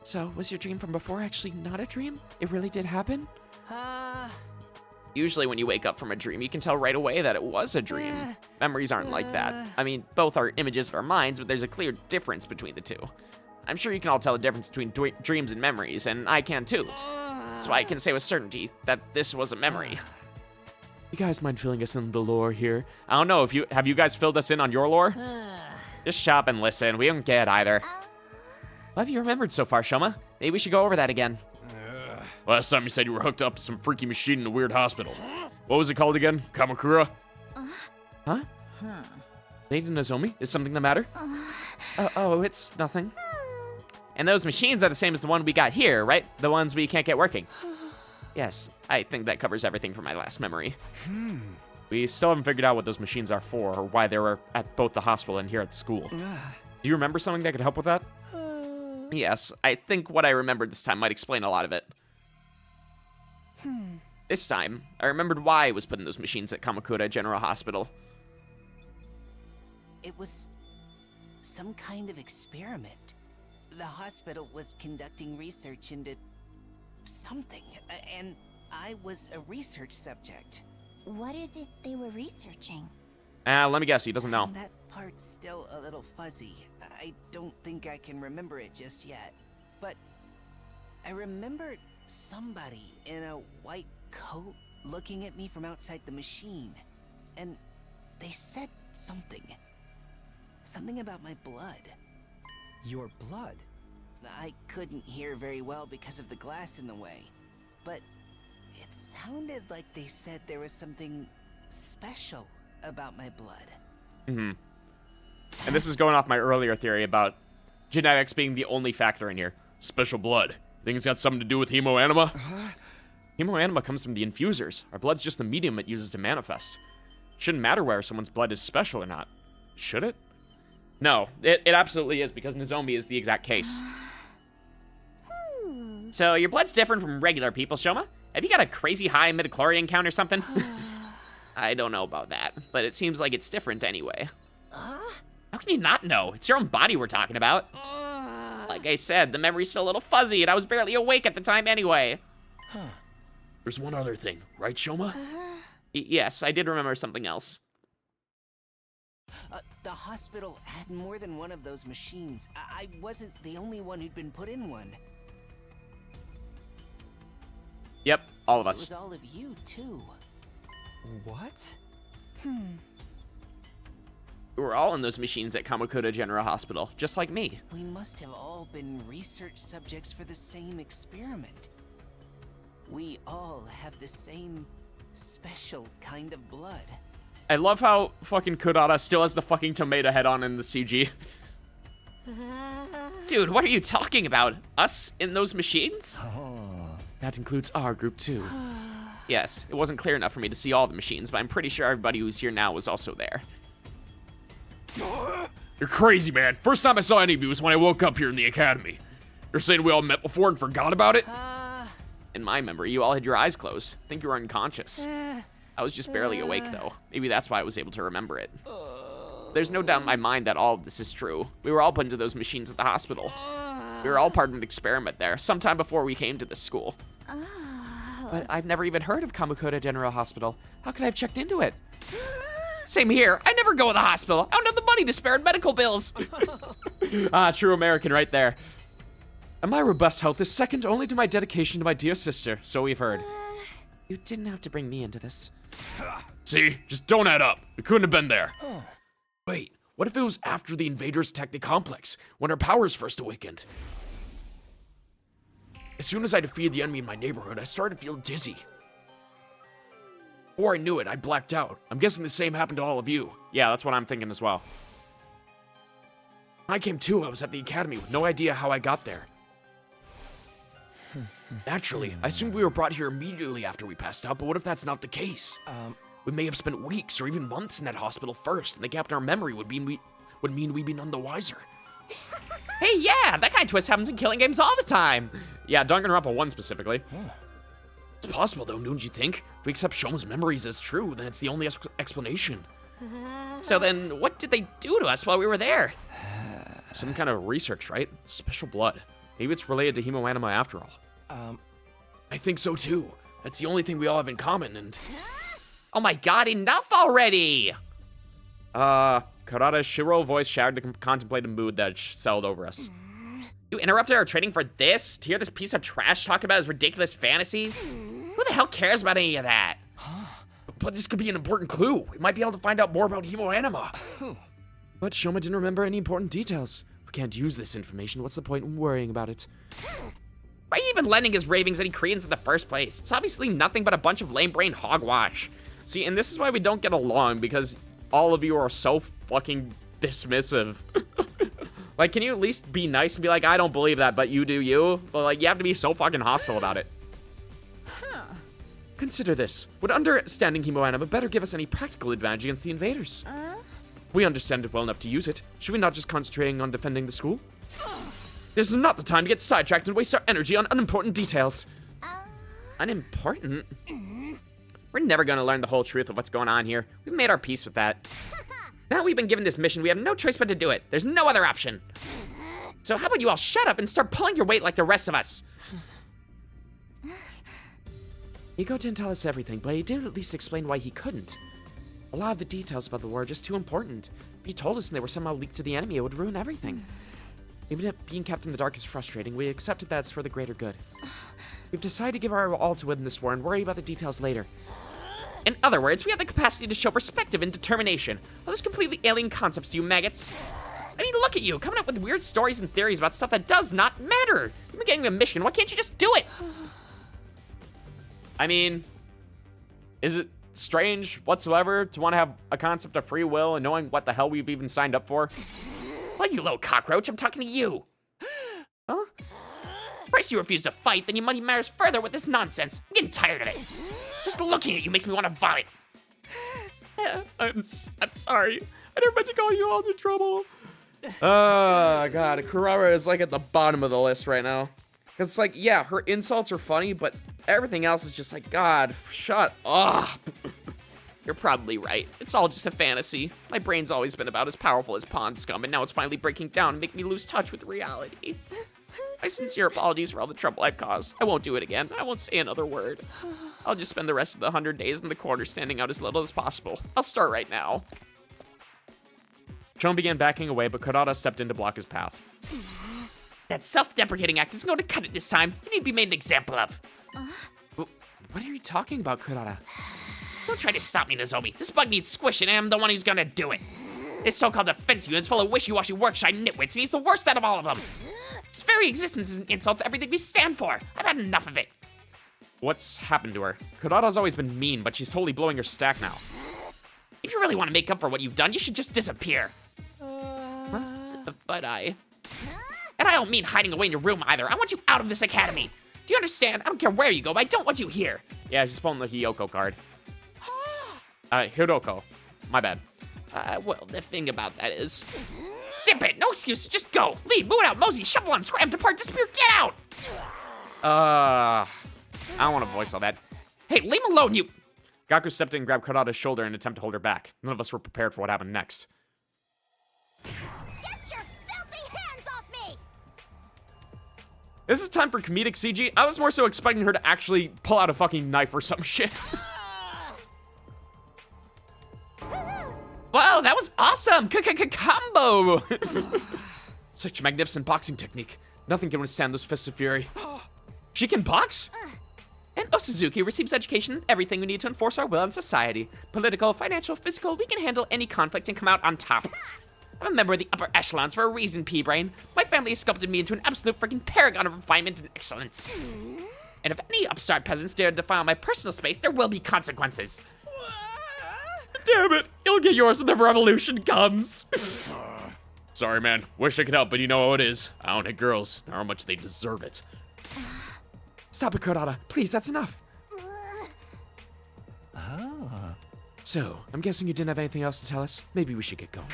So, was your dream from before actually not a dream? It really did happen? Usually when you wake up from a dream, you can tell right away that it was a dream. Memories aren't like that. I mean, both are images of our minds, but there's a clear difference between the two. I'm sure you can all tell the difference between dreams and memories, and I can too. That's why I can say with certainty that this was a memory. You guys mind filling us in the lore here? I don't know, have you guys filled us in on your lore? Just shop and listen, we don't get either. What have you remembered so far, Shoma? Maybe we should go over that again. Last time you said you were hooked up to some freaky machine in a weird hospital. What was it called again? Kamakura? Huh? Lady Nozomi, is something the matter? Oh, it's nothing. And those machines are the same as the one we got here, right? The ones we can't get working. Yes, I think that covers everything from my last memory. We still haven't figured out what those machines are for, or why they were at both the hospital and here at the school. Do you remember something that could help with that? Yes, I think what I remembered this time might explain a lot of it. This time, I remembered why I was put in those machines at Kamakura General Hospital. It was some kind of experiment. The hospital was conducting research into something, and I was a research subject. What is it they were researching? Let me guess, he doesn't know. That part's still a little fuzzy. I don't think I can remember it just yet. But I remember somebody in a white coat looking at me from outside the machine. And they said something. Something about my blood. Your blood? I couldn't hear very well because of the glass in the way. But it sounded like they said there was something special about my blood. And this is going off my earlier theory about genetics being the only factor in here. Special blood. Think it's got something to do with hemoanima? Hemoanima comes from the infusers. Our blood's just the medium it uses to manifest. Shouldn't matter whether someone's blood is special or not. Should it? No, it absolutely is, because Nozomi is the exact case. So your blood's different from regular people, Shoma? Have you got a crazy high midichlorian count or something? I don't know about that, but it seems like it's different anyway. How can you not know? It's your own body we're talking about. Like I said, the memory's still a little fuzzy, and I was barely awake at the time anyway. There's one other thing, right, Shoma? Yes, I did remember something else. The hospital had more than one of those machines. I wasn't the only one who'd been put in one. Yep, all of It us. was all of you, too. What? We were all in those machines at Kamakura General Hospital, just like me. We must have all been research subjects for the same experiment. We all have the same special kind of blood. I love how fucking Kurara still has the fucking tomato head on in the CG. Dude, what are you talking about? Us in those machines? That includes our group too. Yes, it wasn't clear enough for me to see all the machines, but I'm pretty sure everybody who's here now was also there. You're crazy, man. First time I saw any of you was when I woke up here in the academy. You're saying we all met before and forgot about it? In my memory, you all had your eyes closed. I think you were unconscious. I was just barely awake, though. Maybe that's why I was able to remember it. There's no doubt in my mind that all of this is true. We were all put into those machines at the hospital. We were all part of an experiment there, sometime before we came to this school. But I've never even heard of Kamakura General Hospital. How could I have checked into it? Same here. I never go to the hospital. I don't have the money to spare in medical bills. True American right there. And my robust health is second only to my dedication to my dear sister, so we've heard. You didn't have to bring me into this. See? Just don't add up. We couldn't have been there. Wait, what if it was after the invaders attacked the complex, when our powers first awakened? As soon as I defeated the enemy in my neighborhood, I started to feel dizzy. Before I knew it, I blacked out. I'm guessing the same happened to all of you. Yeah, that's what I'm thinking as well. When I came to, I was at the academy with no idea how I got there. Naturally, I assumed we were brought here immediately after we passed out, but what if that's not the case? We may have spent weeks or even months in that hospital first, and the gap in our memory would mean we'd be none the wiser. Hey, yeah, that kind of twist happens in killing games all the time. Yeah, Danganronpa 1 specifically. It's possible, though, don't you think? If we accept Shoma's memories as true, then it's the only explanation. So then, what did they do to us while we were there? Some kind of research, right? Special blood. Maybe it's related to hemoanima after all. I think so, too. That's the only thing we all have in common, and... Oh my god, enough already! Kurara's shrill voice shouted to contemplate a mood that settled over us. You interrupted our training for this? To hear this piece of trash talk about his ridiculous fantasies? Who the hell cares about any of that? But this could be an important clue. We might be able to find out more about hemoanima. But Shoma didn't remember any important details. If we can't use this information, what's the point in worrying about it? Why are you even lending his ravings any credence in the first place? It's obviously nothing but a bunch of lame-brained hogwash. See, and this is why we don't get along, because all of you are so fucking dismissive. Like, can you at least be nice and be like, I don't believe that, but you do you? But, like, you have to be so fucking hostile about it. Consider this. Would understanding hemoanima better give us any practical advantage against the invaders? We understand it well enough to use it. Should we not just concentrate on defending the school? This is not the time to get sidetracked and waste our energy on unimportant details. Unimportant? We're never gonna learn the whole truth of what's going on here. We've made our peace with that. Now we've been given this mission, we have no choice but to do it. There's no other option. So how about you all shut up and start pulling your weight like the rest of us? Ego didn't tell us everything, but he did at least explain why he couldn't. A lot of the details about the war are just too important. If he told us and they were somehow leaked to the enemy, it would ruin everything. Even if being kept in the dark is frustrating, we accepted that it's for the greater good. We've decided to give our all to win this war and worry about the details later. In other words, we have the capacity to show perspective and determination. Are those completely alien concepts to you maggots? I mean, look at you, coming up with weird stories and theories about stuff that does not matter. You've been getting a mission, why can't you just do it? I mean, is it strange whatsoever to want to have a concept of free will and knowing what the hell we've even signed up for? Well, you little cockroach, I'm talking to you. Huh? First you refuse to fight, then you muddy matters further with this nonsense. I'm getting tired of it. Just looking at you makes me want to vomit. I'm sorry. I never meant to call you all into trouble. Oh, God. Kurara is, like, at the bottom of the list right now. Because it's like, yeah, her insults are funny, but everything else is just like, God, shut up. You're probably right. It's all just a fantasy. My brain's always been about as powerful as pond scum, and now it's finally breaking down and making me lose touch with reality. My sincere apologies for all the trouble I've caused. I won't do it again. I won't say another word. I'll just spend the rest of the 100 days in the corner standing out as little as possible. I'll start right now. Chon began backing away, but Kurara stepped in to block his path. That self-deprecating act isn't going to cut it this time. You need to be made an example of. What are you talking about, Kurara? Don't try to stop me, Nozomi. This bug needs squishing, and I'm the one who's gonna do it. This so-called defense unit's full of wishy-washy work-shy nitwits, and he's the worst out of all of them. His very existence is an insult to everything we stand for. I've had enough of it. What's happened to her? Kurara's always been mean, but she's totally blowing her stack now. If you really want to make up for what you've done, you should just disappear. But And I don't mean hiding away in your room either. I want you out of this academy. Do you understand? I don't care where you go, but I don't want you here. Yeah, she's pulling the Hiyoko card. Hiroko. My bad. Well, the thing about that is... Zip it! No excuses, just go! Lead, move it out, mosey, shovel on, scram, depart, disappear, get out! I don't want to voice all that. Hey, leave him alone, you... Gaku stepped in and grabbed Kurara's shoulder in an attempt to hold her back. None of us were prepared for what happened next. Get your filthy hands off me! This is time for comedic CG. I was more so expecting her to actually pull out a fucking knife or some shit. Wow, that was awesome! Combo! Such a magnificent boxing technique. Nothing can withstand those fists of fury. She can box? And Oosuzuki receives education in everything we need to enforce our will in society. Political, financial, physical, we can handle any conflict and come out on top. I'm a member of the upper echelons for a reason, P-Brain. My family has sculpted me into an absolute freaking paragon of refinement and excellence. And if any upstart peasants dare to defile my personal space, there will be consequences. Damn it, you'll get yours when the revolution comes. Sorry, man. Wish I could help, but you know how it is. I don't hit girls, nor how much they deserve it. Stop it, Kurara. Please, that's enough. So, I'm guessing you didn't have anything else to tell us? Maybe we should get going.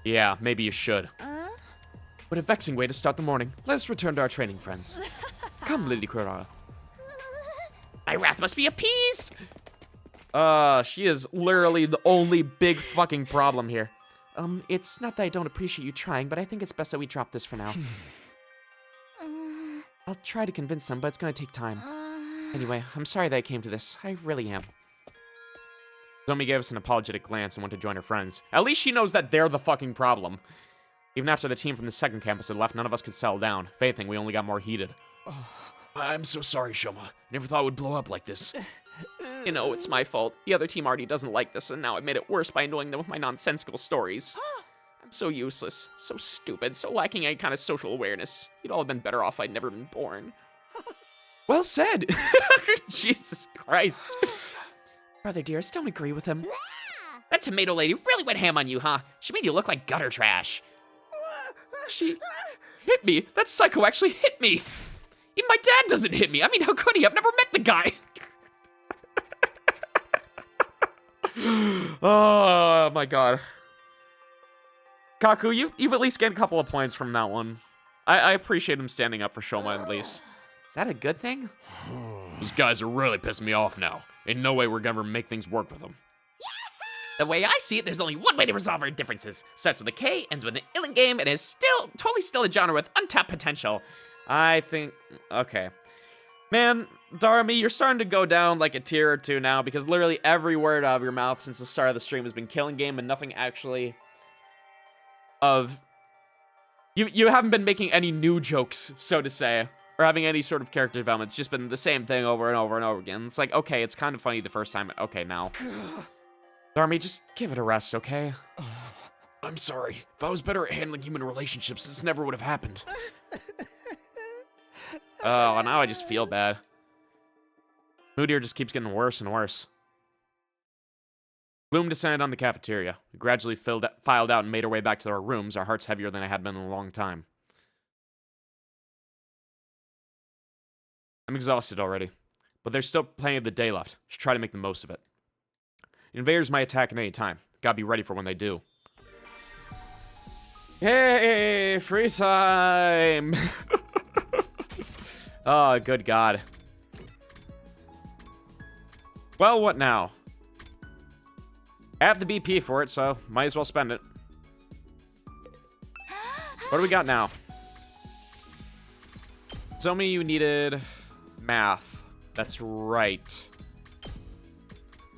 Yeah, maybe you should. What a vexing way to start the morning. Let us return to our training, friends. Come, Lady Kurara. My wrath must be appeased. She is literally the only big fucking problem here. It's not that I don't appreciate you trying, but I think it's best that we drop this for now. I'll try to convince them, but it's gonna take time. Anyway, I'm sorry that I came to this. I really am. Zomi gave us an apologetic glance and went to join her friends. At least she knows that they're the fucking problem. Even after the team from the second campus had left, none of us could settle down. If anything, we only got more heated. I'm so sorry, Shoma. Never thought it would blow up like this. You know, it's my fault. The other team already doesn't like this, and now I made it worse by annoying them with my nonsensical stories. I'm so useless, so stupid, so lacking any kind of social awareness. You'd all have been better off if I'd never been born. Well said. Jesus Christ. Brother dearest, don't agree with him. That tomato lady really went ham on you, huh? She made you look like gutter trash. She hit me. That psycho actually hit me. Even my dad doesn't hit me. I mean, how could he? I've never met the guy. Oh my god. Kaku, you've at least gained a couple of points from that one. I appreciate him standing up for Shoma at least. Is that a good thing? These guys are really pissing me off now. In no way we're gonna make things work with them. The way I see it, there's only one way to resolve our differences. Starts with a K, ends with an Illing game, and is totally still a genre with untapped potential. I think... Okay. Man, Darmy, you're starting to go down like a tier or two now because literally every word out of your mouth since the start of the stream has been killing game and nothing actually of... You haven't been making any new jokes, so to say, or having any sort of character development. It's just been the same thing over and over and over again. It's like, okay, it's kind of funny the first time. Okay, now. Darmy, just give it a rest, okay? I'm sorry. If I was better at handling human relationships, this never would have happened. Oh, now I just feel bad. Mood here just keeps getting worse and worse. Bloom descended on the cafeteria. We gradually filed out and made our way back to our rooms, our hearts heavier than I had been in a long time. I'm exhausted already, but there's still plenty of the day left. Should try to make the most of it. Invaders might attack at any time. Gotta be ready for when they do. Yay! Free time! Oh, good God. Well, what now? I have the BP for it, so might as well spend it. What do we got now? Zomi, you needed math. That's right.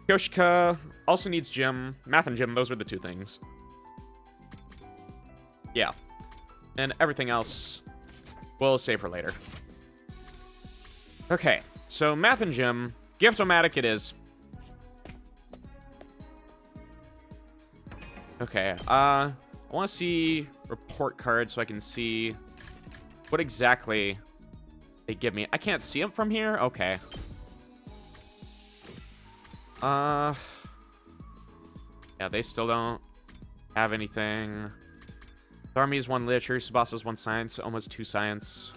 Yoshika also needs gym. Math and gym, those were the two things. Yeah. And everything else, we'll save for later. Okay, so math and gym. Gift-o-matic it is. Okay, I want to see report cards so I can see what exactly they give me. I can't see them from here? Okay. Yeah, they still don't have anything. Army's 1 literature, Subasa's 1 science, almost 2 science.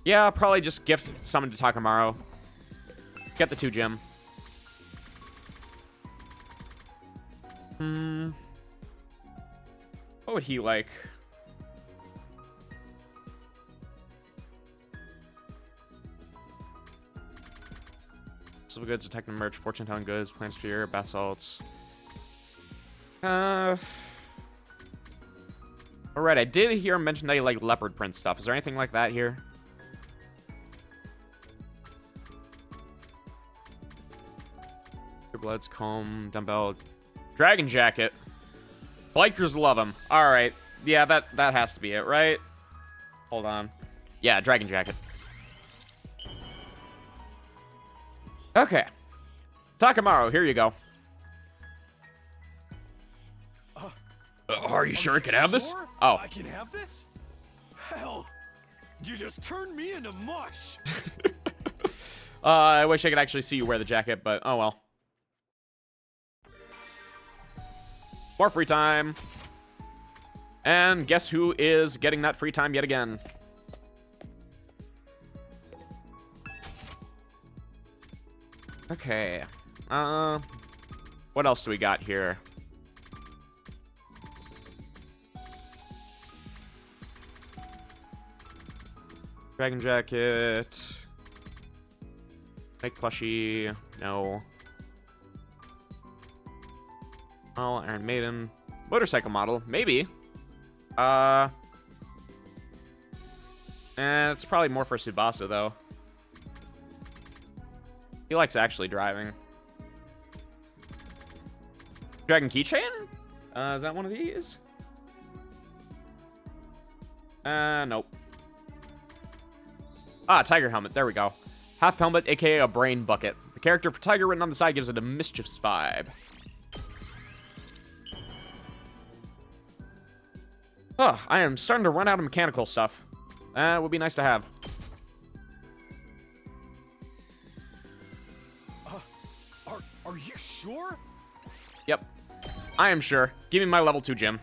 Yeah, I'll probably just gift summon to Takamaru. Get the 2 gem. What would he like? Silver goods, detective merch, fortune telling goods, plant sphere, basalts. Alright, I did hear him mention that he liked leopard print stuff. Is there anything like that here? Your blood's comb, dumbbell, dragon jacket. Bikers love him. Alright. Yeah, that has to be it, right? Hold on. Yeah, dragon jacket. Okay. Takamaru, here you go. Are you sure I can have this? Oh. I can have this? Hell, you just turned me into mush. I wish I could actually see you wear the jacket, but oh well. More free time. And guess who is getting that free time yet again? Okay. What else do we got here? Dragon jacket. Make plushie. No. Oh, Iron Maiden. Motorcycle model. Maybe. It's probably more for Tsubasa, though. He likes actually driving. Dragon keychain? Is that one of these? Nope. Ah, tiger helmet. There we go. Half helmet, aka a brain bucket. The character for tiger written on the side gives it a mischievous vibe. Oh, I am starting to run out of mechanical stuff. That would be nice to have. Are you sure? Yep. I am sure. Give me my level 2 gem.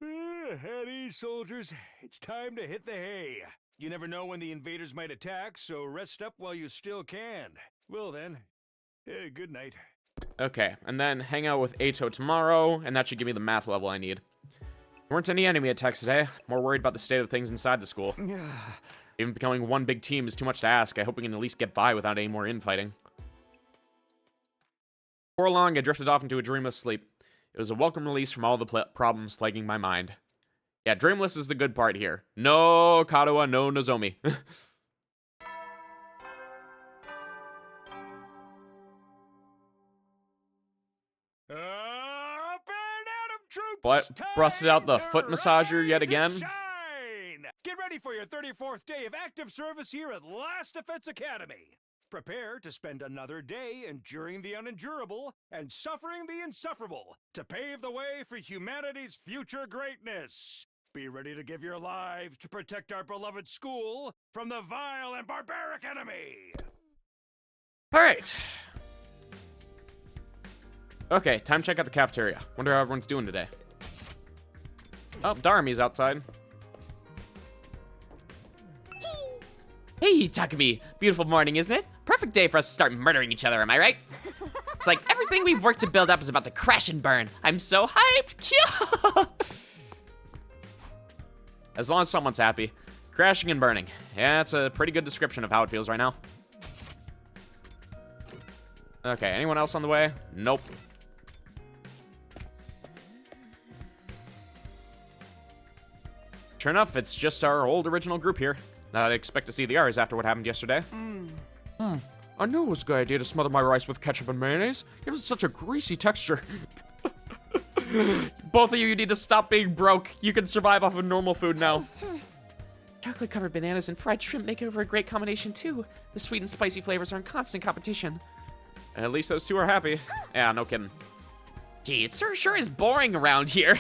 At ease, soldiers. It's time to hit the hay. You never know when the invaders might attack, so rest up while you still can. Well then, good night. Okay, and then hang out with Ato tomorrow, and that should give me the math level I need. There weren't any enemy attacks today. More worried about the state of things inside the school. Even becoming one big team is too much to ask. I hope we can at least get by without any more infighting. Before long, I drifted off into a dreamless sleep. It was a welcome release from all the problems plaguing my mind. Yeah, dreamless is the good part here. No Katawa, no Nozomi. What? Busted out the foot massager yet again? Shine! Get ready for your 34th day of active service here at Last Defense Academy. Prepare to spend another day enduring the unendurable and suffering the insufferable to pave the way for humanity's future greatness. Be ready to give your lives to protect our beloved school from the vile and barbaric enemy. All right. Okay, time to check out the cafeteria. Wonder how everyone's doing today. Oh, Darami's outside. Hey, Takumi. Beautiful morning, isn't it? Perfect day for us to start murdering each other, am I right? It's like everything we've worked to build up is about to crash and burn. I'm so hyped. As long as someone's happy. Crashing and burning. Yeah, that's a pretty good description of how it feels right now. Okay, anyone else on the way? Nope. Sure enough, it's just our old original group here. I'd expect to see the others after what happened yesterday. I knew it was a good idea to smother my rice with ketchup and mayonnaise. It was such a greasy texture. Both of you need to stop being broke. You can survive off of normal food now. Chocolate-covered bananas and fried shrimp make over a great combination, too. The sweet and spicy flavors are in constant competition. At least those two are happy. Yeah, no kidding. Gee, it sure is boring around here.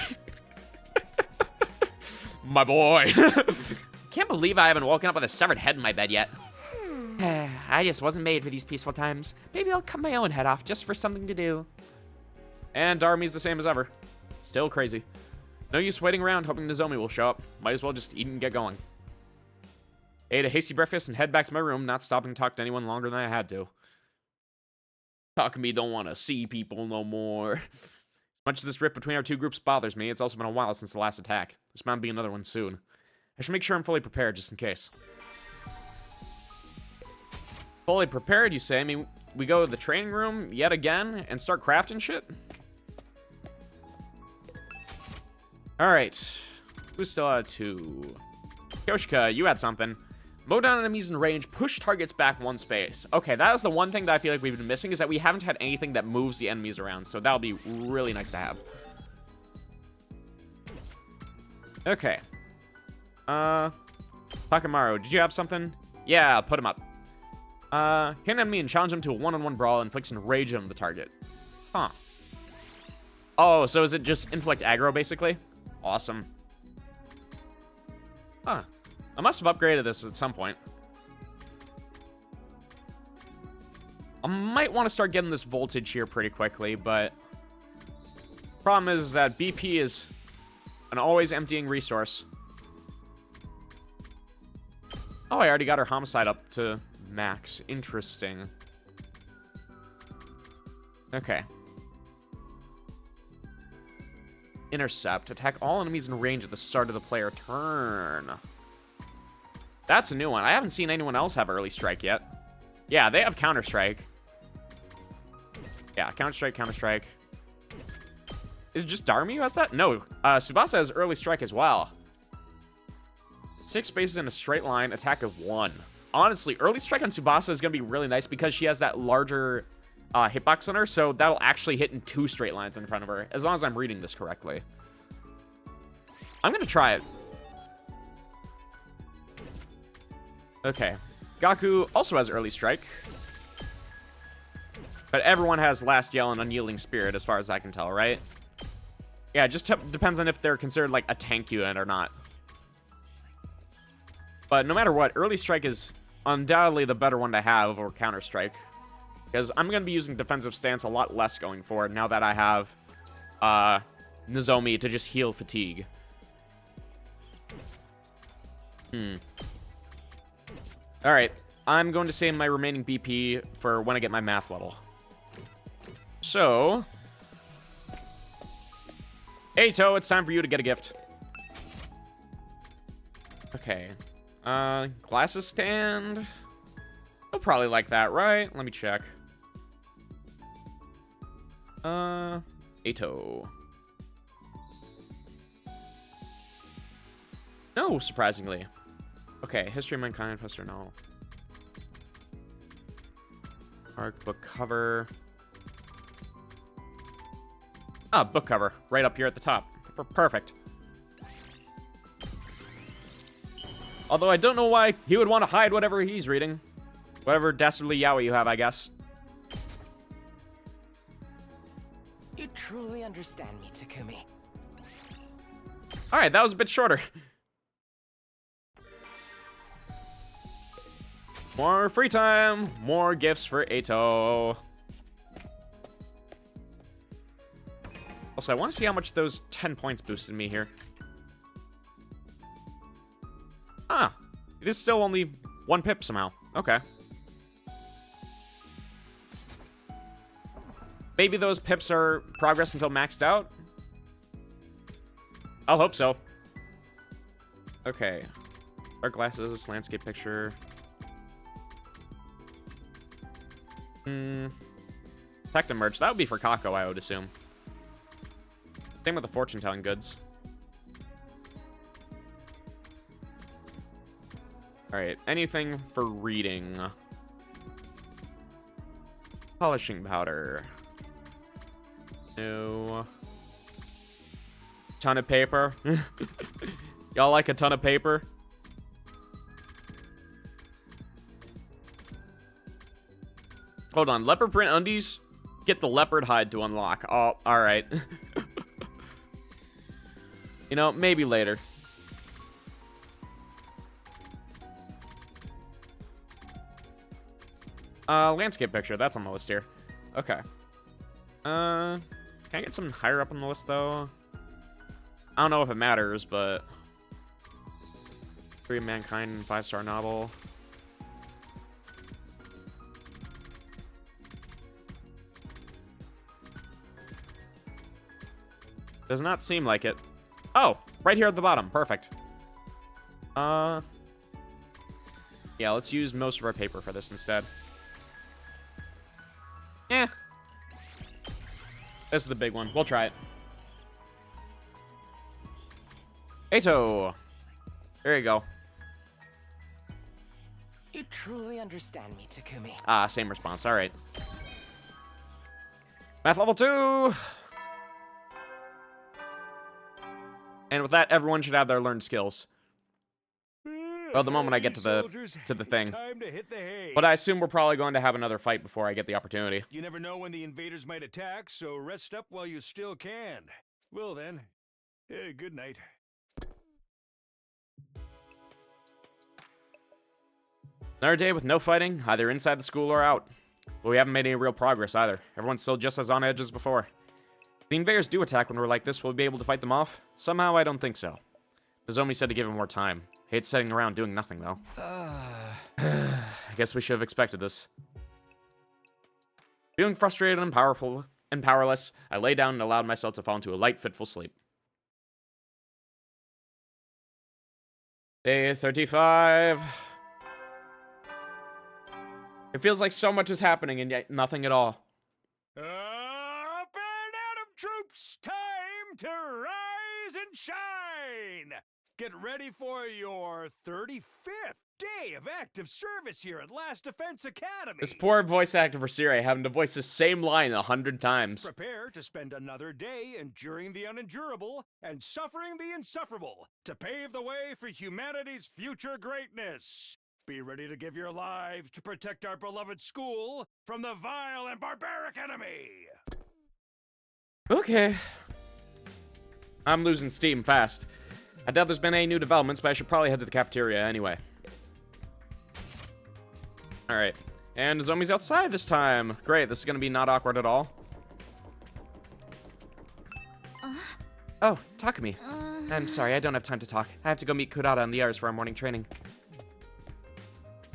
My boy. Can't believe I haven't woken up with a severed head in my bed yet. I just wasn't made for these peaceful times. Maybe I'll cut my own head off just for something to do. And Darami's the same as ever. Still crazy. No use waiting around hoping Nozomi will show up. Might as well just eat and get going. Ate a hasty breakfast and head back to my room, not stopping to talk to anyone longer than I had to. Takumi don't want to see people no more. As much as this rift between our two groups bothers me, it's also been a while since the last attack. There's bound to be another one soon. I should make sure I'm fully prepared just in case. Fully prepared, you say? I mean, we go to the training room yet again and start crafting shit? Alright. Who's still at 2? Yoshika, you had something. Mow down enemies in range, push targets back 1 space. Okay, that is the one thing that I feel like we've been missing, is that we haven't had anything that moves the enemies around, so that'll be really nice to have. Okay. Takamaru, did you have something? Yeah, put him up. Hit an enemy and challenge him to a one-on-one brawl, inflicting rage on the target. Huh. Oh, so is it just inflict aggro, basically? Awesome. Huh. I must have upgraded this at some point. I might want to start getting this voltage here pretty quickly, but problem is that BP is an always emptying resource. Oh, I already got her homicide up to max. Interesting. Okay. Intercept. Attack all enemies in range at the start of the player turn. That's a new one. I haven't seen anyone else have early strike yet. Yeah, they have counter-strike. Yeah, counter-strike, counter-strike. Is it just Darmy who has that? No, Tsubasa has early strike as well. 6 spaces in a straight line, attack of 1. Honestly, early strike on Tsubasa is going to be really nice because she has that larger hitbox on her, so that'll actually hit in 2 straight lines in front of her, as long as I'm reading this correctly. I'm going to try it. Okay. Gaku also has early strike. But everyone has Last Yell and Unyielding Spirit, as far as I can tell, right? Yeah, it just depends on if they're considered, like, a tank unit or not. But no matter what, early strike is undoubtedly the better one to have over counter-strike. Because I'm going to be using defensive stance a lot less going forward now that I have Nozomi to just heal fatigue. Alright, I'm going to save my remaining BP for when I get my math level. So, Eito, it's time for you to get a gift. Okay. Glasses stand. He'll probably like that, right? Let me check. Eito. No, surprisingly. Okay, History of Mankind, Professor, no. Arc, book cover. Ah, book cover. Right up here at the top. Perfect. Although I don't know why he would want to hide whatever he's reading. Whatever dastardly yaoi you have, I guess. You truly understand me, Takumi. Alright, that was a bit shorter. More free time, more gifts for Eito. Also, I want to see how much those 10 points boosted me here. Ah, it is still only 1 pip somehow. Okay. Maybe those pips are progress until maxed out? I'll hope so. Okay. Dark glasses, landscape picture. Tectum merch. That would be for Kako, I would assume. Same with the fortune-telling goods. Alright, anything for reading. Polishing powder. No. Ton of paper. Y'all like a ton of paper? Hold on, leopard print undies? Get the leopard hide to unlock. Oh, alright. You know, maybe later. Landscape picture, that's on the list here. Okay. Can I get something higher up on the list, though? I don't know if it matters, but... Free of Mankind, 5-star novel. Does not seem like it. Oh, right here at the bottom. Perfect. Yeah, let's use most of our paper for this instead. Eh. This is the big one. We'll try it. Eito. There you go. You truly understand me, Takumi. Ah, same response. All right. Math level 2. And with that, everyone should have their learned skills. Well, the moment I get to the thing. But I assume we're probably going to have another fight before I get the opportunity. You never know when the invaders might attack, so rest up while you still can. Well then, good night. Another day with no fighting, either inside the school or out. But we haven't made any real progress either. Everyone's still just as on edge as before. If the invaders do attack when we're like this, will we be able to fight them off? Somehow, I don't think so. Nozomi said to give him more time. Hate sitting around doing nothing, though. I guess we should have expected this. Feeling frustrated and powerless, I lay down and allowed myself to fall into a light, fitful sleep. Day 35. It feels like so much is happening and yet nothing at all. Up and Atom troops, time to rise and shine! Get ready for your 35th day of active service here at Last Defense Academy. This poor voice actor for Siri having to voice the same line 100 times. Prepare to spend another day enduring the unendurable and suffering the insufferable to pave the way for humanity's future greatness. Be ready to give your lives to protect our beloved school from the vile and barbaric enemy. Okay. I'm losing steam fast. I doubt there's been any new developments, but I should probably head to the cafeteria anyway. Alright. And Nozomi's outside this time. Great, this is gonna be not awkward at all. Oh, Takumi. I'm sorry, I don't have time to talk. I have to go meet Kurara and the others for our morning training.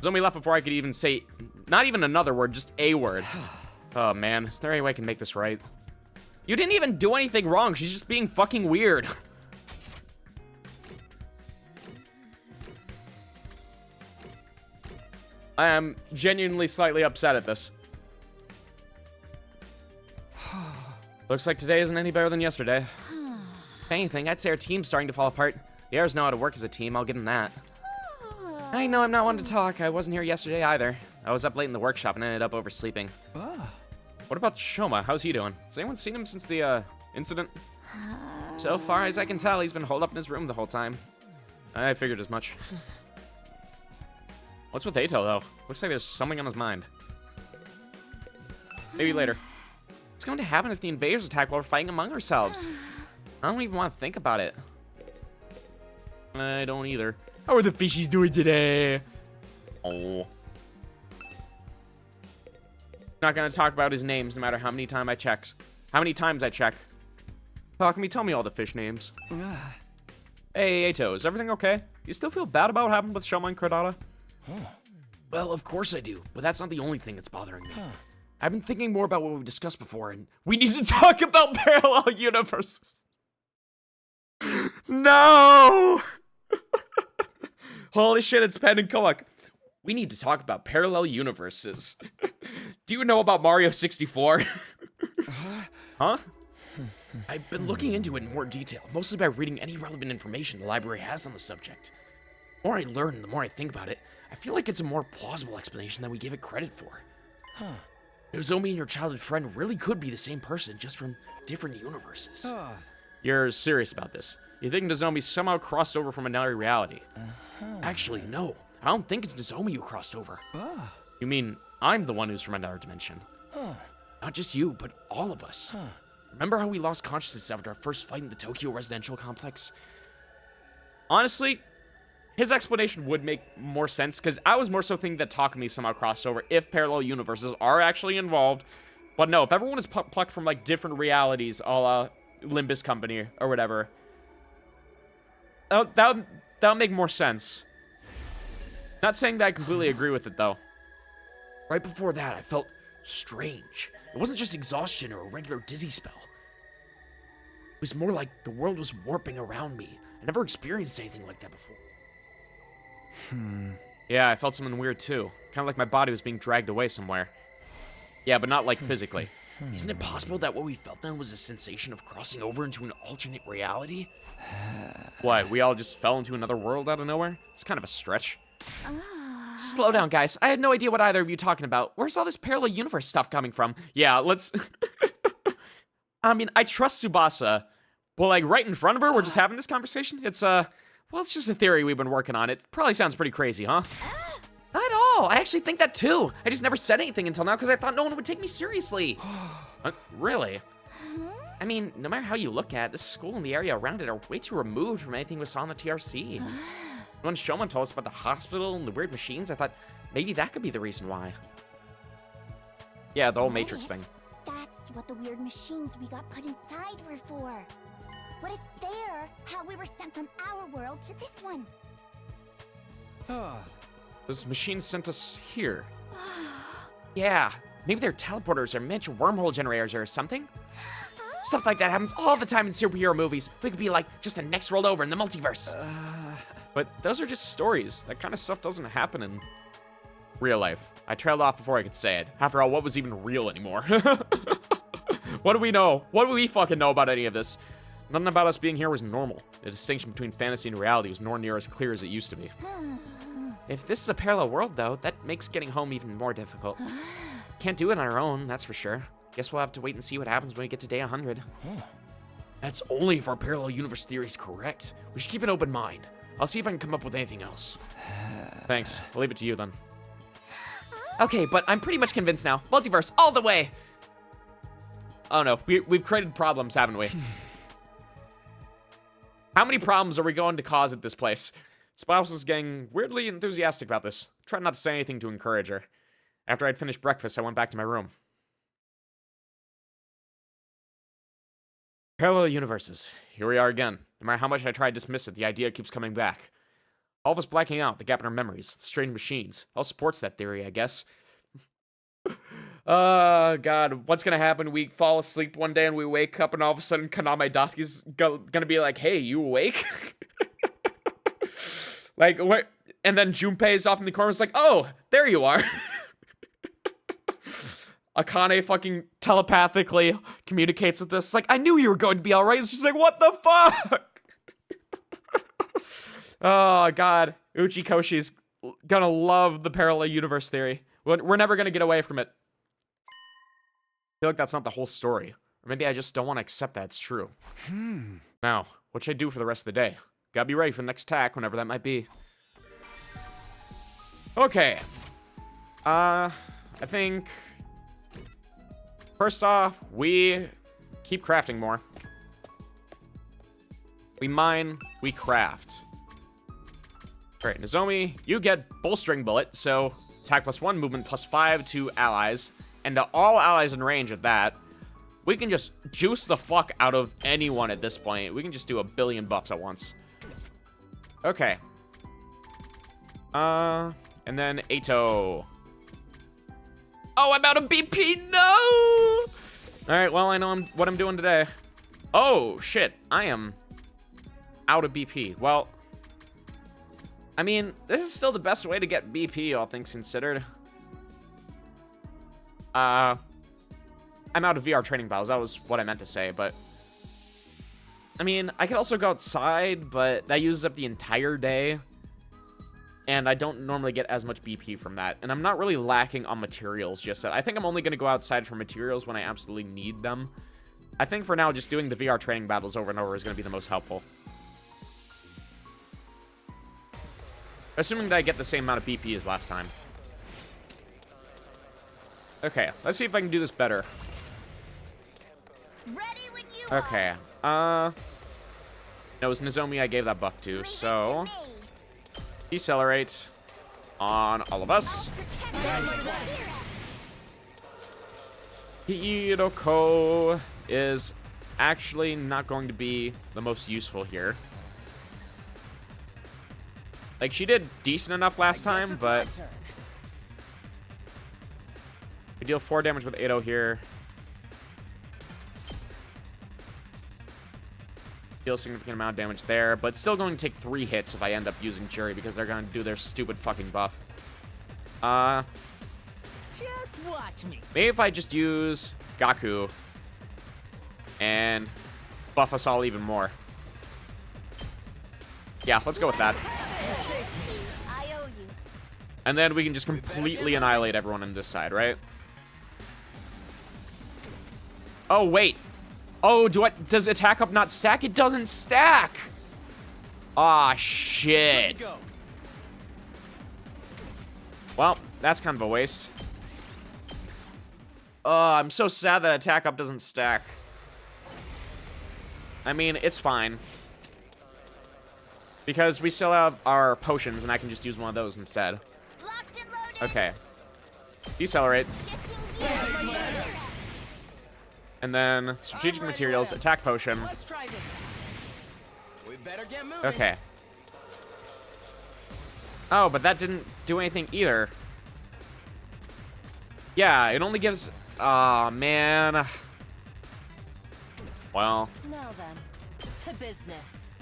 Nozomi left before I could even say, not even another word, just a word. Oh man, is there any way I can make this right? You didn't even do anything wrong, she's just being fucking weird. I am genuinely slightly upset at this. Looks like today isn't any better than yesterday. If anything, I'd say our team's starting to fall apart. The others know how to work as a team, I'll give them that. I know I'm not one to talk. I wasn't here yesterday either. I was up late in the workshop and ended up oversleeping. What about Shoma? How's he doing? Has anyone seen him since the, incident? So far as I can tell, he's been holed up in his room the whole time. I figured as much. What's with Eito, though? Looks like there's something on his mind. Maybe later. What's going to happen if the invaders attack while we're fighting among ourselves? I don't even want to think about it. I don't either. How are the fishies doing today? Oh. Not gonna talk about his names no matter how many times I check. Takumi, tell me all the fish names. Hey, Eito, is everything okay? You still feel bad about what happened with Shoma and Kurara? Well, of course I do, but that's not the only thing that's bothering me. I've been thinking more about what we discussed before, and we need to talk about parallel universes. No! Holy shit, it's Pen and Koak. We need to talk about parallel universes. Do you know about Mario 64? Huh? I've been looking into it in more detail, mostly by reading any relevant information the library has on the subject. The more I learn, the more I think about it, I feel like it's a more plausible explanation than we give it credit for. Nozomi and your childhood friend really could be the same person, just from different universes. You're serious about this? You think Nozomi somehow crossed over from another reality? Actually, no. I don't think it's Nozomi who crossed over. You mean I'm the one who's from another dimension? Not just you, but all of us. Remember how we lost consciousness after our first fight in the Tokyo residential complex? Honestly, his explanation would make more sense, because I was more so thinking that Takumi somehow crossed over if parallel universes are actually involved. But no, if everyone is plucked from, like, different realities, a la Limbus Company or whatever, that'll make more sense. Not saying that I completely agree with it, though. Right before that, I felt strange. It wasn't just exhaustion or a regular dizzy spell. It was more like the world was warping around me. I never experienced anything like that before. Yeah, I felt something weird, too. Kind of like my body was being dragged away somewhere. Yeah, but not, like, physically. Isn't it possible that what we felt then was a sensation of crossing over into an alternate reality? What, we all just fell into another world out of nowhere? It's kind of a stretch. Slow down, guys. I had no idea what either of you talking about. Where's all this parallel universe stuff coming from? Yeah, let's... I mean, I trust Tsubasa, but, like, right in front of her, we're just having this conversation? It's, well, it's just a theory we've been working on. It probably sounds pretty crazy, huh? Not at all. I actually think that too. I just never said anything until now because I thought no one would take me seriously. Really? I mean, no matter how you look at it, this school and the area around it are way too removed from anything we saw on the TRC. When Shoman told us about the hospital and the weird machines, I thought maybe that could be the reason why. Yeah, the whole Matrix thing. That's what the weird machines we got put inside were for. What if they're how we were sent from our world to this one? Those machines sent us here. Yeah, maybe they're teleporters or miniature wormhole generators or something. Stuff like that happens all the time in superhero movies. We could be like just the next world over in the multiverse. But those are just stories. That kind of stuff doesn't happen in real life. I trailed off before I could say it. After all, what was even real anymore? What do we know? What do we fucking know about any of this? Nothing about us being here was normal. The distinction between fantasy and reality was nowhere near as clear as it used to be. If this is a parallel world, though, that makes getting home even more difficult. Can't do it on our own, that's for sure. Guess we'll have to wait and see what happens when we get to day 100. That's only if our parallel universe theory is correct. We should keep an open mind. I'll see if I can come up with anything else. Thanks. I'll leave it to you then. Okay, but I'm pretty much convinced now. Multiverse, all the way! Oh no, we've created problems, haven't we? How many problems are we going to cause at this place? Spouse was getting weirdly enthusiastic about this. Tried not to say anything to encourage her. After I'd finished breakfast, I went back to my room. Parallel universes. Here we are again. No matter how much I try to dismiss it, the idea keeps coming back. All of us blacking out, the gap in our memories, the strange machines. All supports that theory, I guess. God, what's gonna happen? We fall asleep one day and we wake up and all of a sudden Kaname Daisuke's gonna be like, hey, you awake? Like, what? And then Junpei's off in the corner is like, oh, there you are. Akane fucking telepathically communicates with us. Like, I knew you were going to be alright. She's like, what the fuck? Oh, God. Uchikoshi's gonna love the parallel universe theory. We're never gonna get away from it. I feel like that's not the whole story. Or maybe I just don't want to accept that it's true. Now, what should I do for the rest of the day? Gotta be ready for the next attack, whenever that might be. Okay. I think... First off, we keep crafting more. We mine, we craft. Alright, Nozomi, you get bolstering bullet, so attack +1, movement +5 to allies, and to all allies in range at that. We can just juice the fuck out of anyone at this point. We can just do a billion buffs at once. Okay. And then Ato. Oh, I'm out of BP, no! Alright, well, I know what I'm doing today. Oh, shit, I am out of BP. Well, I mean, this is still the best way to get BP, all things considered. I'm out of VR training battles, that was what I meant to say, but... I mean, I could also go outside, but that uses up the entire day. And I don't normally get as much BP from that. And I'm not really lacking on materials just yet. I think I'm only going to go outside for materials when I absolutely need them. I think for now, just doing the VR training battles over and over is going to be the most helpful. Assuming that I get the same amount of BP as last time. Okay, let's see if I can do this better. Ready when you Okay, no, it was Nozomi I gave that buff to, so... Decelerate on all of us. Hiroko is actually not going to be the most useful here. Like, she did decent enough last time, but we deal 4 damage with 8-0 here. Deal a significant amount of damage there, but still going to take 3 hits if I end up using Jury because they're going to do their stupid fucking buff. Just watch me. Maybe if I just use Gaku and buff us all even more. Yeah, let's go with that. I owe you. And then we can just completely annihilate everyone on this side, right? Oh, wait. Oh, does attack up not stack? It doesn't stack. Ah, shit. Well, that's kind of a waste. I'm so sad that attack up doesn't stack. I mean, it's fine. Because we still have our potions, and I can just use one of those instead. Okay. Decelerate. And then strategic materials, attack potion. Let's try this. We better get moving. Okay. Oh, but that didn't do anything either. Yeah, it only gives... Aw, man. Well. Now then, to business.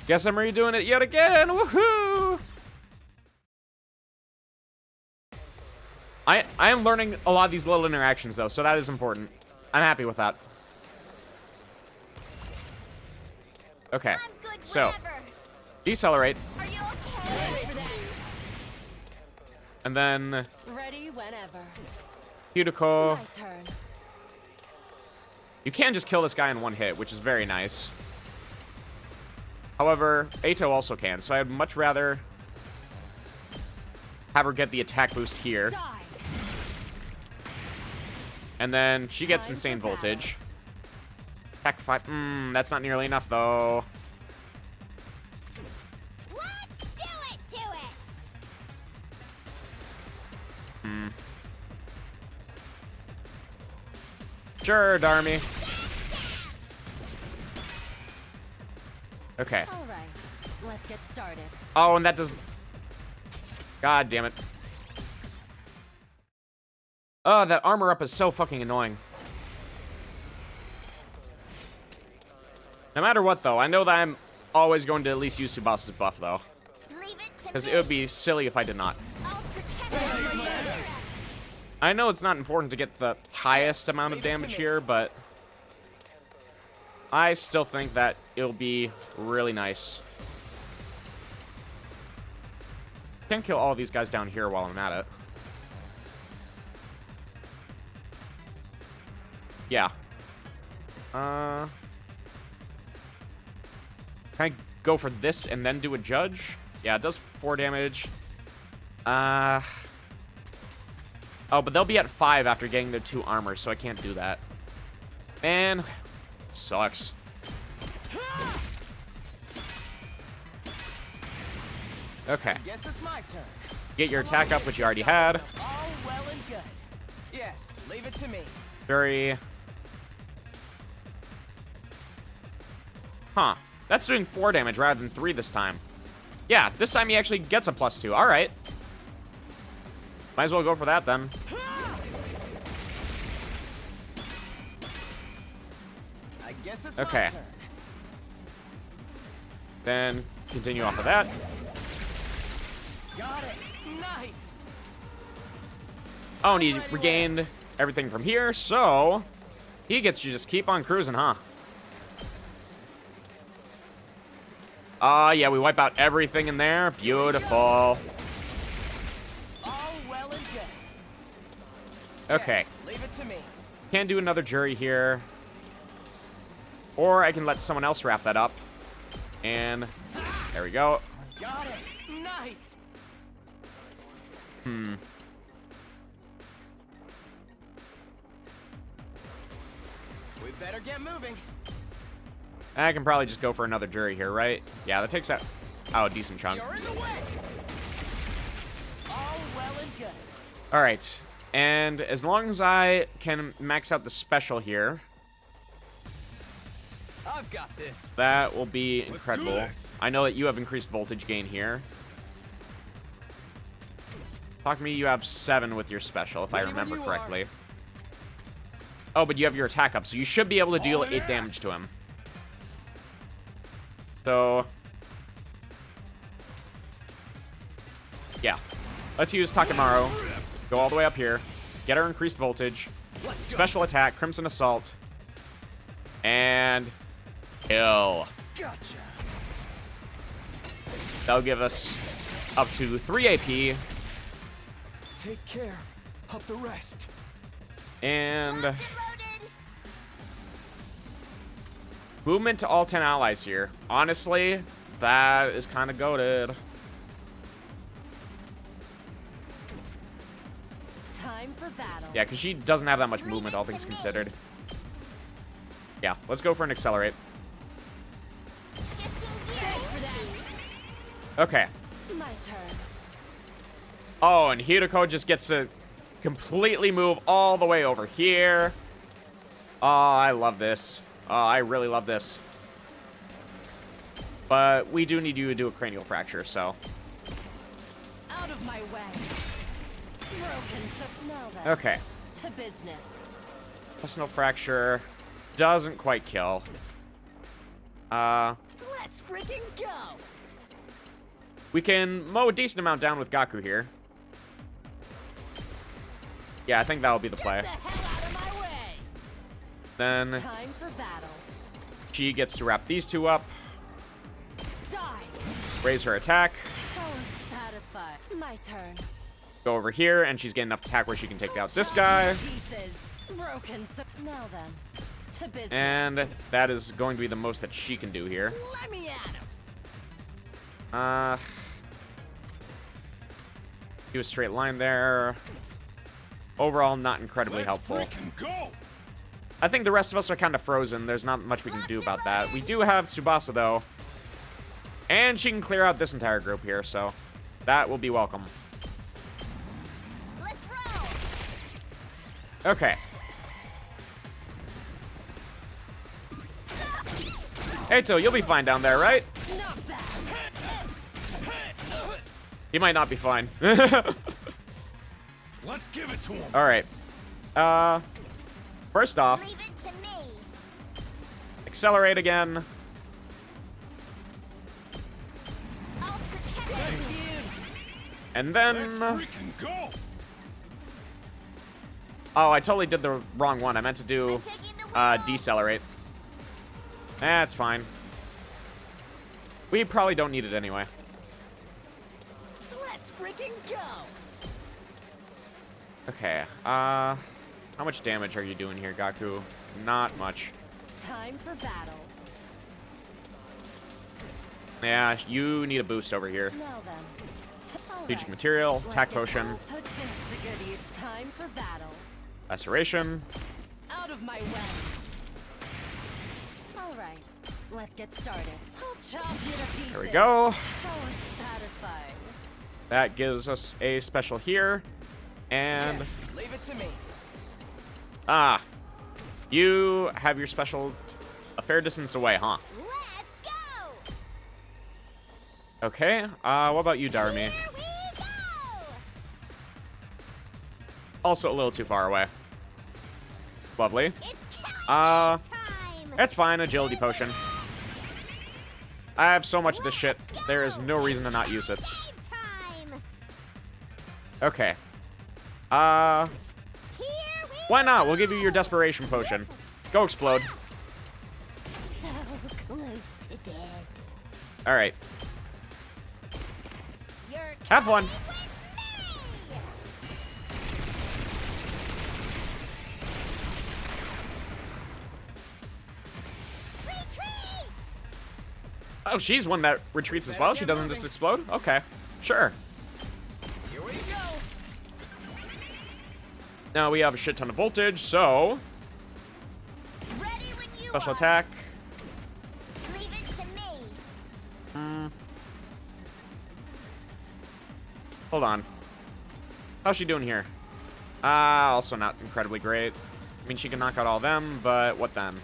Guess I'm redoing it yet again. Woohoo! I am learning a lot of these little interactions, though, so that is important. I'm happy with that. Okay, so decelerate. Are you okay? And then Ready whenever. Cuticle. My turn. You can just kill this guy in 1 hit, which is very nice. However, Ato also can, so I'd much rather have her get the attack boost here. Die. And then she gets insane voltage. Attack 5. That's not nearly enough, though. Let's do it to it. Sure, Darmy. Okay. All right, let's get started. Oh, and that doesn't... God damn it. Oh, that armor up is so fucking annoying. No matter what, though, I know that I'm always going to at least use Tsubas's buff, though. Because it would be silly if I did not. I know it's not important to get the highest amount of damage here, but I still think that it'll be really nice. Can't kill all these guys down here while I'm at it. Yeah. Can I go for this and then do a judge? Yeah, it does 4 damage. Oh, but they'll be at 5 after getting their 2 armor, so I can't do that. Man, sucks. Okay. Guess it's my turn. Get your attack up, which you already had. All well and good. Yes, leave it to me. Very... Huh. That's doing 4 damage rather than 3 this time. Yeah, this time he actually gets a +2. All right. Might as well go for that, then. I guess it's Okay. my turn. Then continue off of that. Got it. Nice. Oh, and he regained everything from here, so he gets to just keep on cruising, huh? Yeah, we wipe out everything in there. Beautiful. All well and good. Okay. Yes, leave it to me. Can't do another jury here. Or I can let someone else wrap that up. And there we go. Got it. Nice. We better get moving. I can probably just go for another jury here, right? Yeah, that takes out... Oh, a decent chunk. You're in the way. All well and good. All right. And as long as I can max out the special here... I've got this. That will be Let's do incredible. this. I know that you have increased voltage gain here. Talk to me, you have 7 with your special, if I remember correctly. Oh, but you have your attack up, so you should be able to deal 8 damage to him. So... yeah. Let's use Takamaru. Go all the way up here. Get her increased voltage. Special attack, Crimson Assault. And... kill. Gotcha. That'll give us up to 3 AP. Take care of the rest. And... movement to all 10 allies here. Honestly, that is kind of goated. Time for battle. Yeah, because she doesn't have that much movement, all things considered. Yeah, let's go for an accelerate. Thanks for that. Okay. My turn. Oh, and Hiroko just gets to completely move all the way over here. Oh, I love this. Oh, I really love this. But we do need you to do a cranial fracture, so. Out of my way. Broken. So now then. Okay. To business. Personal fracture doesn't quite kill. Let's freaking go! We can mow a decent amount down with Gaku here. Yeah, I think that'll be the play. Get the hell out of my way. Then Time for battle. she gets to wrap these two up, Die. raise her attack, Oh, satisfied. My turn. go over here, and she's getting enough attack where she can take out this guy. Pieces. Broken. So now then. To business. And that is going to be the most that she can do here. Let me at him! Do a straight line there. Overall, not incredibly helpful. Go. I think the rest of us are kind of frozen. There's not much we can do about that. We do have Tsubasa, though. And she can clear out this entire group here, so that will be welcome. Let's roll. Okay. Hey, Eito, you'll be fine down there, right? Not bad. He might not be fine. Let's give it to him. All right. First off, Leave it to me. accelerate again. I'll protect you. And then... Freaking go. oh, I totally did the wrong one. I meant to do decelerate. That's fine. We probably don't need it anyway. Let's freaking go! Okay, how much damage are you doing here, Gaku? Not much. Time for battle. Yeah, you need a boost over here. Now then. Strategic Alright. material, Let's attack get potion, all put this to good use. Time for battle. laceration. Out of my way. Alright. Let's get started. I'll chop you to pieces. There we go. Oh, satisfying. That gives us a special here. And Yes, leave it to me. you have your special a fair distance away, huh? Let's go. Okay, what about you, Darumi? Here we go. Also a little too far away. Lovely. It's killing time. That's fine, agility potion. I have so much of this shit, there is no reason to not use it. Game time. Okay. Here we Why not? We'll give you your desperation potion. Go explode. so close to dead. Alright. You're Have fun. Retreat! Oh, she's one that retreats as well? She doesn't just explode? Okay. Sure. Here we go. Now we have a shit ton of voltage, so... Ready when you special are. attack. Leave it to me. Hold on. How's she doing here? Also not incredibly great. I mean, she can knock out all them, but what then?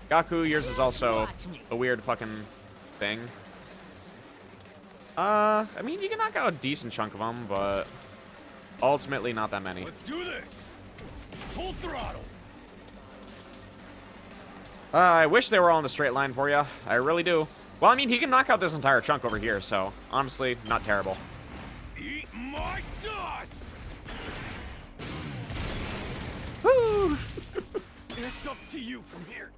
Gaku, yours is also a weird fucking thing. I mean, you can knock out a decent chunk of them, but ultimately not that many. Let's do this. Full throttle. I wish they were all in the straight line for you. I really do. Well, I mean, he can knock out this entire chunk over here, so honestly, not terrible. Eat my dust. Woo! It's up to you from here.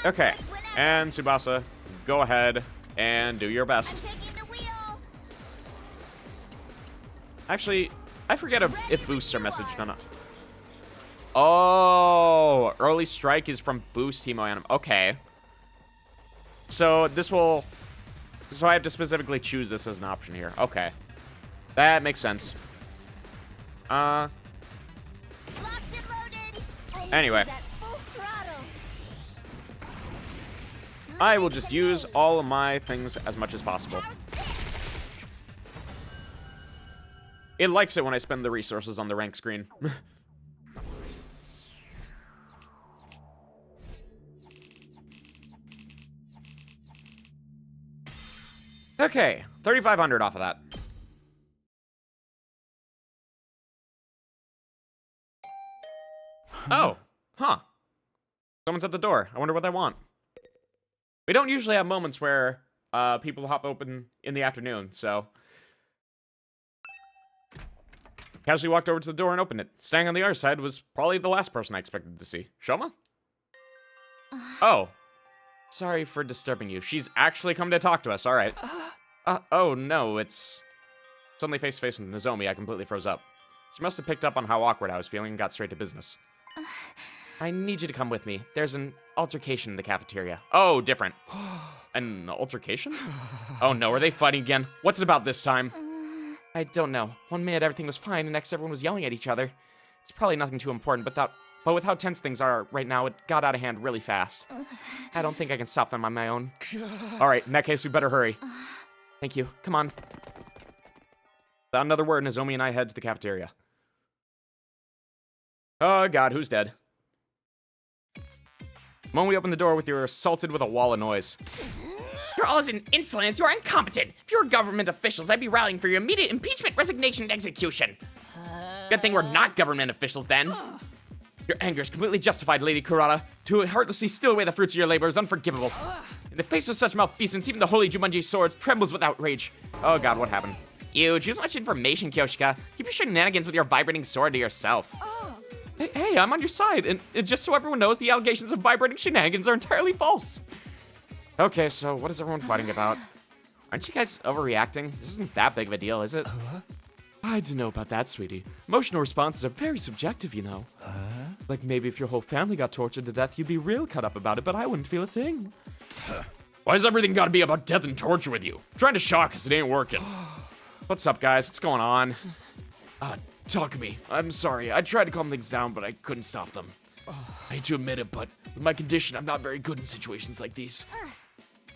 Okay, and Tsubasa, go ahead and do your best. Actually, I forget if boosts are messaged or not. Oh, early strike is from boost Hemo Anim. Okay. So this will... So I have to specifically choose this as an option here. Okay. That makes sense. Anyway. I will just use all of my things as much as possible. It likes it when I spend the resources on the rank screen. Okay, 3,500 off of that. Oh, huh. Someone's at the door. I wonder what they want. We don't usually have moments where people hop open in the afternoon, so... Casually walked over to the door and opened it. Standing on the other side was probably the last person I expected to see. Shoma? Oh. Sorry for disturbing you. She's actually come to talk to us, alright. Oh no, it's... Suddenly face to face with Nozomi, I completely froze up. She must have picked up on how awkward I was feeling and got straight to business. I need you to come with me. There's an altercation in the cafeteria. Oh, different. An altercation? Oh no, are they fighting again? What's it about this time? I don't know. One minute everything was fine, and next everyone was yelling at each other. It's probably nothing too important, but with how tense things are right now, it got out of hand really fast. I don't think I can stop them on my own. Alright, in that case, we better hurry. Thank you. Come on. Without another word, Nozomi and I head to the cafeteria. Oh god, who's dead? The moment we open the door with, you're assaulted with a wall of noise. You're all as insolent as you are incompetent. If you were government officials, I'd be rallying for your immediate impeachment, resignation, and execution. Good thing we're not government officials then. Your anger is completely justified, Lady Kurara. To heartlessly steal away the fruits of your labor is unforgivable. In the face of such malfeasance, even the holy Jumanji sword trembles with outrage. Oh god, what happened? You choose much information, Kyoshika. Keep your shenanigans with your vibrating sword to yourself. Hey, I'm on your side, and just so everyone knows, the allegations of vibrating shenanigans are entirely false. Okay, so what is everyone fighting about? Aren't you guys overreacting? This isn't that big of a deal, is it? I don't know about that, sweetie. Emotional responses are very subjective, you know. Like maybe if your whole family got tortured to death, you'd be real cut up about it, but I wouldn't feel a thing. Why's everything gotta be about death and torture with you? I'm trying to shock us, it ain't working. What's up, guys? What's going on? Takumi, I'm sorry. I tried to calm things down, but I couldn't stop them. I hate to admit it, but with my condition, I'm not very good in situations like these.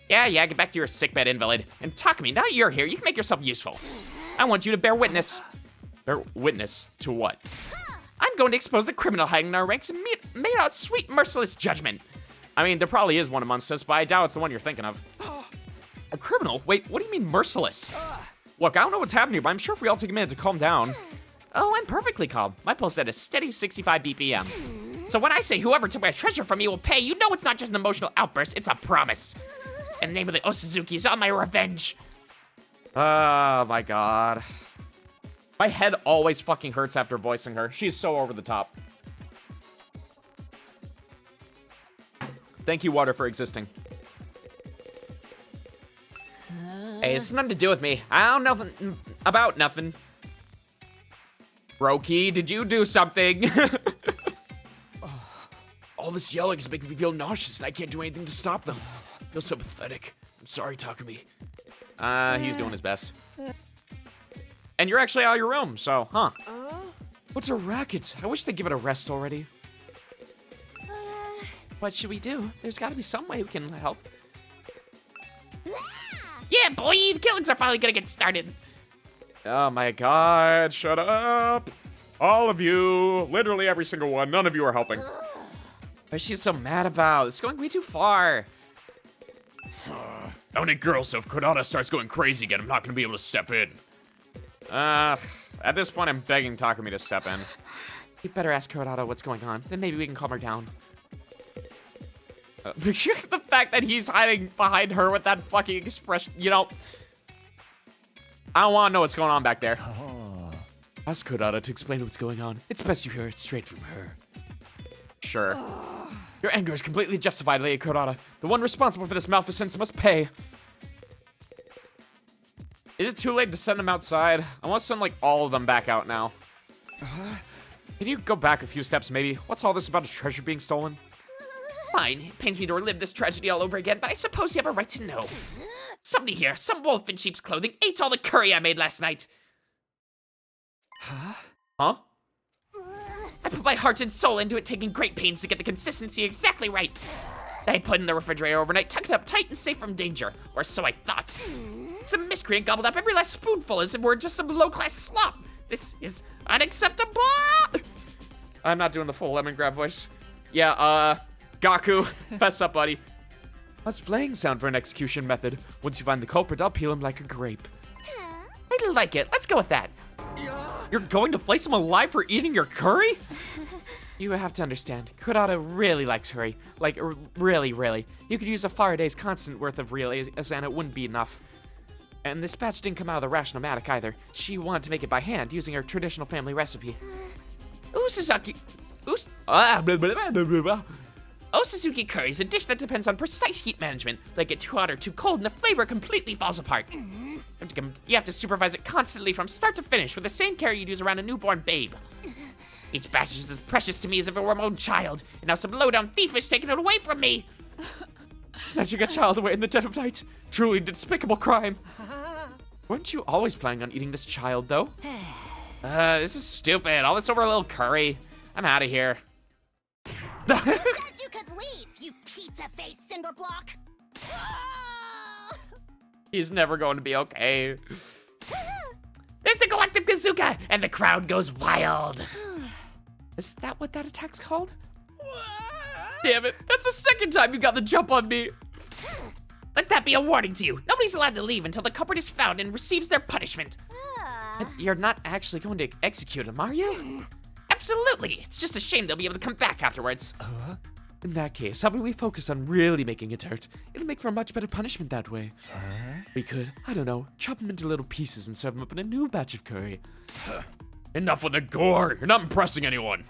Yeah, get back to your sickbed, invalid. And Takumi, now you're here, you can make yourself useful. I want you to bear witness. Bear witness to what? I'm going to expose the criminal hiding in our ranks and mete out sweet, merciless judgment. I mean, there probably is one amongst us, but I doubt it's the one you're thinking of. A criminal? Wait, what do you mean merciless? Look, I don't know what's happening here, but I'm sure if we all take a minute to calm down. Oh, I'm perfectly calm. My pulse at a steady 65 BPM. So when I say whoever took my treasure from me will pay, you know it's not just an emotional outburst, it's a promise. In the name of the Oosuzuki is on my revenge. Oh my god. My head always fucking hurts after voicing her. She's so over the top. Thank you, Water, for existing. Hey, this has nothing to do with me. I don't know nothing about nothing. Brokey, did you do something? All this yelling is making me feel nauseous, and I can't do anything to stop them. I feel so pathetic. I'm sorry, Takumi. He's doing his best. And you're actually out of your room, so, huh? What's a racket? I wish they'd give it a rest already. What should we do? There's gotta be some way we can help. Yeah, boy, the killings are finally gonna get started. Oh my god, shut up. All of you, literally every single one, none of you are helping. What is she so mad about? It's going way too far. I want a girl, so if Kurara starts going crazy again, I'm not gonna be able to step in. At this point, I'm begging Takumi to step in. You better ask Kurara what's going on, then maybe we can calm her down. The fact that he's hiding behind her with that fucking expression, you know. I don't want to know what's going on back there. Ask Kurara to explain what's going on. It's best you hear it straight from her. Sure. Your anger is completely justified, Lady Kurara. The one responsible for this malfeasance must pay. Is it too late to send them outside? I want to send, like, all of them back out now. Can you go back a few steps, maybe? What's all this about a treasure being stolen? Fine, it pains me to relive this tragedy all over again, but I suppose you have a right to know. Somebody here, some wolf in sheep's clothing, ate all the curry I made last night. Huh? I put my heart and soul into it, taking great pains to get the consistency exactly right. I put it in the refrigerator overnight, tucked it up tight and safe from danger, or so I thought. Some miscreant gobbled up every last spoonful as if it were just some low-class slop. This is unacceptable! I'm not doing the full lemongrab voice. Yeah, Gaku, fess up, buddy. How's flaying sound for an execution method? Once you find the culprit, I'll peel him like a grape. I like it. Let's go with that. You're going to flay someone alive for eating your curry? You have to understand, Kurara really likes curry. Like, really, really. You could use a Faraday's constant worth of relays and it wouldn't be enough. And this batch didn't come out of the Rationomatic either. She wanted to make it by hand, using her traditional family recipe. Oosuzuki curry is a dish that depends on precise heat management. Like it too hot or too cold and the flavor completely falls apart. You have to supervise it constantly from start to finish with the same care you'd use around a newborn babe. Each batch is as precious to me as if it were my own child, and now some low-down thief has taken it away from me. Snatching a child away in the dead of night. Truly despicable crime. Weren't you always planning on eating this child, though? This is stupid. All this over a little curry. I'm out of here. You said you could leave, you pizza-faced cinderblock! He's never going to be okay. There's the Galactic Bazooka, and the crowd goes wild. Is that what that attack's called? Damn it. That's the second time you got the jump on me. Let that be a warning to you. Nobody's allowed to leave until the culprit is found and receives their punishment. But you're not actually going to execute him, are you? Absolutely. It's just a shame they'll be able to come back afterwards. In that case, how about we focus on really making it hurt? It'll make for a much better punishment that way. We could, I don't know, chop him into little pieces and serve him up in a new batch of curry. Enough with the gore. You're not impressing anyone.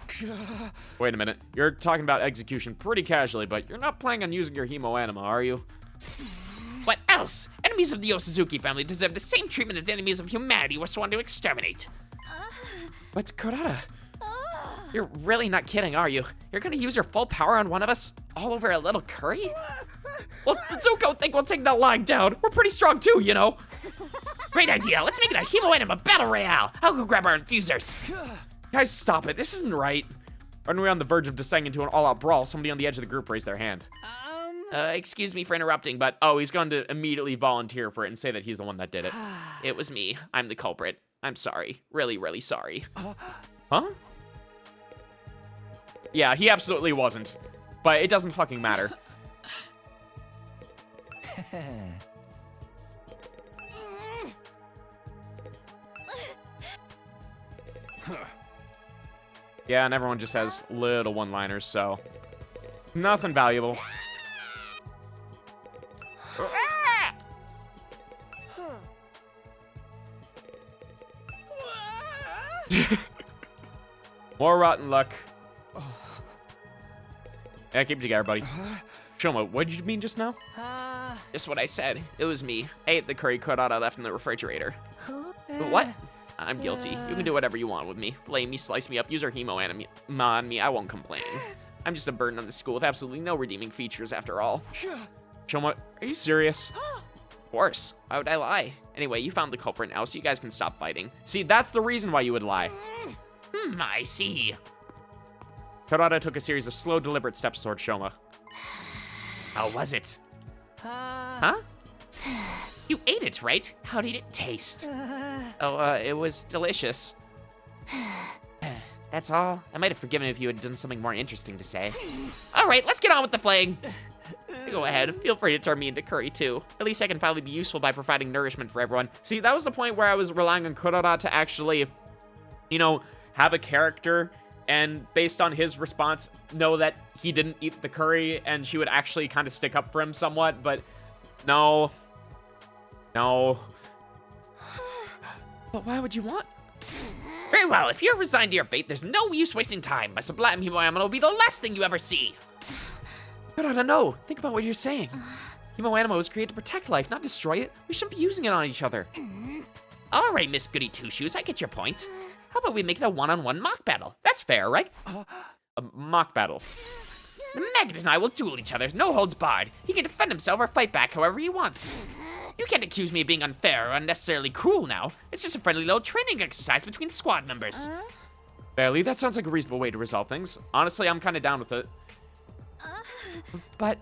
Wait a minute. You're talking about execution pretty casually, but you're not planning on using your hemo anima, are you? What else? Enemies of the Oosuzuki family deserve the same treatment as the enemies of humanity we're sworn to exterminate. But Kurara, You're really not kidding, are you? You're gonna use your full power on one of us all over a little curry? Well, don't go think we'll take that lying down. We're pretty strong too, you know. Great idea. Let's make it a hemo anima battle royale. I'll go grab our infusers. Guys, stop it. This isn't right. Aren't we on the verge of descending into an all-out brawl? Somebody on the edge of the group raised their hand. Excuse me for interrupting, but he's going to immediately volunteer for it and say that he's the one that did it. It was me. I'm the culprit. I'm sorry. Really, really sorry. Huh? Yeah, he absolutely wasn't. But it doesn't fucking matter. Yeah, and everyone just has little one-liners, so nothing valuable. More rotten luck. Yeah, keep it together, buddy. Shoma, what did you mean just now? Just what I said. It was me. I ate the curry Kurara left in the refrigerator. What? I'm guilty. You can do whatever you want with me. Flay me, slice me up, use our hemo anima on me. I won't complain. I'm just a burden on the school with absolutely no redeeming features after all. Shoma, are you serious? Of course. Why would I lie? Anyway, you found the culprit now, so you guys can stop fighting. See, that's the reason why you would lie. I see. Kurara took a series of slow, deliberate steps toward Shoma. How was it? Huh? You ate it, right? How did it taste? It was delicious. That's all? I might have forgiven if you had done something more interesting to say. All right, let's get on with the flaying. Go ahead, feel free to turn me into curry too. At least I can finally be useful by providing nourishment for everyone. See, that was the point where I was relying on Kurara to actually, you know, have a character and based on his response, know that he didn't eat the curry and she would actually kind of stick up for him somewhat, but no. No. But why would you want? Very well, if you're resigned to your fate, there's no use wasting time. My sublime Himoyama will be the last thing you ever see. Kurara, no. Think about what you're saying. Himoanima was created to protect life, not destroy it. We shouldn't be using it on each other. All right, Miss Goody Two-Shoes, I get your point. How about we make it a one-on-one mock battle? That's fair, right? A mock battle. Maggot and I will duel each other, no holds barred. He can defend himself or fight back however he wants. You can't accuse me of being unfair or unnecessarily cruel now. It's just a friendly little training exercise between squad members. Barely, that sounds like a reasonable way to resolve things. Honestly, I'm kind of down with it. But...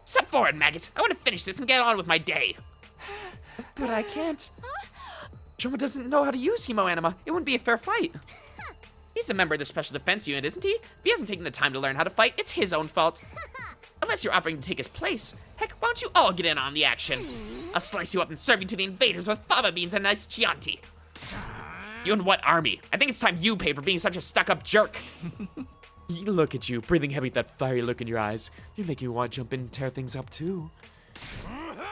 Step forward, maggot. I want to finish this and get on with my day. But I can't. Shoma doesn't know how to use Himoanima. It wouldn't be a fair fight. He's a member of the Special Defense Unit, isn't he? If he hasn't taken the time to learn how to fight, it's his own fault. Unless you're offering to take his place. Heck, why don't you all get in on the action? I'll slice you up and serve you to the invaders with fava beans and a nice Chianti. You and what army? I think it's time you pay for being such a stuck-up jerk. Look at you, breathing heavy with that fiery look in your eyes. You're making me want to jump in and tear things up, too.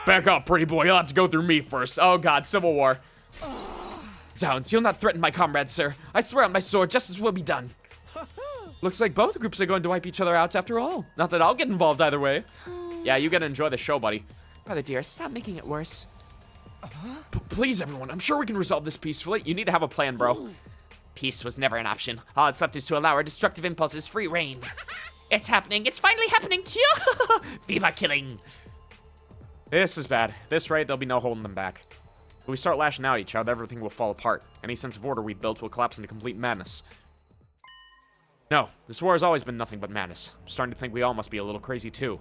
Back up, pretty boy. You'll have to go through me first. Oh, God, Civil War. Zounds, you'll not threaten my comrades, sir. I swear on my sword, justice will be done. Looks like both groups are going to wipe each other out after all. Not that I'll get involved either way. Yeah, you gotta enjoy the show, buddy. Brother dear, stop making it worse. Please, everyone, I'm sure we can resolve this peacefully. You need to have a plan, bro. Peace was never an option. All that's left is to allow our destructive impulses free reign. It's happening. It's finally happening. Viva killing. This is bad. This rate, there'll be no holding them back. If we start lashing out at each other, everything will fall apart. Any sense of order we built will collapse into complete madness. No, this war has always been nothing but madness. I'm starting to think we all must be a little crazy too.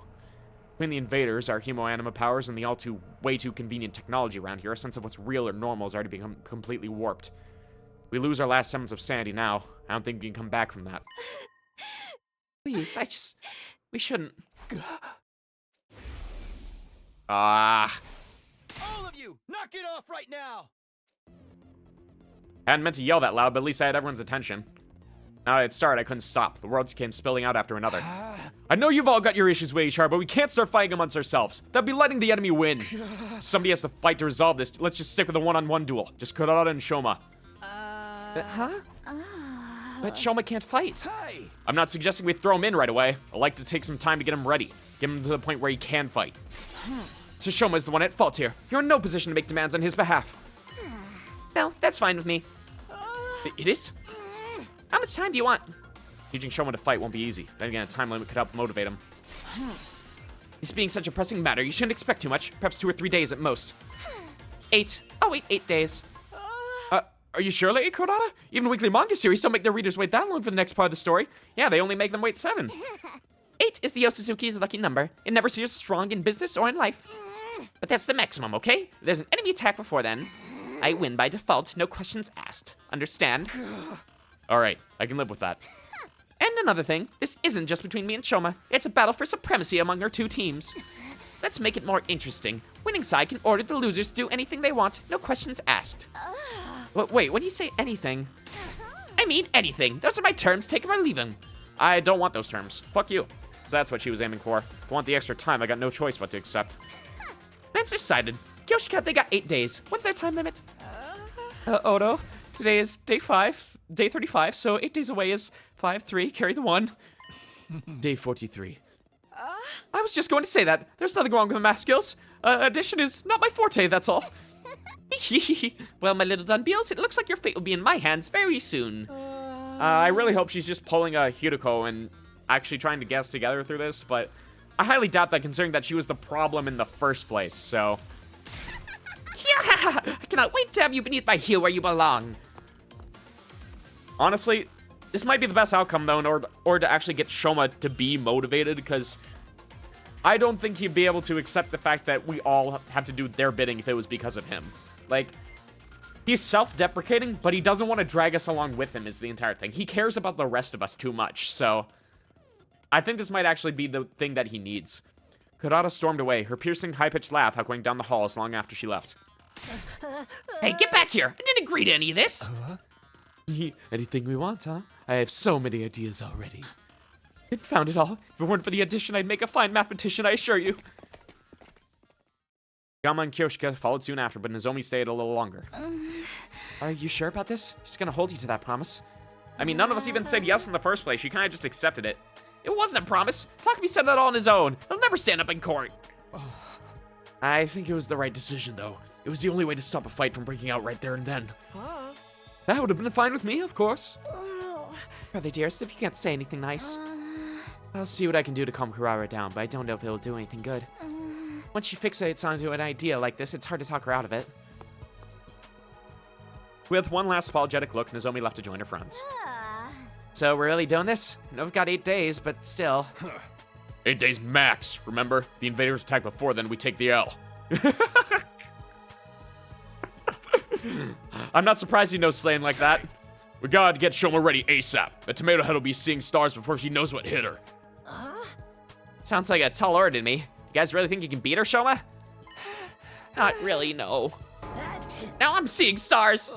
Between the invaders, our Himoanima powers, and the way too convenient technology around here, our sense of what's real or normal has already become completely warped. We lose our last semblance of sanity now. I don't think we can come back from that. Please, we shouldn't. All of you, knock it off right now! I hadn't meant to yell that loud, but at least I had everyone's attention. Now it started, I couldn't stop. The worlds came spilling out after another. I know you've all got your issues with HR, but we can't start fighting amongst ourselves. That'd be letting the enemy win. Somebody has to fight to resolve this. Let's just stick with a one-on-one duel. Just Kurara and Shoma. But Shoma can't fight. I'm not suggesting we throw him in right away. I'd like to take some time to get him ready. Get him to the point where he can fight. So Shoma is the one at fault here. You're in no position to make demands on his behalf. No, that's fine with me. It is? How much time do you want? Teaching Shoma to fight won't be easy. Then again, a time limit could help motivate him. This being such a pressing matter, you shouldn't expect too much. Perhaps 2 or 3 days at most. 8. Oh wait, 8 days. Are you sure, Lady Kurara? Even weekly manga series don't make their readers wait that long for the next part of the story. Yeah, they only make them wait 7. 8 is the Oosuzuki's lucky number. It never sees us wrong in business or in life. But that's the maximum, okay? If there's an enemy attack before then, I win by default, no questions asked. Understand? Alright, I can live with that. And another thing, this isn't just between me and Shoma. It's a battle for supremacy among our 2 teams. Let's make it more interesting. Winning side can order the losers to do anything they want, no questions asked. Wait, when you say anything... I mean anything. Those are my terms, take them or leave them. I don't want those terms. Fuck you. 'Cause that's what she was aiming for. If I want the extra time, I got no choice but to accept. That's decided. Kyoshika, they got 8 days. What's their time limit? Odo, today is day 5, day 35, so 8 days away is 5, 3, carry the 1. Day 43. I was just going to say that. There's nothing wrong with my math skills. Addition is not my forte, that's all. Well, my little Dunbeals, it looks like your fate will be in my hands very soon. I really hope she's just pulling a Hiroko and actually trying to guess together through this, but I highly doubt that considering that she was the problem in the first place, so... I cannot wait to have you beneath my heel where you belong. Honestly, this might be the best outcome, though, in order to actually get Shoma to be motivated, because I don't think he'd be able to accept the fact that we all have to do their bidding if it was because of him. Like, He's self-deprecating, but he doesn't want to drag us along with him is the entire thing. He cares about the rest of us too much, so I think this might actually be the thing that he needs. Kurara stormed away, her piercing, high-pitched laugh echoing down the halls long after she left. Hey, get back here! I didn't agree to any of this! Anything we want, huh? I have so many ideas already. It found it all. If it weren't for the addition, I'd make a fine mathematician, I assure you. Gamma and Kyoshika followed soon after, but Nozomi stayed a little longer. Are you sure about this? She's gonna hold you to that promise. I mean, none of us even said yes in the first place. She kind of just accepted it. It wasn't a promise. Takumi said that all on his own. He'll never stand up in court. I think it was the right decision, though. It was the only way to stop a fight from breaking out right there and then. That would have been fine with me, of course. Brother dearest, if you can't say anything nice. I'll see what I can do to calm Kurara down, but I don't know if it'll do anything good. Once she fixates onto an idea like this, it's hard to talk her out of it. With one last apologetic look, Nozomi left to join her friends. So we're really doing this? I know we've got 8 days, but still. 8 days max, remember? The invaders attack before, then we take the L. I'm not surprised you know slang like that. We gotta get Shoma ready ASAP. The tomato head will be seeing stars before she knows what hit her. Sounds like a tall order to me. You guys really think you can beat her, Shoma? Not really, no. Now I'm seeing stars.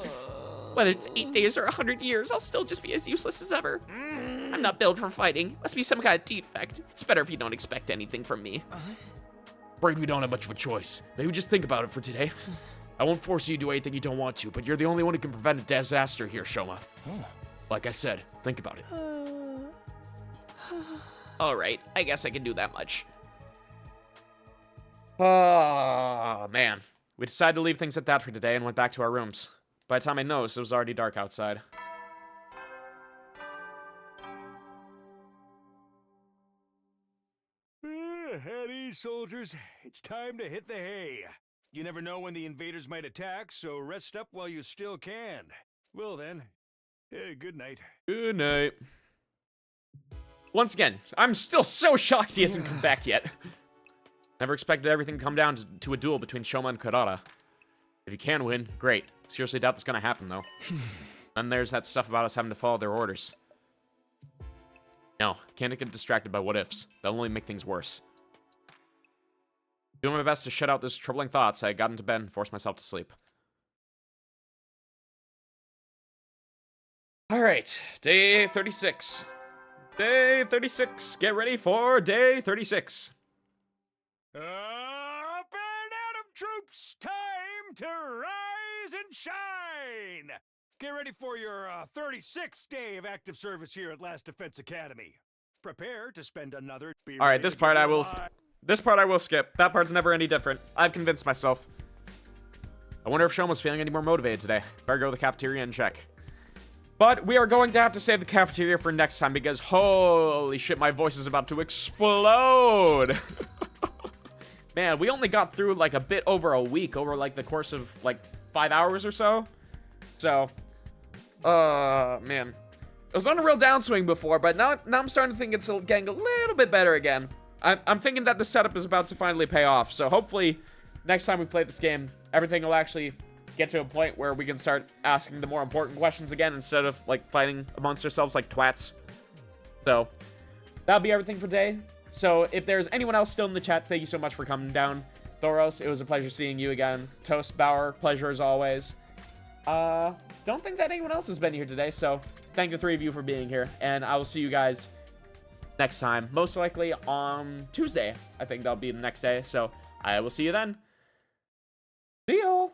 Whether it's 8 days or 100 years, I'll still just be as useless as ever. I'm not built for fighting. Must be some kind of defect. It's better if you don't expect anything from me. Afraid we don't have much of a choice. Maybe just think about it for today. I won't force you to do anything you don't want to, but you're the only one who can prevent a disaster here, Shoma. Like I said, think about it. Alright, I guess I can do that much. Oh, man. We decided to leave things at that for today and went back to our rooms. By the time I noticed, it was already dark outside. At ease, soldiers. It's time to hit the hay. You never know when the invaders might attack, so rest up while you still can. Well then, good night. Good night. Once again, I'm still so shocked he hasn't come back yet. Never expected everything to come down to a duel between Shoma and Kurara. If you can win, great. Seriously doubt that's gonna happen, though. Then there's that stuff about us having to follow their orders. No, can't get distracted by what-ifs. That'll only make things worse. Doing my best to shut out those troubling thoughts, I got into bed and forced myself to sleep. Alright, day 36. Day 36. Get ready for day 36. Up and at 'em, troops! Time to rise and shine! Get ready for your 36th day of active service here at Last Defense Academy. Prepare to spend another... Alright, this part I will skip. That part's never any different. I've convinced myself. I wonder if Shoma's feeling any more motivated today. Better go to the cafeteria and check. But we are going to have to save the cafeteria for next time because holy shit, my voice is about to explode. Man, we only got through like a bit over a week over like the course of like 5 hours or so. So, man. It was on a real downswing before, but now I'm starting to think it's getting a little bit better again. I'm thinking that the setup is about to finally pay off. So hopefully next time we play this game, everything will actually get to a point where we can start asking the more important questions again instead of like fighting amongst ourselves like twats. So that'll be everything for today. So if there's anyone else still in the chat, thank you so much for coming down. Thoros, it was a pleasure seeing you again. Toast Bauer, pleasure as always. Don't think that anyone else has been here today, so thank the three of you for being here, and I will see you guys next time, most likely on Tuesday. I think that'll be the next day, so I will see you then. See y'all!